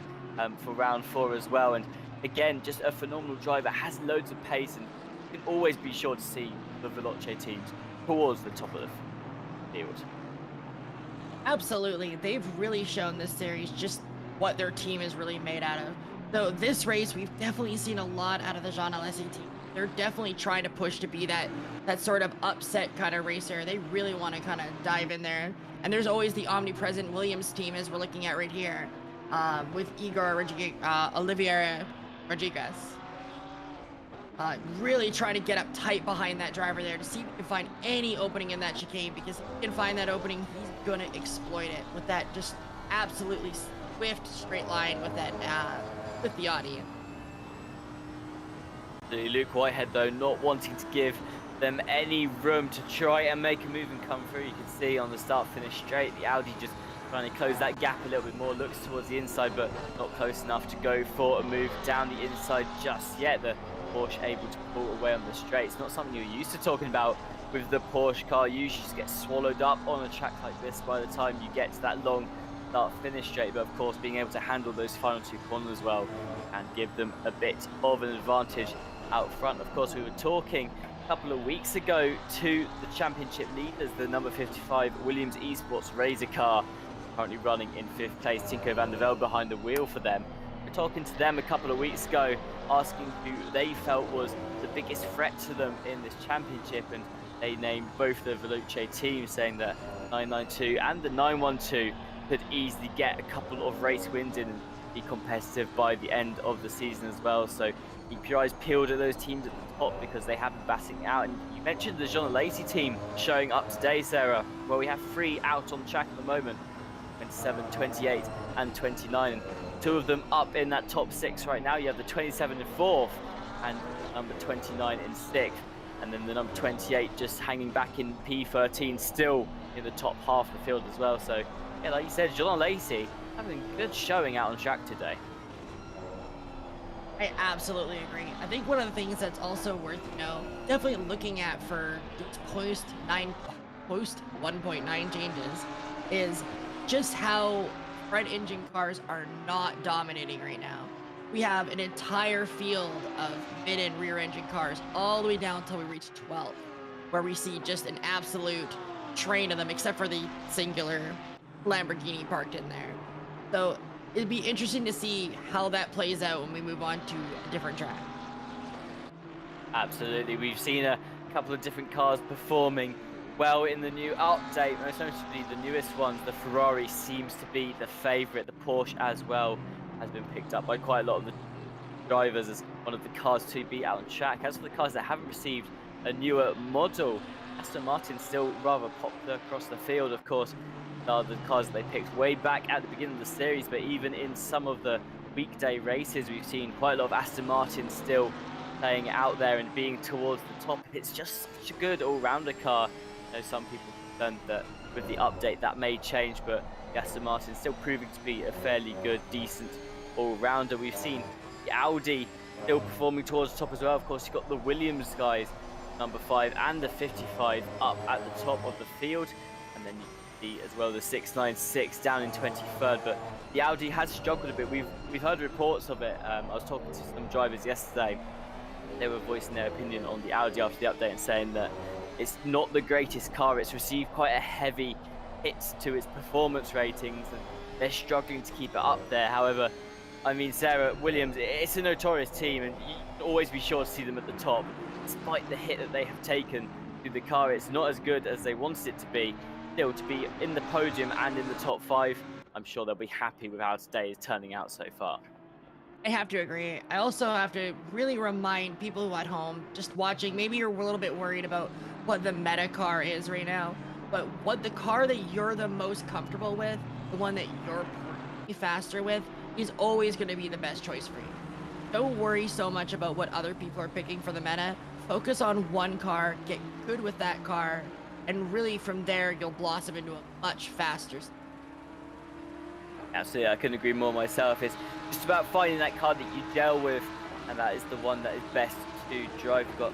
for round 4 as well. And again, just a phenomenal driver, has loads of pace, and you can always be sure to see the Veloce teams towards the top of the field. Absolutely. They've really shown this series just what their team is really made out of. So this race, we've definitely seen a lot out of the Jean Alesi team. they're definitely trying to push to be that sort of upset kind of racer. They really want to kind of dive in there. And there's always the omnipresent Williams team, as we're looking at right here, with Olivier Rodriguez. Really trying to get up tight behind that driver there to see if he can find any opening in that chicane, because if he can find that opening, he's going to exploit it with that just absolutely swift straight line with that with the Audi. Luke Whitehead, though, not wanting to give them any room to try and make a move and come through. You can see on the start-finish straight, the Audi just trying to close that gap a little bit more, looks towards the inside, but not close enough to go for a move down the inside just yet. The Porsche able to pull away on the straight. It's not something you're used to talking about with the Porsche car. You usually just get swallowed up on a track like this by the time you get to that long start-finish straight, but of course being able to handle those final 2 corners as well and give them a bit of an advantage out front. Of course, we were talking a couple of weeks ago to the championship leaders, the number 55 Williams Esports Razor car, currently running in 5th place, Tinko van der Velde behind the wheel for them. We're talking to them a couple of weeks ago, asking who they felt was the biggest threat to them in this championship, and they named both the Veloce teams, saying that 992 and the 912 could easily get a couple of race wins in and be competitive by the end of the season as well. So keep your eyes peeled at those teams at the top, because they have been batting out. And you mentioned the Jean Lacey team showing up today, Sarah. Well, we have 3 out on track at the moment, 27, 28 and 29. And 2 of them up in that top 6 right now. You have the 27 in 4th and number 29 in 6th. And then the number 28 just hanging back in P13, still in the top half of the field as well. So, yeah, like you said, Jean Lacey having a good showing out on track today. I absolutely agree. I think one of the things that's also worth, definitely looking at for these post 1.9 changes is just how front engine cars are not dominating right now. We have an entire field of mid and rear engine cars all the way down until we reach 12, where we see just an absolute train of them, except for the singular Lamborghini parked in there. So it'd be interesting to see how that plays out when we move on to a different track. Absolutely. We've seen a couple of different cars performing well in the new update. Most notably the newest ones, the Ferrari seems to be the favorite. The Porsche as well has been picked up by quite a lot of the drivers as one of the cars to beat out on track. As for the cars that haven't received a newer model, Aston Martin's still rather popular across the field. Of course, are the cars that they picked way back at the beginning of the series, but even in some of the weekday races, we've seen quite a lot of Aston Martin still playing out there and being towards the top. It's just such a good all-rounder car. I know some people concerned that with the update that may change, but Aston Martin still proving to be a fairly good, decent all-rounder. We've seen the Audi still performing towards the top as well. Of course, you've got the Williams guys, number 5 and the 55 up at the top of the field, and then you as well the 696 down in 23rd. But the Audi has struggled a bit. We've heard reports of it. I was talking to some drivers yesterday. They were voicing their opinion on the Audi after the update and saying that it's not the greatest car. It's received quite a heavy hit to its performance ratings, and they're struggling to keep it up there. However, I mean, Sarah, Williams, it's a notorious team, and you can always be sure to see them at the top. Despite the hit that they have taken to the car, it's not as good as they wanted it to be. Still, to be in the podium and in the top 5, I'm sure they'll be happy with how today is turning out so far. I have to agree. I also have to really remind people who are at home just watching, maybe you're a little bit worried about what the meta car is right now, but what the car that you're the most comfortable with, the one that you're faster with, is always going to be the best choice for you. Don't worry so much about what other people are picking for the meta. Focus on one car, get good with that car, and really from there you'll blossom into a much faster. Absolutely, I couldn't agree more myself. It's just about finding that car that you gel with, and that is the one that is best to drive. We've got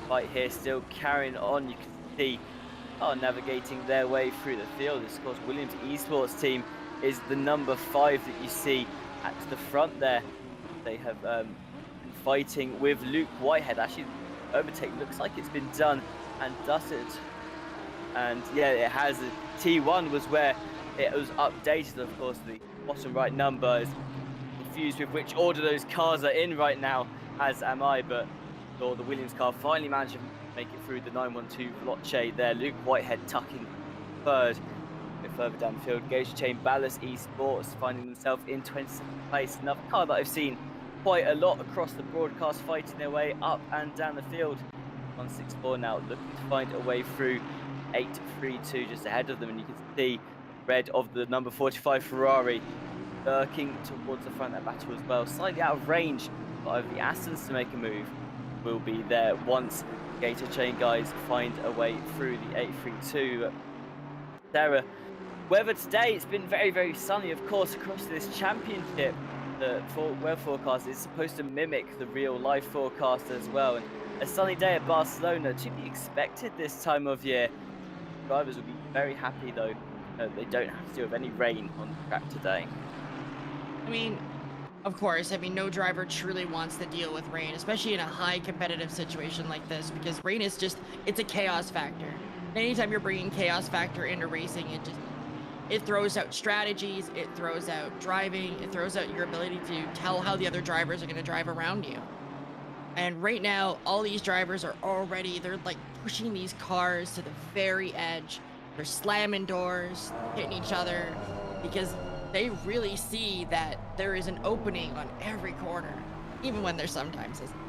fight here still carrying on. You can see navigating their way through the field. This, of course, Williams Esports team is the number 5 that you see at the front there. They have been fighting with Luke Whitehead. Actually, overtake looks like it's been done and dusted. And yeah, it has. T1 was where it was updated. Of course, the bottom right number is confused with which order those cars are in right now, as am I. But saw the Williams car finally managed to make it through the 912 Veloce there. Luke Whitehead tucking third. A bit further down the field, Gauge Chain Ballast Esports finding themselves in 22nd place. Another car that I've seen quite a lot across the broadcast, fighting their way up and down the field. 164 now looking to find a way through 832 just ahead of them, and you can see red of the number 45 Ferrari lurking towards the front of that battle as well. Slightly out of range, but the Astons to make a move will be there once Gator Chain guys find a way through the 832. Sarah, weather today, it's been very, very sunny, of course, across this championship. The weather forecast is supposed to mimic the real life forecast as well. And a sunny day at Barcelona to be expected this time of year. Drivers will be very happy though that they don't have to deal with any rain on the track today. I mean, of course, no driver truly wants to deal with rain, especially in a high competitive situation like this, because rain is just, it's a chaos factor. Anytime you're bringing chaos factor into racing, it throws out strategies, it throws out driving, it throws out your ability to tell how the other drivers are going to drive around you. And right now, all these drivers are already, they're like pushing these cars to the very edge. They're slamming doors, hitting each other, because they really see that there is an opening on every corner, even when there sometimes isn't.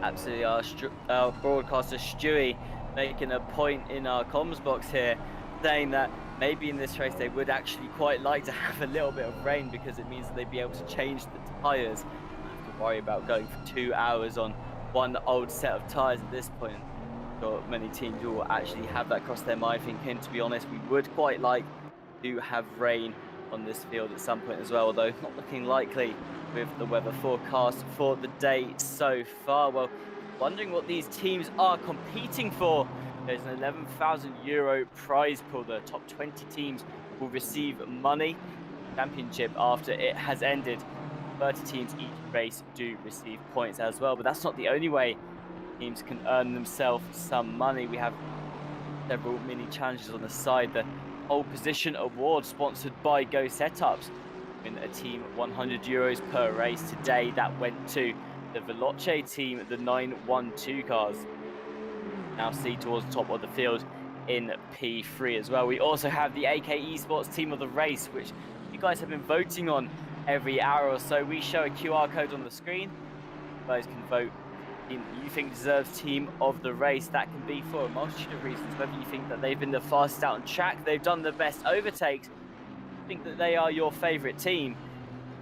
Absolutely, our broadcaster Stewie making a point in our comms box here, saying that maybe in this race they would actually quite like to have a little bit of rain, because it means that they'd be able to change the tyres. Not have to worry about going for 2 hours on one old set of tyres at this point. So many teams will actually have that cross their mind, thinking, to be honest, we would quite like to have rain on this field at some point as well, although not looking likely with the weather forecast for the day so far. Well, wondering what these teams are competing for. There's an €11,000 prize pool. The top 20 teams will receive money. Championship, after it has ended, 30 teams each race do receive points as well, but that's not the only way teams can earn themselves some money. We have several mini challenges on the side. The pole position award sponsored by Go Setups, in a team €100 per race today. That went to the Veloce team, the 912 cars. Now see towards the top of the field in P3 as well. We also have the AK Esports team of the race, which you guys have been voting on every hour or so. We show a QR code on the screen. You guys can vote team you think deserves team of the race. That can be for a multitude of reasons, whether you think that they've been the fastest out on track, they've done the best overtakes, think that they are your favorite team,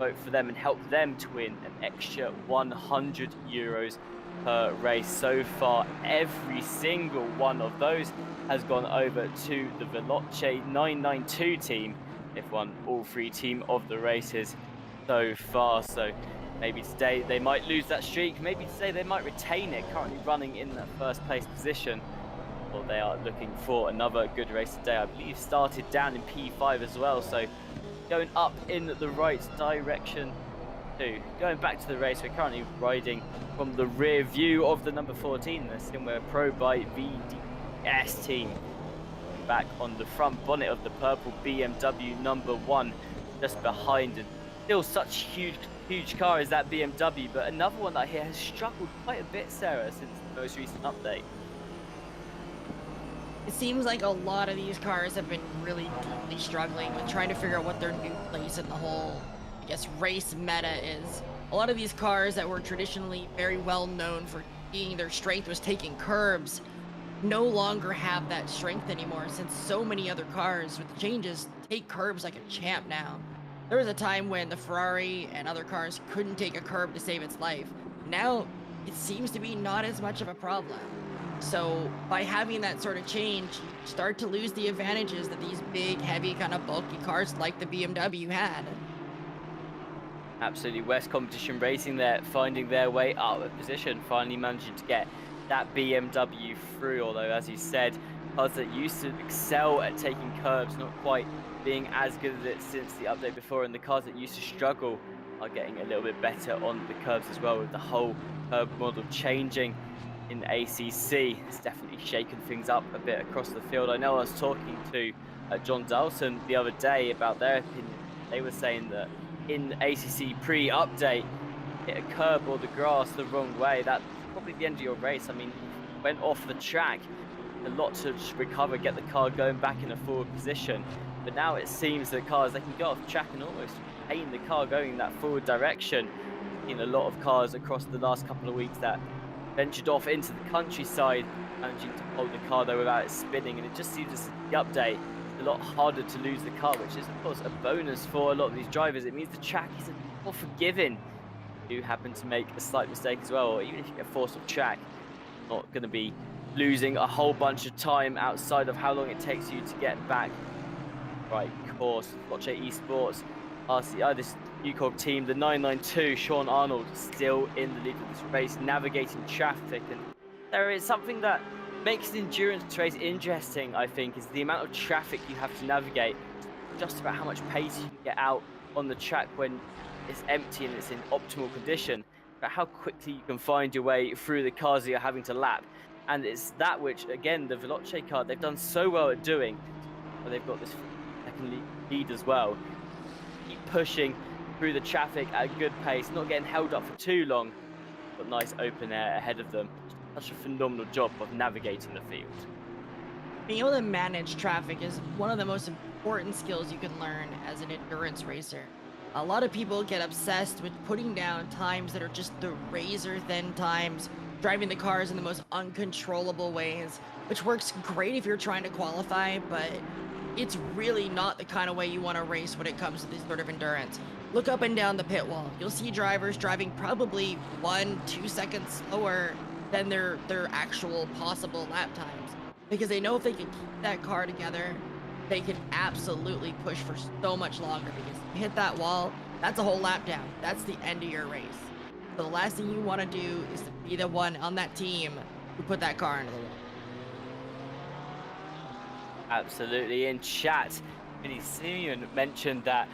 vote for them and help them to win an extra €100 per race. So far, every single one of those has gone over to the Veloce 992 team. They've won all 3 team of the races so far, so maybe today they might lose that streak, maybe today they might retain it, currently running in that first place position. Well, they are looking for another good race today. I believe started down in P5 as well, so going up in the right direction too. Going back to the race, we're currently riding from the rear view of the number 14, the Simware Pro by VDS team. Back on the front bonnet of the purple BMW number 1, just behind, and still such huge car is that BMW, but another one that I hear has struggled quite a bit, Sarah, since the most recent update. It seems like a lot of these cars have been really deeply struggling with trying to figure out what their new place in the whole, I guess, race meta is. A lot of these cars that were traditionally very well known for being their strength was taking curbs no longer have that strength anymore, since so many other cars with the changes take curbs like a champ now. There was a time when the Ferrari and other cars couldn't take a curb to save its life. Now, it seems to be not as much of a problem. So, by having that sort of change, you start to lose the advantages that these big, heavy, kind of bulky cars like the BMW had. Absolutely, West Competition Racing there, finding their way up a position, finally managing to get that BMW through, although, as you said, cars that used to excel at taking curbs, not quite being as good at it since the update before, and the cars that used to struggle are getting a little bit better on the curbs as well, with the whole curb model changing in ACC. It's definitely shaken things up a bit across the field. I know I was talking to John Dalton the other day about their opinion. They were saying that in ACC pre-update, hit a curb or the grass the wrong way, that probably the end of your race. I mean, you went off the track, a lot to just recover, get the car going back in a forward position. But now it seems that cars, they can go off track and almost paint the car going in that forward direction. In a lot of cars across the last couple of weeks that ventured off into the countryside, managing to hold the car though without it spinning, and it just seems as the update is a lot harder to lose the car, which is of course a bonus for a lot of these drivers. It means the track is more forgiving if you happen to make a slight mistake as well, or even if you get forced off track, not going to be losing a whole bunch of time outside of how long it takes you to get back right course. Watch Esports, RCI, this UCOG team, the 992, Sean Arnold, still in the lead of this race, navigating traffic. And there is something that makes the endurance race interesting, I think, is the amount of traffic you have to navigate. Just about how much pace you can get out on the track when it's empty and it's in optimal condition, but how quickly you can find your way through the cars that you're having to lap. And it's that which, again, the Veloce car, they've done so well at doing. But they've got this second lead as well. Keep pushing through the traffic at a good pace, not getting held up for too long, but nice open air ahead of them. Such a phenomenal job of navigating the field. Being able to manage traffic is one of the most important skills you can learn as an endurance racer. A lot of people get obsessed with putting down times that are just the razor thin times, driving the cars in the most uncontrollable ways, which works great if you're trying to qualify, but it's really not the kind of way you want to race when it comes to this sort of endurance. Look up and down the pit wall. You'll see drivers driving probably 1-2 seconds slower than their actual possible lap times, because they know if they can keep that car together, they can absolutely push for so much longer, because if you hit that wall, that's a whole lap down. That's the end of your race. So the last thing you want to do is to be the one on that team who put that car into the wall. Absolutely. In chat, Vinny Simeon mentioned that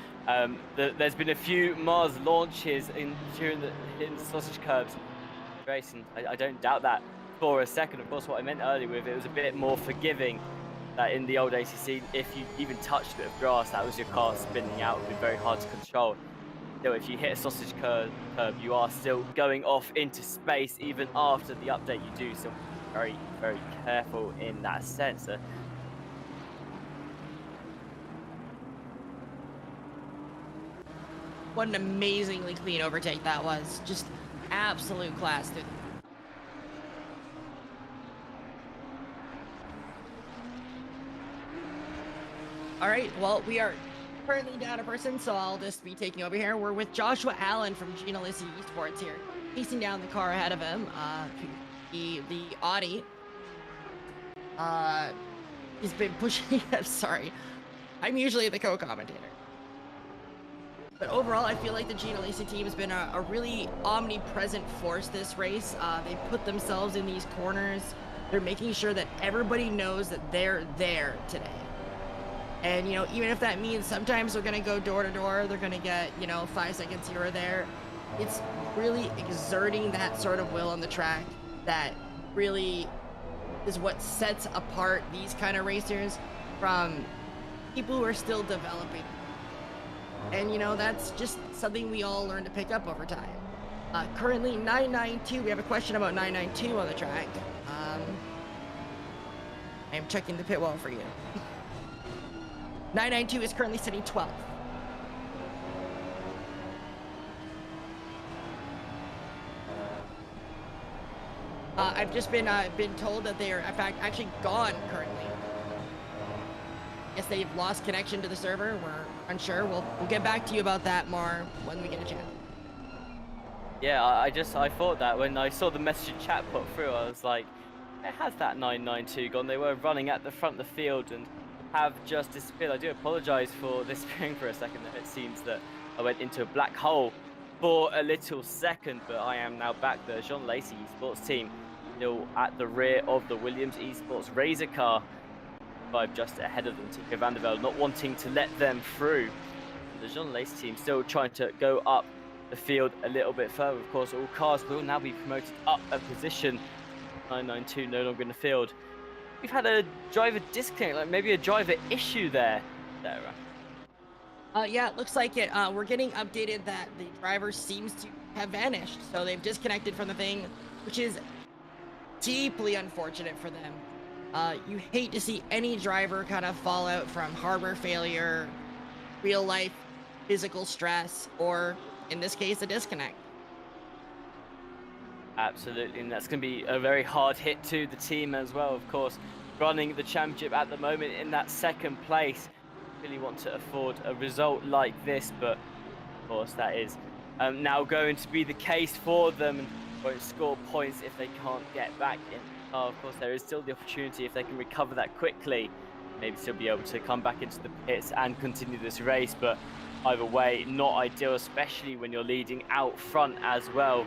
there's been a few Mars launches during the sausage curbs race, and I don't doubt that for a second. Of course, what I meant earlier with it was a bit more forgiving, that in the old ACC, if you even touched a bit of grass, that was your car spinning out. It would be very hard to control. Still, if you hit a sausage curb, you are still going off into space even after the update you do. So very, very careful in that sense. What an amazingly clean overtake that was. Just absolute class through. All right, well, we are currently down a person, so I'll just be taking over here. We're with Joshua Allen from Gina Lissi Esports here, chasing down the car ahead of him, the Audi. He's been pushing, sorry, I'm usually the co-commentator. But overall, I feel like the Gina Lissi team has been a really omnipresent force this race. They put themselves in these corners. They're making sure that everybody knows that they're there today. And, you know, even if that means sometimes they're going to go door to door, they're going to get, 5 seconds here or there. It's really exerting that sort of will on the track that really is what sets apart these kind of racers from people who are still developing. And, that's just something we all learn to pick up over time. Currently, 992, we have a question about 992 on the track. I am checking the pit wall for you. 992 is currently sitting 12th. I've just been told that they are, in fact, actually gone currently. Guess they've lost connection to the server. We're unsure. We'll get back to you about that more when we get a chance. Yeah, I thought that when I saw the message in chat put through, I was like, it has that 992 gone. They were running at the front of the field and have just disappeared. I do apologize for disappearing for a second. It seems that I went into a black hole for a little second, but I am now back. The Jean Lacey Esports team still at the rear of the Williams Esports Razor car, 5 just ahead of them. Tico van der Velde not wanting to let them through. The Jean Lacey team still trying to go up the field a little bit further. Of course, all cars will now be promoted up a position. 992 no longer in the field. We've had a driver disconnect, like maybe a driver issue there, Sarah. Yeah, it looks like it. We're getting updated that the driver seems to have vanished. So they've disconnected from the thing, which is deeply unfortunate for them. You hate to see any driver kind of fall out from hardware failure, real life physical stress, or in this case, a disconnect. Absolutely, and that's going to be a very hard hit to the team as well, of course. Running the championship at the moment in that second place. Really want to afford a result like this, but of course that is now going to be the case for them, and won't score points if they can't get back in. Of course, there is still the opportunity if they can recover that quickly, maybe still be able to come back into the pits and continue this race, but either way, not ideal, especially when you're leading out front as well.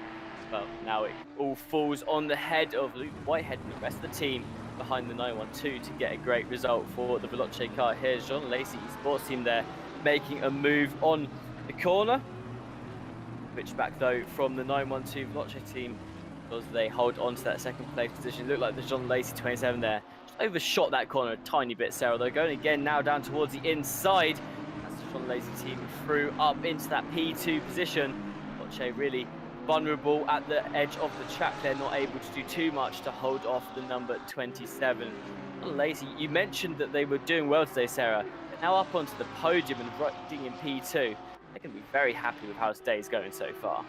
Well, now it all falls on the head of Luke Whitehead and the rest of the team behind the 912 to get a great result for the Veloce car. Here's John Lacey Esports team there making a move on the corner. Switch back though from the 912 Veloce team because they hold on to that second place position. Look like the John Lacey 27 there. Just overshot that corner a tiny bit, Sarah. They're going again now down towards the inside. That's the John Lacey team through up into that P2 position. Veloce really vulnerable at the edge of the track. They're not able to do too much to hold off the number 27. Lacey, you mentioned that they were doing well today, Sarah. They're now up onto the podium and riding in P2. They're going to be very happy with how this day is going so far.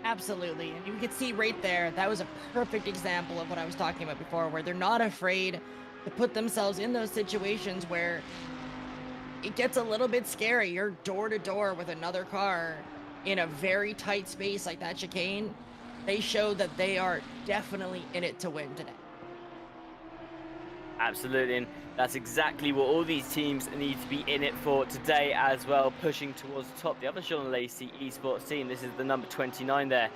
Absolutely, and you can see right there, that was a perfect example of what I was talking about before, where they're not afraid to put themselves in those situations where it gets a little bit scary. You're door to door with another car in a very tight space like that chicane. They show that they are definitely in it to win today. Absolutely, and that's exactly what all these teams need to be in it for today as well, pushing towards the top. The other John Lacey Esports team, this is the number 29 there,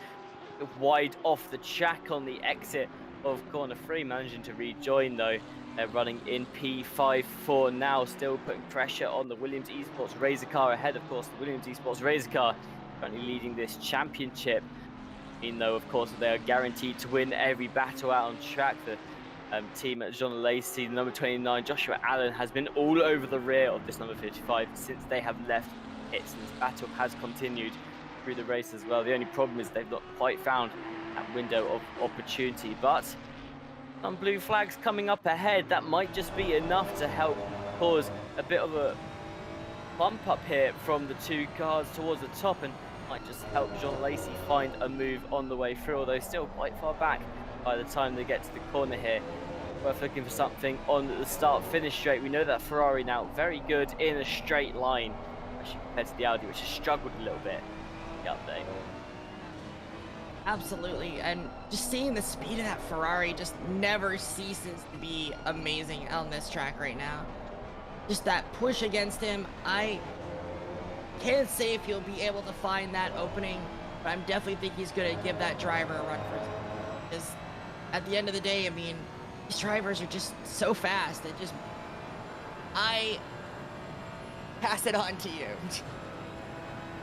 wide off the track on the exit of corner 3, managing to rejoin though. They're running in P5 for now, still putting pressure on the Williams Esports Razor car ahead. Of course, the Williams Esports Razor car currently leading this championship, even though of course they are guaranteed to win every battle out on track. The team at John Lacey, the number 29, Joshua Allen, has been all over the rear of this number 55 since they have left pits, and this battle has continued through the race as well. The only problem is they've not quite found that window of opportunity, but some blue flags coming up ahead. That might just be enough to help cause a bit of a bump up here from the two cars towards the top, and might just help John Lacey find a move on the way through, although still quite far back by the time they get to the corner here. Worth looking for something on the start-finish straight. We know that Ferrari now very good in a straight line, especially compared to the Audi, which has struggled a little bit in the update. Absolutely, and just seeing the speed of that Ferrari just never ceases to be amazing on this track right now. Just that push against him, I can't say if he'll be able to find that opening, but I'm definitely think he's going to give that driver a run for his money. Because at the end of the day, I mean, these drivers are just so fast. I pass it on to you.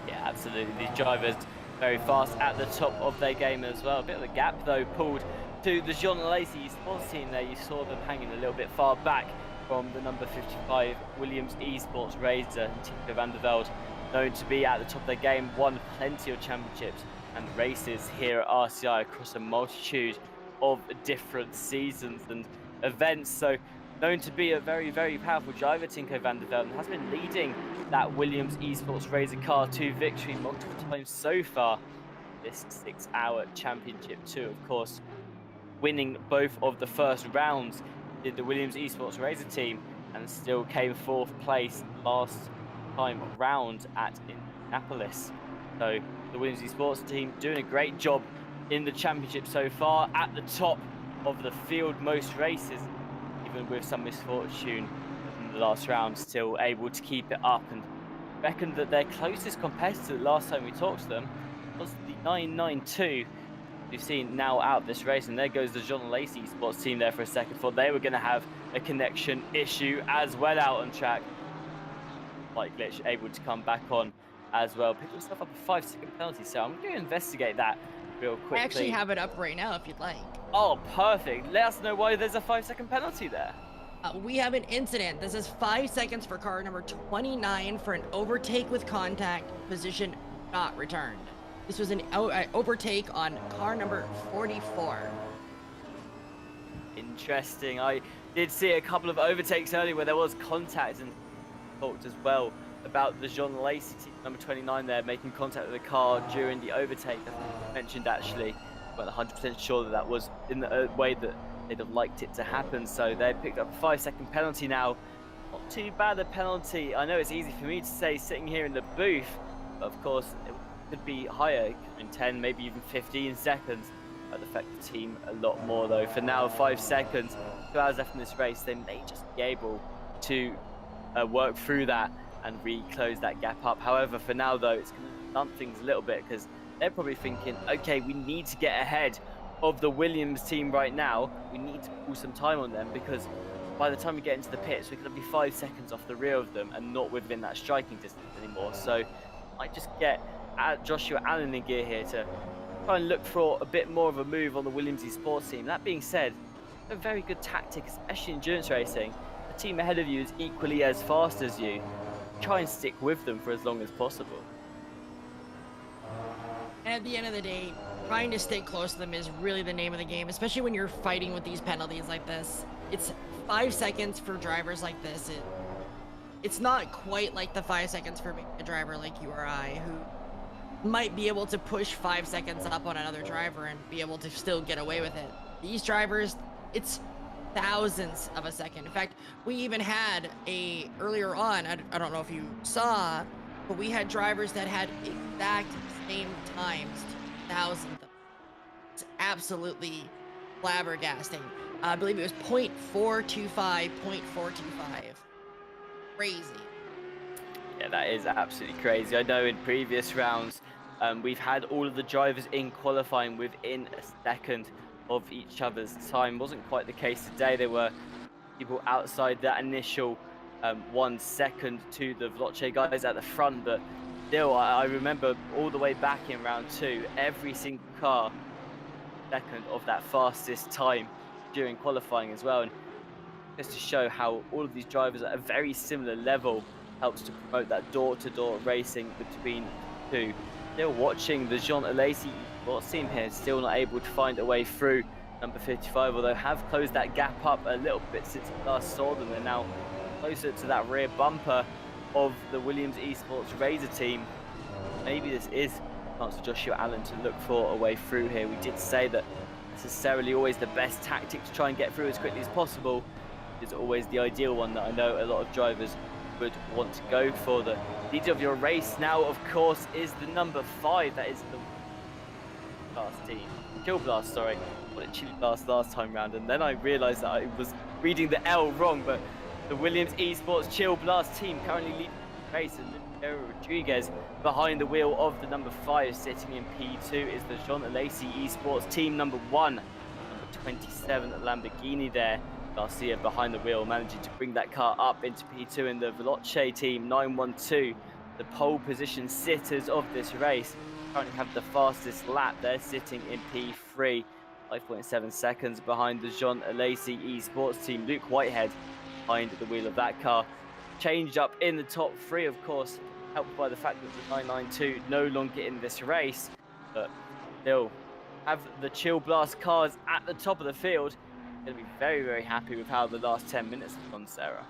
Yeah, absolutely. These drivers very fast at the top of their game as well. A bit of a gap though pulled to the John Lacey Esports team there. You saw them hanging a little bit far back from the number 55 Williams Esports Razor. Tico van der Velde, known to be at the top of their game, won plenty of championships and races here at RCI across a multitude of different seasons and events. So known to be a very, very powerful driver, Tinko van der Velde, has been leading that Williams Esports Razor car to victory multiple times so far this 6-hour championship too. Of course, winning both of the first rounds did the Williams Esports Razor team, and still came 4th place last time round at Indianapolis. So the Williams Esports team doing a great job in the championship so far, at the top of the field most races, even with some misfortune in the last round, still able to keep it up, and reckon that their closest competitor the last time we talked to them was the 992. We've seen now out of this race, and there goes the John Lacey Sports team there for a second. Thought they were going to have a connection issue as well out on track. Like glitch, able to come back on as well. Picked himself up a 5-second penalty, so I'm going to investigate that real quickly. I actually have it up right now if you'd like. Oh, perfect. Let us know why there's a 5-second penalty there. We have an incident. This is 5 seconds for car number 29 for an overtake with contact, position not returned. This was an overtake on car number 44. Interesting. I did see a couple of overtakes earlier where there was contact, and talked as well about the Jean Lacey team, number 29 there, making contact with the car during the overtake. I mentioned actually, but 100% sure that that was in the way that they'd have liked it to happen. So they picked up a 5-second penalty now. Not too bad a penalty. I know it's easy for me to say sitting here in the booth, but of course it could be higher, in 10, maybe even 15 seconds. That would affect the team a lot more though. For now, 5 seconds, 2 hours left in this race, they may just be able to work through that and re-close that gap up. However, for now though, it's going to stunt things a little bit, because they're probably thinking, okay, we need to get ahead of the Williams team right now. We need to pull some time on them, because by the time we get into the pits, we're going to be 5 seconds off the rear of them and not within that striking distance anymore. So I just get Joshua Allen in gear here to try and look for a bit more of a move on the Williams Esports team. That being said, a very good tactic, especially endurance racing. The team ahead of you is equally as fast as you. Try and stick with them for as long as possible. And at the end of the day, trying to stay close to them is really the name of the game, especially when you're fighting with these penalties like this. It's 5 seconds for drivers like this. It's not quite like the 5 seconds for a driver like you or I, who might be able to push 5 seconds up on another driver and be able to still get away with it. These drivers, it's thousandths of a second. In fact, we even had earlier on, I don't know if you saw, but we had drivers that had exact same times, thousandth. It's absolutely flabbergasting. I believe it was 0.425, 0.425. Crazy. Yeah, that is absolutely crazy. I know in previous rounds, we've had all of the drivers in qualifying within a second of each other's time. Wasn't quite the case today. There were people outside that initial 1 second to the Veloce guys at the front, but still, I remember all the way back in round 2, every single car second of that fastest time during qualifying as well. And just to show how all of these drivers at a very similar level helps to promote that door-to-door racing between the two. Still watching the Jean Alesi Esports team here, still not able to find a way through number 55, although have closed that gap up a little bit since we last saw them. They're now closer to that rear bumper of the Williams Esports Razor team. Maybe this is a chance for Joshua Allen to look for a way through here. We did say that necessarily always the best tactic to try and get through as quickly as possible is always the ideal one that I know a lot of drivers would want to go for. The leader of your race now, of course, is the number 5. That is the Blast team. Chill Blast, sorry. What did Chili Blast last time round? And then I realised that I was reading the L wrong, but the Williams Esports Chill Blast team currently leading the race, and Lucero Rodriguez behind the wheel of the number 5, sitting in P2 is the Jean Alesi Esports team number 1, number 27 Lamborghini there. Garcia behind the wheel, managing to bring that car up into P2, in the Veloce team 912, the pole position sitters of this race, currently have the fastest lap. They're sitting in P3, 5.7 seconds behind the Jean Alesi Esports team. Luke Whitehead behind the wheel of that car. Changed up in the top 3, of course, helped by the fact that the 992 no longer in this race, but still have the Chill Blast cars at the top of the field. Going to be very, very happy with how the last 10 minutes have gone, Sarah.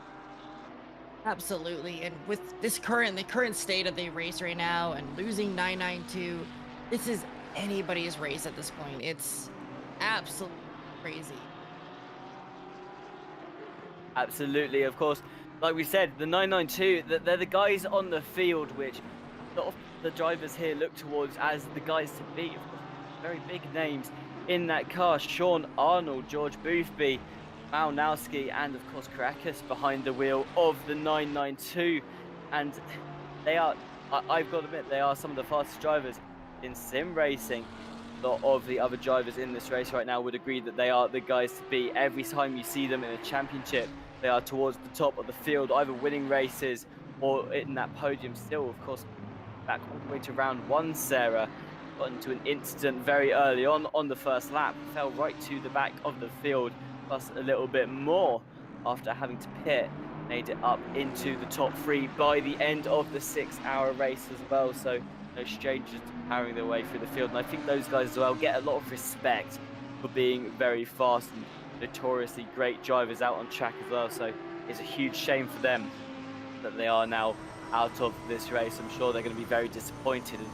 Absolutely, and with the current state of the race right now, and losing 992, this is anybody's race at this point. It's absolutely crazy. Absolutely, of course. Like we said, the 992, they're the guys on the field which a lot of the drivers here look towards as the guys to beat. Of course, very big names in that car: Sean Arnold, George Boothby, Malinowski, and of course Caracas behind the wheel of the 992. And they are, I've got to admit, they are some of the fastest drivers in sim racing. A lot of the other drivers in this race right now would agree that they are the guys to beat. Every time you see them in a championship, they are towards the top of the field, either winning races or in that podium. Still, of course, back all the way to round 1, Sarah got into an incident very early on the first lap, fell right to the back of the field, plus a little bit more after having to pit, made it up into the top 3 by the end of the 6-hour race as well. So no strangers powering their way through the field, and I think those guys as well get a lot of respect for being very fast and notoriously great drivers out on track as well. So it's a huge shame for them that they are now out of this race. I'm sure they're going to be very disappointed, and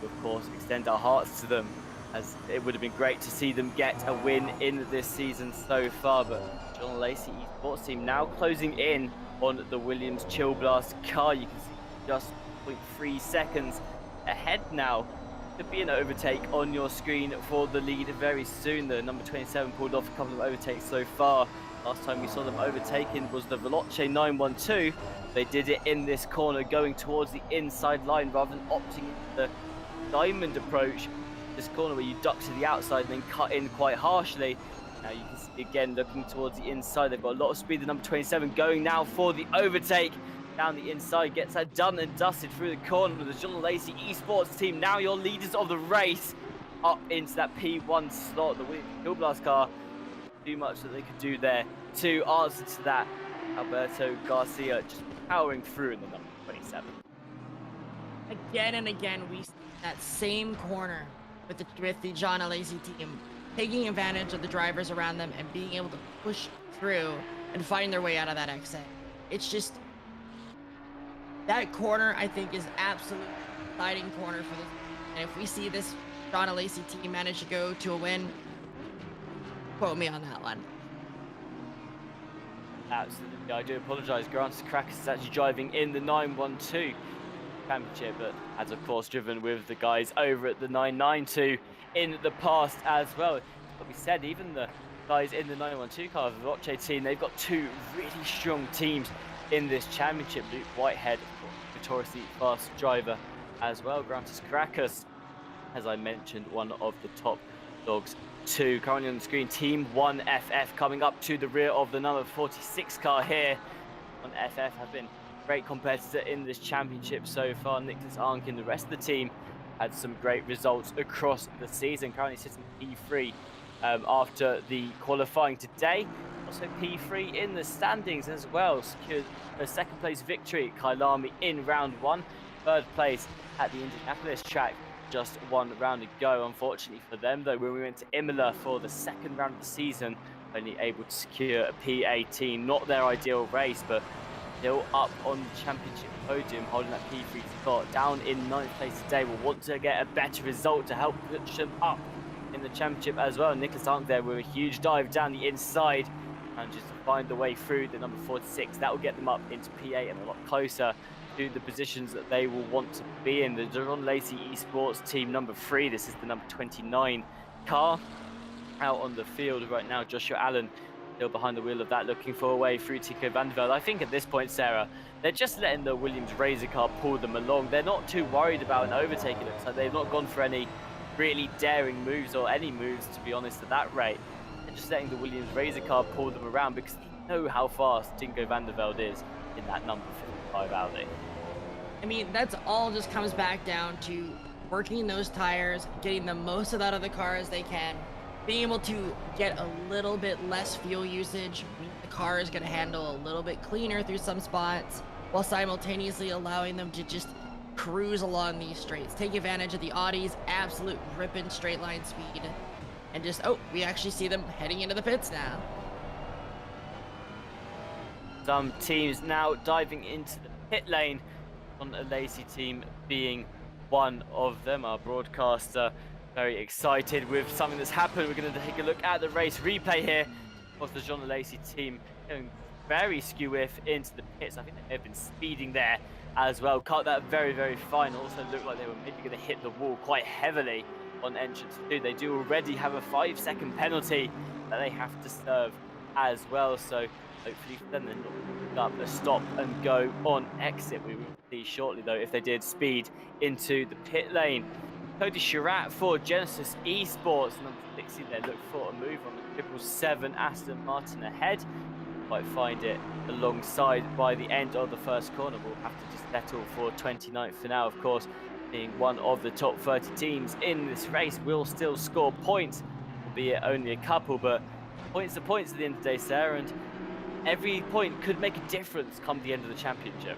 of course extend our hearts to them, as it would have been great to see them get a win in this season so far. But John Lacey Esports team now closing in on the Williams Chill Blast car. You can see just 0.3 seconds ahead now. Could be an overtake on your screen for the lead very soon. The number 27 pulled off a couple of overtakes so far. Last time we saw them overtaking was the Veloce 912. They did it in this corner, going towards the inside line rather than opting the diamond approach. This corner where you duck to the outside and then cut in quite harshly. Now you can see again looking towards the inside. They've got a lot of speed. The number 27 going now for the overtake. Down the inside, gets that done and dusted through the corner with the John Lacey Esports team. Now your leaders of the race up into that P1 slot. The Williams Chill Blast car, too much that they could do there to answer to that. Alberto Garcia just powering through in the number 27. Again and again, we see that same corner with the John Lacey team taking advantage of the drivers around them and being able to push through and find their way out of that exit. It's just that corner, I think, is absolute exciting corner for this. And if we see this John Lacey team manage to go to a win, quote me on that one. Absolutely, I do apologise. Granted, Crackers is actually driving in the 912 championship, but has of course driven with the guys over at the 992 in the past as well. But we said even the guys in the 912 car, the Veloce team, they've got two really strong teams in this championship. Luke Whitehead, notoriously fast driver as well. Granted, Crackers, as I mentioned, one of the top dogs too. Currently on the screen, Team 1FF coming up to the rear of the number 46 car here. 1FF have been a great competitor in this championship so far. Nicholas Arnk and the rest of the team had some great results across the season. Currently sitting P3 after the qualifying today. Also P3 in the standings as well. Secured a second place victory at Kailami in round one. Third place at the Indianapolis track just one round ago. Unfortunately for them though, when we went to Imola for the second round of the season, only able to secure a P18. Not their ideal race, but still up on the championship podium, holding that P3 spot. Down in ninth place today, will want to get a better result to help push them up in the championship as well. Nicholas Arnk there with a huge dive down the inside and just to find the way through the number 46. That will get them up into P8 and a lot closer to the positions that they will want to be in. The John Lacey Esports team number 3, this is the number 29 car out on the field right now. Joshua Allen still behind the wheel of that, looking for a way through Tico Vandervelde. I think at this point, Sarah, they're just letting the Williams Razor car pull them along. They're not too worried about an overtake. It looks like they've not gone for any really daring moves or any moves, to be honest, at that rate. They're just letting the Williams Razor car pull them around because they know how fast Tinko Vandervelde is in that number 55 Audi. I mean, that's all just comes back down to working those tires, getting the most of that of the car as they can, being able to get a little bit less fuel usage. The car is going to handle a little bit cleaner through some spots, while simultaneously allowing them to just cruise along these straights, take advantage of the Audi's absolute ripping straight line speed, and just, oh, we actually see them heading into the pits now. Some teams now diving into the pit lane, on a Lacey team being one of them. Our broadcaster very excited with something that's happened. We're going to take a look at the race replay here. Of course, the John Lacey team going very skew-whiff into the pits. I think they may have been speeding there as well. Cut that very, very fine. Also looked like they were maybe going to hit the wall quite heavily on entrance 2. They do already have a 5-second penalty that they have to serve as well. So hopefully for them, they're not up a stop and go on exit. We will see shortly though if they did speed into the pit lane. Cody Chirat for Genesis Esports, number 60 there, look for a move on the 777 Aston Martin ahead. Might find it alongside by the end of the first corner. We'll have to just settle for 29th for now. Of course, being one of the top 30 teams in this race, will still score points, albeit only a couple, but points are points at the end of the day, Sarah, and every point could make a difference come the end of the championship.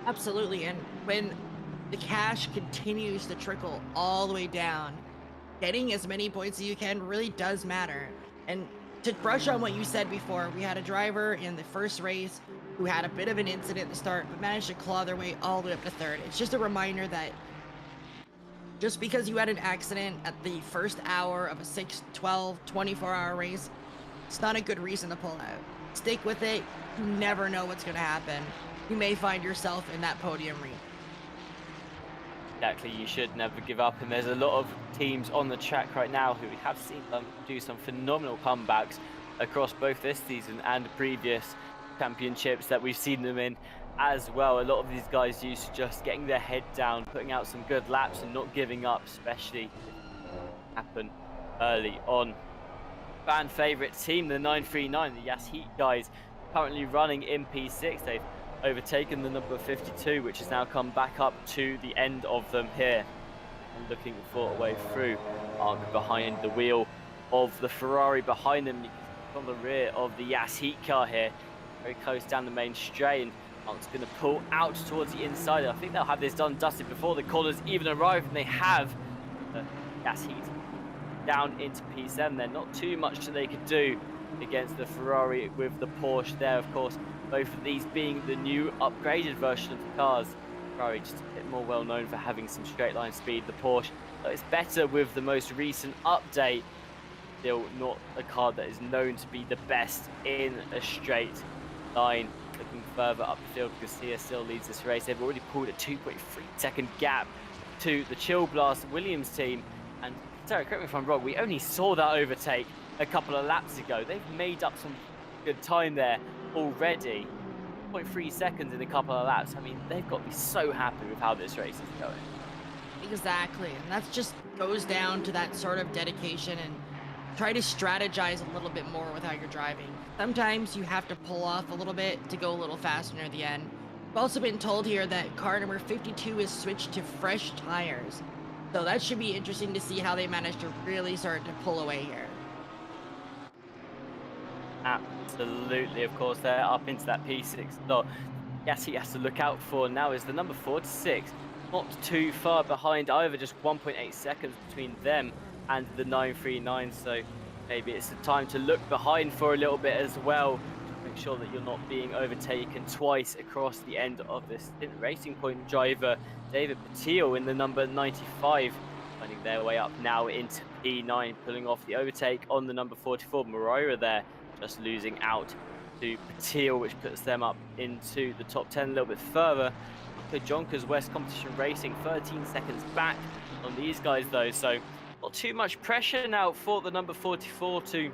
Absolutely, and when the cash continues to trickle all the way down, getting as many points as you can really does matter. And to brush on what you said before, we had a driver in the first race who had a bit of an incident at the start, but managed to claw their way all the way up to third. It's just a reminder that just because you had an accident at the first hour of a 6, 12, 24-hour race, it's not a good reason to pull out. Stick with it. You never know what's going to happen. You may find yourself in that podium reach. Exactly, you should never give up, and there's a lot of teams on the track right now who we have seen them do some phenomenal comebacks across both this season and previous championships that we've seen them in as well. A lot of these guys used to just getting their head down, putting out some good laps and not giving up, especially if it happen early on. Fan favorite team, the 939, the Yas Heat guys, currently running in P6. They've overtaken the number 52, which has now come back up to the end of them here and looking for a way through. Mark behind the wheel of the Ferrari behind them. You can see on the rear of the Yas Heat car here, very close down the main straight, and Mark's going to pull out towards the inside. I think they'll have this done dusted before the corners even arrive, and they have. The Yas Heat down into P7. There's not too much that they could do against the Ferrari with the Porsche there, of course. Both of these being the new upgraded version of the cars. Ferrari just a bit more well known for having some straight line speed. The Porsche, though it's better with the most recent update, still not a car that is known to be the best in a straight line. Looking further up the field, Garcia still leads this race. They've already pulled a 2.3 second gap to the Chill Blast Williams team. And Sarah, correct me if I'm wrong, we only saw that overtake a couple of laps ago. They've made up some good time there already. 0.3 seconds in a couple of laps. I mean, they've got to be so happy with how this race is going. Exactly, and that just goes down to that sort of dedication and try to strategize a little bit more with how you're driving. Sometimes you have to pull off a little bit to go a little faster near the end. We've also been told here that car number 52 is switched to fresh tires. So that should be interesting to see how they manage to really start to pull away here. Absolutely, of course, they're up into that P6 slot. Yes, he has to look out for now is the number 46. Not too far behind either, just 1.8 seconds between them and the 939. So maybe it's the time to look behind for a little bit as well. Make sure that you're not being overtaken twice across the end of this stint. Racing Point driver David Patil in the number 95, finding their way up now into P9, pulling off the overtake on the number 44. Moreira there, just losing out to Patil, which puts them up into the top 10 a little bit further. Jonkers West Competition Racing 13 seconds back on these guys though, so not too much pressure now for the number 44 to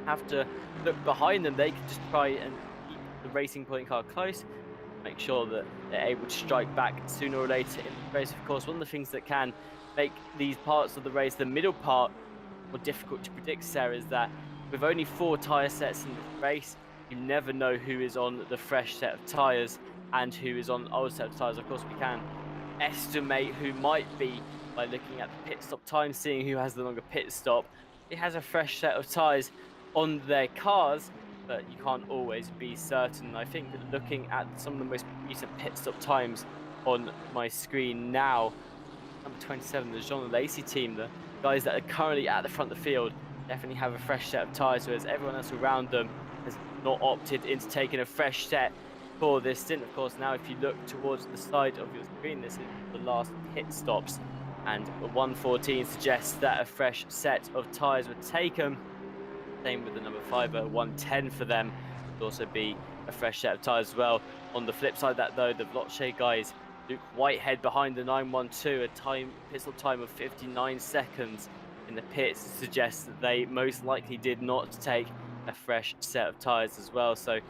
have to look behind them. They can just try and keep the Racing Point car close, make sure that they're able to strike back sooner or later in the race. Of course, one of the things that can make these parts of the race, the middle part, more difficult to predict, Sarah, is that with only 4 tyre sets in this race, you never know who is on the fresh set of tyres and who is on the old set of tyres. Of course, we can estimate who might be by looking at the pit stop time, seeing who has the longer pit stop. It has a fresh set of tyres on their cars, but you can't always be certain. I think that looking at some of the most recent pit stop times on my screen now, number 27, the Jean Lacey team, the guys that are currently at the front of the field, definitely have a fresh set of tyres, whereas everyone else around them has not opted into taking a fresh set for this stint. Of course, now if you look towards the side of your screen, this is the last pit stops, and 114 suggests that a fresh set of tyres were taken. Same with the number 5, 110 for them would also be a fresh set of tyres as well. On the flip side of that though, the Vlotche guys, Luke Whitehead behind the 912, a pit stop time of 59 seconds in the pits suggests that they most likely did not take a fresh set of tyres as well. So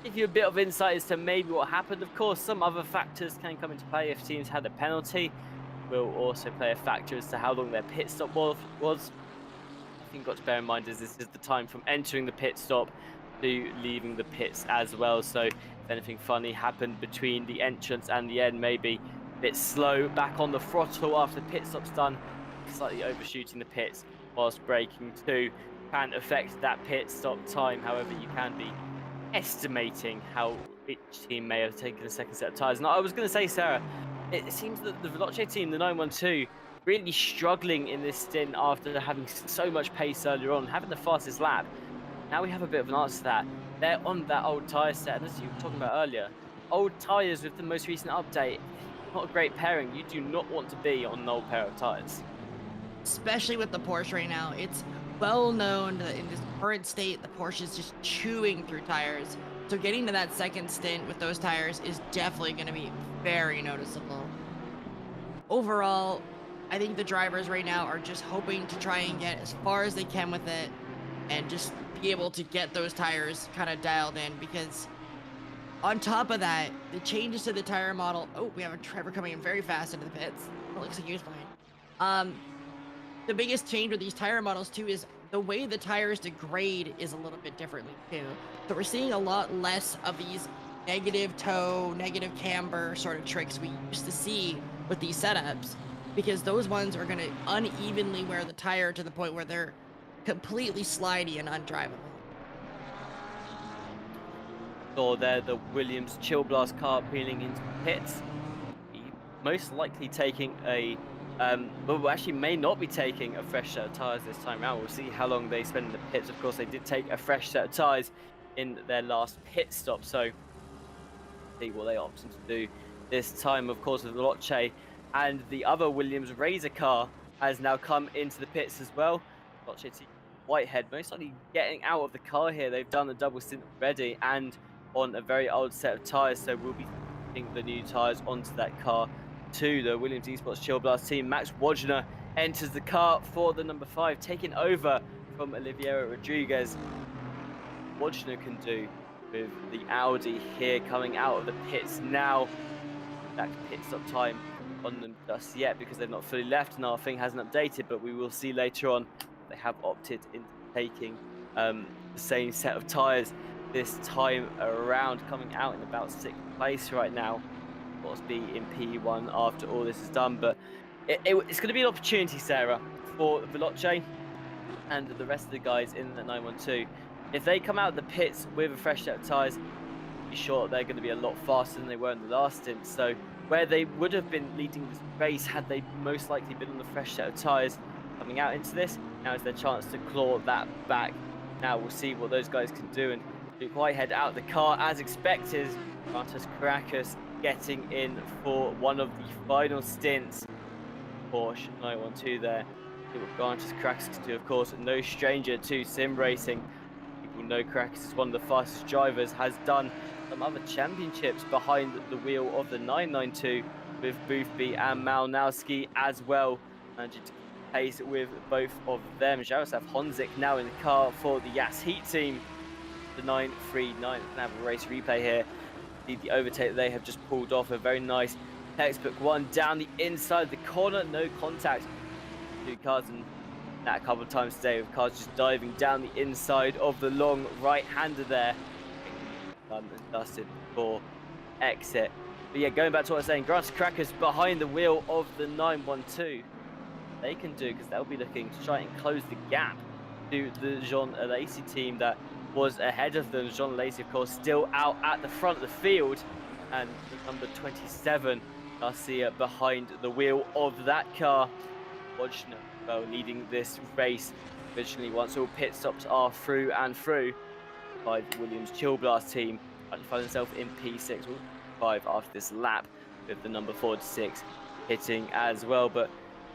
give you a bit of insight as to maybe what happened. Of course, some other factors can come into play. If teams had a penalty, will also play a factor as to how long their pit stop was. The thing you've got to bear in mind is this is the time from entering the pit stop to leaving the pits as well. So if anything funny happened between the entrance and the end, maybe a bit slow back on the throttle after the pit stop's done, slightly overshooting the pits whilst braking too, can affect that pit stop time. However, you can be estimating how each team may have taken a second set of tyres. And I was going to say, Sarah, it seems that the Veloce team, the 912, really struggling in this stint after having so much pace earlier on, having the fastest lap. now we have a bit of an answer to that. They're on that old tyre set, and as you were talking about earlier, old tyres with the most recent update, not a great pairing. You do not want to be on an old pair of tyres. Especially with the Porsche right now. It's well known that in this current state, the Porsche is just chewing through tires. So getting to that second stint with those tires is definitely going to be very noticeable. Overall, I think the drivers right now are just hoping to try and get as far as they can with it and just be able to get those tires kind of dialed in, because on top of that, the changes to the tire model. Oh, we have a driver coming in very fast into the pits. It looks like he was fine. The biggest change with these tire models too is the way the tires degrade is a little bit differently too. So we're seeing a lot less of these negative toe, negative camber sort of tricks we used to see with these setups, because those ones are going to unevenly wear the tire to the point where they're completely slidey and undrivable. So there, the Williams Chill Blast car peeling into the pits. Most likely taking a, well, actually may not be taking a fresh set of tyres this time around. We'll see how long they spend in the pits. Of course, they did take a fresh set of tyres in their last pit stop, so see what they opted to do this time. Of course, with Veloce and the other Williams Razor car has now come into the pits as well. Veloce team Whitehead most likely getting out of the car here. They've done the double stint already and on a very old set of tyres, so we'll be putting the new tyres onto that car too. The Williams Esports Chill Blast team, Max Wodgener enters the car for the number 5, taking over from Oliviero Rodriguez. Wodgener can do with the Audi here coming out of the pits now. That pit stop time on them just yet because they've not fully left and our thing hasn't updated, but we will see later on they have opted into taking the same set of tyres this time around, coming out in about 6th place right now. Of course, be in P1 after all this is done, but it's going to be an opportunity, Sarah, for Veloce and the rest of the guys in the 912. If they come out of the pits with a fresh set of tyres, be sure they're going to be a lot faster than they were in the last stint. So where they would have been leading this race had they most likely been on the fresh set of tyres coming out into this, now is their chance to claw that back. Now we'll see what those guys can do, and Luke Whitehead out of the car as expected. Martus Caracas getting in for one of the final stints. Porsche 912 there. See what Martus Caracas can do, of course, no stranger to sim racing. People know Caracas is one of the fastest drivers, has done some other championships behind the wheel of the 992 with Boothby and Malnowski as well. Managing to keep pace with both of them. Jaroslav Honzik now in the car for the Yas Heat team. The 939 can have a race replay here. See the overtake that they have just pulled off. A very nice textbook one down the inside of the corner. No contact. Two cars, and that a couple of times today with cars just diving down the inside of the long right-hander there. Done and dusted for exit. But yeah, going back to what I was saying, Grass Crackers behind the wheel of the 912. They can do, because they'll be looking to try and close the gap to the Jean Alesi team that was ahead of them. Jean Alesi, of course, still out at the front of the field, and the number 27 Garcia behind the wheel of that car. Wodgener, well, leading this race originally once all pit stops are through and through by the Williams Chill Blast team. Finally find himself in P6, 5 after this lap, with the number 46 hitting as well. But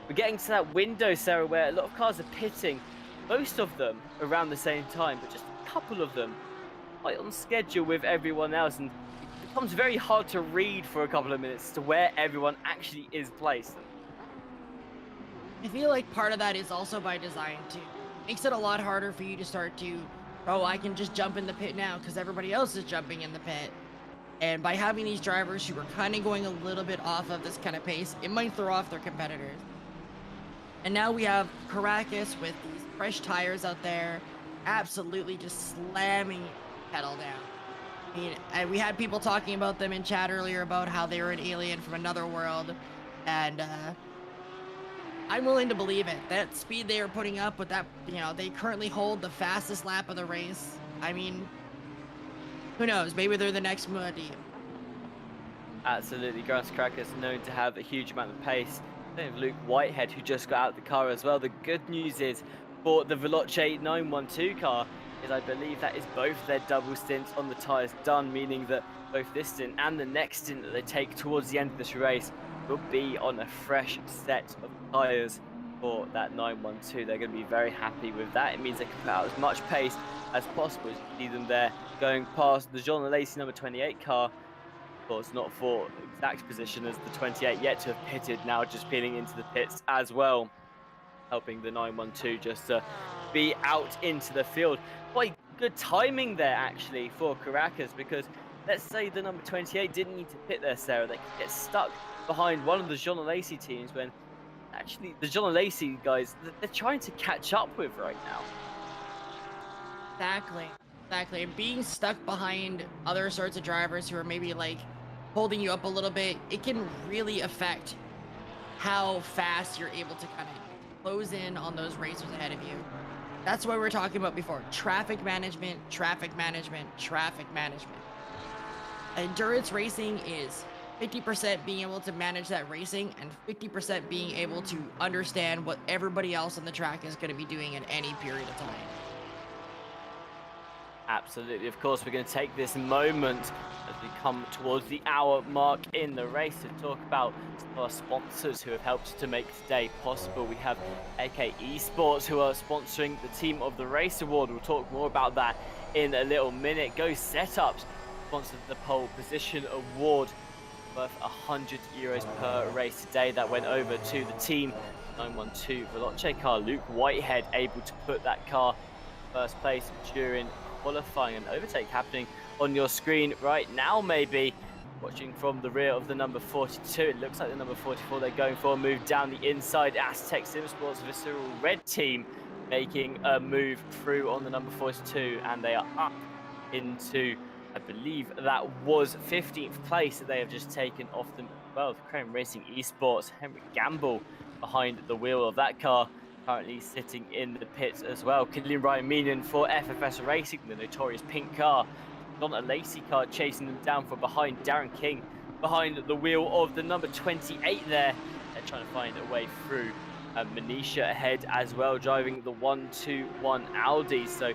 we're getting to that window, Sarah, where a lot of cars are pitting, most of them around the same time, but just a couple of them quite on schedule with everyone else, and it becomes very hard to read for a couple of minutes to where everyone actually is placed. I feel like part of that is also by design too. Makes it a lot harder for you to start to, oh, I can just jump in the pit now because everybody else is jumping in the pit. And by having these drivers who are kind of going a little bit off of this kind of pace, it might throw off their competitors. And now we have Caracas with these fresh tires out there, absolutely just slamming pedal down. I mean, we had people talking about them in chat earlier about how they were an alien from another world, and I'm willing to believe it. That speed they are putting up with that, you know, they currently hold the fastest lap of the race. I mean, who knows? Maybe they're the next Muad'Dib. Absolutely, Grass Crackers known to have a huge amount of pace. Same with Luke Whitehead, who just got out of the car as well. The good news is for the Veloce 912 car, is I believe that is both their double stints on the tyres done, meaning that both this stint and the next stint that they take towards the end of this race will be on a fresh set of tyres for that 912. They're going to be very happy with that. It means they can put out as much pace as possible. As you see them there going past the Jean Lacey number 28 car. Of course, not for exact position as the 28 yet to have pitted, now just peeling into the pits as well, helping the 912 just to be out into the field. Quite good timing there actually for Caracas, because let's say the number 28 didn't need to pit there, Sarah. They could get stuck behind one of the Jean Lacey teams when actually the Jean Lacey guys, they're trying to catch up with right now. Exactly. And being stuck behind other sorts of drivers who are maybe like holding you up a little bit, it can really affect how fast you're able to kind of close in on those racers ahead of you. That's what we were talking about before. Traffic management. Endurance racing is 50% being able to manage that racing and 50% being able to understand what everybody else on the track is going to be doing at any period of time. Absolutely. Of course, we're going to take this moment as we come towards the hour mark in the race to talk about some of our sponsors who have helped to make today possible. We have AK Esports, who are sponsoring the Team of the Race Award. We'll talk more about that in a little minute. Go Setups sponsored the Pole Position Award worth €100 per race today. That went over to the team 912 Veloce car. Luke Whitehead able to put that car first place during qualifying. An overtake happening on your screen right now, maybe watching from the rear of the number 42. It looks like the number 44 they're going for a move down the inside. Aztec Simsports Visceral Red team making a move through on the number 42, and they are up into, I believe that was 15th place that they have just taken off them as well. The Chrome Racing Esports, Henry Gamble behind the wheel of that car, currently sitting in the pits as well. Killian Ryan Meenan for FFS Racing, the notorious pink car. Donna Lacey car chasing them down from behind. Darren King behind the wheel of the number 28 there. They're trying to find a way through. Manisha ahead as well, driving the 121 Audi. So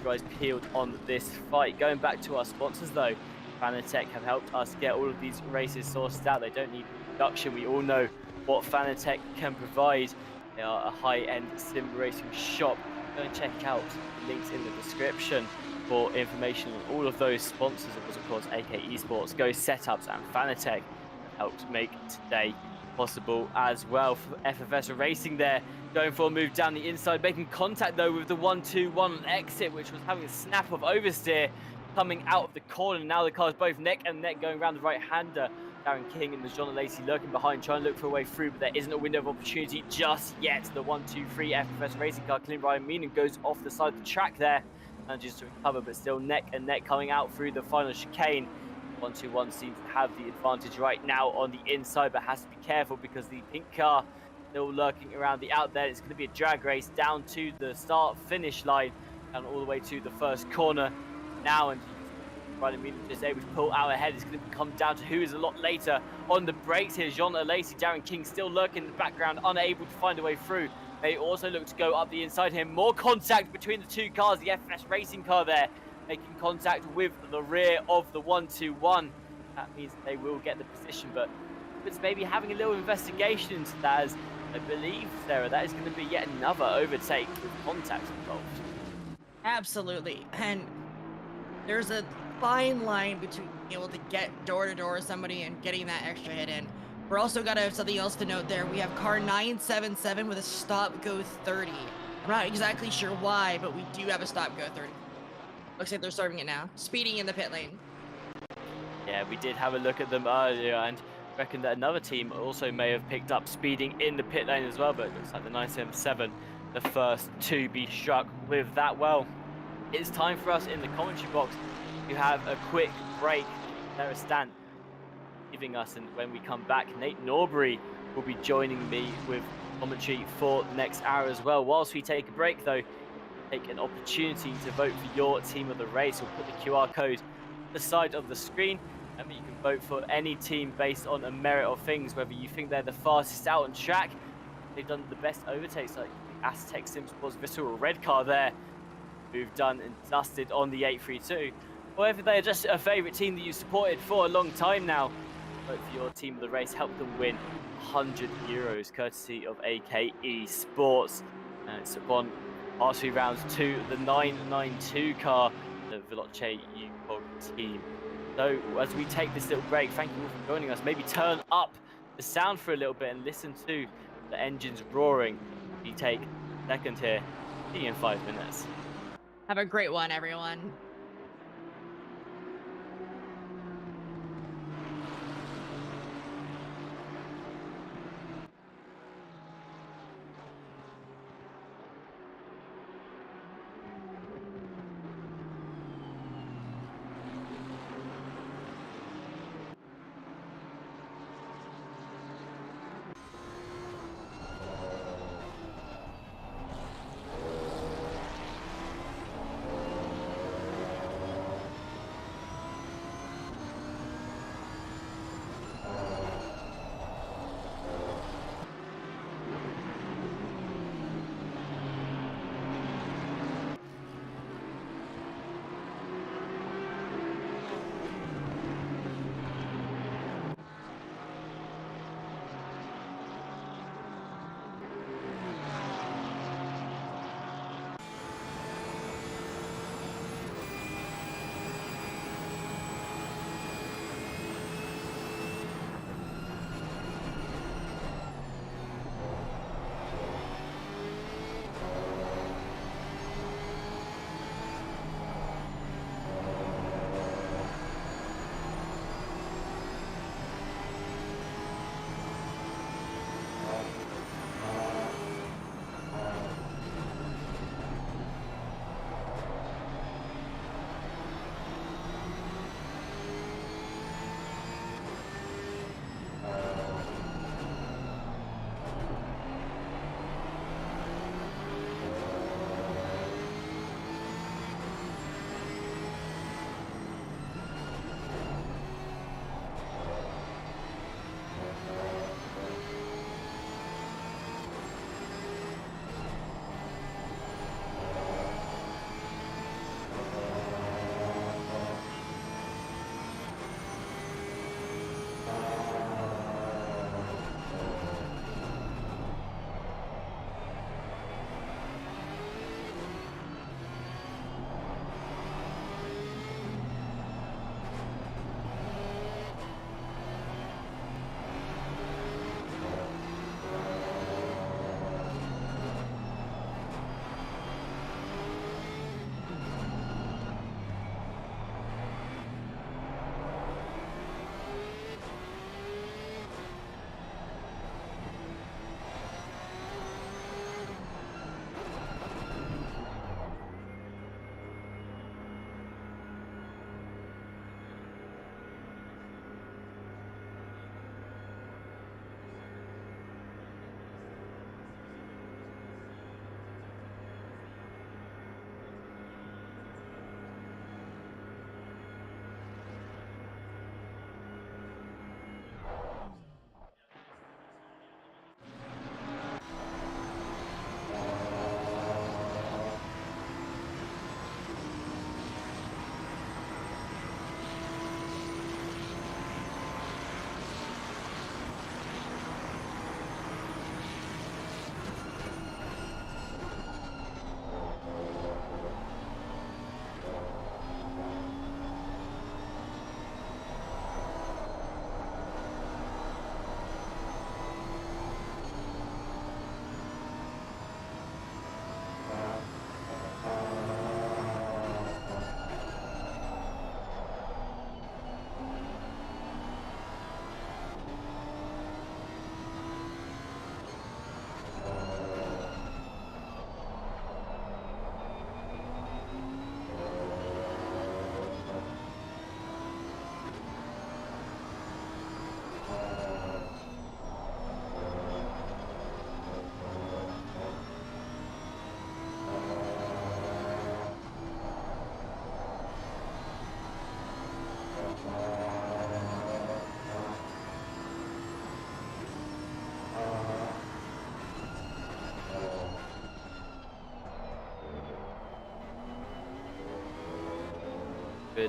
guys peeled on this fight. Going back to our sponsors though, Fanatec have helped us get all of these races sourced out. They don't need production. We all know what Fanatec can provide. They are a high-end sim racing shop. Go and check out the links in the description for information on all of those sponsors. It was of course AK Esports, Go Setups and Fanatec have helped make today possible as well. For FFS Racing there, going for a move down the inside, making contact though with the 121 exit, which was having a snap of oversteer coming out of the corner. Now the car's both neck and neck going around the right-hander. Darren King and the John Lacey lurking behind, trying to look for a way through, but there isn't a window of opportunity just yet. The 123 FFS Racing car, Clint Ryan Meenan, goes off the side of the track there, manages to recover, but still neck and neck coming out through the final chicane. 121 seems to have the advantage right now on the inside, but has to be careful because the pink car still lurking around the out there. It's going to be a drag race down to the start-finish line and all the way to the first corner now, and Ryan Meenan is able to pull out ahead. It's going to come down to who is a lot later on the brakes here. Jean Lacey, Darren King still lurking in the background, unable to find a way through. They also look to go up the inside here. More contact between the two cars. The FS Racing car there making contact with the rear of the 121. That means they will get the position, but it's maybe having a little investigation into that, as I believe, Sarah, that is going to be yet another overtake with contact involved. Absolutely. And there's a fine line between being able to get door-to-door somebody and getting that extra hit in. We're also got to have something else to note there. We have car 977 with a stop-go 30. I'm not exactly sure why, but we do have a stop-go 30. Looks like they're serving it now. Speeding in the pit lane. Yeah, we did have a look at them earlier and reckon that another team also may have picked up speeding in the pit lane as well, but it looks like the 977, the first to be struck with that. Well, it's time for us in the commentary box to have a quick break. There is Stan giving us, and when we come back, Nate Norbury will be joining me with commentary for the next hour as well. Whilst we take a break though, take an opportunity to vote for your team of the race. We'll put the QR code on the side of the screen, and you can vote for any team based on a merit of things, whether you think they're the fastest out on track, they've done the best overtakes like the Aztec Simsports Visceral Red car there, who've done and dusted on the 832. Or if they're just a favourite team that you supported for a long time now, vote for your team of the race, help them win €100 courtesy of AK Esports. It's upon archery rounds 2, the 992 car, the Veloce UCOG team. So as we take this little break, thank you all for joining us. Maybe turn up the sound for a little bit and listen to the engines roaring. We take second here. See you in 5 minutes. Have a great one, everyone.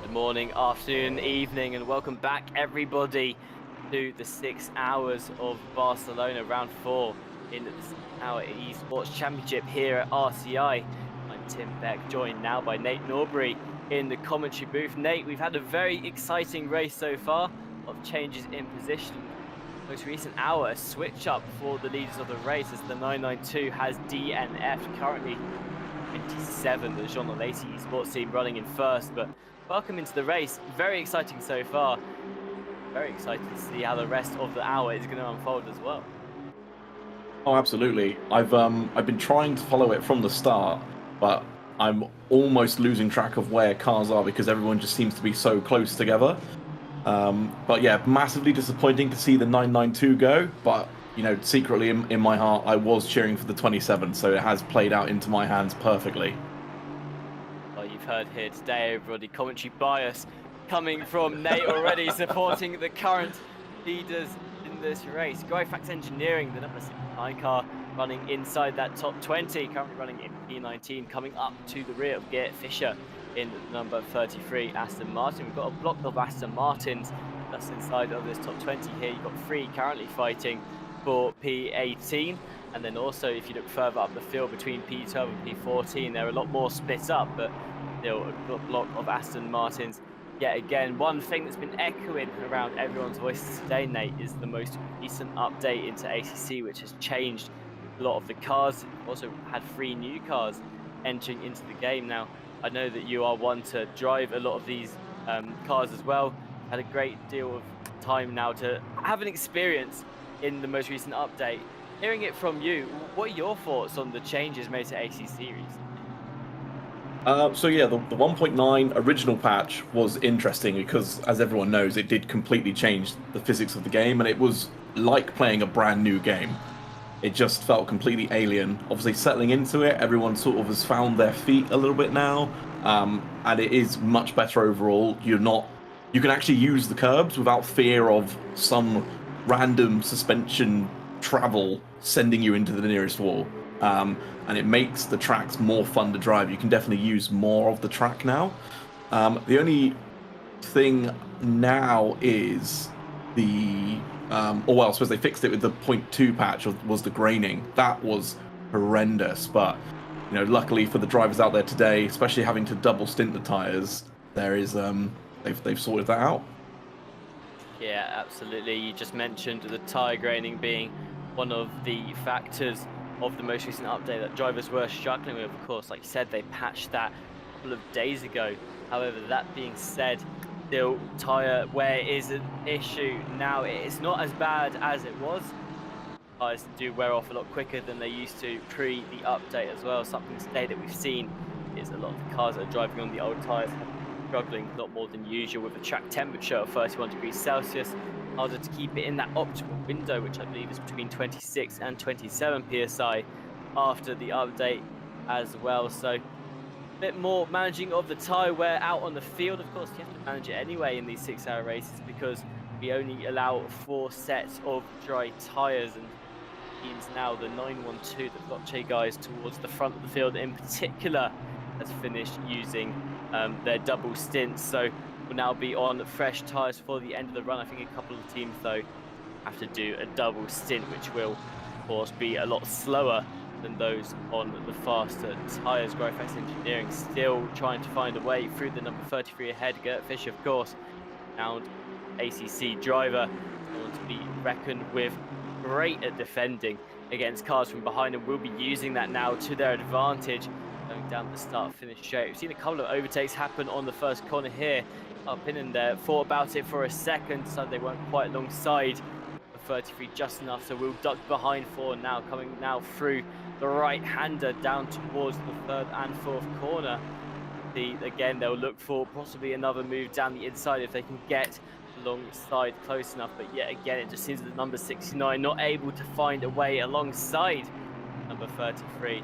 Good morning, afternoon, evening, and welcome back, everybody, to the 6 hours of Barcelona round 4 in the 6-hour Esports Championship here at RCI. I'm Tim Beck, joined now by Nate Norbury in the commentary booth. Nate, we've had a very exciting race so far, of changes in position. Most recent hour, a switch up for the leaders of the race as the 992 has DNF'd currently 27, the Jean Lacey Esports team running in first, but welcome into the race. Very exciting so far. Very excited to see how the rest of the hour is going to unfold as well. Oh, absolutely. I've been trying to follow it from the start, but I'm almost losing track of where cars are because everyone just seems to be so close together. But yeah, massively disappointing to see the 992 go, but you know, secretly in my heart, I was cheering for the 27, so it has played out into my hands perfectly. Well, you've heard here today, everybody, commentary bias coming from Nate already, supporting the current leaders in this race. Gryfax Engineering, the number 69 car, running inside that top 20, currently running in P19, coming up to the rear of Geert Fischer in number 33, Aston Martin. We've got a block of Aston Martins that's inside of this top 20 here. You've got 3 currently fighting for P18, and then also if you look further up the field between P12 and P14, they're a lot more split up, but still a block of Aston Martins. Yet again, one thing that's been echoing around everyone's voices today, Nate, is the most recent update into ACC, which has changed a lot of the cars. Also had 3 new cars entering into the game. Now, I know that you are one to drive a lot of these cars as well. Had a great deal of time now to have an experience in the most recent update. Hearing it from you, what are your thoughts on the changes made to AC Series? So yeah, the 1.9 original patch was interesting because, as everyone knows, it did completely change the physics of the game, and it was like playing a brand new game. It just felt completely alien. Obviously, settling into it, everyone sort of has found their feet a little bit now, and it is much better overall. You can actually use the curbs without fear of some random suspension travel sending you into the nearest wall, and it makes the tracks more fun to drive. You can definitely use more of the track now. The only thing now is the I suppose they fixed it with the 0.2 patch, was the graining. That was horrendous, but you know, luckily for the drivers out there today, especially having to double stint the tires, there is they've sorted that out. Yeah, absolutely. You just mentioned the tyre graining being one of the factors of the most recent update that drivers were struggling with. Of course, like you said, they patched that a couple of days ago. However, that being said, still tyre wear is an issue. Now, it's not as bad as it was. Tyres do wear off a lot quicker than they used to pre the update as well. Something today that we've seen is a lot of the cars that are driving on the old tyres have struggling a lot more than usual with a track temperature of 31 degrees Celsius. Harder to keep it in that optimal window, which I believe is between 26 and 27 psi after the update as well. So a bit more managing of the tyre wear out on the field. Of course, you have to manage it anyway in these 6-hour races because we only allow 4 sets of dry tyres, and teams now, the 912, the Blockchain guys towards the front of the field in particular, has finished using their double stints, so will now be on fresh tyres for the end of the run. I think a couple of teams though have to do a double stint, which will of course be a lot slower than those on the faster tyres. Gryfax Engineering still trying to find a way through the number 33 ahead. Geert Fischer, of course, now ACC driver, going to be reckoned with. Great at defending against cars from behind, and will be using that now to their advantage going down the start-finish straight. We've seen a couple of overtakes happen on the first corner here. Up in there, thought about it for a second, so they weren't quite alongside the 33 just enough, so we'll duck behind for now, coming now through the right-hander down towards the 3rd and 4th corner. Again, they'll look for possibly another move down the inside if they can get alongside close enough, but yet again it just seems that number 69 not able to find a way alongside number 33.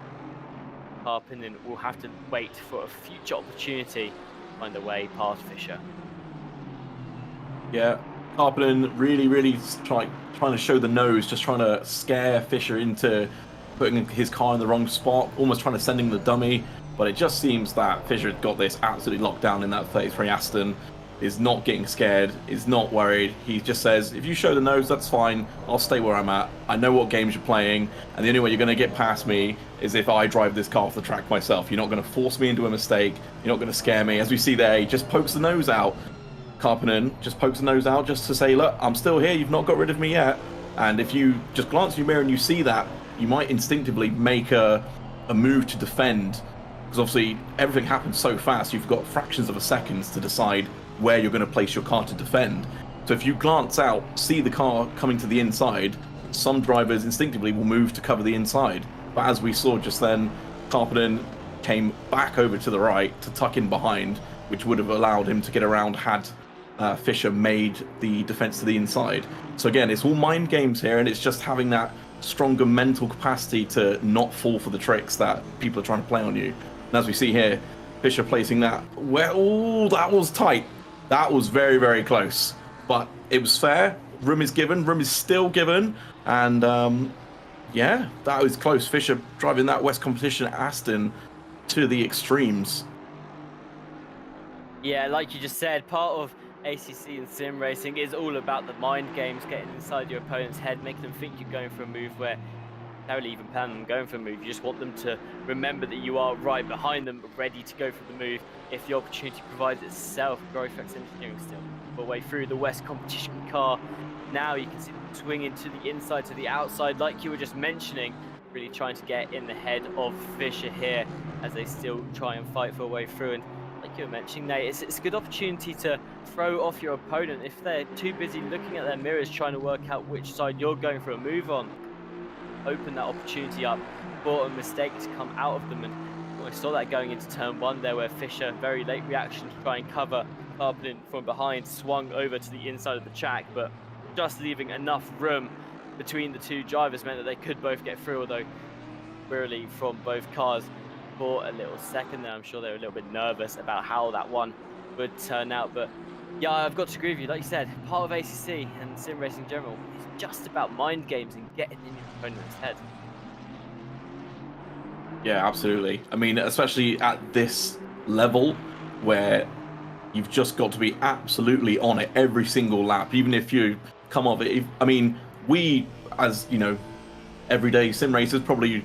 Harpinen will have to wait for a future opportunity to find a way past Fischer. Yeah, Harpinen really trying to show the nose, just trying to scare Fischer into putting his car in the wrong spot, almost trying to send him the dummy. But it just seems that Fisher got this absolutely locked down in that 33 Aston, is not getting scared, is not worried. He just says, if you show the nose, that's fine. I'll stay where I'm at. I know what games you're playing, and the only way you're going to get past me is if I drive this car off the track myself. You're not going to force me into a mistake. You're not going to scare me. As we see there, he just pokes the nose out. Karppinen just pokes the nose out just to say, look, I'm still here. You've not got rid of me yet. And if you just glance in your mirror and you see that, you might instinctively make a move to defend. Because obviously everything happens so fast, you've got fractions of a second to decide where you're going to place your car to defend. So if you glance out, see the car coming to the inside, some drivers instinctively will move to cover the inside. But as we saw just then, Karppinen came back over to the right to tuck in behind, which would have allowed him to get around had Fisher made the defense to the inside. So again, it's all mind games here, and it's just having that stronger mental capacity to not fall for the tricks that people are trying to play on you. And as we see here, Fisher placing that, well, that was tight. That was very, very close. But it was fair. Room is given. Room is still given. And yeah, that was close. Fisher driving that West Competition Aston to the extremes. Yeah, like you just said, part of ACC and sim racing is all about the mind games, getting inside your opponent's head, making them think you're going for a move where you don't really even plan on going for a move. You just want them to remember that you are right behind them, ready to go for the move if the opportunity provides itself. Growthx Engineering still all the way through the West Competition car. Now you can see them swing into the inside to the outside, like you were just mentioning, really trying to get in the head of Fisher here as they still try and fight for a way through. And like you were mentioning, Nate, it's a good opportunity to throw off your opponent if they're too busy looking at their mirrors trying to work out which side you're going for a move on. Open that opportunity up for a mistake to come out of them. And I saw that going into turn one there, where Fisher, very late reaction to try and cover Karppinen from behind, swung over to the inside of the track, but just leaving enough room between the two drivers meant that they could both get through, although wearily from both cars for a little second there. I'm sure they were a little bit nervous about how that one would turn out. But yeah, I've got to agree with you. Like you said, part of ACC and sim racing in general is just about mind games and getting in your opponent's head. Yeah, absolutely. I mean, especially at this level where you've just got to be absolutely on it every single lap, even if you come off it. I mean, we, as you know, everyday sim racers probably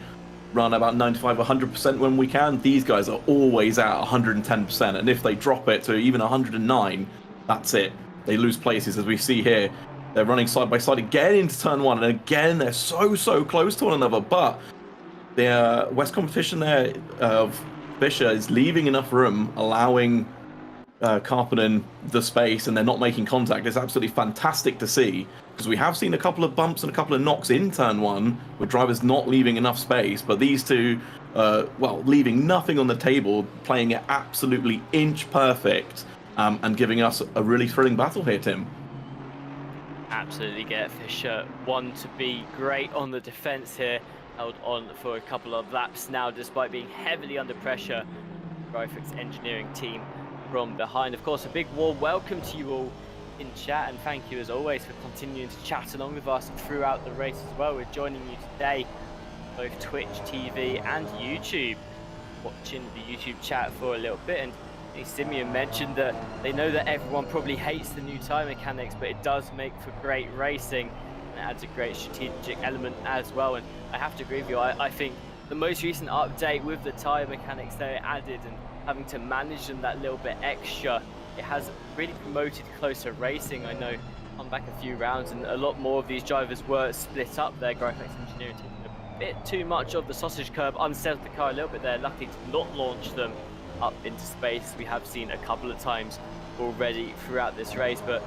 run about 95, 100% when we can. These guys are always at 110%, and if they drop it to even 109, that's it. They lose places, as we see here. They're running side by side again into turn one, and again they're so close to one another. But the West Competition there of Fisher is leaving enough room, allowing Karppinen the space, and they're not making contact. It's absolutely fantastic to see, because we have seen a couple of bumps and a couple of knocks in turn one with drivers not leaving enough space, but these two, well, leaving nothing on the table, playing it absolutely inch perfect, and giving us a really thrilling battle here, Tim. Absolutely get Fisher one to be great on the defense here. Held on for a couple of laps now, despite being heavily under pressure. Growthx Engineering team from behind. Of course, a big warm welcome to you all in chat, and thank you as always for continuing to chat along with us throughout the race as well. We're joining you today, both Twitch TV and YouTube, watching the YouTube chat for a little bit. And Simeon mentioned that they know that everyone probably hates the new tyre mechanics, but it does make for great racing, and it adds a great strategic element as well. And I have to agree with you, I think the most recent update with the tyre mechanics they added and having to manage them that little bit extra, it has really promoted closer racing. I know on back a few rounds and a lot more of these drivers were split up there. Growthx Engineering taking a bit too much of the sausage curve, unsettled the car a little bit there, lucky to not launch them up into space. We have seen a couple of times already throughout this race, but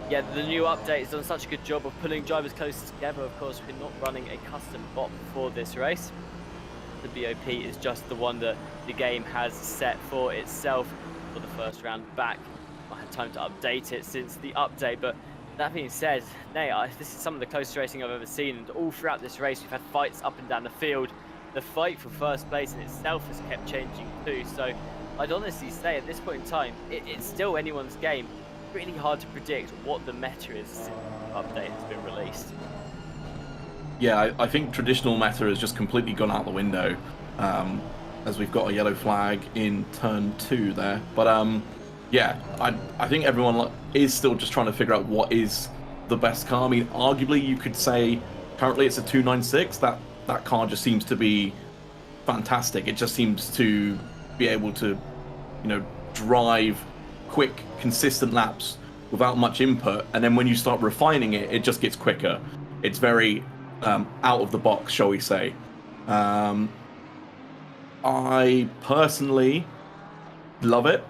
yeah, the new update has done such a good job of pulling drivers closer together. Of course, we're not running a custom bot for this race. The BOP is just the one that the game has set for itself for the first round back. I had time to update it since the update, but that being said, this is some of the closest racing I've ever seen, and all throughout this race we've had fights up and down the field. The fight for first place in itself has kept changing too, so I'd honestly say at this point in time, it's still anyone's game. Really hard to predict what the meta is since the update has been released. Yeah, I think traditional meta has just completely gone out the window. as we've got a yellow flag in turn 2 there. But yeah, I think everyone is still just trying to figure out what is the best car. I mean, arguably you could say currently it's a 296. That car just seems to be fantastic. It just seems to be able to, drive quick, consistent laps without much input. And then when you start refining it, it just gets quicker. It's very out of the box, shall we say. I personally love it.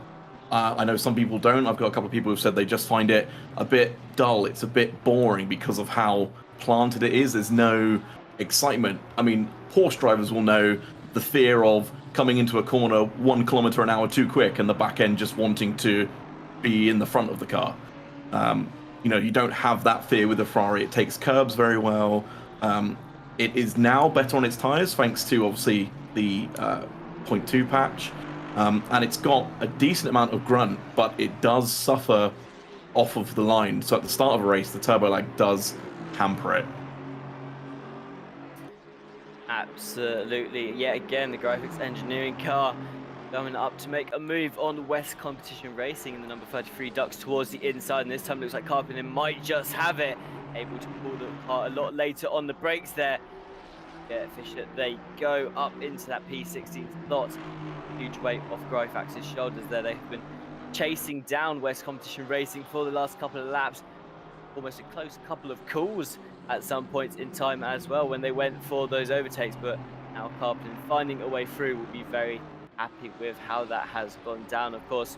I know some people don't. I've got a couple of people who've said they just find it a bit dull. It's a bit boring because of how planted it is. There's no excitement. I mean, Porsche drivers will know the fear of coming into a corner 1 kilometer an hour too quick and the back end just wanting to be in the front of the car. You don't have that fear with the Ferrari. It takes curbs very well. It is now better on its tyres thanks to obviously the 0.2 patch. And it's got a decent amount of grunt, but it does suffer off of the line. So at the start of a race, the turbo lag does hamper it. Absolutely. Yet again, the graphics engineering car coming up to make a move on West Competition Racing in the number 33 Ducks towards the inside. And this time looks like Carpenter might just have it. Able to pull the car a lot later on the brakes there. Yeah, Fisher, they go up into that P16 slot. Huge weight off Greifax's shoulders there. They've been chasing down West Competition Racing for the last couple of laps. Almost a close couple of calls at some points in time as well when they went for those overtakes. But now Carpenter finding a way through will be very happy with how that has gone down. Of course,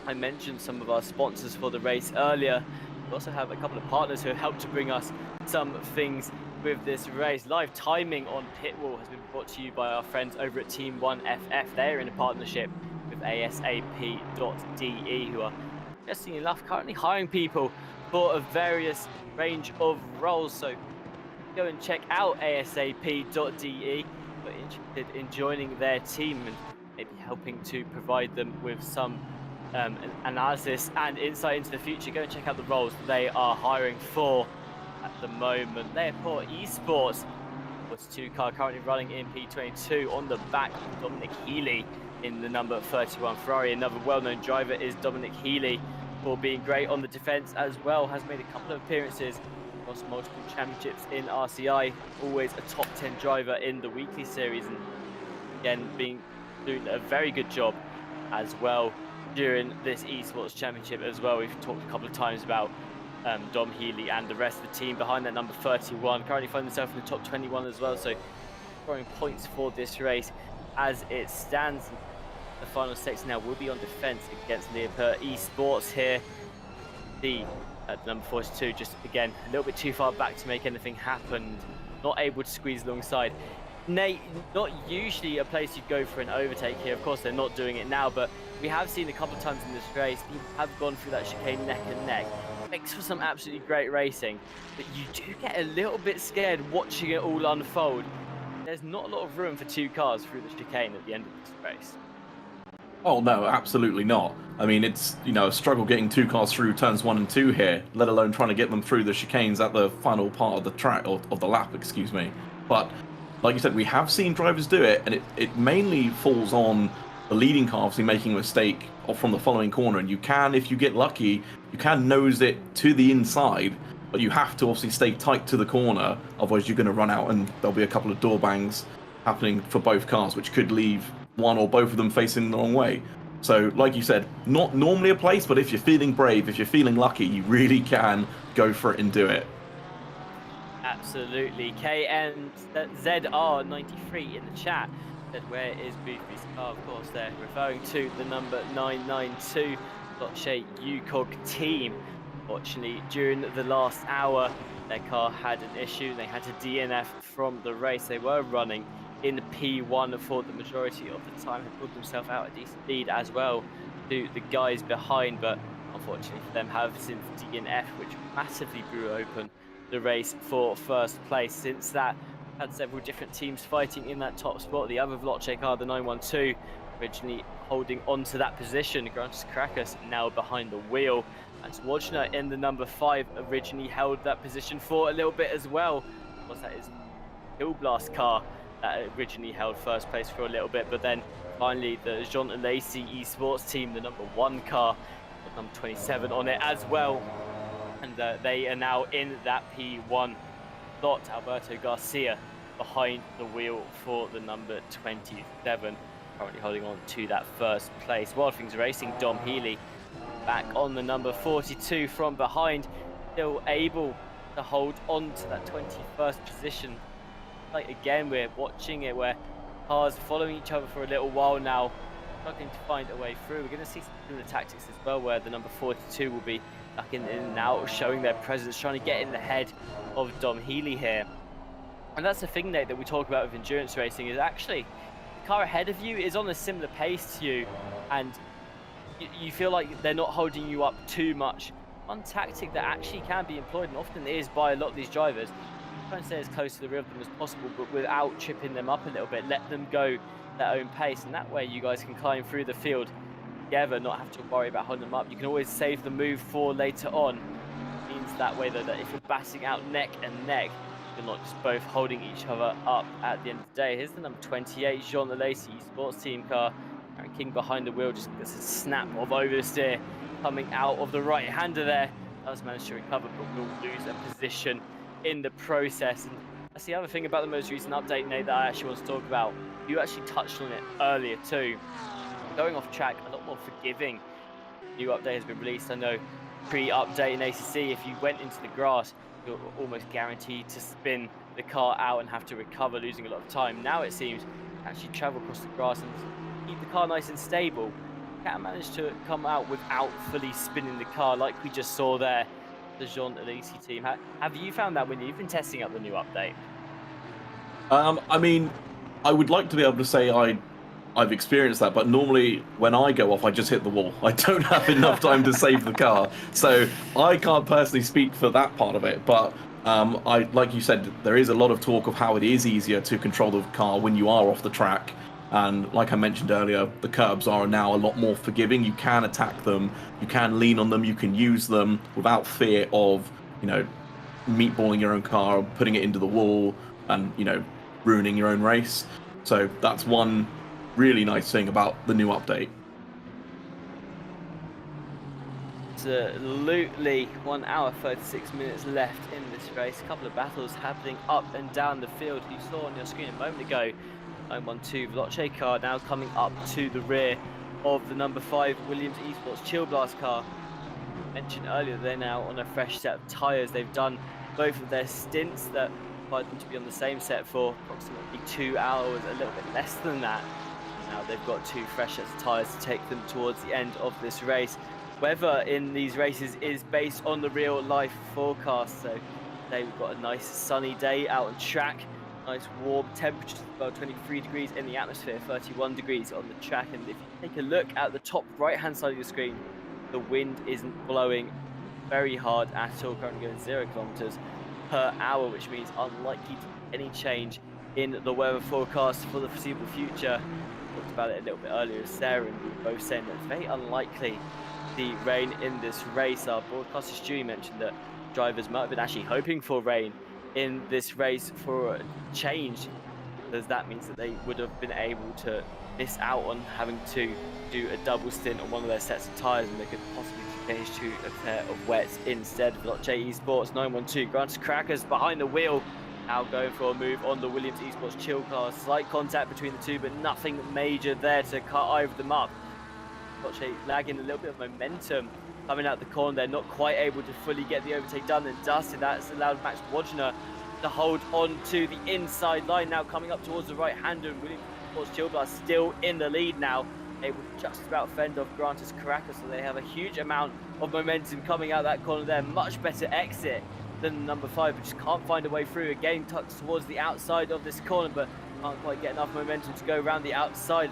I mentioned some of our sponsors for the race earlier. We also have a couple of partners who have helped to bring us some things with this race. Live timing on pit wall has been brought to you by our friends over at Team 1FF. They're in a partnership with ASAP.de, who are, interestingly enough, currently hiring people for a various range of roles. So go and check out ASAP.de if you're interested in joining their team and maybe helping to provide them with some analysis and insight into the future. Go and check out the roles they are hiring for at the moment. They're for Esports. What's 2 car currently running in P22 on the back of Dominic Healy in the number 31 Ferrari. Another well-known driver is Dominic Healy, for being great on the defense as well. Has made a couple of appearances across multiple championships in RCI. Always a top 10 driver in the weekly series, and again doing a very good job as well during this Esports Championship as well. We've talked a couple of times about Dom Healy and the rest of the team behind that number 31. Currently finding himself in the top 21 as well, so scoring points for this race as it stands. The final section now will be on defense against Leopold Esports here. The number 42 just again a little bit too far back to make anything happen, not able to squeeze alongside. Nate, not usually a place you'd go for an overtake here. Of course, they're not doing it now, but we have seen a couple of times in this race, people have gone through that chicane neck and neck. Makes for some absolutely great racing, but you do get a little bit scared watching it all unfold. There's not a lot of room for 2 cars through the chicane at the end of this race. Oh no, absolutely not. I mean, it's a struggle getting 2 cars through turns 1 and 2 here, let alone trying to get them through the chicanes at the final part of the track, or of the lap, excuse me. But like you said, we have seen drivers do it, and it mainly falls on the leading car obviously making a mistake from the following corner, and you can, if you get lucky, you can nose it to the inside, but you have to obviously stay tight to the corner, otherwise you're going to run out and there'll be a couple of door bangs happening for both cars, which could leave one or both of them facing the wrong way. So like you said, not normally a place, but if you're feeling brave, if you're feeling lucky, you really can go for it and do it. Absolutely. KNZR93 in the chat said, where is Boothby's car? Of course, they're referring to the number 992 Lotche UCOG team. Fortunately, during the last hour, their car had an issue. They had to DNF from the race. They were running in P1 for the majority of the time, had pulled themselves out a decent lead as well to the guys behind, but unfortunately for them have since DNF, which massively blew open the race for first place. Since that, had several different teams fighting in that top spot. The other Vlotche car, the 912, originally holding on to that position. Grantis Krakus now behind the wheel. And Swajna in the number 5 originally held that position for a little bit as well. Of course, that is Hill Blast car that originally held first place for a little bit, but then finally the Jean Lacey Esports team, the number 1 car, with number 27 on it as well, and they are now in that P1 slot. Alberto Garcia behind the wheel for the number 27, currently holding on to that first place. Wild Things Racing, Dom Healy back on the number 42 from behind, still able to hold on to that 21st position. Like again, we're watching it where cars following each other for a little while now, struggling to find a way through. We're going to see some similar tactics as well, where the number 42 will be back in and out, showing their presence, trying to get in the head of Dom Healy here. And that's the thing, Nate, that we talk about with endurance racing, is actually the car ahead of you is on a similar pace to you, and you feel like they're not holding you up too much. One tactic that actually can be employed, and often is by a lot of these drivers, try and stay as close to the rear of them as possible, but without tripping them up a little bit. Let them go their own pace, and that way you guys can climb through the field together, not have to worry about holding them up. You can always save the move for later on. It means that way that if you're batting out neck and neck, you're not just both holding each other up at the end of the day. Here's the number 28, Jean Lacey Esports team car. Aaron King behind the wheel, just gets a snap of oversteer coming out of the right-hander there. Does manage to recover, but will lose a position in the process. And that's the other thing about the most recent update, Nate, that I actually want to talk about. You actually touched on it earlier too. Going off track, a lot more forgiving. New update has been released. I know pre-update in ACC, if you went into the grass, you're almost guaranteed to spin the car out and have to recover, losing a lot of time. Now it seems actually travel across the grass and keep the car nice and stable. Can't manage to come out without fully spinning the car like we just saw there, the Jean Lacey team. Have you found that when you've been testing out the new update? I mean, I would like to be able to say I've experienced that, but normally when I go off, I just hit the wall. I don't have enough time to save the car, so I can't personally speak for that part of it. But like you said, there is a lot of talk of how it is easier to control the car when you are off the track. And like I mentioned earlier, the curbs are now a lot more forgiving. You can attack them, you can lean on them, you can use them without fear of, meatballing your own car, putting it into the wall, and, ruining your own race. So that's one really nice thing about the new update. Absolutely. 1 hour 36 minutes left in this race. A couple of battles happening up and down the field. You saw on your screen a moment ago, 912 Veloce car now coming up to the rear of the number 5 Williams Esports Chill Blast car. Mentioned earlier, they're now on a fresh set of tyres. They've done both of their stints that required them to be on the same set for approximately 2 hours, a little bit less than that. Now they've got 2 fresh sets of tyres to take them towards the end of this race. Weather in these races is based on the real life forecast. So today we've got a nice sunny day out on track. Nice warm temperatures, about 23 degrees in the atmosphere, 31 degrees on the track. And if you take a look at the top right hand side of your screen, the wind isn't blowing very hard at all, currently going 0 kilometers per hour, which means unlikely to be any change in the weather forecast for the foreseeable future. We talked about it a little bit earlier, Sarah and we were both saying that it's very unlikely the rain in this race. Our broadcaster Stewie mentioned that drivers might have been actually hoping for rain in this race for a change, because that means that they would have been able to miss out on having to do a double stint on one of their sets of tyres, and they could possibly change to a pair of wets instead. Veloce Esports 912 Grant's Crackers behind the wheel, now going for a move on the Williams Esports Chill car. Slight contact between the two, but nothing major there to cut either of them up. Veloce lagging a little bit of momentum coming out the corner. They're not quite able to fully get the overtake done and dusted. That's allowed Max Wodgener to hold on to the inside line, now coming up towards the right-hander. And Williams Esports Chill Blast still in the lead now, able to just about fend off Grantis Caracas, so they have a huge amount of momentum coming out that corner there. Much better exit than number 5, but just can't find a way through. Again, tucks towards the outside of this corner, but can't quite get enough momentum to go around the outside.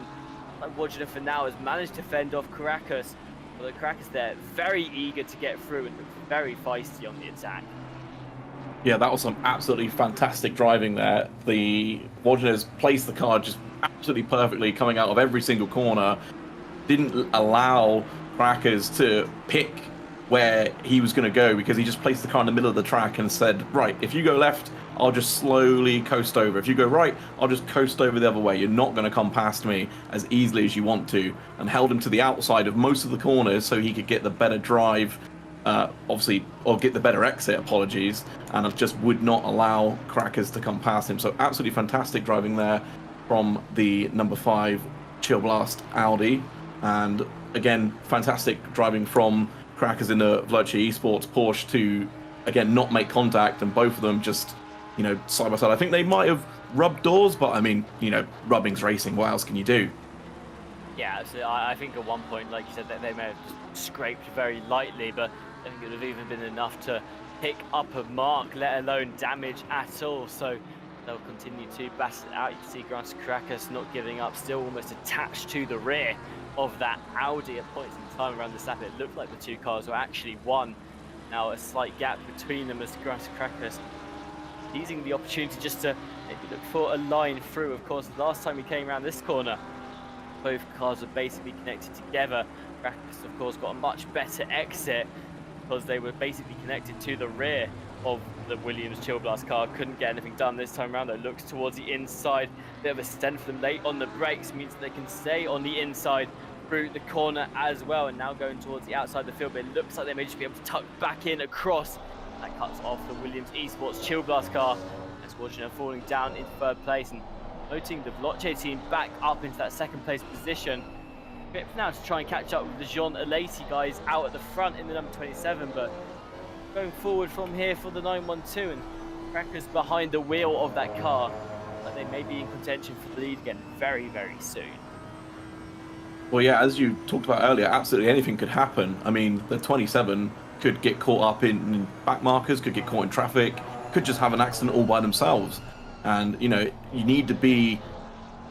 And Wodgener for now has managed to fend off Caracas. Although Caracas there, very eager to get through and very feisty on the attack. Yeah, that was some absolutely fantastic driving there. The Wodgener's placed the car just absolutely perfectly, coming out of every single corner. Didn't allow Crackers to pick where he was going to go, because he just placed the car in the middle of the track and said, right, if you go left, I'll just slowly coast over. If you go right, I'll just coast over the other way. You're not going to come past me as easily as you want to. And held him to the outside of most of the corners so he could get the better drive, obviously, or get the better exit, apologies, and just would not allow Crackers to come past him. So absolutely fantastic driving there from the number 5 Chill Blast Audi. And again, fantastic driving from Crackers in the Virtua Esports Porsche to, again, not make contact, and both of them just, you know, side by side. I think they might have rubbed doors, but I mean, you know, rubbing's racing. What else can you do? Yeah, so I think at one point, like you said, that they may have just scraped very lightly, but I think it would have even been enough to pick up a mark, let alone damage at all. So they'll continue to bash it out. You can see Grant Crackers not giving up, still almost attached to the rear of that Audi at points in time around this lap. It looked like the two cars were actually one. Now a slight gap between them as Grant Crackers using the opportunity just to maybe look for a line through. Of course, last time we came around this corner, both cars were basically connected together. Crackers, of course, got a much better exit because they were basically connected to the rear of the Williams Chill Blast car. Couldn't get anything done this time around, though. Looks towards the inside. Bit of a stent for them late on the brakes means that they can stay on the inside through the corner as well, and now going towards the outside of the field, but it looks like they may just be able to tuck back in across. That cuts off the Williams Esports Chill Blast car. As Wojcina falling down in third place, and noting the Vloche team back up into that second place position. Bit now to try and catch up with the Jean Alesi guys out at the front in the number 27, but going forward from here for the 912, and Crackers behind the wheel of that car, but they may be in contention for the lead again very, very soon. Well, yeah, as you talked about earlier, absolutely anything could happen. I mean, the 27 could get caught up in back markers, could get caught in traffic, could just have an accident all by themselves. And, you know, you need to be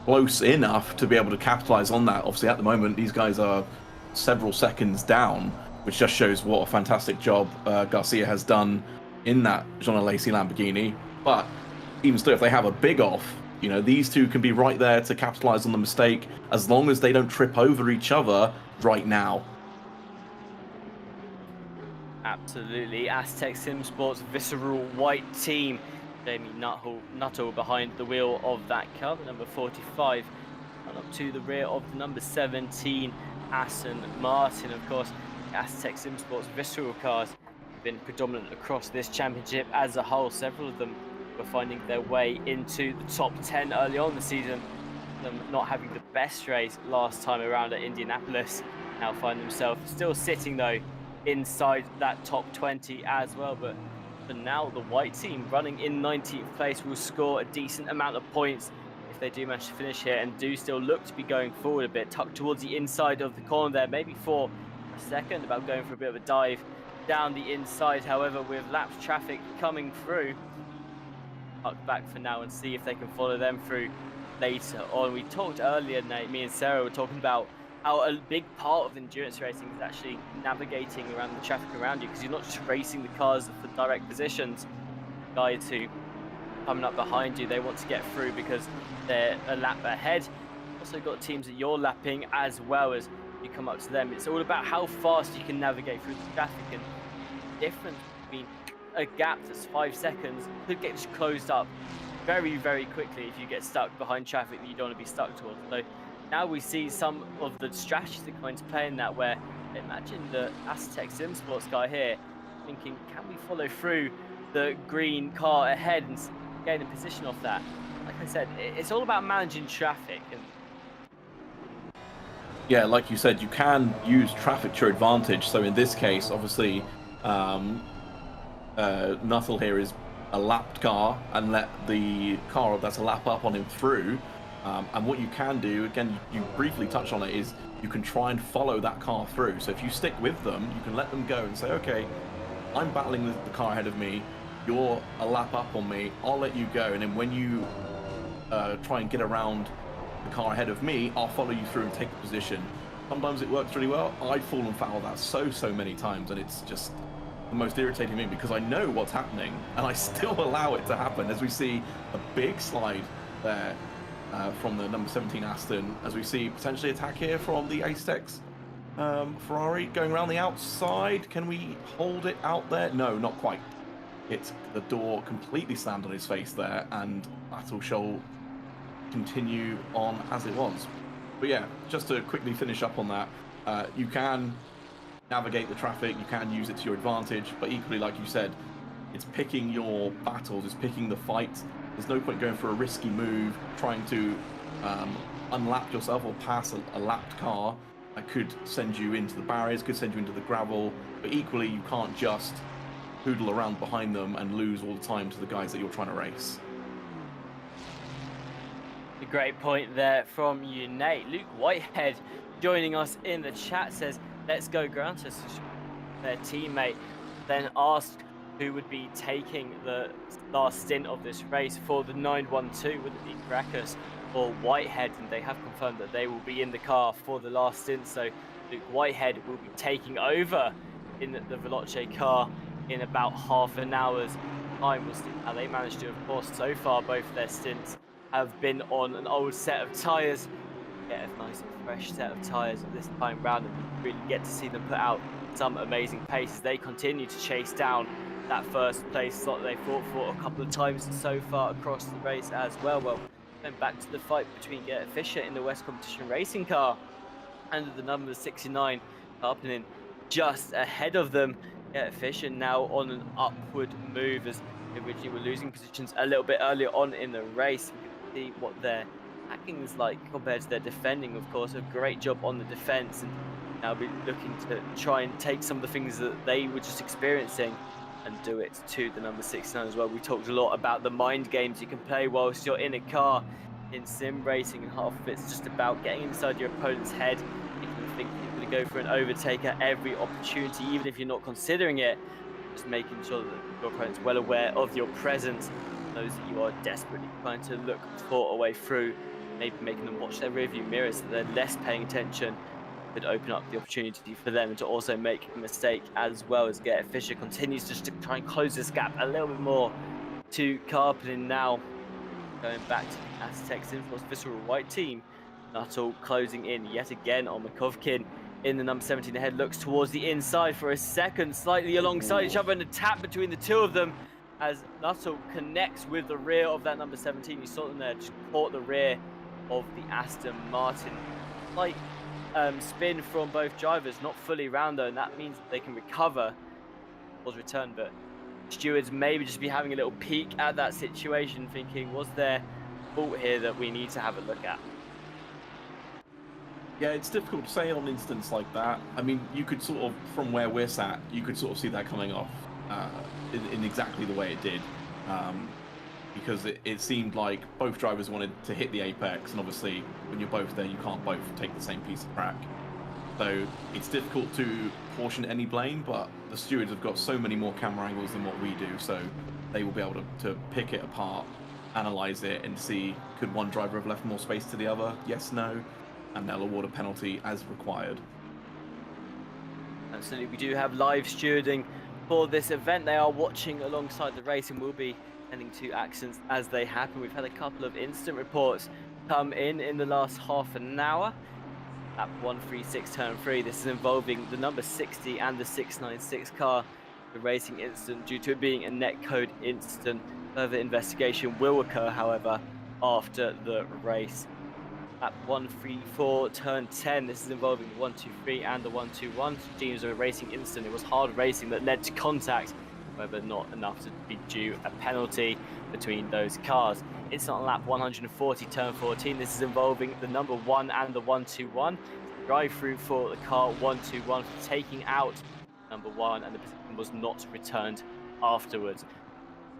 close enough to be able to capitalize on that. Obviously, at the moment, these guys are several seconds down, which just shows what a fantastic job Garcia has done in that Jean Alesi Lamborghini. But even still, if they have a big off, you know, these two can be right there to capitalize on the mistake, as long as they don't trip over each other right now. Absolutely. Aztec Sim Sports visceral white team. Jamie Nuttall behind the wheel of that car, the number 45, and up to the rear of the number 17, Aston Martin. Of course, Aztec Sim Sports visceral cars have been predominant across this championship as a whole. Several of them were finding their way into the top 10 early on in the season. Them not having the best race last time around at Indianapolis, now find themselves still sitting though inside that top 20 as well. But for now, the white team running in 19th place will score a decent amount of points if they do manage to finish here, and do still look to be going forward a bit, tucked towards the inside of the corner there, maybe for a second about going for a bit of a dive down the inside. However, with lapped traffic coming through, tuck back for now and see if they can follow them through later on. We talked earlier, Nate, me and Sarah were talking about how a big part of endurance racing is actually navigating around the traffic around you, because you're not just racing the cars for direct positions. Guys who coming up behind you, they want to get through because they're a lap ahead. Also got teams that you're lapping as well as you come up to them. It's all about how fast you can navigate through the traffic, and the difference between a gap that's 5 seconds could get just closed up very, very quickly if you get stuck behind traffic that you don't want to be stuck towards. So now we see some of the strategies that come into play in that, where imagine the Aztec Sim Sports guy here thinking, can we follow through the green car ahead and gain a position off that? Like I said, it's all about managing traffic. And yeah, like you said, you can use traffic to your advantage. So in this case, obviously, Nuttall here is a lapped car and let the car that's a lap up on him through. And what you can do, again, you briefly touched on it, is you can try and follow that car through. So if you stick with them, you can let them go and say, okay, I'm battling the car ahead of me, you're a lap up on me, I'll let you go. And then when you try and get around the car ahead of me, I'll follow you through and take a position. Sometimes it works really well. I've fallen foul of that so many times, and it's just the most irritating thing, because I know what's happening and I still allow it to happen. As we see a big slide there from the number 17 Aston, as we see potentially attack here from the Aztecs Ferrari going around the outside. Can we hold it out there? No, not quite. It's the door completely slammed on his face there, and battle shall continue on as it was. But yeah, just to quickly finish up on that, you can navigate the traffic, you can use it to your advantage, but equally, like you said, it's picking your battles, it's picking the fight. There's no point going for a risky move, trying to unlap yourself or pass a lapped car that could send you into the barriers, could send you into the gravel, but equally you can't just poodle around behind them and lose all the time to the guys that you're trying to race. A great point there from you, Nate. Luke Whitehead joining us in the chat says, let's go Grantus. Their teammate then asked who would be taking the last stint of this race for the 912, would it be Gracchus or Whitehead? And they have confirmed that they will be in the car for the last stint, so Luke Whitehead will be taking over in the Veloce car in about half an hour's time. We'll see how they manage to. Of course, so far both their stints have been on an old set of tyres. Get a nice and fresh set of tyres this time round, and really get to see them put out some amazing pace as they continue to chase down that first place slot they fought for a couple of times so far across the race as well. Well, then back to the fight between Gerrit Fischer in the West Competition racing car and the number 69 happening just ahead of them. Gerrit Fischer now on an upward move, as originally were losing positions a little bit earlier on in the race. We can see what their attacking is like compared to their defending. Of course, a great job on the defense, and now be looking to try and take some of the things that they were just experiencing and do it to the number 69 as well. We talked a lot about the mind games you can play whilst you're in a car in sim racing, and half of it's just about getting inside your opponent's head, making them think you're going to go for an overtake at every opportunity, even if you're not considering it. Just making sure that your opponent's well aware of your presence, knows that you are desperately trying to look for a way through, maybe making them watch their rearview mirrors so they're less paying attention. Could open up the opportunity for them to also make a mistake, as well as Gerrit Fischer continues just to try and close this gap a little bit more to Carpeting now. Going back to the Aztecs Influence Visceral White team, Nuttall closing in yet again on Makovkin in the number 17 ahead, looks towards the inside for a second, slightly alongside each other, and a tap between the two of them as Nuttall connects with the rear of that number 17. You saw them there, just caught the rear of the Aston Martin. Like spin from both drivers, not fully round though, and that means that they can recover was return. But stewards maybe just be having a little peek at that situation, thinking, was there fault here that we need to have a look at? Yeah, it's difficult to say on an instance like that. I mean, you could sort of, from where we're sat, you could sort of see that coming off in exactly the way it did. Because it seemed like both drivers wanted to hit the apex, and obviously when you're both there, you can't both take the same piece of track. So it's difficult to portion any blame, but the stewards have got so many more camera angles than what we do, so they will be able to pick it apart, analyze it, and see, could one driver have left more space to the other? Yes, no, and they'll award a penalty as required. Absolutely, we do have live stewarding for this event. They are watching alongside the race and will be tending to accidents as they happen. We've had a couple of instant reports come in the last half an hour. Lap 136, turn 3. This is involving the number 60 and the 696 car. The racing incident, due to it being a netcode incident. Further investigation will occur, however, after the race. Lap 134, turn 10. This is involving the 123 and the 121. Deems a racing incident. It was hard racing that led to contact, however not enough to be due a penalty between those cars. It's on lap 140, turn 14. This is involving the number 1 and the 121. Drive through for the car 121 for taking out number 1, and the position was not returned afterwards.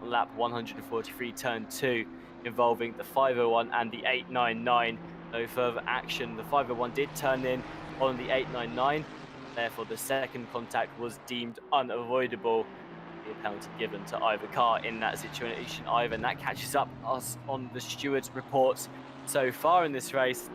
On lap 143, turn 2, involving the 501 and the 899. No further action. The 501 did turn in on the 899. Therefore, the second contact was deemed unavoidable. A penalty given to either car in that situation either, and that catches up us on the stewards' reports so far in this race.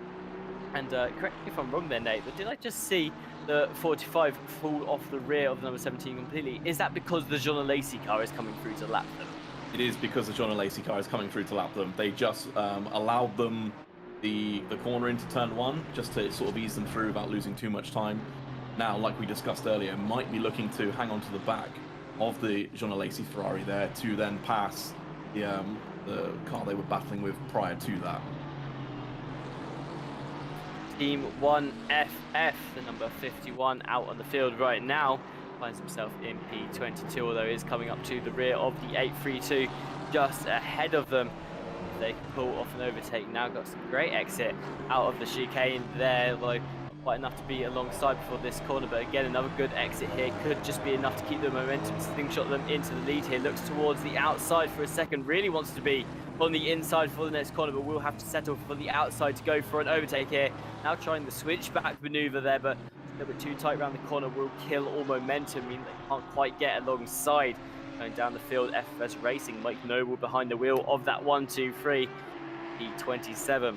And correct me if I'm wrong there, Nate, but did I just see the 45 fall off the rear of the number 17 completely? Is that because the John Lacey car is coming through to lap them? It is because the John Lacey car is coming through to lap them. They just allowed them the corner into turn 1 just to sort of ease them through without losing too much time. now, like we discussed earlier, might be looking to hang on to the back of the Jean Alesi Ferrari there to then pass the car they were battling with prior to that. Team 1FF, the number 51, out on the field right now, finds himself in P22, although he is coming up to the rear of the 832, just ahead of them. They can pull off an overtake now. Got some great exit out of the chicane there, although not quite enough to be alongside before this corner. But again, another good exit here could just be enough to keep the momentum, slingshot them into the lead here. Looks towards the outside for a second, really wants to be on the inside for the next corner, but will have to settle for the outside to go for an overtake here. Now trying the switchback maneuver there, but a little bit too tight around the corner will kill all momentum, meaning they can't quite get alongside. Going down the field, FFS Racing, Mike Noble behind the wheel of that 1-2-3, P27,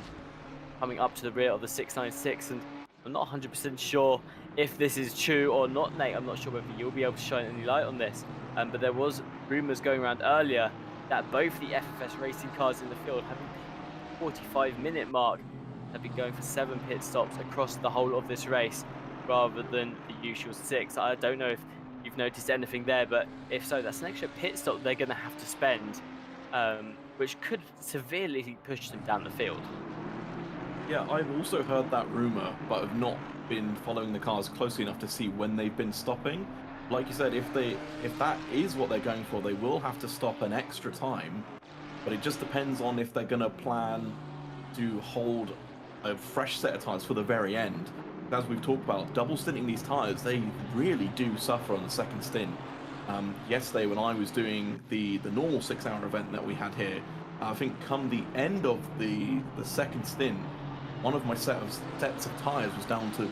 coming up to the rear of the 696, and I'm not 100% sure if this is true or not, Nate. I'm not sure whether you'll be able to shine any light on this, but there was rumours going around earlier that both the FFS Racing cars in the field have been 45-minute mark, have been going for 7 pit stops across the whole of this race, rather than the usual 6. I don't know if you've noticed anything there, but if so, that's an extra pit stop they're going to have to spend, which could severely push them down the field. Yeah, I've also heard that rumor, but have not been following the cars closely enough to see when they've been stopping. Like you said, if that is what they're going for, they will have to stop an extra time, but it just depends on if they're going to plan to hold a fresh set of tires for the very end. As we've talked about, double stinting these tires, they really do suffer on the second stint. Yesterday, when I was doing the normal 6-hour event that we had here, I think come the end of the second stint, one of my sets of tires was down to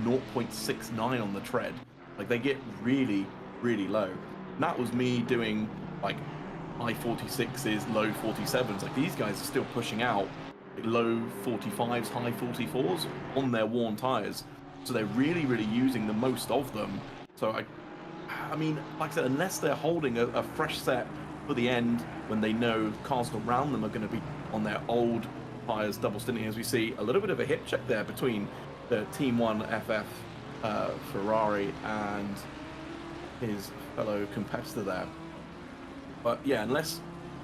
0.69 on the tread. Like, they get really, really low. And that was me doing like high 46s, low 47s. Like, these guys are still pushing out low 45s, high 44s on their worn tires, so they're really, really using the most of them. So I mean, like I said, unless they're holding a fresh set for the end when they know cars around them are going to be on their old tires double stinting, as we see a little bit of a hip check there between the Team 1 FF Ferrari and his fellow competitor there. But yeah, unless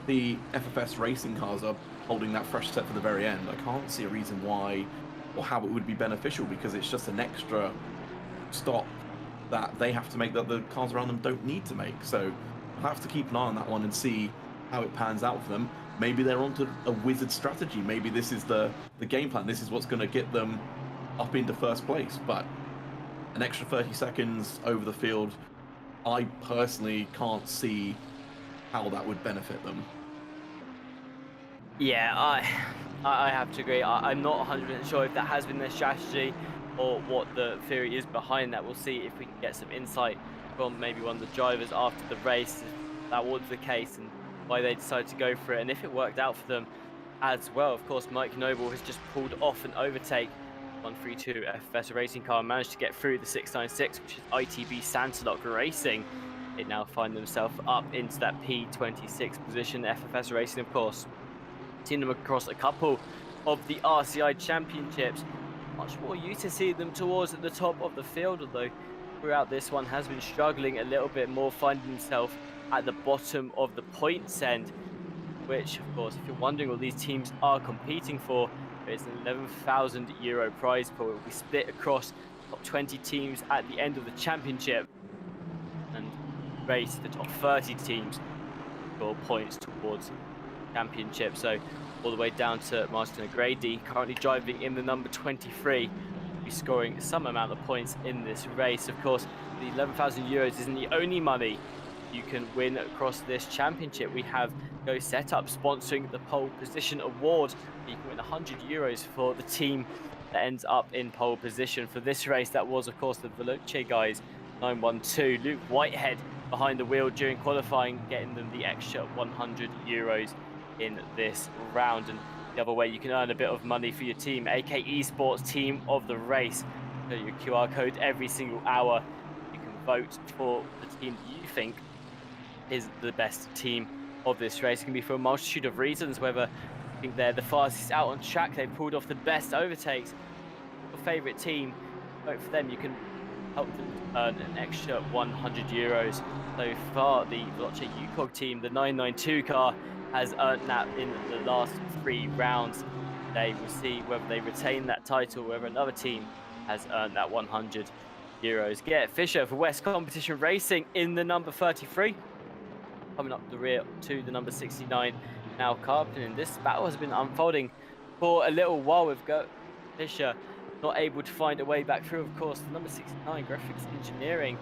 the FFS racing cars are holding that fresh set for the very end, I can't see a reason why or how it would be beneficial, because it's just an extra stop that they have to make that the cars around them don't need to make. So I'll have to keep an eye on that one and see how it pans out for them. Maybe they're onto a wizard strategy. Maybe this is the game plan. This is what's going to get them up into first place. But an extra 30 seconds over the field, I personally can't see how that would benefit them. Yeah, I have to agree. I'm not 100% sure if that has been their strategy or what the theory is behind that. We'll see if we can get some insight from maybe one of the drivers after the race, if that was the case and why they decided to go for it, and if it worked out for them as well. Of course, Mike Noble has just pulled off an overtake 132 FS racing car and managed to get through the 696, which is ITB Santalok Racing. They now find themselves up into that P26 position. FFS Racing, of course, seen them across a couple of the RCI championships. Much more used to see them towards the top of the field, although throughout this one has been struggling a little bit more, finding himself at the bottom of the points end, which, of course, if you're wondering what these teams are competing for, it's an €11,000 prize pool. It will be split across top 20 teams at the end of the championship and race the top 30 teams for points towards championship. So all the way down to Martin O'Grady, currently driving in the number 23, will be scoring some amount of points in this race. Of course, the €11,000 isn't the only money you can win across this championship. We have Go Setup sponsoring the pole position award. You can win €100 for the team that ends up in pole position for this race. That was, of course, the Veloce guys, 912. Luke Whitehead behind the wheel during qualifying, getting them the extra €100 in this round. And the other way you can earn a bit of money for your team, AK Esports Team of the Race. So your QR code every single hour. You can vote for the team that you think is the best team of this race. It can be for a multitude of reasons, whether you think they're the fastest out on track, they've pulled off the best overtakes, your favourite team, vote for them. You can helped them earn an extra 100 euros. So far, the Veloce UCOG team, the 992 car, has earned that in the last 3 rounds. They will see whether they retain that title, whether another team has earned that 100 euros. Get Fisher for West Competition Racing in the number 33. Coming up the rear to the number 69, now Carpenter. This battle has been unfolding for a little while with Fisher not able to find a way back through. Of course, the number 69 Graphics Engineering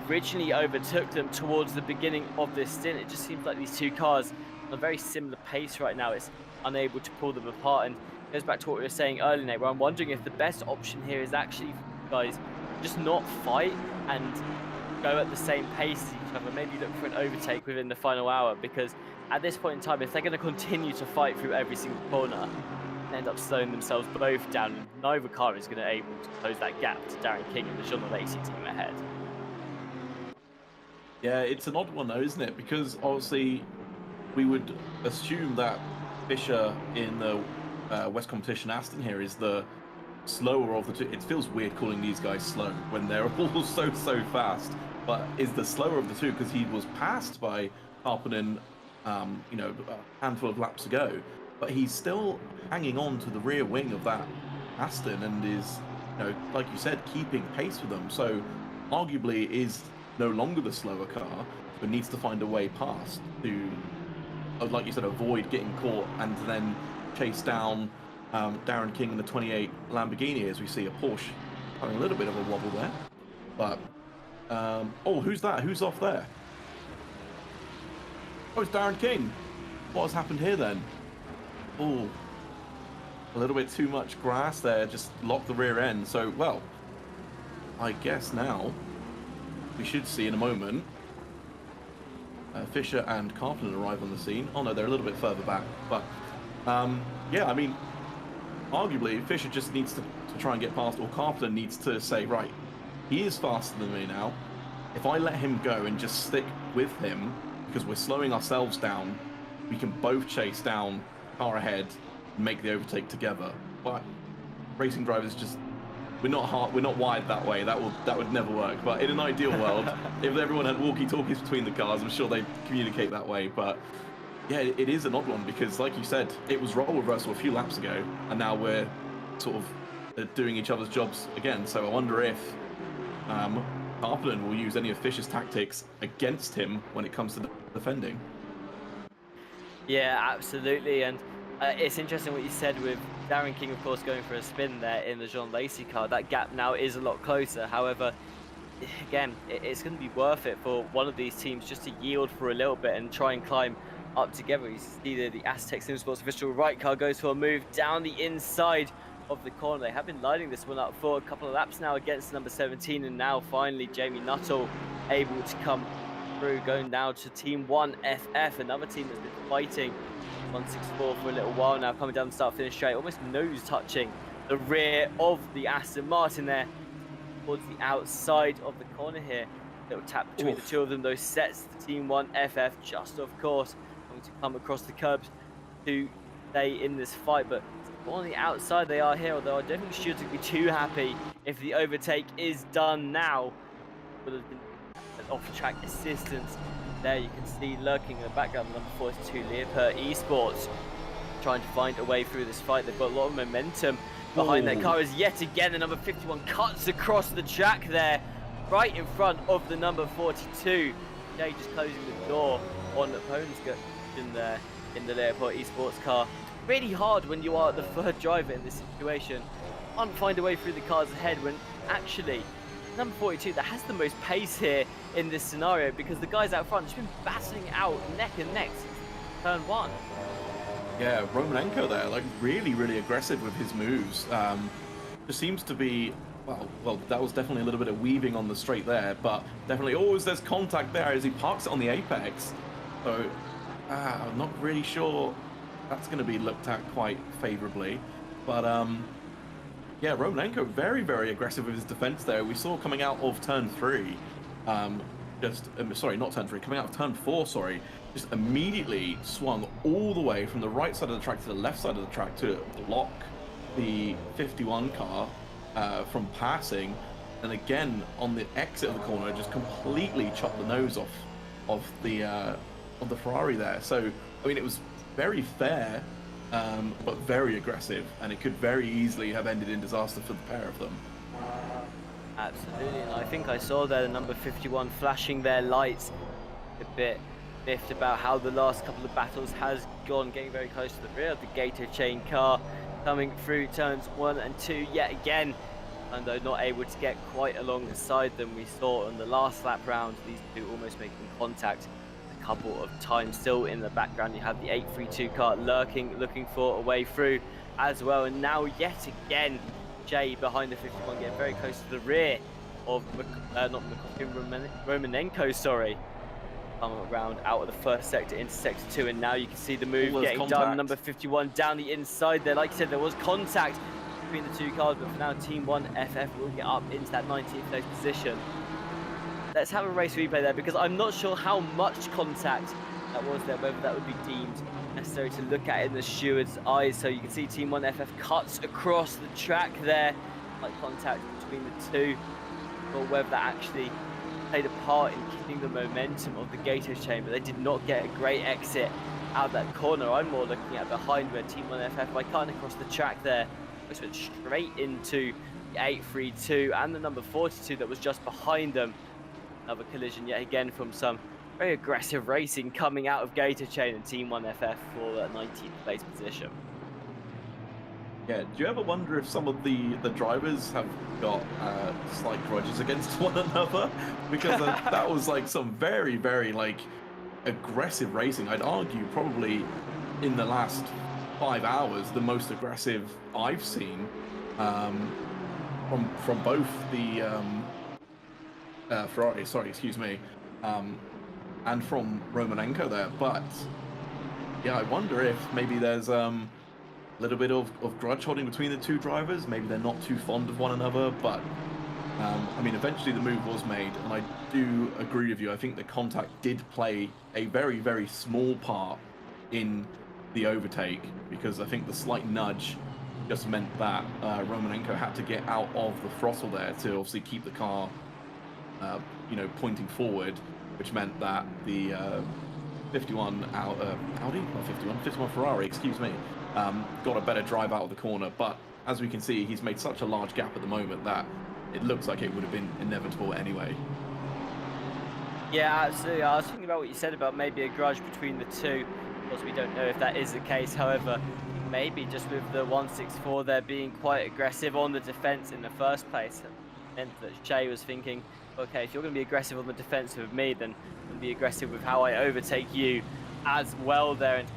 originally overtook them towards the beginning of this stint. It just seems like these two cars are a very similar pace right now. It's unable to pull them apart, and it goes back to what we were saying earlier, Nate, where I'm wondering if the best option here is actually for you guys just not fight and go at the same pace as each other, maybe look for an overtake within the final hour, because at this point in time, if they're going to continue to fight through every single corner, they end up slowing themselves both down, and neither car is going to be able to close that gap to Darren King and the Jean Lacey team ahead. Yeah, it's an odd one though, isn't it? Because obviously we would assume that Fisher in the West Competition Aston here is the slower of the two. It feels weird calling these guys slow when they're all so fast, but is the slower of the two because he was passed by Harponen, you know, a handful of laps ago, but he's still hanging on to the rear wing of that Aston and is, you know, like you said, keeping pace with them. So arguably is no longer the slower car, but needs to find a way past to, like you said, avoid getting caught and then chase down Darren King in the 28 Lamborghini, as we see a Porsche having a little bit of a wobble there. But oh, who's that? Who's off there? Oh, it's Darren King. What has happened here then? Oh, a little bit too much grass there, just locked the rear end. So, well, I guess now we should see in a moment Fisher and Carpenter arrive on the scene. Oh no, they're a little bit further back. But yeah, I mean, arguably Fisher just needs to try and get past, or Carpenter needs to say, right, he is faster than me now. If I let him go and just stick with him, because we're slowing ourselves down, we can both chase down car ahead and make the overtake together. But racing drivers just, we're not wired that way. That would never work. But in an ideal world, if everyone had walkie-talkies between the cars, I'm sure they'd communicate that way. But yeah, it is an odd one because, like you said, it was role reversal a few laps ago, and now we're sort of doing each other's jobs again. So I wonder if Carpenter will use any of Fisher's tactics against him when it comes to defending. Yeah, absolutely. And it's interesting what you said with Darren King, of course, going for a spin there in the Jean Lacey car. That gap now is a lot closer. However, again, it's going to be worth it for one of these teams just to yield for a little bit and try and climb up together. You see the Aztec Sim Sports official right car goes for a move down the inside of the corner. They have been lining this one up for a couple of laps now against number 17, and now finally Jamie Nuttall able to come through, going down to Team 1FF, another team that's been fighting 164 for a little while now, coming down the start finish straight, almost nose touching the rear of the Aston Martin there towards the outside of the corner here. Little tap between the two of them. Those sets the Team 1FF just, of course, going to come across the curbs to stay in this fight, but on the outside they are here, although I don't think Stuart would be too happy if the overtake is done now. Would have been an off-track assistance there. You can see lurking in the background, number 42 Leopold Esports, trying to find a way through this fight. They've got a lot of momentum behind their car as yet again the number 51 cuts across the track there, right in front of the number 42. Now just closing the door on the opponent's in there in the Leopold Esports car. Really hard when you are the third driver in this situation. Can't find a way through the cars ahead when actually number 42 that has the most pace here in this scenario, because the guys out front have been battling out neck and neck since turn one. Yeah, Romanenko there, like really aggressive with his moves. Just seems to be, well, that was definitely a little bit of weaving on the straight there, but definitely always there's contact there as he parks it on the apex. So I'm not really sure that's going to be looked at quite favorably. But yeah, Romanenko very aggressive with his defense there. We saw coming out of turn 3, sorry, not turn 3, coming out of turn 4, sorry, just immediately swung all the way from the right side of the track to the left side of the track to block the 51 car from passing. and again on the exit of the corner, just completely chopped the nose off of the Ferrari there. So I mean, it was very fair, but very aggressive, and it could very easily have ended in disaster for the pair of them. Absolutely, and I think I saw there the number 51 flashing their lights a bit miffed about how the last couple of battles has gone, getting very close to the rear of the Gator Chain car, coming through turns 1 and 2 yet again, and though not able to get quite alongside them. We saw on the last lap round these two almost making contact a couple of times. Still in the background you have the 832 car lurking, looking for a way through as well, and now yet again Jay behind the 51 getting very close to the rear of Romanenko, sorry. Come around out of the first sector into sector 2, and now you can see the move getting done. Number 51 down the inside there. Like you said, there was contact between the two cars, but for now Team 1 FF will get up into that 19th place position. Let's have a race replay there, because I'm not sure how much contact that was there, whether that would be deemed necessary to look at in the steward's eyes. So you can see Team 1 FF cuts across the track there, like contact between the two, or whether that actually played a part in keeping the momentum of the Gator Chain, but they did not get a great exit out of that corner. I'm more looking at behind where Team 1 FF, by cutting across the track there, just went straight into the 832 and the number 42 that was just behind them. Another collision yet again from some very aggressive racing coming out of Gator Chain and Team 1 FF for the 19th place position. Yeah, do you ever wonder if some of the drivers have got slight grudges against one another? Because that was like some very, very like aggressive racing. I'd argue probably in the last 5 hours the most aggressive I've seen from both the Ferrari, sorry, excuse me, and from Romanenko there. But yeah, I wonder if maybe there's little bit of grudge holding between the two drivers. Maybe they're not too fond of one another, but I mean, eventually the move was made, and I do agree with you. I think the contact did play a very, very small part in the overtake, because I think the slight nudge just meant that Romanenko had to get out of the throttle there to obviously keep the car, you know, pointing forward, which meant that the 51 Audi, not 51 Ferrari, excuse me, got a better drive out of the corner. But as we can see, he's made such a large gap at the moment that it looks like it would have been inevitable anyway. Yeah, absolutely. I was thinking about what you said about maybe a grudge between the two. Of course, we don't know if that is the case. However, maybe just with the 164 there being quite aggressive on the defense in the first place, it meant that Shay was thinking, okay, if you're going to be aggressive on the defense with me, then be aggressive with how I overtake you as well there, and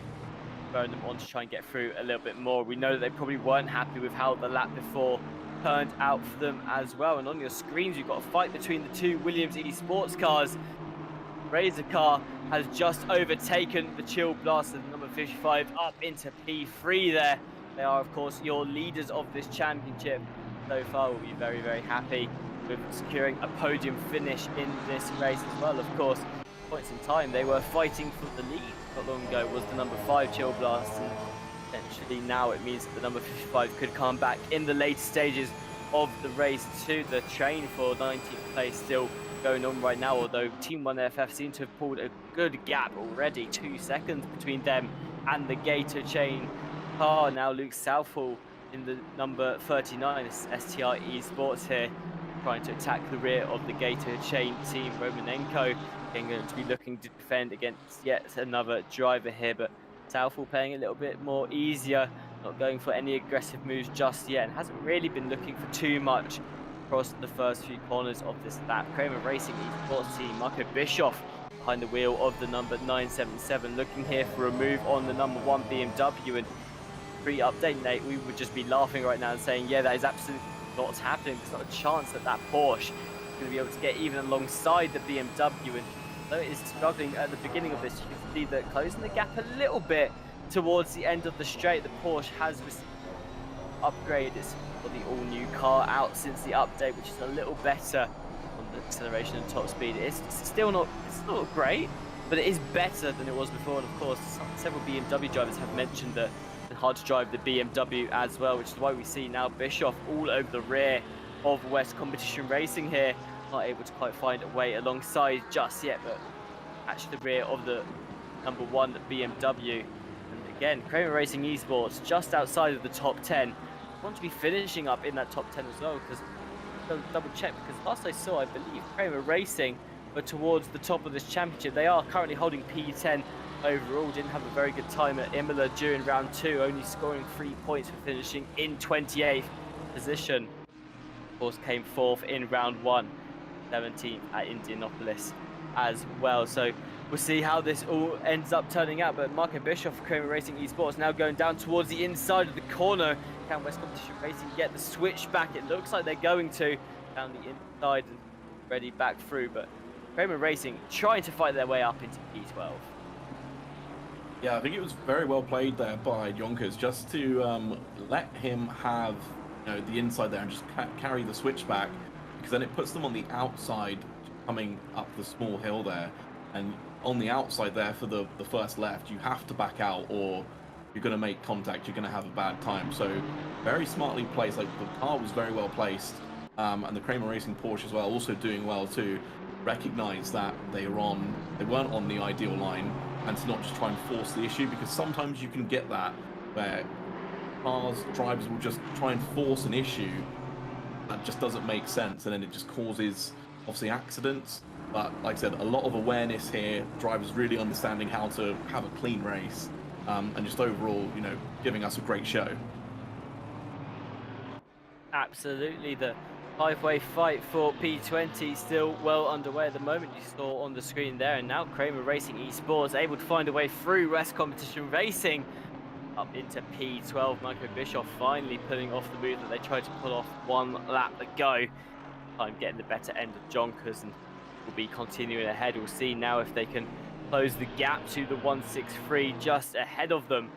throwing them on to try and get through a little bit more. We know that they probably weren't happy with how the lap before turned out for them as well. And on your screens, you've got a fight between the two Williams Esports cars. Razor car has just overtaken the Chill Blaster, number 55, up into P3 there. They are, of course, your leaders of this championship so far. Will be very, very happy with securing a podium finish in this race as well. Of course, points in time they were fighting for the lead not long ago was the number 5 Chill Blast, and potentially now it means that the number 55 could come back in the later stages of the race to the train for 19th place still going on right now, although Team 1 FF seem to have pulled a good gap already, 2 seconds between them and the Gator Chain car. Now Luke Southall in the number 39, STR Esports here, trying to attack the rear of the Gator Chain team. Romanenko going to be looking to defend against yet another driver here, but Southall playing a little bit more easier, not going for any aggressive moves just yet, and hasn't really been looking for too much across the first few corners of this lap. Kramer Racing Esports team, Marco Bischoff behind the wheel of the number 977, looking here for a move on the number 1 BMW. And pre-update, Nate, we would just be laughing right now and saying, yeah, that is absolutely not happening. There's not a chance that that Porsche is going to be able to get even alongside the BMW. And though it is struggling at the beginning of this, you can see that closing the gap a little bit towards the end of the straight. The Porsche has upgraded. It's got the all-new car out since the update, which is a little better on the acceleration and top speed. It's still not great, but it is better than it was before. And of course, several BMW drivers have mentioned that it's hard to drive the BMW as well, which is why we see now Bischoff all over the rear of West Competition Racing here. Not able to quite find a way alongside just yet, but at the rear of the number 1 BMW. And again, Kramer Racing Esports just outside of the top 10. Want to be finishing up in that top 10 as well, because double check, because last I saw, I believe Kramer Racing were towards the top of this championship. They are currently holding P10 overall. Didn't have a very good time at Imola during round 2, only scoring 3 points for finishing in 28th position. Of course, came 4th in round 1, 17th at Indianapolis as well. So we'll see how this all ends up turning out. But Marco Bischoff, Kramer Racing Esports, now going down towards the inside of the corner. Can West Competition Racing get the switch back? It looks like they're going to down the inside and ready back through. But Kramer Racing trying to fight their way up into P12. Yeah, I think it was very well played there by Yonkers, just to let him have the inside there and just carry the switch back, because then it puts them on the outside coming up the small hill there, and on the outside there for the first left you have to back out, or you're going to make contact, you're going to have a bad time. So very smartly placed. Like, the car was very well placed, and the Kramer Racing Porsche as well also doing well to recognize that they weren't on the ideal line, and to not just try and force the issue, because sometimes you can get that where drivers will just try and force an issue that just doesn't make sense, and then it just causes obviously accidents. But like I said, a lot of awareness here, drivers really understanding how to have a clean race, and just overall, giving us a great show. Absolutely, the 5-way fight for P20 still well underway at the moment. You saw on the screen there, and now Kramer Racing Esports able to find a way through West Competition Racing up into P12. Marco Bischoff finally pulling off the move that they tried to pull off 1 lap ago. Time getting the better end of Jonkers, and will be continuing ahead. We'll see now if they can close the gap to the 163 just ahead of them.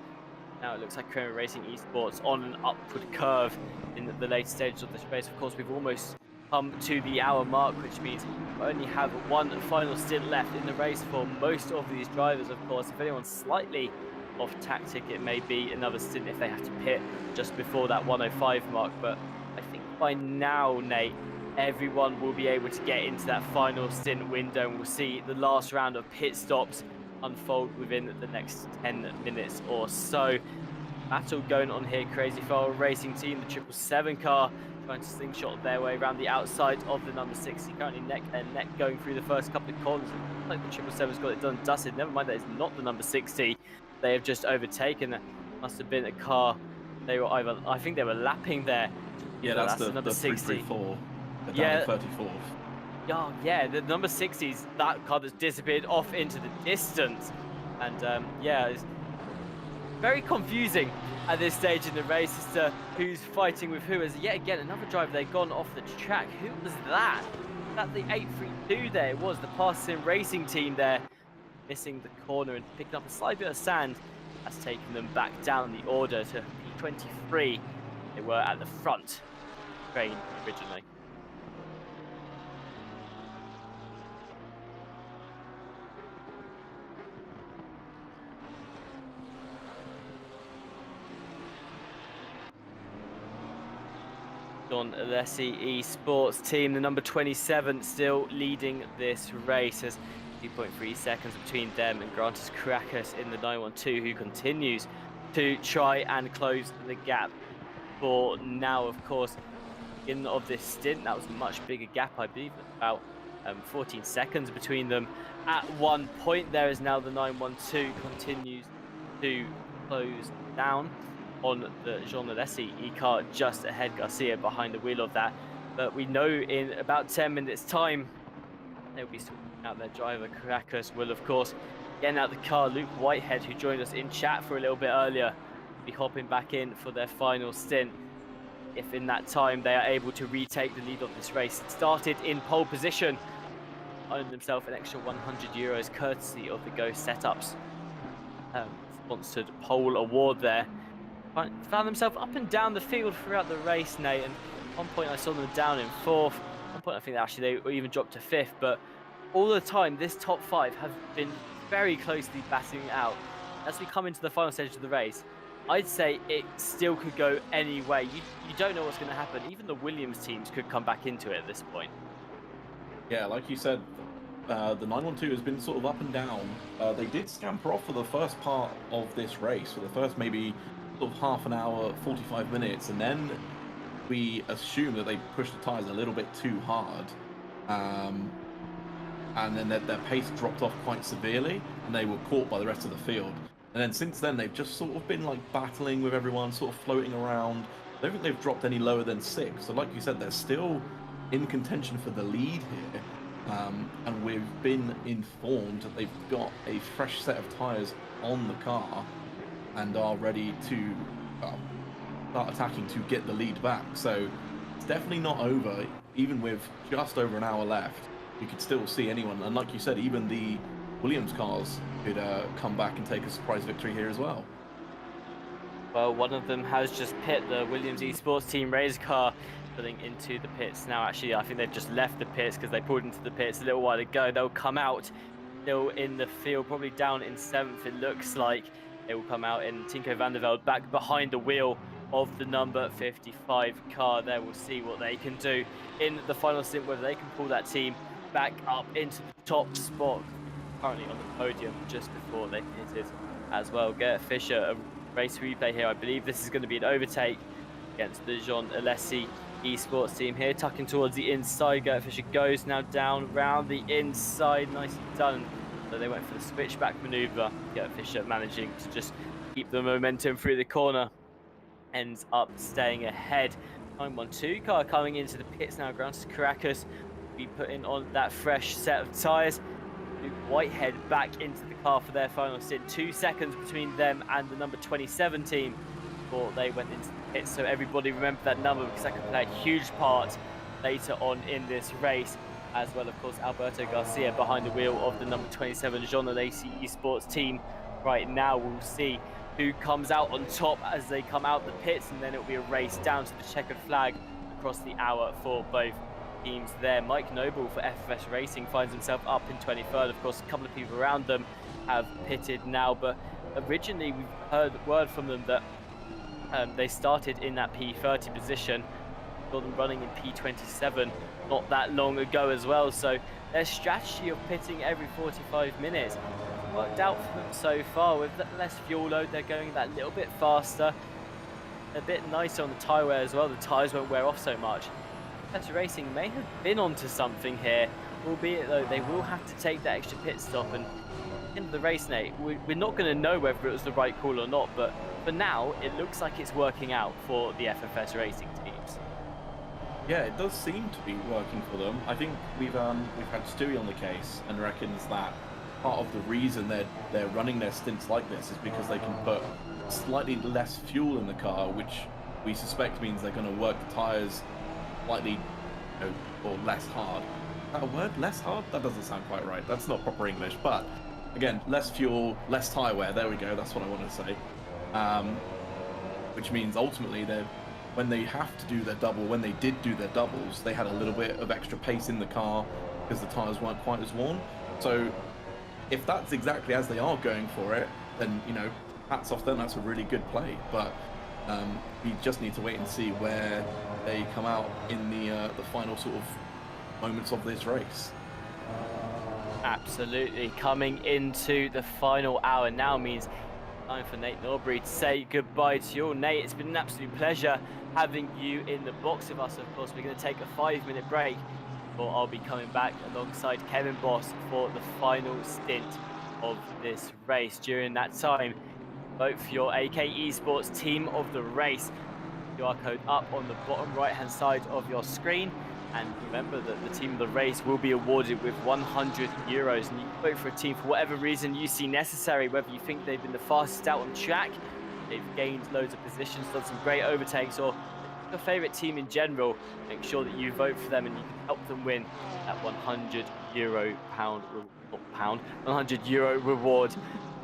Now it looks like Kramer Racing Esports on an upward curve in the later stages of this race. Of course, we've almost come to the hour mark, which means we only have 1 final stint left in the race for most of these drivers. Of course, if anyone's slightly off tactic, it may be another stint if they have to pit just before that 105 mark. But I think by now, Nate, everyone will be able to get into that final stint window, and we'll see the last round of pit stops unfold within the next 10 minutes or so. Battle going on here. Crazy Foul Racing Team, the 777 car, trying to slingshot their way around the outside of the number 60, currently neck and neck going through the first couple of corners. It looks like the 777's got it done dusted. Never mind, that is not the number 60 they have just overtaken. That must have been a car they were either, I think they were lapping there. Yeah, that's the number 60. Yeah, 34th. Oh, yeah, the number 60's that car that's disappeared off into the distance. And yeah, it's very confusing at this stage in the race as to who's fighting with who. As yet again, another driver, they've gone off the track. Who was that? Was that the 832 there? It was the Parson Racing Team there, missing the corner and picking up a slight bit of sand. That's taken them back down the order to P23. They were at the front train originally. Don Alessi Esports Team, the number 27, still leading this race. As 2.3 seconds between them and Grantis Caracas in the 912, who continues to try and close the gap. For now, of course, in of this stint, that was a much bigger gap, I believe, about 14 seconds between them. At one point, there is now the 912 continues to close down on the Jean Alessi e-car just ahead. Garcia behind the wheel of that, but we know in about 10 minutes time they'll be sorting out their driver. Caracas will, of course, getting out the car. Luke Whitehead, who joined us in chat for a little bit earlier, be hopping back in for their final stint if in that time they are able to retake the lead of this race. Started in pole position, earned themselves an extra €100 courtesy of the Go Setups sponsored pole award there. Found themselves up and down the field throughout the race, Nate, and at one point I saw them down in 4th. At one point I think actually they even dropped to 5th, but all the time this top 5 have been very closely battling it out. As we come into the final stage of the race, I'd say it still could go any way. You don't know what's going to happen. Even the Williams teams could come back into it at this point. Yeah, like you said, the 912 has been sort of up and down. They did scamper off for the first part of this race, for the first maybe sort of half an hour, 45 minutes, and then we assume that they pushed the tyres a little bit too hard. And then their pace dropped off quite severely, and they were caught by the rest of the field. And then since then, they've just sort of been like battling with everyone, sort of floating around. I don't think they've dropped any lower than 6. So like you said, they're still in contention for the lead here. And we've been informed that they've got a fresh set of tyres on the car and are ready to start attacking to get the lead back. So it's definitely not over. Even with just over an hour left, you could still see anyone. And like you said, even the Williams cars could come back and take a surprise victory here as well. Well, one of them has just pit, the Williams Esports team race car, pulling into the pits now. Actually, I think they've just left the pits because they pulled into the pits a little while ago. They'll come out still in the field, probably down in 7th, it looks like. They will come out in Tinko van der Velde back behind the wheel of the number 55 car there. We'll see what they can do in the final stint, whether they can pull that team back up into the top spot. Currently on the podium just before they hit it as well. Gert Fischer, a race replay here. I believe this is going to be an overtake against the Jean Alessi Esports team here, tucking towards the inside. Gert Fischer goes now down round the inside, nicely done. So they went for the switchback maneuver. Gert Fischer managing to just keep the momentum through the corner, ends up staying ahead. 912 car coming into the pits now. Grounds Caracas be putting on that fresh set of tyres. Luke Whitehead back into the car for their final stint. 2 seconds between them and the number 27 team before they went into the pits. So everybody remember that number, because that could play a huge part later on in this race. As well, of course, Alberto Garcia behind the wheel of the number 27 Jean Alessi Esports team. Right now, we'll see who comes out on top as they come out the pits, and then it'll be a race down to the checkered flag across the hour for both teams there. Mike Noble for FFS Racing finds himself up in 23rd. Of course, a couple of people around them have pitted now, but originally we've heard word from them that they started in that P30 position, got them running in P27 not that long ago as well. So their strategy of pitting every 45 minutes has worked out for them so far. With less fuel load, they're going that little bit faster, a bit nicer on the tyre wear as well. The tyres won't wear off so much. Assetto Racing may have been onto something here, albeit though they will have to take that extra pit stop. And in the race, Nate, we're not going to know whether it was the right call or not, but for now it looks like it's working out for the FFS Racing teams. Yeah, it does seem to be working for them. I think we've had Stewie on the case and reckons that part of the reason they're running their stints like this is because they can put slightly less fuel in the car, which we suspect means they're going to work the tyres slightly, or less hard. Is that a word? Less hard? That doesn't sound quite right. That's not proper English. But again, less fuel, less tyre wear. There we go. That's what I want to say. Which means ultimately when they have to do their double, when they did do their doubles, they had a little bit of extra pace in the car because the tyres weren't quite as worn. So if that's exactly as they are going for it, then, hats off them. That's a really good play. But we just need to wait and see where they come out in the final sort of moments of this race. Absolutely. Coming into the final hour now means time for Nate Norbury to say goodbye to you all. Nate, it's been an absolute pleasure having you in the box with us. Of course, we're going to take a 5-minute break, or I'll be coming back alongside Kevin Boss for the final stint of this race. During that time, vote for your AK Esports team of the race. QR code up on the bottom right hand side of your screen, and remember that the team of the race will be awarded with €100, and you can vote for a team for whatever reason you see necessary, whether you think they've been the fastest out on track, they've gained loads of positions, done some great overtakes, or your favorite team in general. Make sure that you vote for them and you can help them win that €100 €100 reward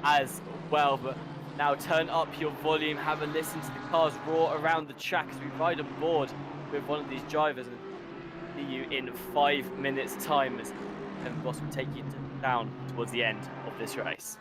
as well. But now turn up your volume, have a listen to the cars roar around the track as we ride on board with one of these drivers, and see you in 5 minutes time as Kevin Boss will take you down towards the end of this race.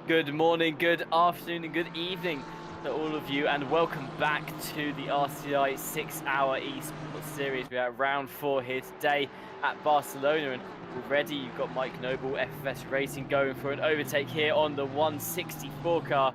Good morning, good afternoon, and good evening to all of you, and welcome back to the RCI 6-hour Esports Series. We're at round 4 here today at Barcelona, and already you've got Mike Noble, FFS Racing, going for an overtake here on the 164 car.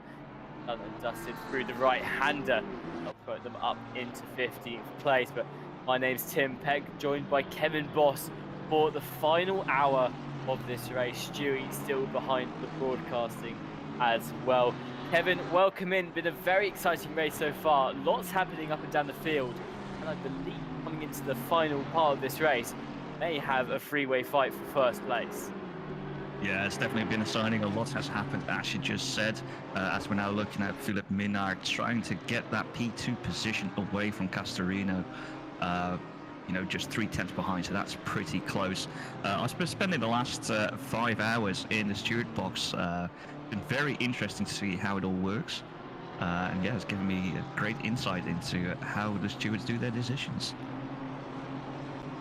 Done and dusted through the right-hander. I'll put them up into 15th place, but my name's Tim Pegg, joined by Kevin Boss for the final hour of this race. Stewie still behind the broadcasting as well. Kevin, welcome in. Been a very exciting race so far. Lots happening up and down the field, and I believe coming into the final part of this race, may have a three-way fight for first place. Yeah, it's definitely been exciting. A lot has happened, as you just said, as we're now looking at Philip Minard trying to get that P2 position away from Castorino. Just 3/10 behind, so that's pretty close. I've been spending the last 5 hours in the steward box. Been very interesting to see how it all works. And yeah, it's given me a great insight into how the stewards do their decisions.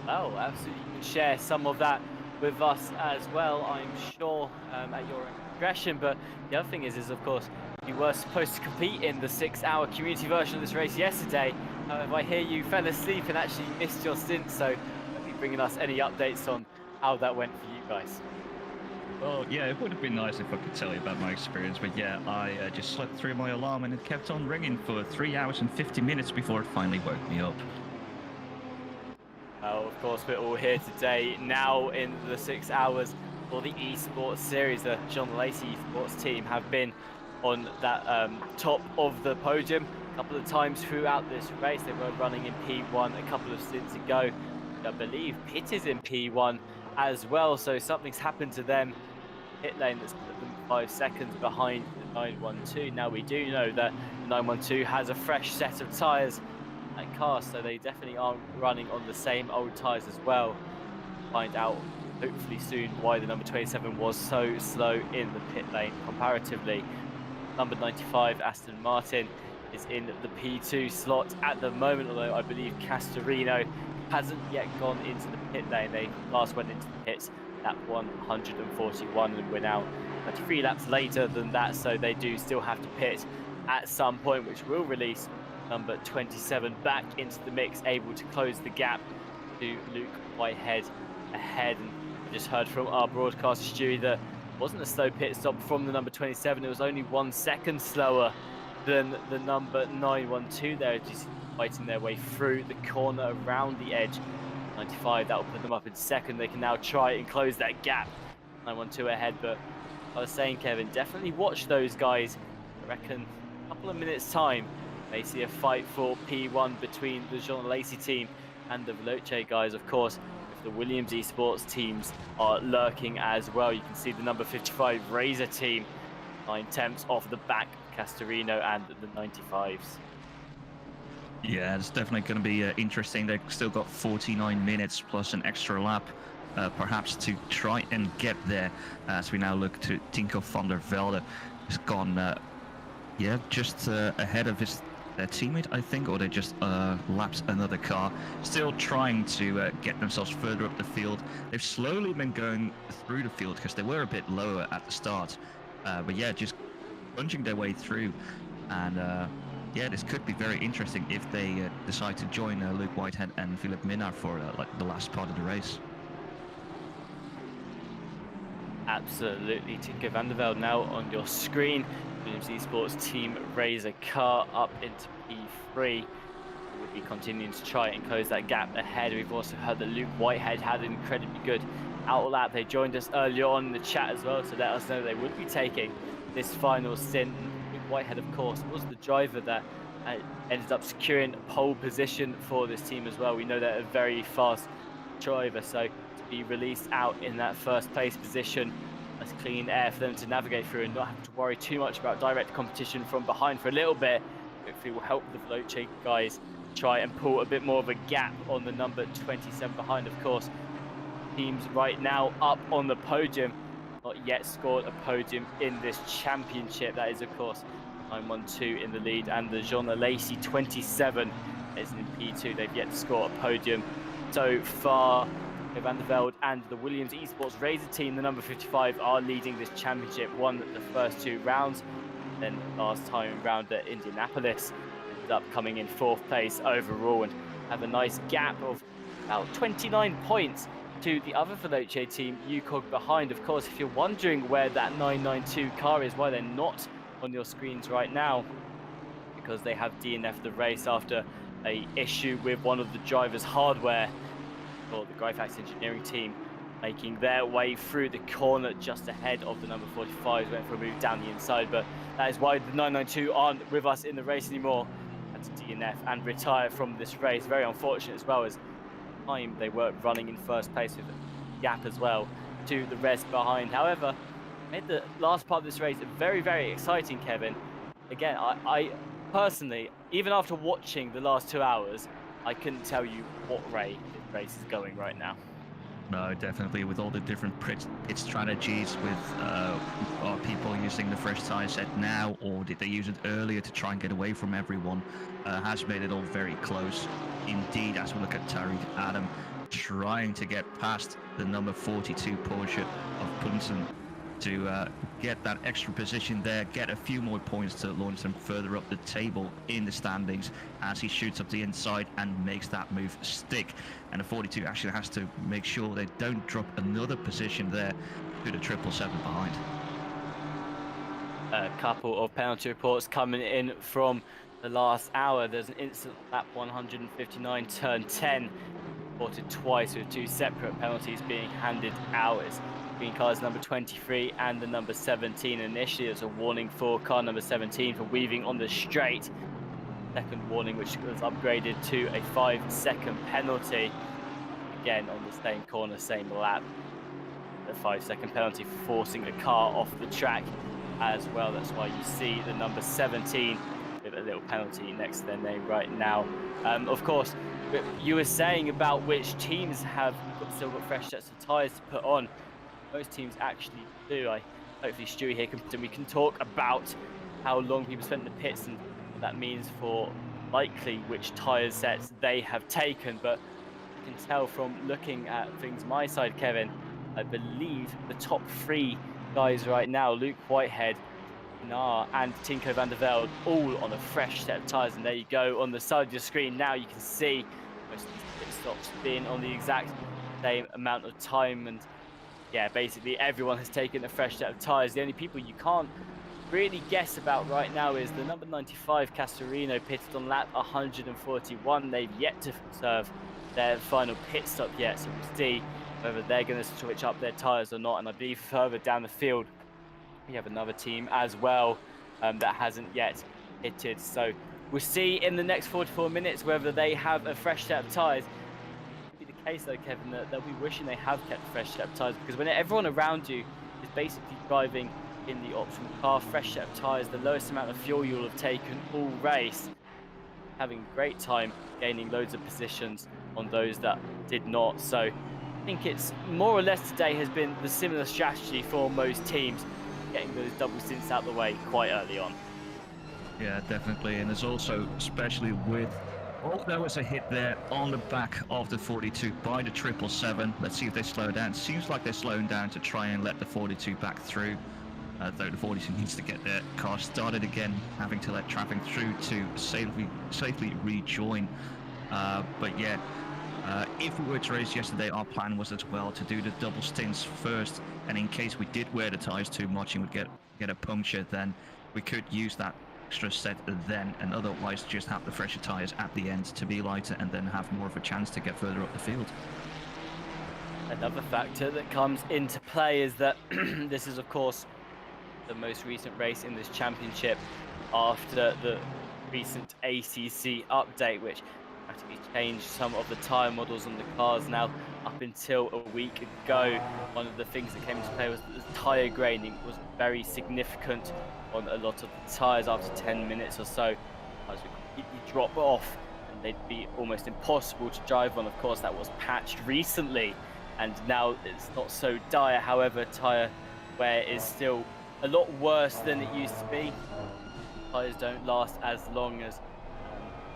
Oh, absolutely. You can share some of that with us as well, I'm sure, at your discretion. But the other thing is of course, you were supposed to compete in the 6-hour community version of this race yesterday. However, I hear you fell asleep and actually missed your stint, so don't be bringing us any updates on how that went for you guys. Well, yeah, it would have been nice if I could tell you about my experience, but yeah, I just slept through my alarm and it kept on ringing for 3 hours and 50 minutes before it finally woke me up. Well, of course, we're all here today now in the 6 hours for the Esports Series. The John Lacey Esports team have been on that top of the podium a couple of times throughout this race. They were running in P1 a couple of stints ago. I believe Pitt is in P1 as well, so something's happened to them. Pit lane that's put them 5 seconds behind the 912. Now we do know that the 912 has a fresh set of tyres at car, so they definitely aren't running on the same old tyres as well. Find out hopefully soon why the number 27 was so slow in the pit lane comparatively. Number 95 Aston Martin is in the P2 slot at the moment, although I believe Castorino hasn't yet gone into the pit lane. They last went into the pits at 141, and we're now 23 laps later than that, so they do still have to pit at some point, which will release number 27 back into the mix, able to close the gap to Luke Whitehead ahead. And we just heard from our broadcaster Stewie that it wasn't a slow pit stop from the number 27. It was only 1 second slower than the number 912 there, just fighting their way through the corner around the edge. 95, that will put them up in second. They can now try and close that gap. 912 ahead, but I was saying, Kevin, definitely watch those guys. I reckon a couple of minutes time may see a fight for P1 between the Jean Lacey team and the Veloce guys. Of course, if the Williams Esports teams are lurking as well. You can see the number 55 Razor team 9/10 off the back of Castorino and the 95s. Yeah, it's definitely going to be interesting. They've still got 49 minutes plus an extra lap, perhaps to try and get there. As we now look to Tinko van der Velde, who's gone, just ahead of his teammate, I think, or they just lapped another car. Still trying to get themselves further up the field. They've slowly been going through the field because they were a bit lower at the start. But yeah, just punching their way through. And yeah, this could be very interesting if they decide to join Luke Whitehead and Philip Minard for like the last part of the race. Absolutely. Tinko van der Velde now on your screen. Williams Esports team Razor car up into P3. We'll be continuing to try and close that gap ahead. We've also heard that Luke Whitehead had an incredibly good out lap. They joined us earlier on in the chat as well to let us know they would be taking this final stint. Luke Whitehead, of course, was the driver that ended up securing pole position for this team as well. We know they're a very fast driver, so to be released out in that first place position, that's clean air for them to navigate through and not have to worry too much about direct competition from behind for a little bit. Hopefully will help the Veloce guys try and pull a bit more of a gap on the number 27 behind. Of course, teams right now up on the podium, not yet scored a podium in this championship. That is, of course, 912 in the lead, and the Jean Lacey 27 is in P2. They've yet to score a podium so far. Van der Velde and the Williams Esports Razor team, the number 55, are leading this championship. Won the first 2 rounds, then last time round at Indianapolis, ended up coming in 4th place overall and have a nice gap of about 29 points to the other Veloce team, UCOG behind. Of course, if you're wondering where that 992 car is, why they're not on your screens right now, because they have DNF'd the race after a issue with one of the driver's hardware for the Gryfax engineering team, making their way through the corner just ahead of the number 45s, went for a move down the inside, but that is why the 992 aren't with us in the race anymore. Had to DNF and retire from this race. Very unfortunate, as well as time they were running in first place with a gap as well to the rest behind. However, made the last part of this race very, very exciting, Kevin. Again, I personally, even after watching the last 2 hours, I couldn't tell you what way this race is going right now. No, definitely, with all the different pit strategies, with are people using the fresh tire set now, or did they use it earlier to try and get away from everyone, has made it all very close indeed. As we look at Tariq Adam trying to get past the number 42 Porsche of Punsen to get that extra position there, get a few more points to launch them further up the table in the standings as he shoots up the inside and makes that move stick. And the 42 actually has to make sure they don't drop another position there to the 777 behind. A couple of penalty reports coming in from the last hour. There's an instant lap 159 turn 10 reported twice, with 2 separate penalties being handed out. It's green cars number 23 and the number 17. Initially, it's a warning for car number 17 for weaving on the straight. Second warning, which was upgraded to a 5-second penalty. Again, on the same corner, same lap. A 5-second penalty for forcing the car off the track as well. That's why you see the number 17 with a little penalty next to their name right now. Of course, you were saying about which teams have still got fresh sets of tyres to put on. Most teams actually do. Hopefully Stewie here we can talk about how long people spent in the pits and what that means for likely which tyre sets they have taken. But you can tell from looking at things my side, Kevin, I believe the top 3 guys right now, Luke Whitehead, Nar and Tinko van der Velde, all on a fresh set of tyres. And there you go on the side of your screen. Now you can see most of these pit stops being on the exact same amount of time. And yeah, basically everyone has taken a fresh set of tyres. The only people you can't really guess about right now is the number 95 Castorino, pitted on lap 141. They've yet to serve their final pit stop yet, so we'll see whether they're going to switch up their tyres or not. And I believe further down the field we have another team as well that hasn't yet pitted. So we'll see in the next 44 minutes whether they have a fresh set of tyres. Be the case though, Kevin, that they'll be wishing they have kept fresh set of tyres, because when everyone around you is basically driving in the optimal car, fresh set of tyres, the lowest amount of fuel you'll have taken all race, having a great time gaining loads of positions on those that did not. So I think it's more or less today has been the similar strategy for most teams, getting those double stints out the way quite early on. Yeah, definitely. And there's also, especially with, oh, there was a hit there on the back of the 42 by the 777. Let's see if they slow down. Seems like they're slowing down to try and let the 42 back through. Though the 42 needs to get their car started again, having to let traffic through to safely rejoin. But yeah, if we were to race yesterday, our plan was as well to do the double stints first, and in case we did wear the tyres too much and would get a puncture, then we could use that extra set then, and otherwise just have the fresher tyres at the end to be lighter and then have more of a chance to get further up the field. Another factor that comes into play is that this is of course the most recent race in this championship after the recent ACC update, which practically changed some of the tyre models on the cars. Now, up until a week ago, one of the things that came into play was that the tyre graining was very significant on a lot of the tyres. After 10 minutes or so, tyres would completely drop off and they'd be almost impossible to drive on. Of course, that was patched recently and now it's not so dire. However, tyre wear is still a lot worse than it used to be. Tyres don't last as long as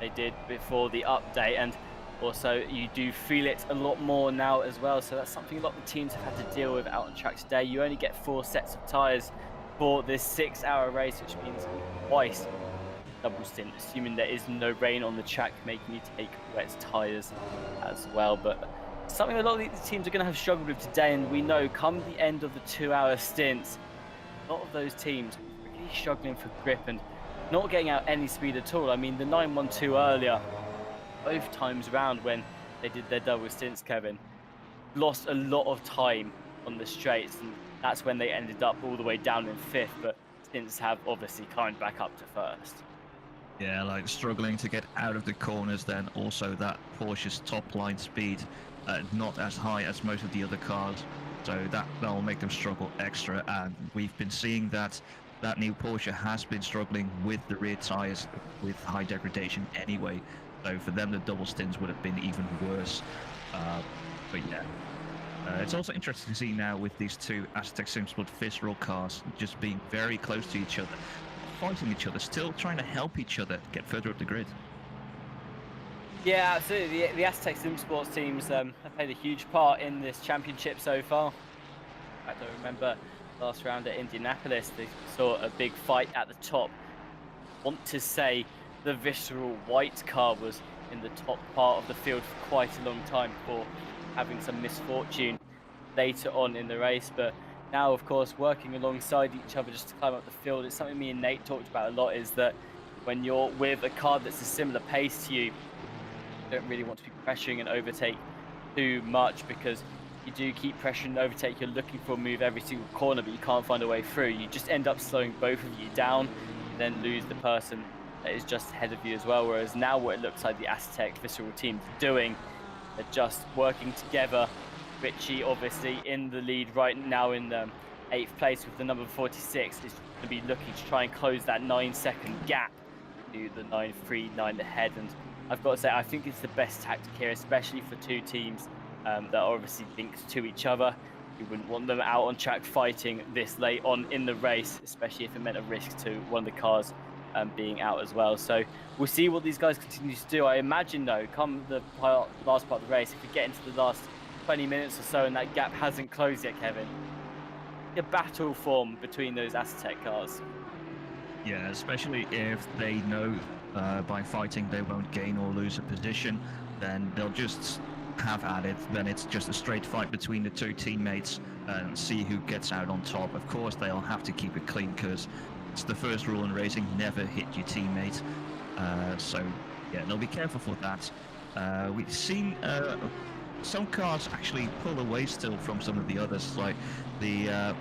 they did before the update, and Also, you do feel it a lot more now as well. So that's something a lot of the teams have had to deal with out on track today. You only get 4 sets of tyres for this 6-hour race, which means twice double stint, assuming there is no rain on the track, making you take wet tyres as well. But something a lot of these teams are going to have struggled with today, and we know come the end of the 2-hour stints, a lot of those teams are really struggling for grip and not getting out any speed at all. I mean, the 912 earlier, both times around when they did their double stints, Kevin, lost a lot of time on the straights, and that's when they ended up all the way down in 5th, but stints have obviously climbed back up to 1st. Yeah, like struggling to get out of the corners, then also that Porsche's top line speed not as high as most of the other cars, so that'll make them struggle extra. And we've been seeing that new Porsche has been struggling with the rear tires with high degradation anyway, so for them the double stints would have been even worse. But yeah, it's also interesting to see now with these two Aztec Simsport visceral cars just being very close to each other, fighting each other, still trying to help each other get further up the grid. Yeah, absolutely. The Aztec Simsports teams have played a huge part in this championship so far. I don't remember last round at Indianapolis, they saw a big fight at the top. I want to say the visceral white car was in the top part of the field for quite a long time before having some misfortune later on in the race, but now of course working alongside each other just to climb up the field. It's something me and Nate talked about a lot, is that when you're with a car that's a similar pace to you, you don't really want to be pressuring and overtake too much, because you do keep pressuring and overtake, you're looking for a move every single corner, but you can't find a way through. You just end up slowing both of you down and then lose the person that is just ahead of you as well. Whereas now what it looks like the Aztec Visceral team are doing, they're just working together. Richie obviously in the lead right now in 8th place with the number 46, is going to be looking to try and close that 9-second gap to the 939 ahead. And I've got to say, I think it's the best tactic here, especially for two teams that are obviously linked to each other. You wouldn't want them out on track fighting this late on in the race, especially if it meant a risk to one of the cars being out as well. So we'll see what these guys continue to do. I imagine though, come the last part of the race, if we get into the last 20 minutes or so and that gap hasn't closed yet, Kevin, a battle form between those Aztec cars. Yeah, especially if they know by fighting they won't gain or lose a position, then they'll just have at it. Then it's just a straight fight between the two teammates and see who gets out on top. Of course, they'll have to keep it clean because it's the first rule in racing: never hit your teammate. So yeah, they'll be careful for that. We've seen some cars actually pull away still from some of the others, like the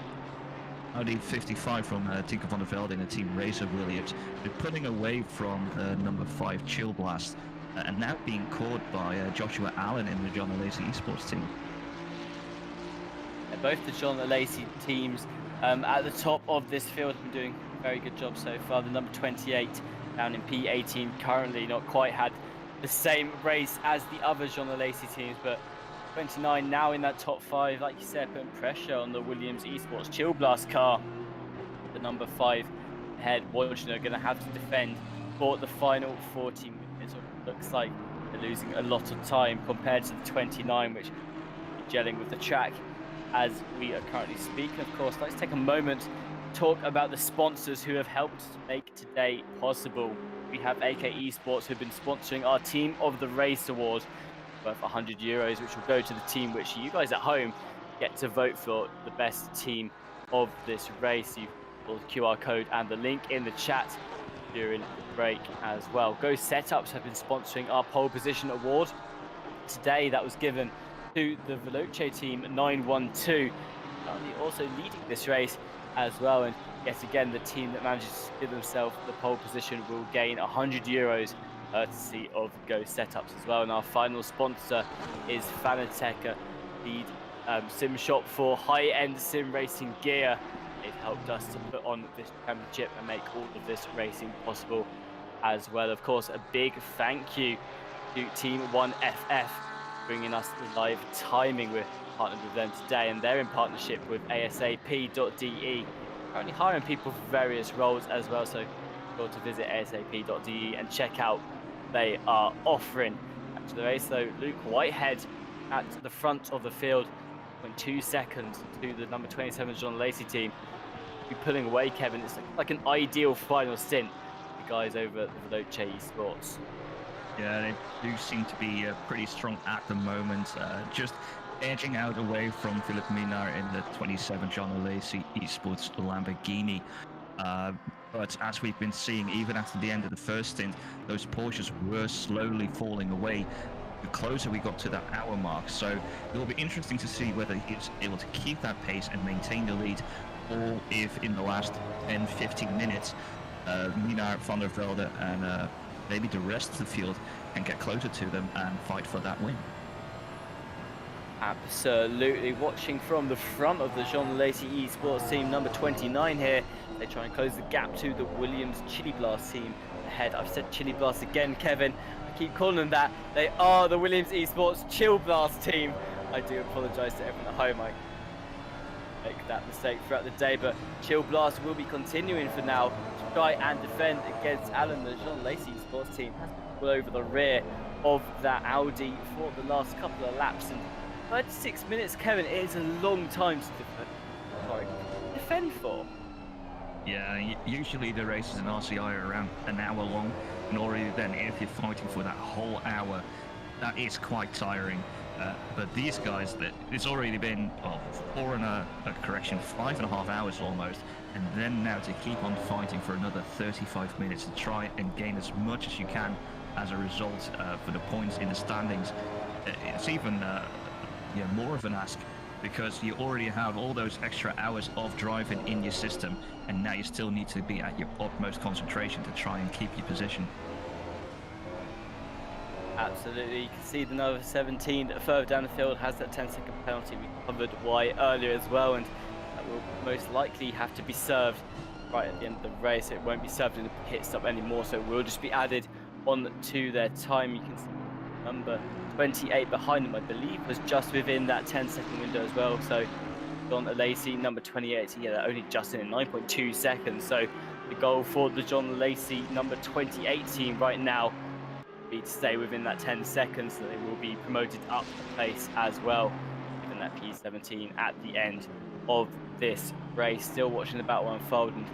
Audi 55 from Tinker van der Velde in the Team Racer Williams. They're pulling away from number 5 Chill Blast and now being caught by Joshua Allen in the John Lacey Esports team. Both the John Lacey teams at the top of this field have been doing a very good job so far. The number 28 down in P18 currently not quite had the same race as the other John Lacey teams, but 29 now in that top 5, like you said, putting pressure on the Williams Esports Chill Blast car. The number 5 ahead, Wojner, going to have to defend for the final 40 minutes. It looks like they're losing a lot of time compared to the 29, which is gelling with the track as we are currently speaking. Of course, let's take a moment to talk about the sponsors who have helped make today possible. We have AK Esports, who've been sponsoring our Team of the Race award, worth €100, which will go to the team which you guys at home get to vote for the best team of this race. You've got the QR code and the link in the chat during the break as well. Go Setups have been sponsoring our pole position award. Today that was given to the Veloce team 912, currently also leading this race as well. And yet again, the team that manages to give themselves the pole position will gain €100 courtesy of Go Setups as well. And our final sponsor is Fanatec, lead sim shop for high-end sim racing gear. They've helped us to put on this championship and make all of this racing possible as well. Of course, a big thank you to Team 1FF bringing us the live timing. We're partnered with them today, and they're in partnership with ASAP.de, currently hiring people for various roles as well. So go to visit ASAP.de and check out what they are offering. to the race, though. Luke Whitehead at the front of the field, 2 seconds to the number 27 John Lacey team. Be pulling away, Kevin. It's like an ideal final stint for the guys over at the Veloce Esports. Yeah, they do seem to be pretty strong at the moment, just edging out away from Philip Minar in the 27 John Lacey Esports Lamborghini. But as we've been seeing, even after the end of the first stint, those Porsches were slowly falling away the closer we got to that hour mark. So it will be interesting to see whether he's able to keep that pace and maintain the lead, or if in the last 10-15 minutes, Minar, Van der Velde and maybe the rest of the field can get closer to them and fight for that win. Absolutely. Watching from the front of the Jean Lacey Esports team, number 29 here. They try and close the gap to the Williams Chili Blast team ahead. I've said Chili Blast again, Kevin. I keep calling them that. They are the Williams Esports Chill Blast team. I do apologise to everyone at home. I make that mistake throughout the day, but Chill Blast will be continuing for now to try and defend against Alan. The Jean Lacey Esports team has been all over the rear of that Audi for the last couple of laps, and 36 minutes, Kevin, it is a long time to defend for. Yeah, usually the races in RCI are around an hour long, and already then if you're fighting for that whole hour, that is quite tiring. But these guys, it's already been 5.5 hours almost, and then now to keep on fighting for another 35 minutes to try and gain as much as you can as a result for the points in the standings. It's even more of an ask, because you already have all those extra hours of driving in your system, and now you still need to be at your utmost concentration to try and keep your position. Absolutely. You can see the number 17 further down the field has that 10-second penalty. We covered why earlier as well, and that will most likely have to be served right at the end of the race. It won't be served in the pit stop anymore, so it will just be added on to their time. You can see number 28 behind them, I believe, was just within that 10-second window as well. So John Lacey, number 28, that only just in 9.2 seconds. So the goal for the John Lacey number 28 team right now will be to stay within that 10 seconds, so they will be promoted up the place as well, given that P17 at the end of this race. Still watching the battle unfold, and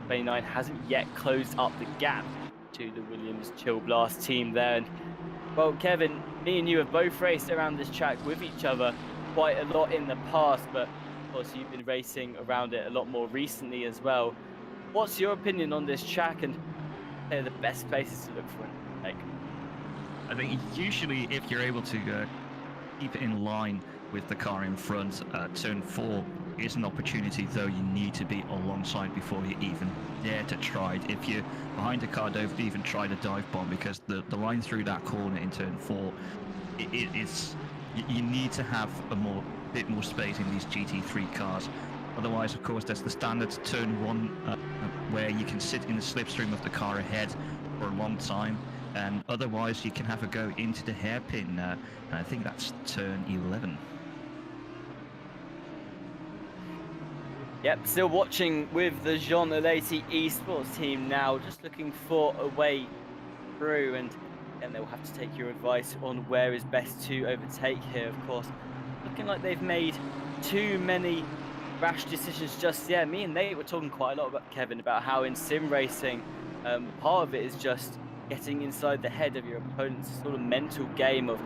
29 hasn't yet closed up the gap to the Williams Chill Blast team there. And well, Kevin, me and you have both raced around this track with each other quite a lot in the past, but of course you've been racing around it a lot more recently as well. What's your opinion on this track, and they're the best places to look for an overtake? I think usually if you're able to keep it in line with the car in front, turn 4 is an opportunity, though you need to be alongside before you even dare to try it. If you're behind the car, don't even try the dive bomb, because the line through that corner in turn 4, you need to have a bit more space in these GT3 cars. Otherwise, of course, there's the standard turn 1 where you can sit in the slipstream of the car ahead for a long time, and otherwise you can have a go into the hairpin, and I think that's turn 11. Yep, still watching with the Jean Lacey Esports team now, just looking for a way through, and they'll have to take your advice on where is best to overtake here, of course. Looking like they've made too many rash decisions just yet. Me and Nate were talking quite a lot about, Kevin, about how in sim racing, part of it is just getting inside the head of your opponent's sort of mental game of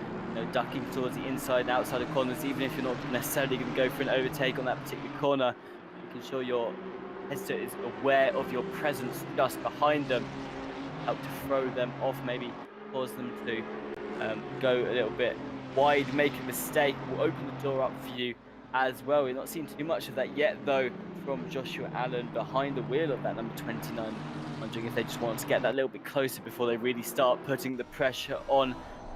ducking towards the inside and outside of corners, even if you're not necessarily going to go for an overtake on that particular corner. Ensure your headset is aware of your presence just behind them, help to throw them off, maybe cause them to go a little bit wide, make a mistake. Will open the door up for you as well. We're not seeing too much of that yet, though, from Joshua Allen behind the wheel of that number 29. Wondering if they just want to get that little bit closer before they really start putting the pressure on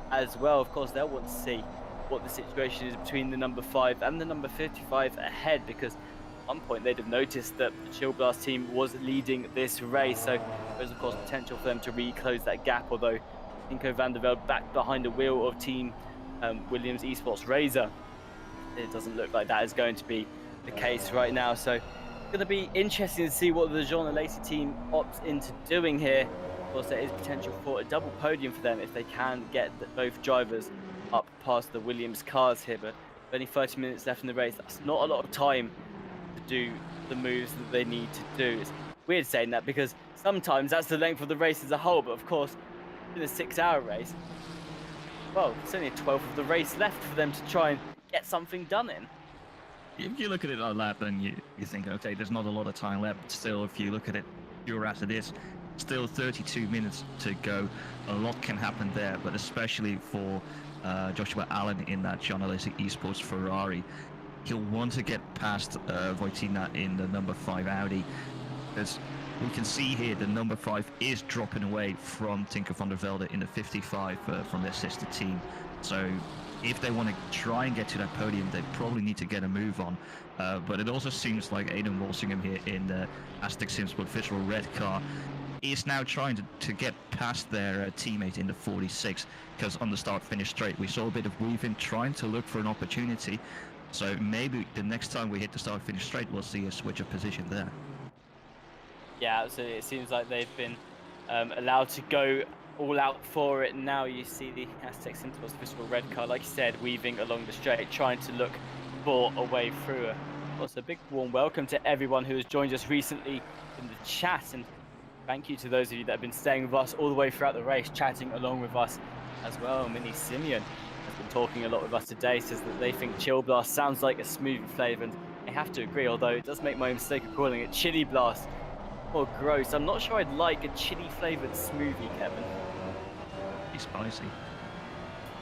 as well. Of course, they'll want to see what the situation is between the number 5 and the number 55 ahead, because at one point they'd have noticed that the Chill Blast team was leading this race, so there's of course potential for them to reclose that gap, although Nico van der Velde back behind the wheel of team Williams Esports Razor, it doesn't look like that is going to be the case right now. So it's going to be interesting to see what the Jean Lacey team opts into doing here. Of course, there is potential for a double podium for them if they can get both drivers up past the Williams cars here, but only 30 minutes left in the race. That's not a lot of time to do the moves that they need to do. It's weird saying that because sometimes that's the length of the race as a whole, but of course, in a 6-hour race, well, it's only a 12th of the race left for them to try and get something done in. If you look at it on lap, then you think, okay, there's not a lot of time left. But still, if you look at it pure as it is, still 32 minutes to go. A lot can happen there, but especially for Joshua Allen in that John Alesi Esports Ferrari. He'll want to get past Wojtina in the number 5 Audi, because we can see here the number 5 is dropping away from Tinker van der Velde in the 55 from their sister team. So if they want to try and get to that podium, they probably need to get a move on. But it also seems like Aidan Walsingham here in the Aztec Simsport official red car is now trying to get past their teammate in the 46, because on the start-finish straight we saw a bit of weaving, trying to look for an opportunity. So maybe the next time we hit the start-finish straight, we'll see a switch of position there. Yeah, absolutely. It seems like they've been allowed to go all out for it. Now you see the Aztec Simsport official red car, like you said, weaving along the straight, trying to look for a way through. Also, a big warm welcome to everyone who has joined us recently in the chat, and thank you to those of you that have been staying with us all the way throughout the race, chatting along with us as well. Mini Simeon has been talking a lot with us today, says that they think Chill Blast sounds like a smoothie flavour, and I have to agree, although it does make my mistake of calling it Chili Blast. Or gross. I'm not sure I'd like a chili flavoured smoothie, Kevin. Be spicy.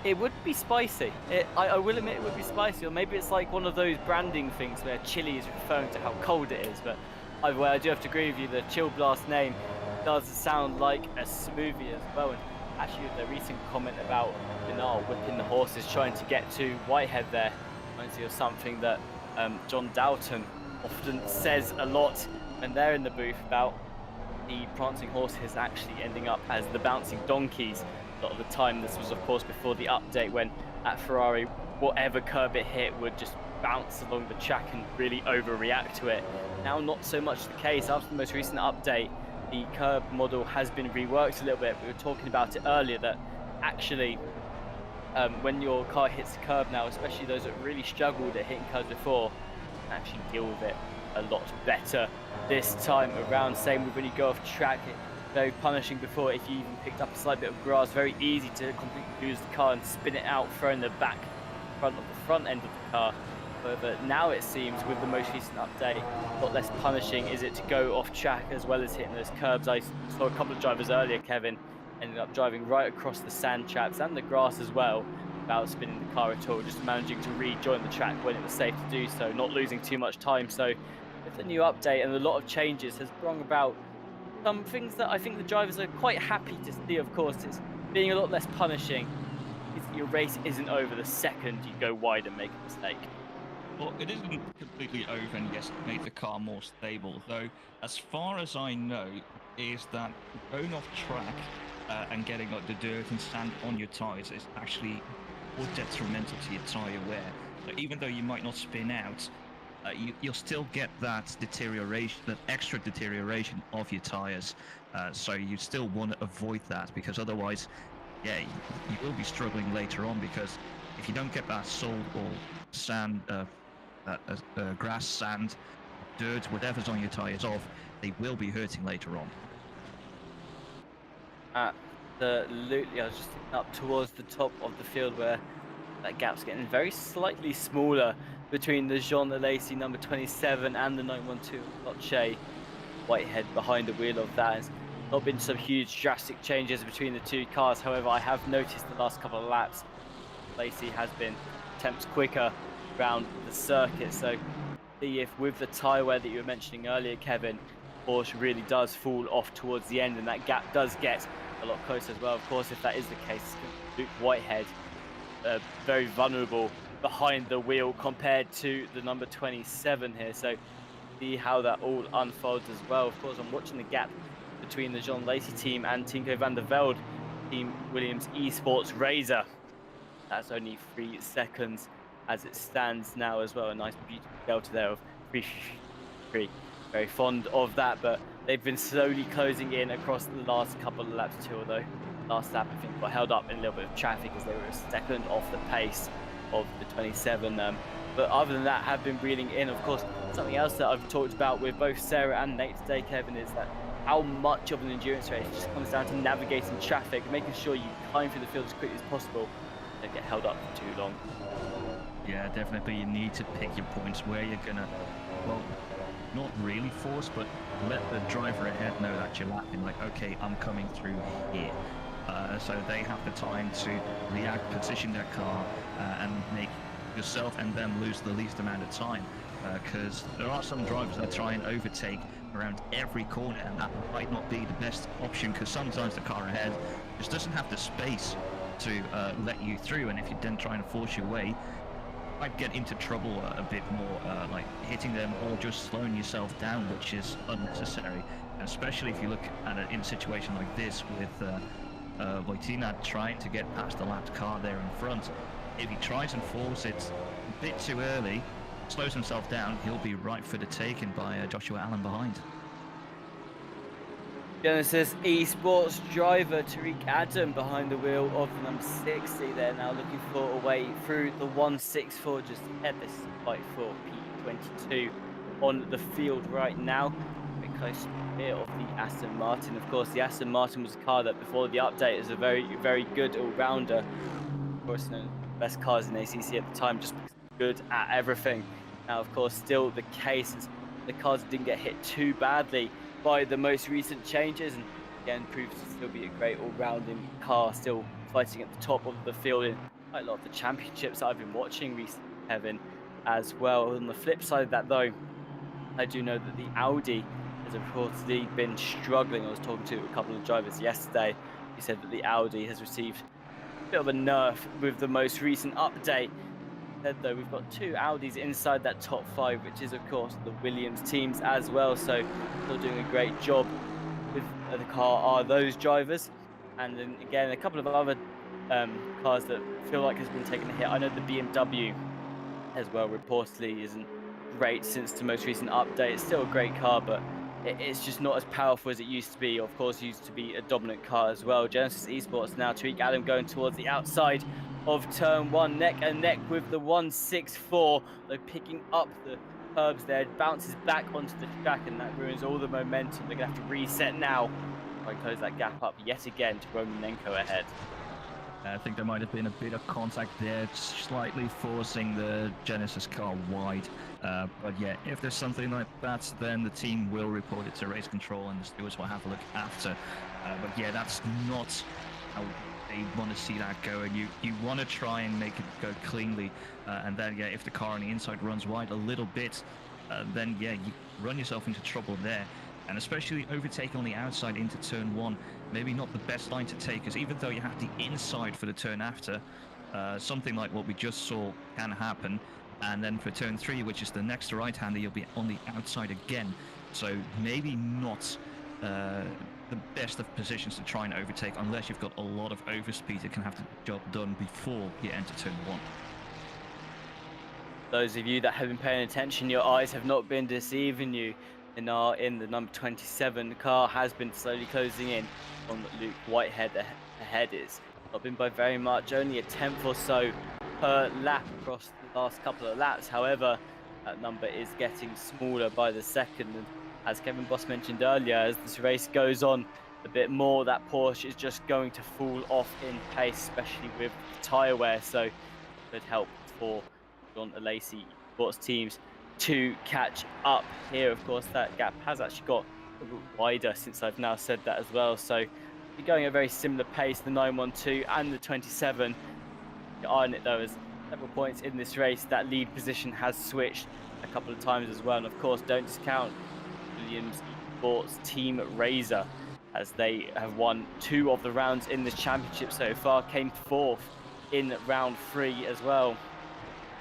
It would be spicy. I will admit it would be spicy, or maybe it's like one of those branding things where chili is referring to how cold it is, but either way, I do have to agree with you, the Chill Blast name does sound like a smoothie as well. And actually, the recent comment about Bernal whipping the horses trying to get to Whitehead there reminds me of something that John Dalton often says a lot when they're in the booth about the prancing horses actually ending up as the bouncing donkeys. A lot of the time, this was of course before the update, when at Ferrari, whatever curb it hit would just bounce along the track and really overreact to it. Now not so much the case. After the most recent update, the curb model has been reworked a little bit. We were talking about it earlier that actually when your car hits the curb now, especially those that really struggled at hitting curbs before, can actually deal with it a lot better this time around. Same with when you go off track, very punishing before. If you even picked up a slight bit of grass, very easy to completely lose the car and spin it out, throwing the front of the front end of the car. However, now it seems with the most recent update, a lot less punishing is it to go off track as well as hitting those curbs. I saw a couple of drivers earlier, Kevin, ended up driving right across the sand traps and the grass as well, without spinning the car at all, just managing to rejoin the track when it was safe to do so, not losing too much time. So with the new update and a lot of changes has brought about some things that I think the drivers are quite happy to see. Of course, it's being a lot less punishing. Your race isn't over the second you go wide and make a mistake. Well, it isn't completely over, and yes, it made the car more stable, though as far as I know is that going off track and getting like the dirt and sand on your tyres is actually more detrimental to your tyre wear. So even though you might not spin out, you'll still get that deterioration, that extra deterioration of your tyres. So you still want to avoid that, because otherwise, yeah, you will be struggling later on, because if you don't get that salt or sand, grass, sand, dirt, whatever's on your tyres off, they will be hurting later on. Absolutely. I was just up towards the top of the field where that gap's getting very slightly smaller between the Jean Alesi number 27 and the 912 Loche Whitehead behind the wheel of that. There's not been some huge drastic changes between the two cars. However, I have noticed the last couple of laps, Alesi has been attempts quicker around the circuit. So see if with the tyre wear that you were mentioning earlier, Kevin, Porsche really does fall off towards the end and that gap does get a lot closer as well. Of course, if that is the case, Luke Whitehead very vulnerable behind the wheel compared to the number 27 here. So see how that all unfolds as well. Of course, I'm watching the gap between the John Lacey team and Tinko van der Velde team Williams Esports Razor. That's only 3 seconds as it stands now as well. A nice beautiful delta there of 3. very fond of that, but they've been slowly closing in across the last couple of laps too, although last lap I think got held up in a little bit of traffic as they were a second off the pace of the 27. But other than that, have been reeling in. Of course, something else that I've talked about with both Sarah and Nate today, Kevin, is that how much of an endurance race just comes down to navigating traffic, making sure you climb through the field as quickly as possible, don't get held up for too long. Yeah, definitely. You need to pick your points where you're gonna, well, not really force, but let the driver ahead know that you're lapping. Like, okay, I'm coming through here. So they have the time to react, position their car, and make yourself and them lose the least amount of time. Because there are some drivers that try and overtake around every corner, and that might not be the best option, because sometimes the car ahead just doesn't have the space to let you through, and if you then try and force your way, you might get into trouble a bit more, like hitting them or just slowing yourself down, which is unnecessary. And especially if you look at it in a situation like this with Wojtina trying to get past the lapped car there in front. If he tries and forces it a bit too early, slows himself down, he'll be right for the taking by Joshua Allen behind. Genesis Esports driver Tariq Adam behind the wheel of the number 60 there, now looking for a way through the 164 just ahead. This is fight for P22 on the field right now. Very close here of the Aston Martin. Of course, the Aston Martin was a car that before the update is a very good all-rounder. Of course, the best cars in ACC at the time, just good at everything. Now, of course, still the case is the cars didn't get hit too badly by the most recent changes, and again proves to still be a great all-rounding car, still fighting at the top of the field in quite a lot of the championships that I've been watching recently, Kevin, as well. On the flip side of that, though, I do know that the Audi has reportedly been struggling. I was talking to a couple of drivers yesterday who said that the Audi has received a bit of a nerf with the most recent update. Though we've got two Audis inside that top 5, which is of course the Williams teams as well, so still doing a great job with the car are those drivers. And then again, a couple of other cars that feel like has been taking a hit. I know the BMW as well reportedly isn't great since the most recent update. It's still a great car, but it's just not as powerful as it used to be. Of course, used to be a dominant car as well. Genesis Esports now, Tariq Adam going towards the outside of turn 1, neck and neck with the 164. They're picking up the curbs there, it bounces back onto the track, and that ruins all the momentum. They're gonna have to reset now, try and close that gap up yet again to Romanenko ahead. I think there might have been a bit of contact there, slightly forcing the Genesis car wide. But yeah, if there's something like that, then the team will report it to race control, and the stewards will have a look after. But yeah, that's not how they want to see that go, and you want to try and make it go cleanly, and then yeah, if the car on the inside runs wide a little bit, then yeah, you run yourself into trouble there. And especially overtaking on the outside into turn 1, maybe not the best line to take, because even though you have the inside for the turn after, something like what we just saw can happen. And then for turn 3, which is the next right-hander, you'll be on the outside again. So maybe not the best of positions to try and overtake, unless you've got a lot of overspeed that can have the job done before you enter turn 1. Those of you that have been paying attention, your eyes have not been deceiving you. In the number 27, the car has been slowly closing in on Luke Whitehead ahead. It's not been by very much, only a tenth or so per lap across the last couple of laps. However, that number is getting smaller by the second, and as Kevin Boss mentioned earlier, as this race goes on a bit more, that Porsche is just going to fall off in pace, especially with the tyre wear, so could help for John Lacey Sports teams to catch up here. Of course, that gap has actually got a bit wider since I've now said that as well, so you're going at a very similar pace, the 912 and the 27. You're eyeing it though, as several points in this race that lead position has switched a couple of times as well. And of course, don't discount Williams Esports Team Razor, as they have won 2 of the rounds in this championship so far, came 4th in round 3 as well,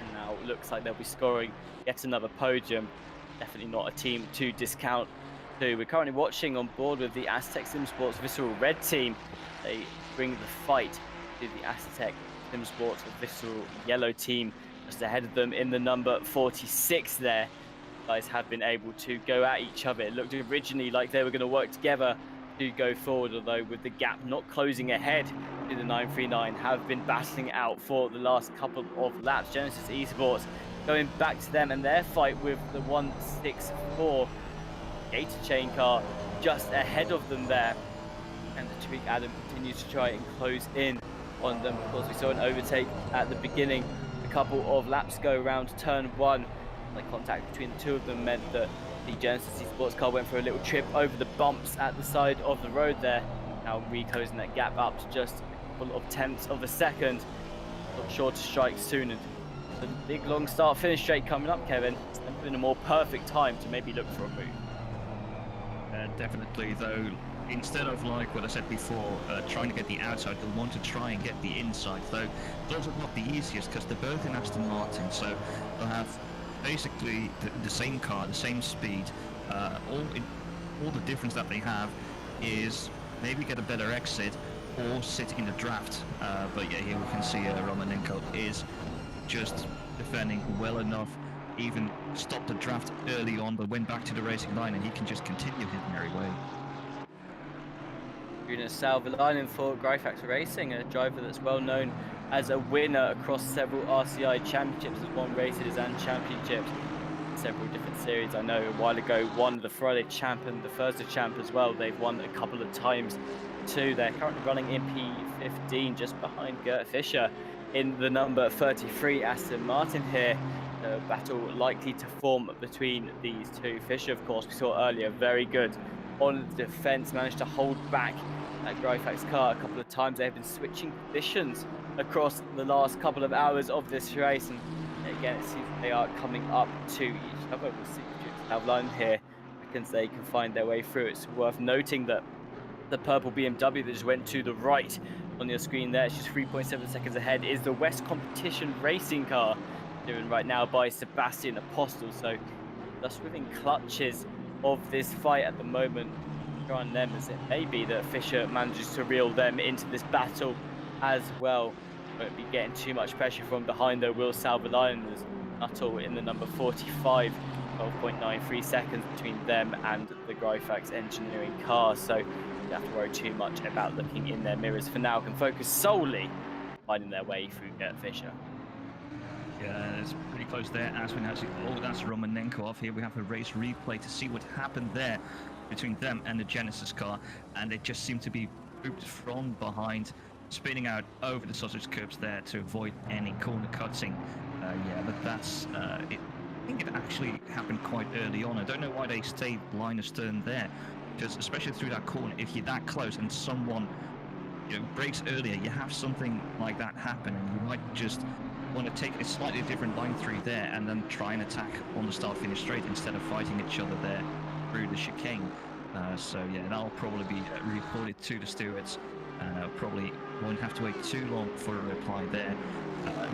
and now it looks like they'll be scoring yet another podium. Definitely not a team to discount too. We're currently watching on board with the Aztec Sim Sports Visceral Red team. They bring the fight to the Aztec Sim Sports Visceral Yellow team, just ahead of them in the number 46 there. guys have been able to go at each other. It looked originally like they were going to work together to go forward, although with the gap not closing ahead to the 939, have been battling out for the last couple of laps. Genesis Esports going back to them and their fight with the 164 Gator chain car just ahead of them there. And the Tariq Adam continues to try and close in on them. Of course, we saw an overtake at the beginning. A couple of laps go around turn 1. The contact between the two of them meant that the Genesis Esports car went for a little trip over the bumps at the side of the road there. Now reclosing that gap up to just a couple of tenths of a second. Not sure to strike soon. And the big long start finish straight coming up, Kevin. It's never been a more perfect time to maybe look for a move. Definitely, though, instead of like what I said before, trying to get the outside, they'll want to try and get the inside. Though those are not the easiest because they're both in Aston Martin, so they'll have basically the same car, the same speed. All the difference that they have is maybe get a better exit or sit in the draft. But yeah, here we can see Romanenko is just defending well enough, even stopped the draft early on, but went back to the racing line, and he can just continue his merry way. Jonas Salvalainen for Gryfax Racing, a driver that's well known as a winner across several RCI championships, has won races and championships in several different series. I know a while ago won the Friday champ and the Thursday champ as well. They've won a couple of times too. They're currently running in P15 just behind Gert Fischer in the number 33 Aston Martin here. A battle likely to form between these two. Fischer, of course, we saw earlier, very good on the defense, managed to hold back that Gryfax car a couple of times. They've been switching positions across the last couple of hours of this race, and again it seems they are coming up to each other. We'll see if Salvalainen here reckons they can find their way through. It's worth noting that the purple BMW that just went to the right on your screen there, it's just 3.7 seconds ahead, is the West Competition racing car driven right now by Sebastian Apostel. So just within clutches of this fight at the moment, trying them as it may be that Fischer manages to reel them into this battle as well. Won't be getting too much pressure from behind though. Will Salvalainen is Nuttall in the number 45, 12.93 seconds between them and the Gryfax engineering car. So you don't have to worry too much about looking in their mirrors for now. Can focus solely finding their way through Gert Fischer. Yeah, it's pretty close there as we now see, oh, that's Romanenko off. Here we have a race replay to see what happened there between them and the Genesis car, and they just seem to be grouped from behind, spinning out over the sausage curbs there to avoid any corner cutting. Yeah, but that's it. I think it actually happened quite early on. I don't know why they stayed line astern there, because especially through that corner, if you're that close and someone breaks earlier, you have something like that happen, and you might just want to take a slightly different line through there and then try and attack on the start finish straight instead of fighting each other there through the chicane. So yeah, that'll probably be reported to the stewards. Probably won't have to wait too long for a reply there.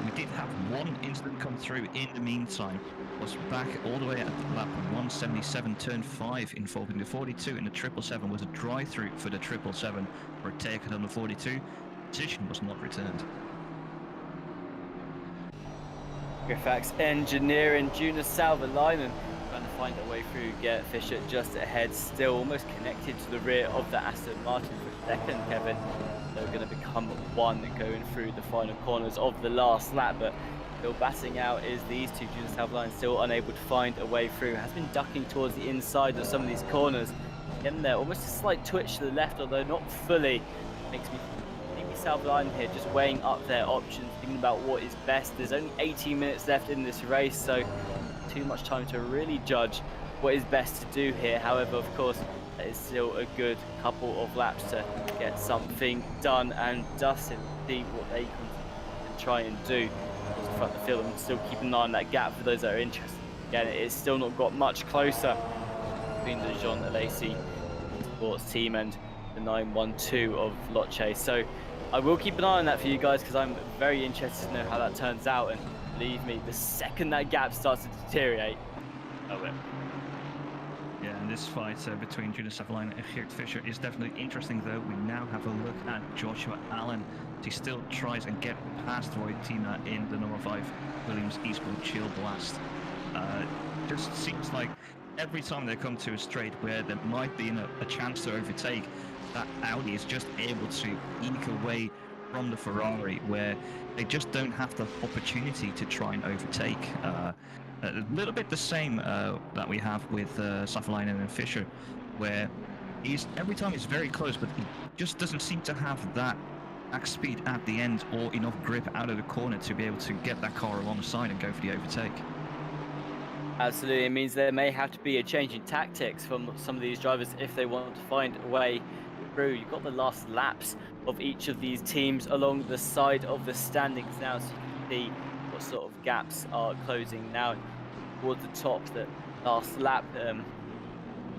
We did have one incident come through in the meantime. Was back all the way at lap 177, turn 5, involving the 42 and the 777. Was a drive-through for the 777 for a takeout on the 42. Decision was not returned. Gryfax engineering, Jonas Salvalainen trying to find a way through Gert Fischer just ahead, still almost connected to the rear of the Aston Martin for second, Kevin. They're going to become one going through the final corners of the last lap, but still batting out is these two. Jonas Salvalainen still unable to find a way through, has been ducking towards the inside of some of these corners. Getting there, almost a slight twitch to the left, although not fully. Makes me Salvalainen here just weighing up their options, thinking about what is best. There's only 18 minutes left in this race, so too much time to really judge what is best to do here. However, of course, that is still a good couple of laps to get something done and dusted, see what they can try and do towards the front of the field, and still keep an eye on that gap for those that are interested. Again, it's still not got much closer between the Jean Alesi sports team and the 912 of Loche. So I will keep an eye on that for you guys, because I'm very interested to know how that turns out. And believe me, the second that gap starts to deteriorate, I will. Yeah, and this fight between Jonas Salvalainen and Gert Fischer is definitely interesting, though. We now have a look at Joshua Allen. He still tries and get past Roy Tina in the number 5 Williams Eastbourne Chill Blast. just seems like every time they come to a straight where there might be a chance to overtake, that Audi is just able to eke away from the Ferrari, where they just don't have the opportunity to try and overtake. A little bit the same that we have with Safalainen and Fischer, where every time he's very close, but he just doesn't seem to have that max speed at the end or enough grip out of the corner to be able to get that car alongside and go for the overtake. Absolutely, it means there may have to be a change in tactics from some of these drivers if they want to find a way through. You've got the last laps of each of these teams along the side of the standings now, so you can see what sort of gaps are closing now towards the top. The last lap,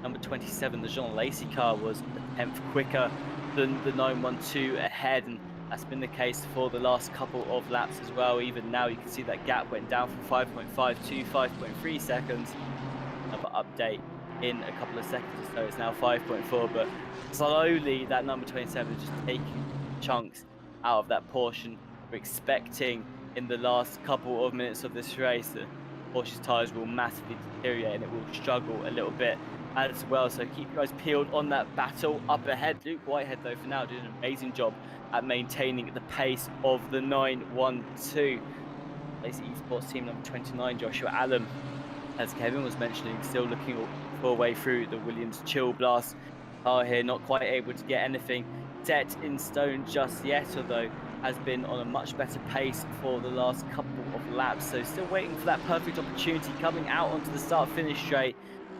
number 27, the Jean Lacey car, was a tenth quicker than the 912 ahead, and that's been the case for the last couple of laps as well. Even now you can see that gap went down from 5.5 to 5.3 seconds. Another update in a couple of seconds or so, it's now 5.4, but slowly that number 27 is just taking chunks out of that portion. We're expecting in the last couple of minutes of this race that Porsche's tyres will massively deteriorate and it will struggle a little bit as well, so keep you guys peeled on that battle up ahead. Luke Whitehead, though, for now doing an amazing job at maintaining the pace of the 912. Lacey Esports team number 29, Joshua Allen, as Kevin was mentioning, still looking for a way through the Williams Chill Blast car here, not quite able to get anything set in stone just yet, although has been on a much better pace for the last couple of laps, so still waiting for that perfect opportunity coming out onto the start-finish straight.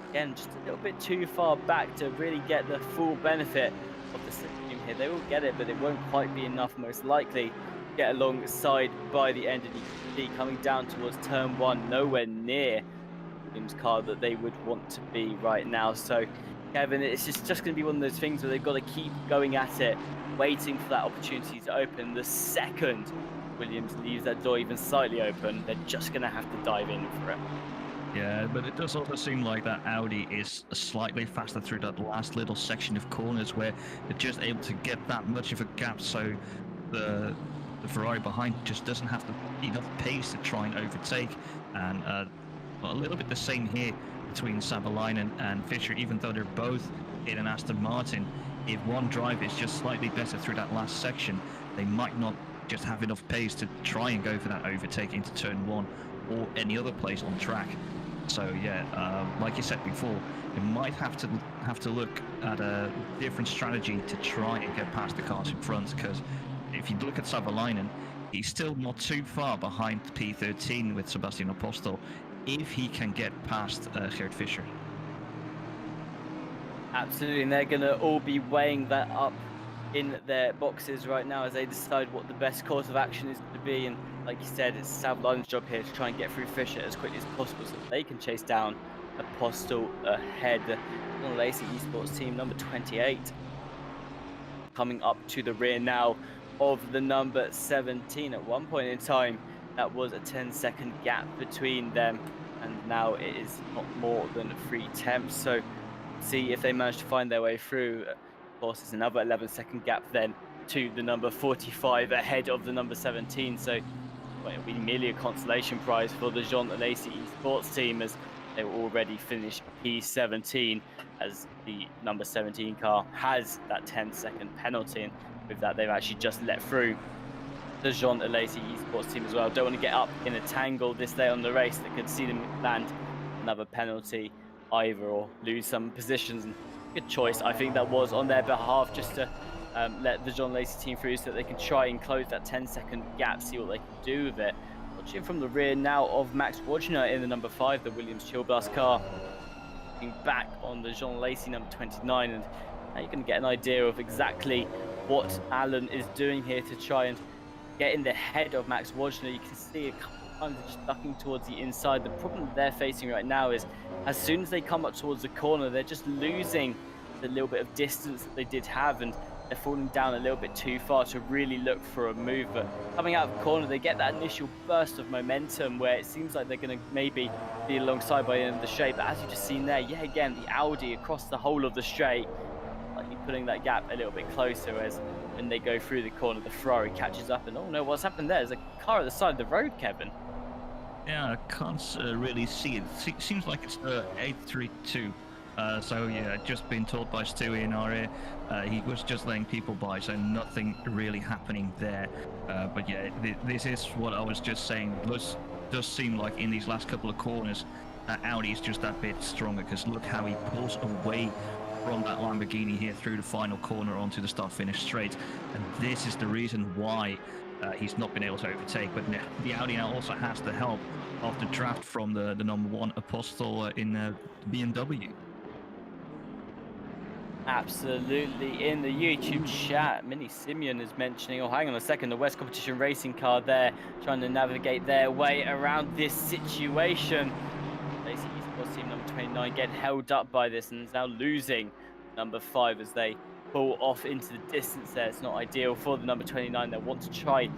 Again, just a little bit too far back to really get the full benefit of the slipstream here. They will get it, but it won't quite be enough, most likely, to get alongside by the end. And you can see coming down towards turn one, nowhere near Williams' car that they would want to be right now. So, Kevin, it's just going to be one of those things where they've got to keep going at it, waiting for that opportunity to open. The second Williams leaves that door even slightly open, they're just going to have to dive in for it. Yeah, but it does also seem like that Audi is slightly faster through that last little section of corners where they're just able to get that much of a gap, so the Ferrari behind just doesn't have enough pace to try and overtake. And a little bit the same here between Savalainen and Fischer, even though they're both in an Aston Martin. If one driver is just slightly better through that last section, they might not just have enough pace to try and go for that overtake into turn one or any other place on track. So yeah, like you said before, you might have to look at a different strategy to try and get past the cars in front, because if you look at Savalainen, he's still not too far behind P13 with Sebastian Apostol if he can get past Gerd Fischer. Absolutely, and they're going to all be weighing that up in their boxes right now as they decide what the best course of action is to be. And like you said, it's Savalainen's job here to try and get through Fischer as quickly as possible so that they can chase down Apostle ahead. The Lacey Esports team number 28 coming up to the rear now of the number 17. At one point in time, that was a 10-second gap between them, and now it is not more than 3 tenths. So see if they manage to find their way through. Of course, it's another 11-second gap then to the number 45 ahead of the number 17. So well, it'll be merely a consolation prize for the Jean Lacey Esports team, as they will already finish P17, as the number 17 car has that 10-second penalty. And with that, they've actually just let through the Jean Lacey Esports team as well. Don't want to get up in a tangle this day on the race that could see them land another penalty either, or lose some positions. And good choice, I think, that was on their behalf, just to let the Jean Lacey team through so that they can try and close that 10-second gap, see what they can do with it. Watching from the rear now of Max Wagner in the number 5, the Williams Chill Blast car. Looking back on the Jean Lacey number 29, and now you can get an idea of exactly what Allen is doing here to try and get in the head of Max Wagner. You can see a couple of times just ducking towards the inside. The problem that they're facing right now is as soon as they come up towards the corner, they're just losing the little bit of distance that they did have, and they're falling down a little bit too far to really look for a move. But coming out of the corner, they get that initial burst of momentum where it seems like they're going to maybe be alongside by the end of the straight. But as you've just seen there, yeah, again, the Audi across the whole of the straight, likely putting that gap a little bit closer, as when they go through the corner, the Ferrari catches up. And oh no, what's happened there? There's a car at the side of the road, Kevin. Yeah, I can't really see it. Seems like it's 832. So yeah, just been told by Stewie in our ear, he was just letting people by, so nothing really happening there. But yeah, this is what I was just saying. Does seem like in these last couple of corners, Audi is just that bit stronger, because look how he pulls away from that Lamborghini here through the final corner onto the start-finish straight. And this is the reason why he's not been able to overtake. But the Audi now also has the help of the draft from the number 1 Apostle in BMW. Absolutely. In the YouTube chat, Mini Simeon is mentioning, oh, hang on a second, the West Competition Racing car there, trying to navigate their way around this situation. Basically, Esports team number 29 getting held up by this and is now losing number 5 as they pull off into the distance there. It's not ideal for the number 29. They want to try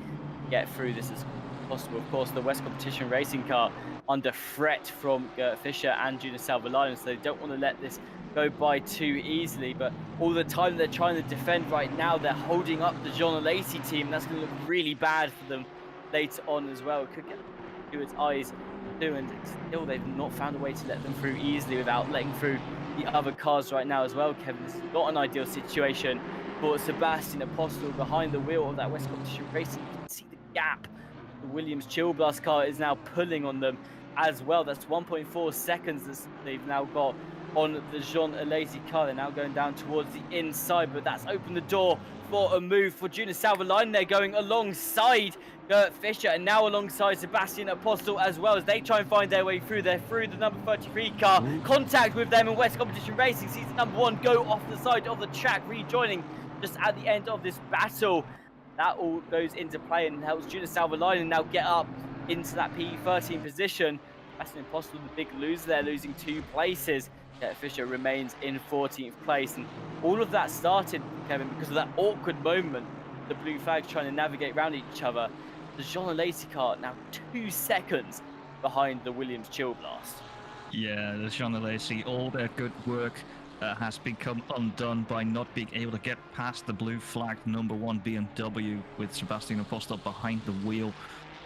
get through this as possible. Of course, the West Competition Racing car under threat from Gert Fischer and Juna Salvalainen, so they don't want to let this go by too easily. But all the time they're trying to defend right now, they're holding up the Jean Alesi team. That's going to look really bad for them later on as well. It could get to its eyes too, and still they've not found a way to let them through easily without letting through the other cars right now as well. Kevin, this is not an ideal situation for Sebastian Apostel behind the wheel of that West Competition Racing. You can see the gap. The Williams Chill Blast car is now pulling on them as well. That's 1.4 seconds that they've now got on the Jean Alesi car. They're now going down towards the inside, but that's opened the door for a move for Juna Salvalainen. They're going alongside Gert Fischer and now alongside Sebastian Apostel as well as they try and find their way through. They're through the number 33 car. Contact with them in West Competition Racing sees the number 1 go off the side of the track, rejoining just at the end of this battle. That all goes into play and helps Juna Salvalainen now get up into that P13 position. Sebastian Apostel, the big loser there, losing 2 places. Gert Fischer remains in 14th place, and all of that started, Kevin, because of that awkward moment. The blue flags trying to navigate around each other. The Jean Alesi car now 2 seconds behind the Williams Chill Blast. Yeah, the Jean Alesi, all their good work has become undone by not being able to get past the blue flag number 1 BMW with Sebastian Apostel behind the wheel.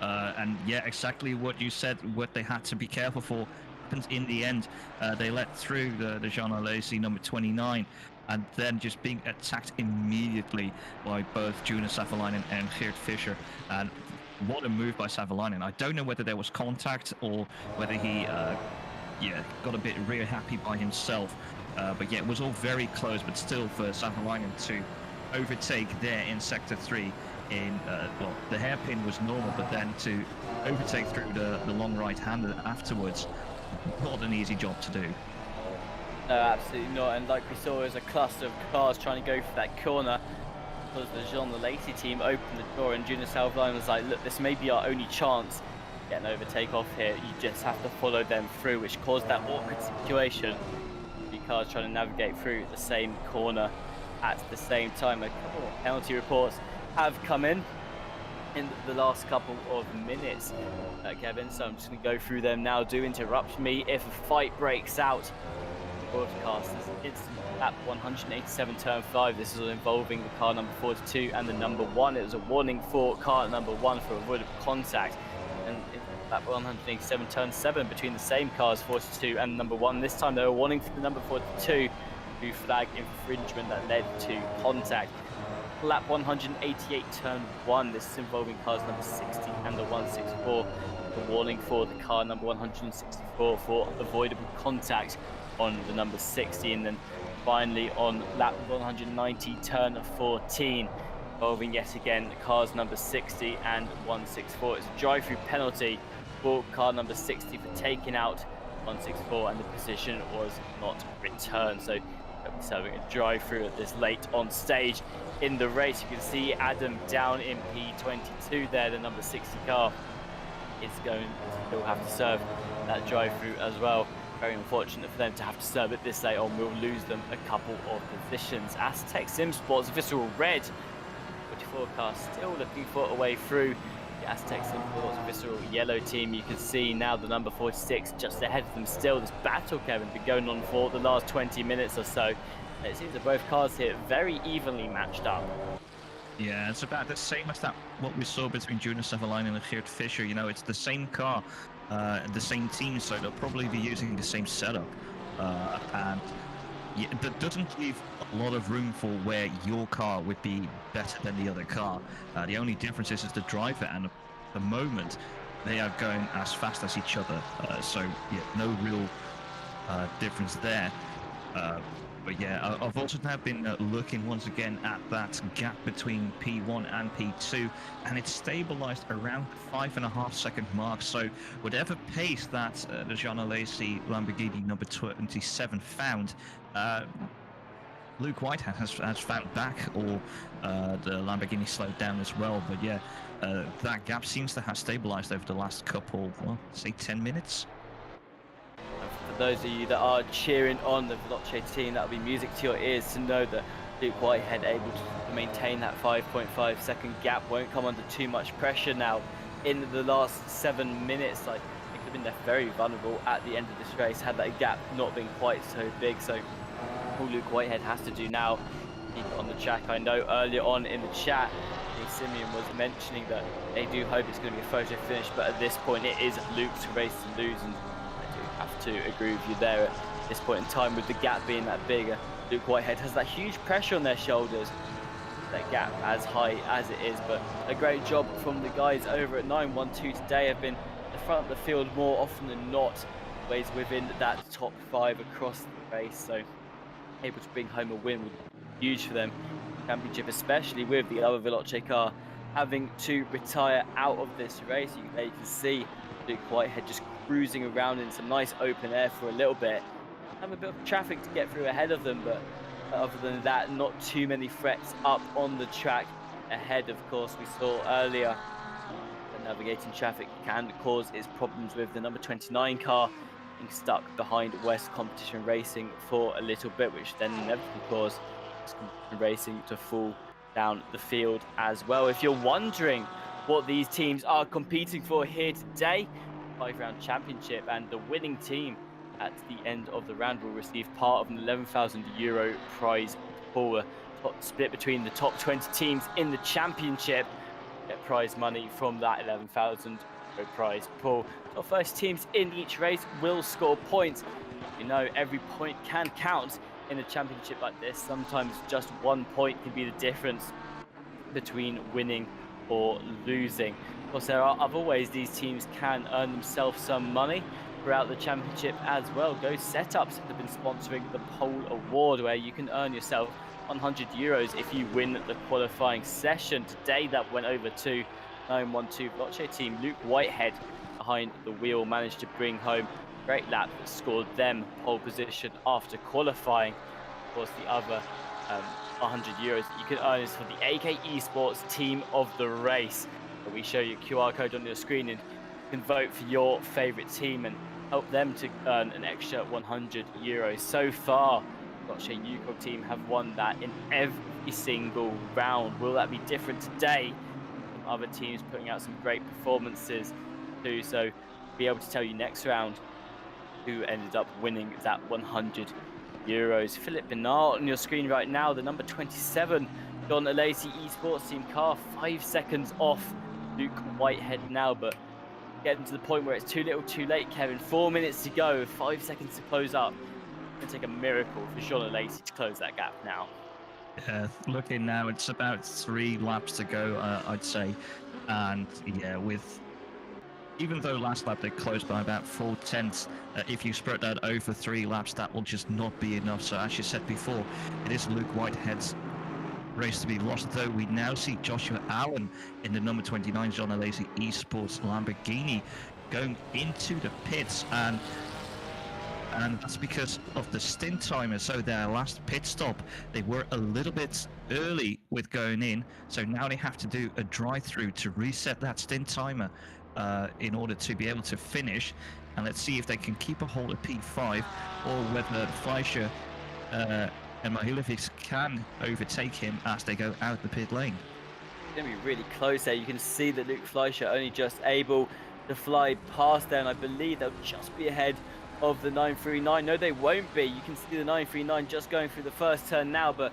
And yeah, exactly what you said, what they had to be careful for happens in the end. They let through the Jean Alesi number 29, and then just being attacked immediately by both Juna Salvalainen and Gert Fischer. And what a move by Salvalainen. I don't know whether there was contact or whether he got a bit really happy by himself. But yeah, it was all very close, but still for Salvalainen to overtake there in Sector 3 in, well, the hairpin was normal, but then to overtake through the long right-hander afterwards, not an easy job to do. No, absolutely not. And like we saw, there's a cluster of cars trying to go for that corner because the Jean Alesi team opened the door and Juna Salvalainen was like, look, this may be our only chance to get an overtake off here. You just have to follow them through, which caused that awkward situation. 3 cars trying to navigate through the same corner at the same time. A couple of penalty reports have come in the last couple of minutes, Kevin, so I'm just going to go through them now. Do interrupt me if a fight breaks out. Broadcasters, it's lap 187, turn 5. This is involving the car number 42 and the number 1. It was a warning for car number 1 for avoidable contact, and lap 187, turn 7 between the same cars, 42 and number 1. This time they were warning for the number 42 who flagged infringement that led to contact. Lap 188, turn 1. This is involving cars number 60 and the 164. The warning for the car number 164 for avoidable contact on the number 60. And then finally on lap 190, turn 14, involving yet again cars number 60 and 164. It's a drive-through penalty for car number 60 for taking out 164, and the position was not returned. So he's having a drive-through at this late on stage in the race. You can see Adam down in P22 there. The number 60 car is going to still have to serve that drive-through as well. Very unfortunate for them to have to serve it this late on. We'll lose them a couple of positions. Aztec Sim Sports Visceral Red 44 car still looking for a way through. The Aztec Sim Sports Visceral Yellow team, you can see now the number 46 just ahead of them still. This battle, Kevin, been going on for the last 20 minutes or so. It seems that both cars here very evenly matched up. Yeah, it's about the same as that what we saw between Juna Salvalainen and Gert Fischer. You know, it's the same car the same team, so they'll probably be using the same setup. And yeah, that doesn't leave a lot of room for where your car would be better than the other car. The only difference is the driver, and at the moment they are going as fast as each other. So yeah, no real difference there. But yeah, I've also now been looking once again at that gap between P1 and P2, and it's stabilized around the 5.5 second mark. So whatever pace that the Jean Alesi Lamborghini number 27 found, Luke Whitehead has found back, or the Lamborghini slowed down as well. But yeah, that gap seems to have stabilized over the last couple, well, say 10 minutes. For those of you that are cheering on the Veloce team, that'll be music to your ears to know that Luke Whitehead able to maintain that 5.5 second gap, won't come under too much pressure now in the last 7 minutes. Like, it could have been left very vulnerable at the end of this race had that gap not been quite so big. So all Luke Whitehead has to do now, keep it on the track. I know earlier on in the chat, Simeon was mentioning that they do hope it's going to be a photo finish, but at this point it is Luke's race to lose, and I do have to agree with you there at this point in time, with the gap being that big. Luke Whitehead has that huge pressure on their shoulders, that gap as high as it is, but a great job from the guys over at 912 today. Have been at the front of the field more often than not, always within that top 5 across the race, so able to bring home a win would be huge for them. Championship, especially with the other Veloce car having to retire out of this race. You can see Luke Whitehead just cruising around in some nice open air for a little bit. Have a bit of traffic to get through ahead of them, but other than that, not too many threats up on the track ahead. Of course, we saw earlier that navigating traffic can cause its problems with the number 29 car being stuck behind West Competition Racing for a little bit, which then inevitably caused Racing to fall down the field as well. If you're wondering what these teams are competing for here today, 5-round championship, and the winning team at the end of the round will receive part of an €11,000 prize pool, split between the top 20 teams in the championship. Get prize money from that €11,000 prize pool. Top first teams in each race will score points. You know, every point can count in a championship like this. Sometimes just 1 point can be the difference between winning or losing. Of course, there are other ways these teams can earn themselves some money throughout the championship as well. Go Setups have been sponsoring the Pole Award, where you can earn yourself €100 if you win the qualifying session. Today that went over to 912 Veloce team. Luke Whitehead behind the wheel managed to bring home great lap that scored them pole position after qualifying. Of course, the other €100 that you can earn is for the AK Esports Team of the Race. So we show you a QR code on your screen, and you can vote for your favourite team and help them to earn an extra €100. So far, the Veloce UCOG team have won that in every single round. Will that be different today? Some other teams putting out some great performances too, so be able to tell you next round who ended up winning that €100. Philip Bernard on your screen right now, the number 27 John Alesi Esports Team car, 5 seconds off Luke Whitehead now, but getting to the point where it's too little too late, Kevin. 4 minutes to go, 5 seconds to close up. It's going to take a miracle for John Alesi to close that gap now. Looking now, it's about 3 laps to go, I'd say. And yeah, with even though last lap they closed by about 4/10, if you spread that over 3 laps, that will just not be enough. So as you said before, it is Luke Whitehead's race to be lost, though we now see Joshua Allen in the number 29 John Alesi Esports Lamborghini going into the pits, and that's because of the stint timer. So their last pit stop, they were a little bit early with going in, so now they have to do a drive-through to reset that stint timer in order to be able to finish. And let's see if they can keep a hold of P5, or whether Fleischer and Mahilovic can overtake him as they go out the pit lane. It's going to be really close there. You can see that Luke Fleischer only just able to fly past there, and I believe they'll just be ahead of the 939. No, they won't be. You can see the 939 just going through the first turn now, but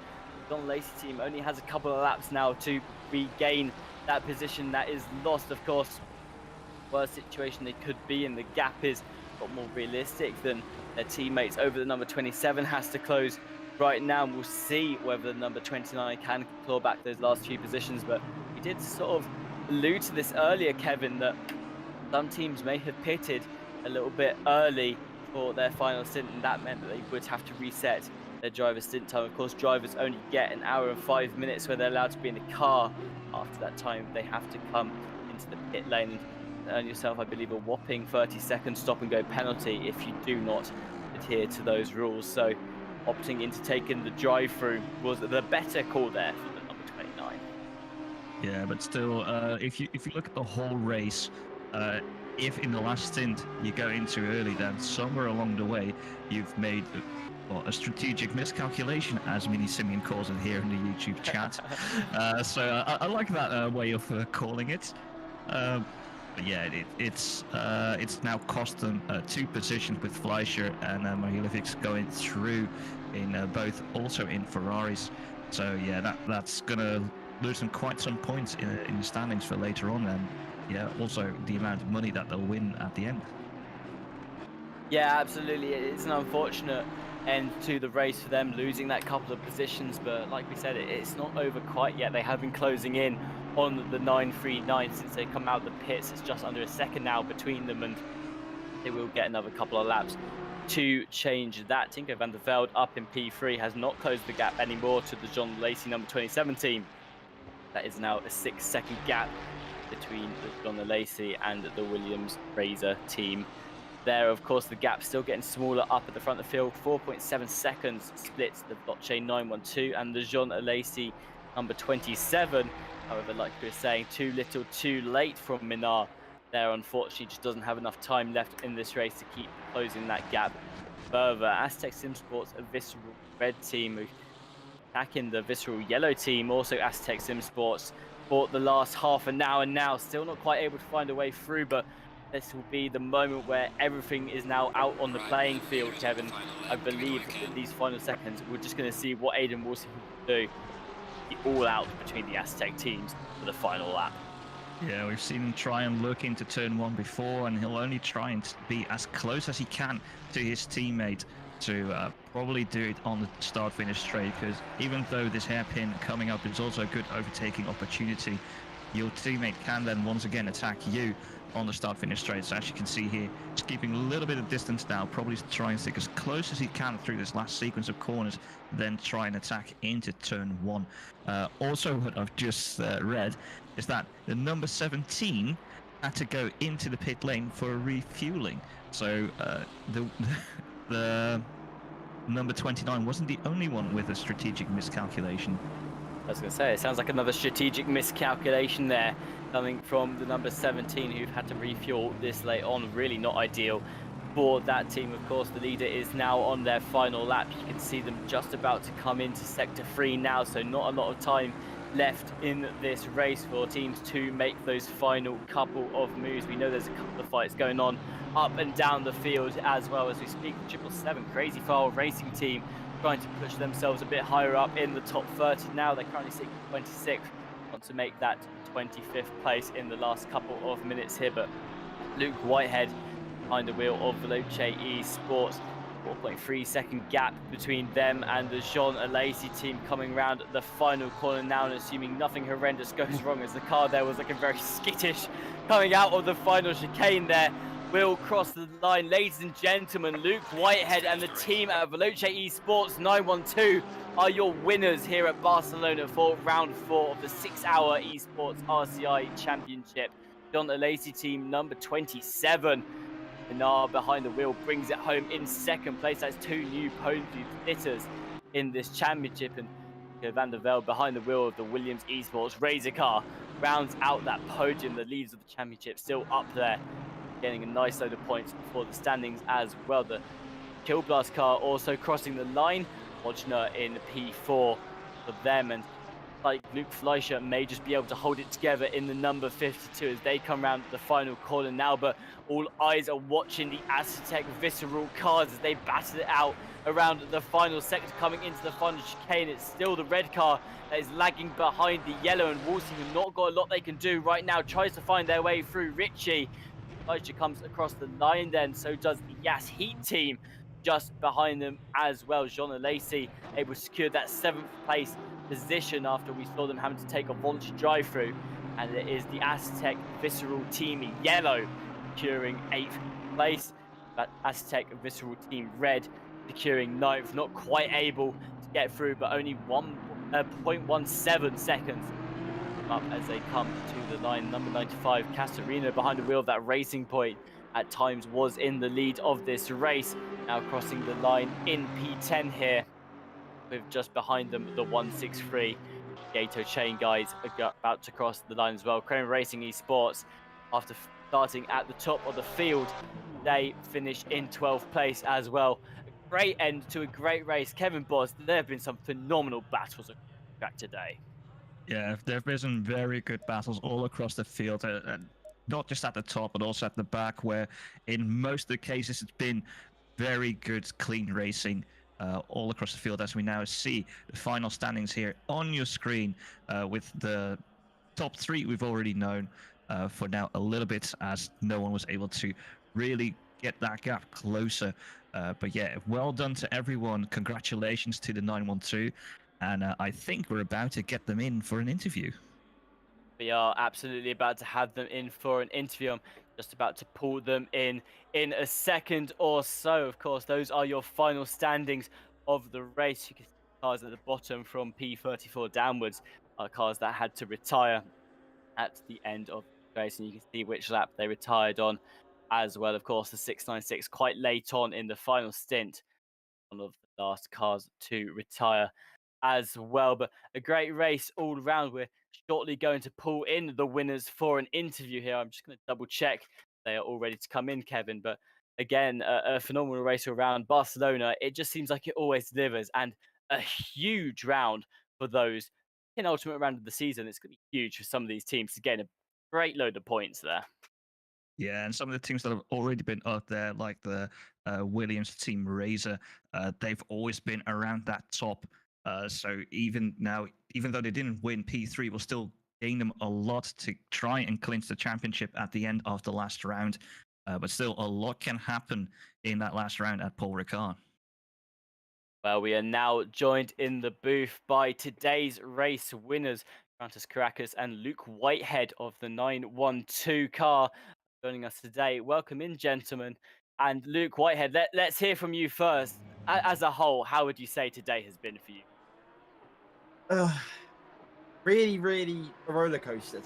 the Don Lacey team only has a couple of laps now to regain that position that is lost. Of course, worst situation they could be in. The gap is a lot more realistic than their teammates. Over the number 27 has to close right now, and we'll see whether the number 29 can claw back those last few positions. But we did sort of allude to this earlier, Kevin, that some teams may have pitted a little bit early for their final stint, and that meant that they would have to reset their driver's stint time. Of course, drivers only get an hour and 5 minutes where they're allowed to be in the car. After that time, they have to come into the pit lane and earn yourself, I believe, a whopping 30-second stop-and-go penalty if you do not adhere to those rules. So opting into taking the drive-through was the better call there for the number 29. Yeah, but still, if you look at the whole race, if in the last stint you go in too early, then somewhere along the way you've made a strategic miscalculation, as Mini Simeon calls it here in the YouTube chat. So I like that way of calling it. But yeah, it's now cost them 2 positions with Fleischer and Mahilevich going through in both also in Ferraris. So yeah, that's gonna lose them quite some points in the standings for later on, and yeah, also the amount of money that they'll win at the end. Yeah, absolutely. It's an unfortunate end to the race for them, losing that couple of positions. But like we said, it's not over quite yet. They have been closing in on the 939 since they come out of the pits. It's just under a second now between them, and they will get another couple of laps to change that. Tinko van der Velde up in P3 has not closed the gap anymore to the John Lacey number 27 team. That is now a 6-second gap between the John Lacey and the Williams Razor team. There, of course, the gap still getting smaller up at the front of the field. 4.7 seconds splits the blockchain 912 and the Jean Lacey number 27. However, like we were saying, too little, too late from Minar. There, unfortunately, just doesn't have enough time left in this race to keep closing that gap further. Aztec Sim Sports, a Visceral red team, who attacking the Visceral yellow team. Also, Aztec Sim Sports for the last half an hour now, still not quite able to find a way through, but this will be the moment where everything is now out on the playing field, Kevin. I believe in these final seconds, we're just going to see what Aiden Wilson will do. The all out between the Aztec teams for the final lap. Yeah, we've seen him try and look into turn 1 before, and he'll only try and be as close as he can to his teammate to probably do it on the start-finish straight, because even though this hairpin coming up is also a good overtaking opportunity, your teammate can then once again attack you on the start-finish straight. So as you can see here, he's keeping a little bit of distance now, probably try and stick as close as he can through this last sequence of corners, then try and attack into turn 1. Also, what I've just read is that the number 17 had to go into the pit lane for refueling. So the number 29 wasn't the only one with a strategic miscalculation. I was going to say, it sounds like another strategic miscalculation there, coming from the number 17, who've had to refuel this late on. Really not ideal for that team. Of course, the leader is now on their final lap. You can see them just about to come into sector 3 now, so not a lot of time left in this race for teams to make those final couple of moves. We know there's a couple of fights going on up and down the field as well as we speak. 777 Crazy File Racing team trying to push themselves a bit higher up in the top 30 now. They're currently sitting 26th, want to make that 25th place in the last couple of minutes here. But Luke Whitehead behind the wheel of Veloce Esports, 4.3 second gap between them and the Jean Lacey team coming round the final corner now, and assuming nothing horrendous goes wrong, as the car there was looking very skittish coming out of the final chicane there, will cross the line. Ladies and gentlemen, Luke Whitehead and the team at Veloce Esports 912 are your winners here at Barcelona for round 4 of the 6-hour Esports RCI Championship. John Lacey team number 27. Pinar behind the wheel brings it home in second place. That's 2 new podium sitters in this championship, and Van der Velde behind the wheel of the Williams Esports Razor car rounds out that podium. The leads of the championship still up there, getting a nice load of points for the standings as well. The Kill Blast car also crossing the line. Wojner in P4 for them, and like Luke Fleischer may just be able to hold it together in the number 52 as they come around the final corner now. But all eyes are watching the Aztec Visceral cars as they battle it out around the final sector coming into the final chicane. It's still the red car that is lagging behind the yellow, and Wolsey have not got a lot they can do right now. Tries to find their way through. Richie Deutsche comes across the line then, so does the Yas Heat team just behind them as well. Jean and Lacey able to secure that 7th place position after we saw them having to take a voluntary drive through. And it is the Aztec Visceral Team Yellow securing 8th place. That Aztec Visceral Team Red securing 9th, not quite able to get through, but only 1.17 seconds up as they come to the line. Number 95, Casarino, behind the wheel of that Racing Point, at times was in the lead of this race. Now crossing the line in P10 here, with just behind them the 163 Gato Chain guys are about to cross the line as well. Chrome Racing Esports, after starting at the top of the field, they finish in 12th place as well. A great end to a great race. Kevin Boss, there have been some phenomenal battles back today. Yeah, there have been some very good battles all across the field, not just at the top, but also at the back, where in most of the cases it's been very good, clean racing all across the field, as we now see the final standings here on your screen, with the top 3 we've already known for now a little bit, as no one was able to really get that gap closer. But yeah, well done to everyone. Congratulations to the 912. And I think we're about to get them in for an interview. We are absolutely about to have them in for an interview. I'm just about to pull them in a second or so. Of course, those are your final standings of the race. You can see cars at the bottom from P34 downwards are cars that had to retire at the end of the race, and you can see which lap they retired on as well. Of course, the 696 quite late on in the final stint, one of the last cars to retire as well. But a great race all round. We're shortly going to pull in the winners for an interview here. I'm just going to double check they are all ready to come in, Kevin. But again, a phenomenal race around Barcelona. It just seems like it always delivers, and a huge round for those in ultimate round of the season. It's going to be huge for some of these teams to gain a great load of points there. Yeah, and some of the teams that have already been up there, like the Williams team Razor, they've always been around that top. So even now, even though they didn't win, P3 will still gain them a lot to try and clinch the championship at the end of the last round. But still, a lot can happen in that last round at Paul Ricard. Well, we are now joined in the booth by today's race winners, Francis Caracas and Luke Whitehead of the 912 car, joining us today. Welcome in, gentlemen. And Luke Whitehead, let's hear from you first. As a whole, how would you say today has been for you? Really a roller coaster.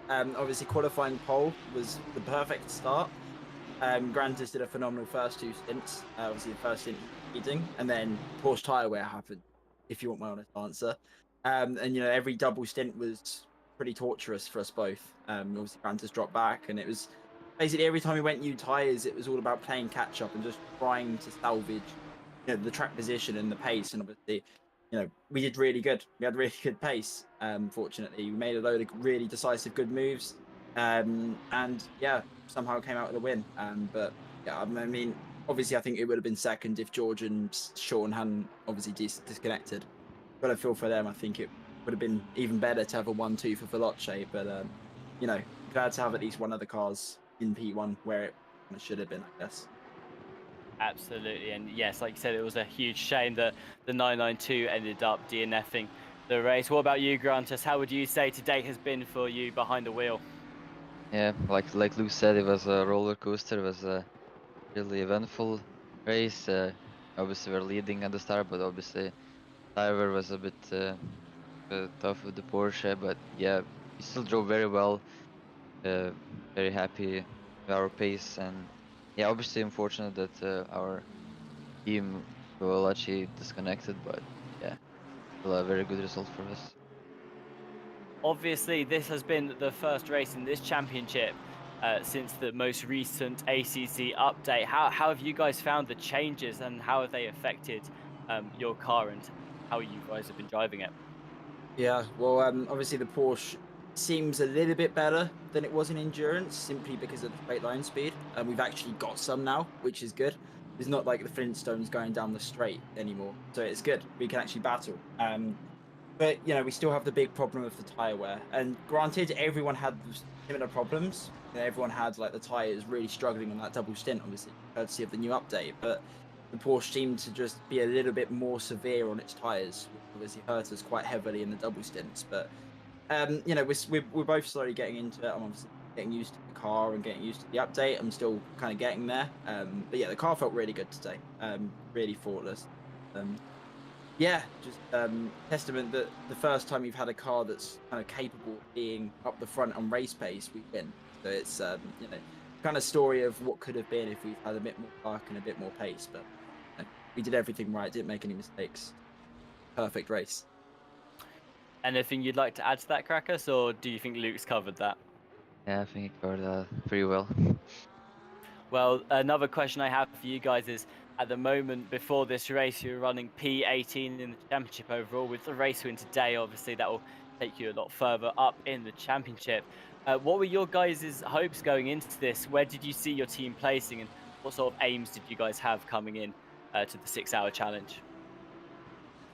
Obviously, qualifying pole was the perfect start. Grantis did a phenomenal first 2 stints. Obviously, the first stint leading, and then Porsche tyre wear happened, if you want my honest answer. And every double stint was pretty torturous for us both. Obviously, Grantis dropped back, and it was basically every time we went new tyres, it was all about playing catch up and just trying to salvage the track position and the pace. And obviously, we did really good. We had really good pace. Fortunately, we made a load of really decisive good moves, and yeah, somehow came out with a win. But yeah, I mean, obviously, I think it would have been second if George and Sean hadn't obviously disconnected. But I feel for them, I think it would have been even better to have a 1-2 for Veloce. But glad to have at least one of the cars in P1 where it should have been, I guess. Absolutely, and yes, like you said, it was a huge shame that the 992 ended up DNFing the race. What about you, Grantis? How would you say today has been for you behind the wheel? Yeah, like Luke said, it was a roller coaster. It was a really eventful race. Obviously, we're leading at the start, but obviously, Tyre was a bit tough with the Porsche. But yeah, we still drove very well. Very happy with our pace, and yeah, obviously unfortunate that our team will actually disconnected, but yeah, still a very good result for us. Obviously, this has been the first race in this championship since the most recent ACC update. How have you guys found the changes, and how have they affected your car and how you guys have been driving it? Yeah, well, obviously the Porsche seems a little bit better than it was in endurance, simply because of the straight line speed. And we've actually got some now, which is good. It's not like the Flintstones going down the straight anymore, so it's good. We can actually battle. But we still have the big problem of the tyre wear. And granted, everyone had similar problems. everyone had like the tyres really struggling on that double stint, obviously, courtesy of the new update. But the Porsche seemed to just be a little bit more severe on its tyres, which obviously hurt us quite heavily in the double stints. But we're both slowly getting into it. I'm obviously getting used to the car and getting used to the update. I'm still kind of getting there. But yeah, the car felt really good today. Really thoughtless. Just testament that the first time you've had a car that's kind of capable of being up the front on race pace, we win. So it's kind of story of what could have been if we've had a bit more luck and a bit more pace. But we did everything right, didn't make any mistakes. Perfect race. Anything you'd like to add to that, Krakus, or do you think Luke's covered that? Yeah, I think he covered that pretty well. Well, another question I have for you guys is, at the moment, before this race, you're running P18 in the championship overall. With the race win today, obviously, that will take you a lot further up in the championship. What were your guys' hopes going into this? Where did you see your team placing, and what sort of aims did you guys have coming in to the 6-hour challenge?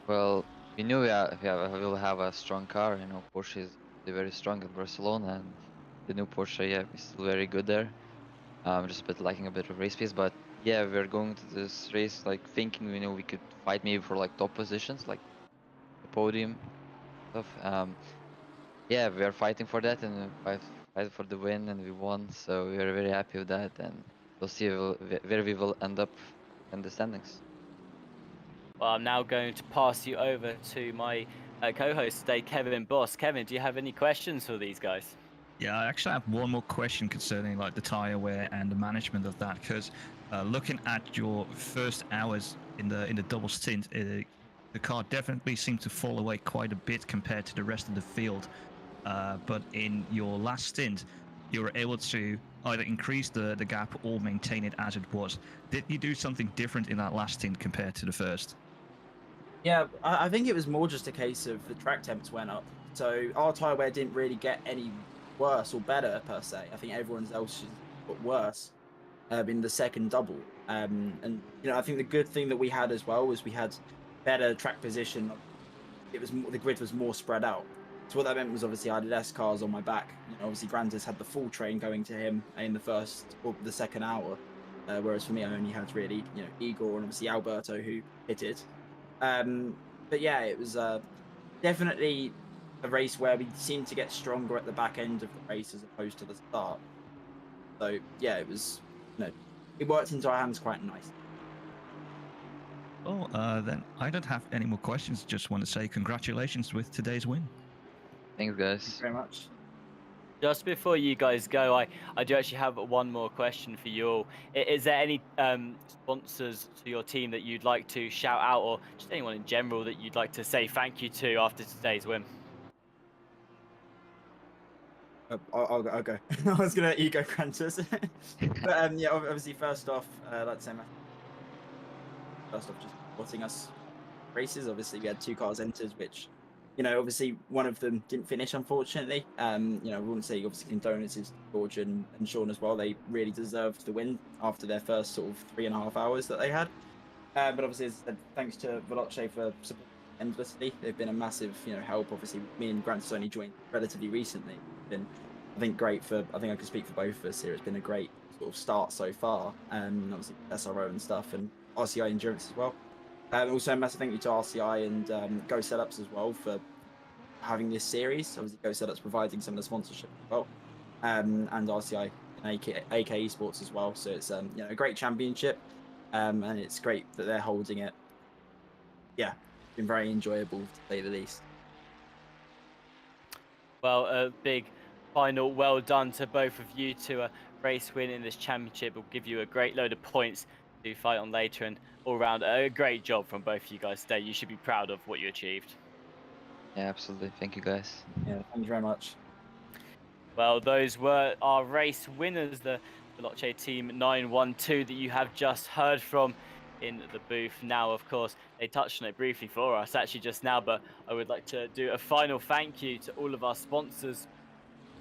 Well, we knew we will have a strong car. You know, Porsche is very strong in Barcelona, and the new Porsche, yeah, is still very good there. Just a bit lacking a bit of race pace, but yeah, we're going to this race like thinking we could fight maybe for like top positions, like the podium stuff. Yeah, we are fighting for that, and fight for the win, and we won. So we are very happy with that, and we'll see where we will end up in the standings. Well, I'm now going to pass you over to my co-host today, Kevin Boss. Kevin, do you have any questions for these guys? Yeah, I actually have one more question concerning like the tire wear and the management of that. Because looking at your first hours in the double stint, the car definitely seemed to fall away quite a bit compared to the rest of the field. But in your last stint, you were able to either increase the gap or maintain it as it was. Did you do something different in that last stint compared to the first? Yeah, I think it was more just a case of the track temps went up. So our tyre wear didn't really get any worse or better per se. I think everyone's else got worse in the second double. And I think the good thing that we had as well was we had better track position. It was the grid was more spread out. So what that meant was obviously I had less cars on my back. Obviously Grantis had the full train going to him in the second hour, whereas for me I only had really Igor and obviously Alberto who hit it. But yeah, it was definitely a race where we seemed to get stronger at the back end of the race as opposed to the start. So yeah, it was it worked into our hands quite nice. Well, then I don't have any more questions. Just want to say congratulations with today's win. Thanks, guys. Thank you very much. Just before you guys go, I do actually have one more question for you all. Is there any sponsors to your team that you'd like to shout out, or just anyone in general that you'd like to say thank you to after today's win? I'll go. I was going to let you go, Grantis. But yeah, obviously, first off, I'd like to say, just supporting us races. Obviously, we had 2 cars entered, which, obviously one of them didn't finish, unfortunately. I wouldn't say obviously condolences to George and Sean as well. They really deserved the win after their first sort of 3.5 hours that they had. But obviously, as I said, thanks to Veloce for supporting endlessly. They've been a massive, help. Obviously, me and Grant only joined relatively recently. It's been, I think, great for. I think I can speak for both of us here. It's been a great sort of start so far, and obviously SRO and stuff, and RCI Endurance as well. Also, a massive thank you to RCI and Go Setups as well for having this series. Obviously, Go Setups providing some of the sponsorship as well, and RCI and AK Esports as well. So it's a great championship, and it's great that they're holding it. Yeah, it's been very enjoyable to say the least. Well, a big final well done to both of you to a race win in this championship. Will give you a great load of points to fight on later, and all round a great job from both of you guys today. You should be proud of what you achieved. Yeah, absolutely. Thank you, guys. Yeah, thank you very much. Well, those were our race winners, the Veloce Team 912 that you have just heard from in the booth. Now, of course, they touched on it briefly for us actually just now, but I would like to do a final thank you to all of our sponsors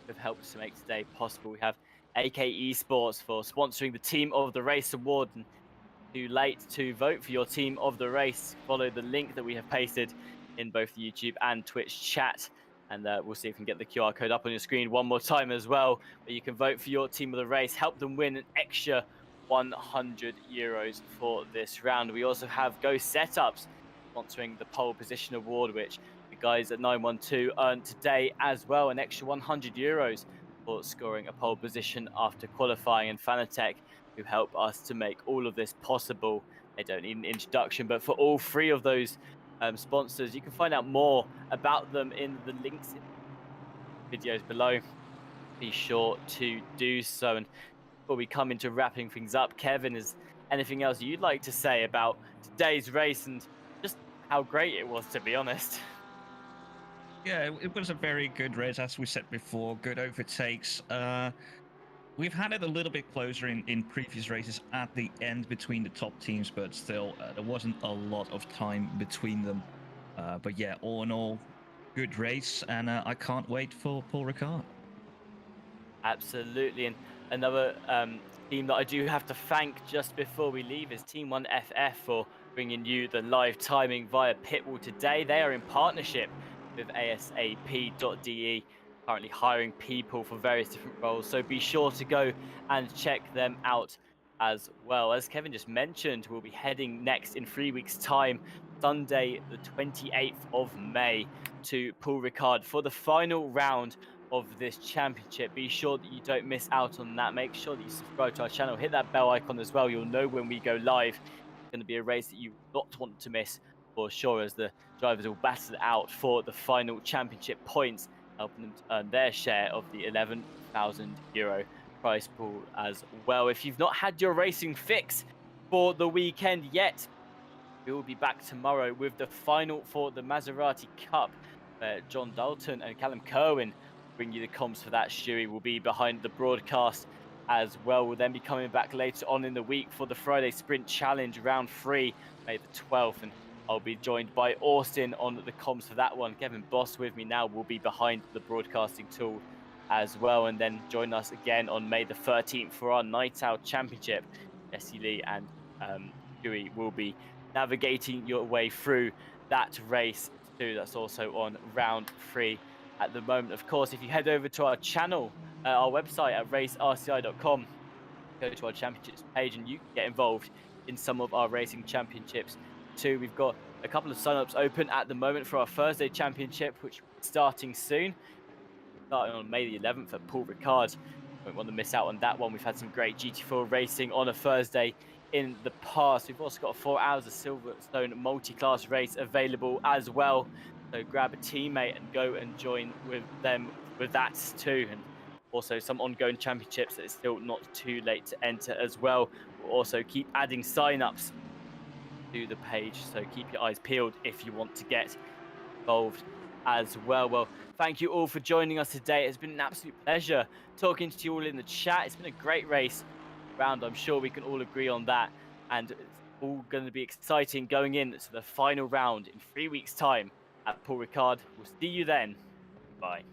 who have helped to make today possible. We have AK Esports for sponsoring the Team of the Race award. And too late to vote for your Team of the Race, follow the link that we have pasted in both the YouTube and Twitch chat. And we'll see if we can get the QR code up on your screen one more time as well, where you can vote for your team of the race, help them win an extra 100 euros for this round. We also have Go Setups sponsoring the pole position award, which the guys at 912 earned today as well, an extra 100 euros for scoring a pole position after qualifying, and Fanatec, who help us to make all of this possible. They don't need an introduction, but for all three of those sponsors, you can find out more about them in the links in the videos below. Be sure to do so. And before we come into wrapping things up, Kevin, is anything else you'd like to say about today's race and just how great it was, to be honest? Yeah, it was a very good race, as we said before. Good overtakes. We've had it a little bit closer in previous races at the end between the top teams, but still, there wasn't a lot of time between them. But yeah, all in all, good race, and I can't wait for Paul Ricard. Absolutely. And another team that I do have to thank just before we leave is Team 1FF for bringing you the live timing via Pitwall today. They are in partnership with ASAP.de, currently hiring people for various different roles. So be sure to go and check them out as well. As Kevin just mentioned, we'll be heading next in 3 weeks' time, Sunday, the 28th of May, to Paul Ricard for the final round of this championship. Be sure that you don't miss out on that. Make sure that you subscribe to our channel, hit that bell icon as well. You'll know when we go live. It's going to be a race that you will not want to miss for sure, as the drivers will battle it out for the final championship points, helping them to earn their share of the 11,000 euro prize pool as well. If you've not had your racing fix for the weekend yet, we will be back tomorrow with the final for the Maserati Cup. John Dalton and Callum Kerwin bring you the comms for that. Stewie will be behind the broadcast as well. We'll then be coming back later on in the week for the Friday Sprint Challenge Round 3, May the 12th. And I'll be joined by Austin on the comms for that one. Kevin Boss with me now will be behind the broadcasting tool as well. And then join us again on May the 13th for our Night Out Championship. Jesse Lee and Stewie will be navigating your way through that race too. That's also on Round 3 at the moment. Of course, if you head over to our channel, our website at racerci.com, go to our championships page and you can get involved in some of our racing championships too. We've got a couple of sign-ups open at the moment for our Thursday championship, which will be starting soon, starting on May the 11th at Paul Ricard. Won't want to miss out on that one. We've had some great GT4 racing on a Thursday in the past. We've also got 4 hours of Silverstone multi-class race available as well. So grab a teammate and go and join with them with that too. And also some ongoing championships that it's still not too late to enter as well. We'll also keep adding sign-ups to the page, so keep your eyes peeled if you want to get involved as well. Well, thank you all for joining us today. It's been an absolute pleasure talking to you all in the chat. It's been a great race round. I'm sure we can all agree on that. And it's all going to be exciting going into the final round in 3 weeks' time at Paul Ricard. We'll see you then. Bye.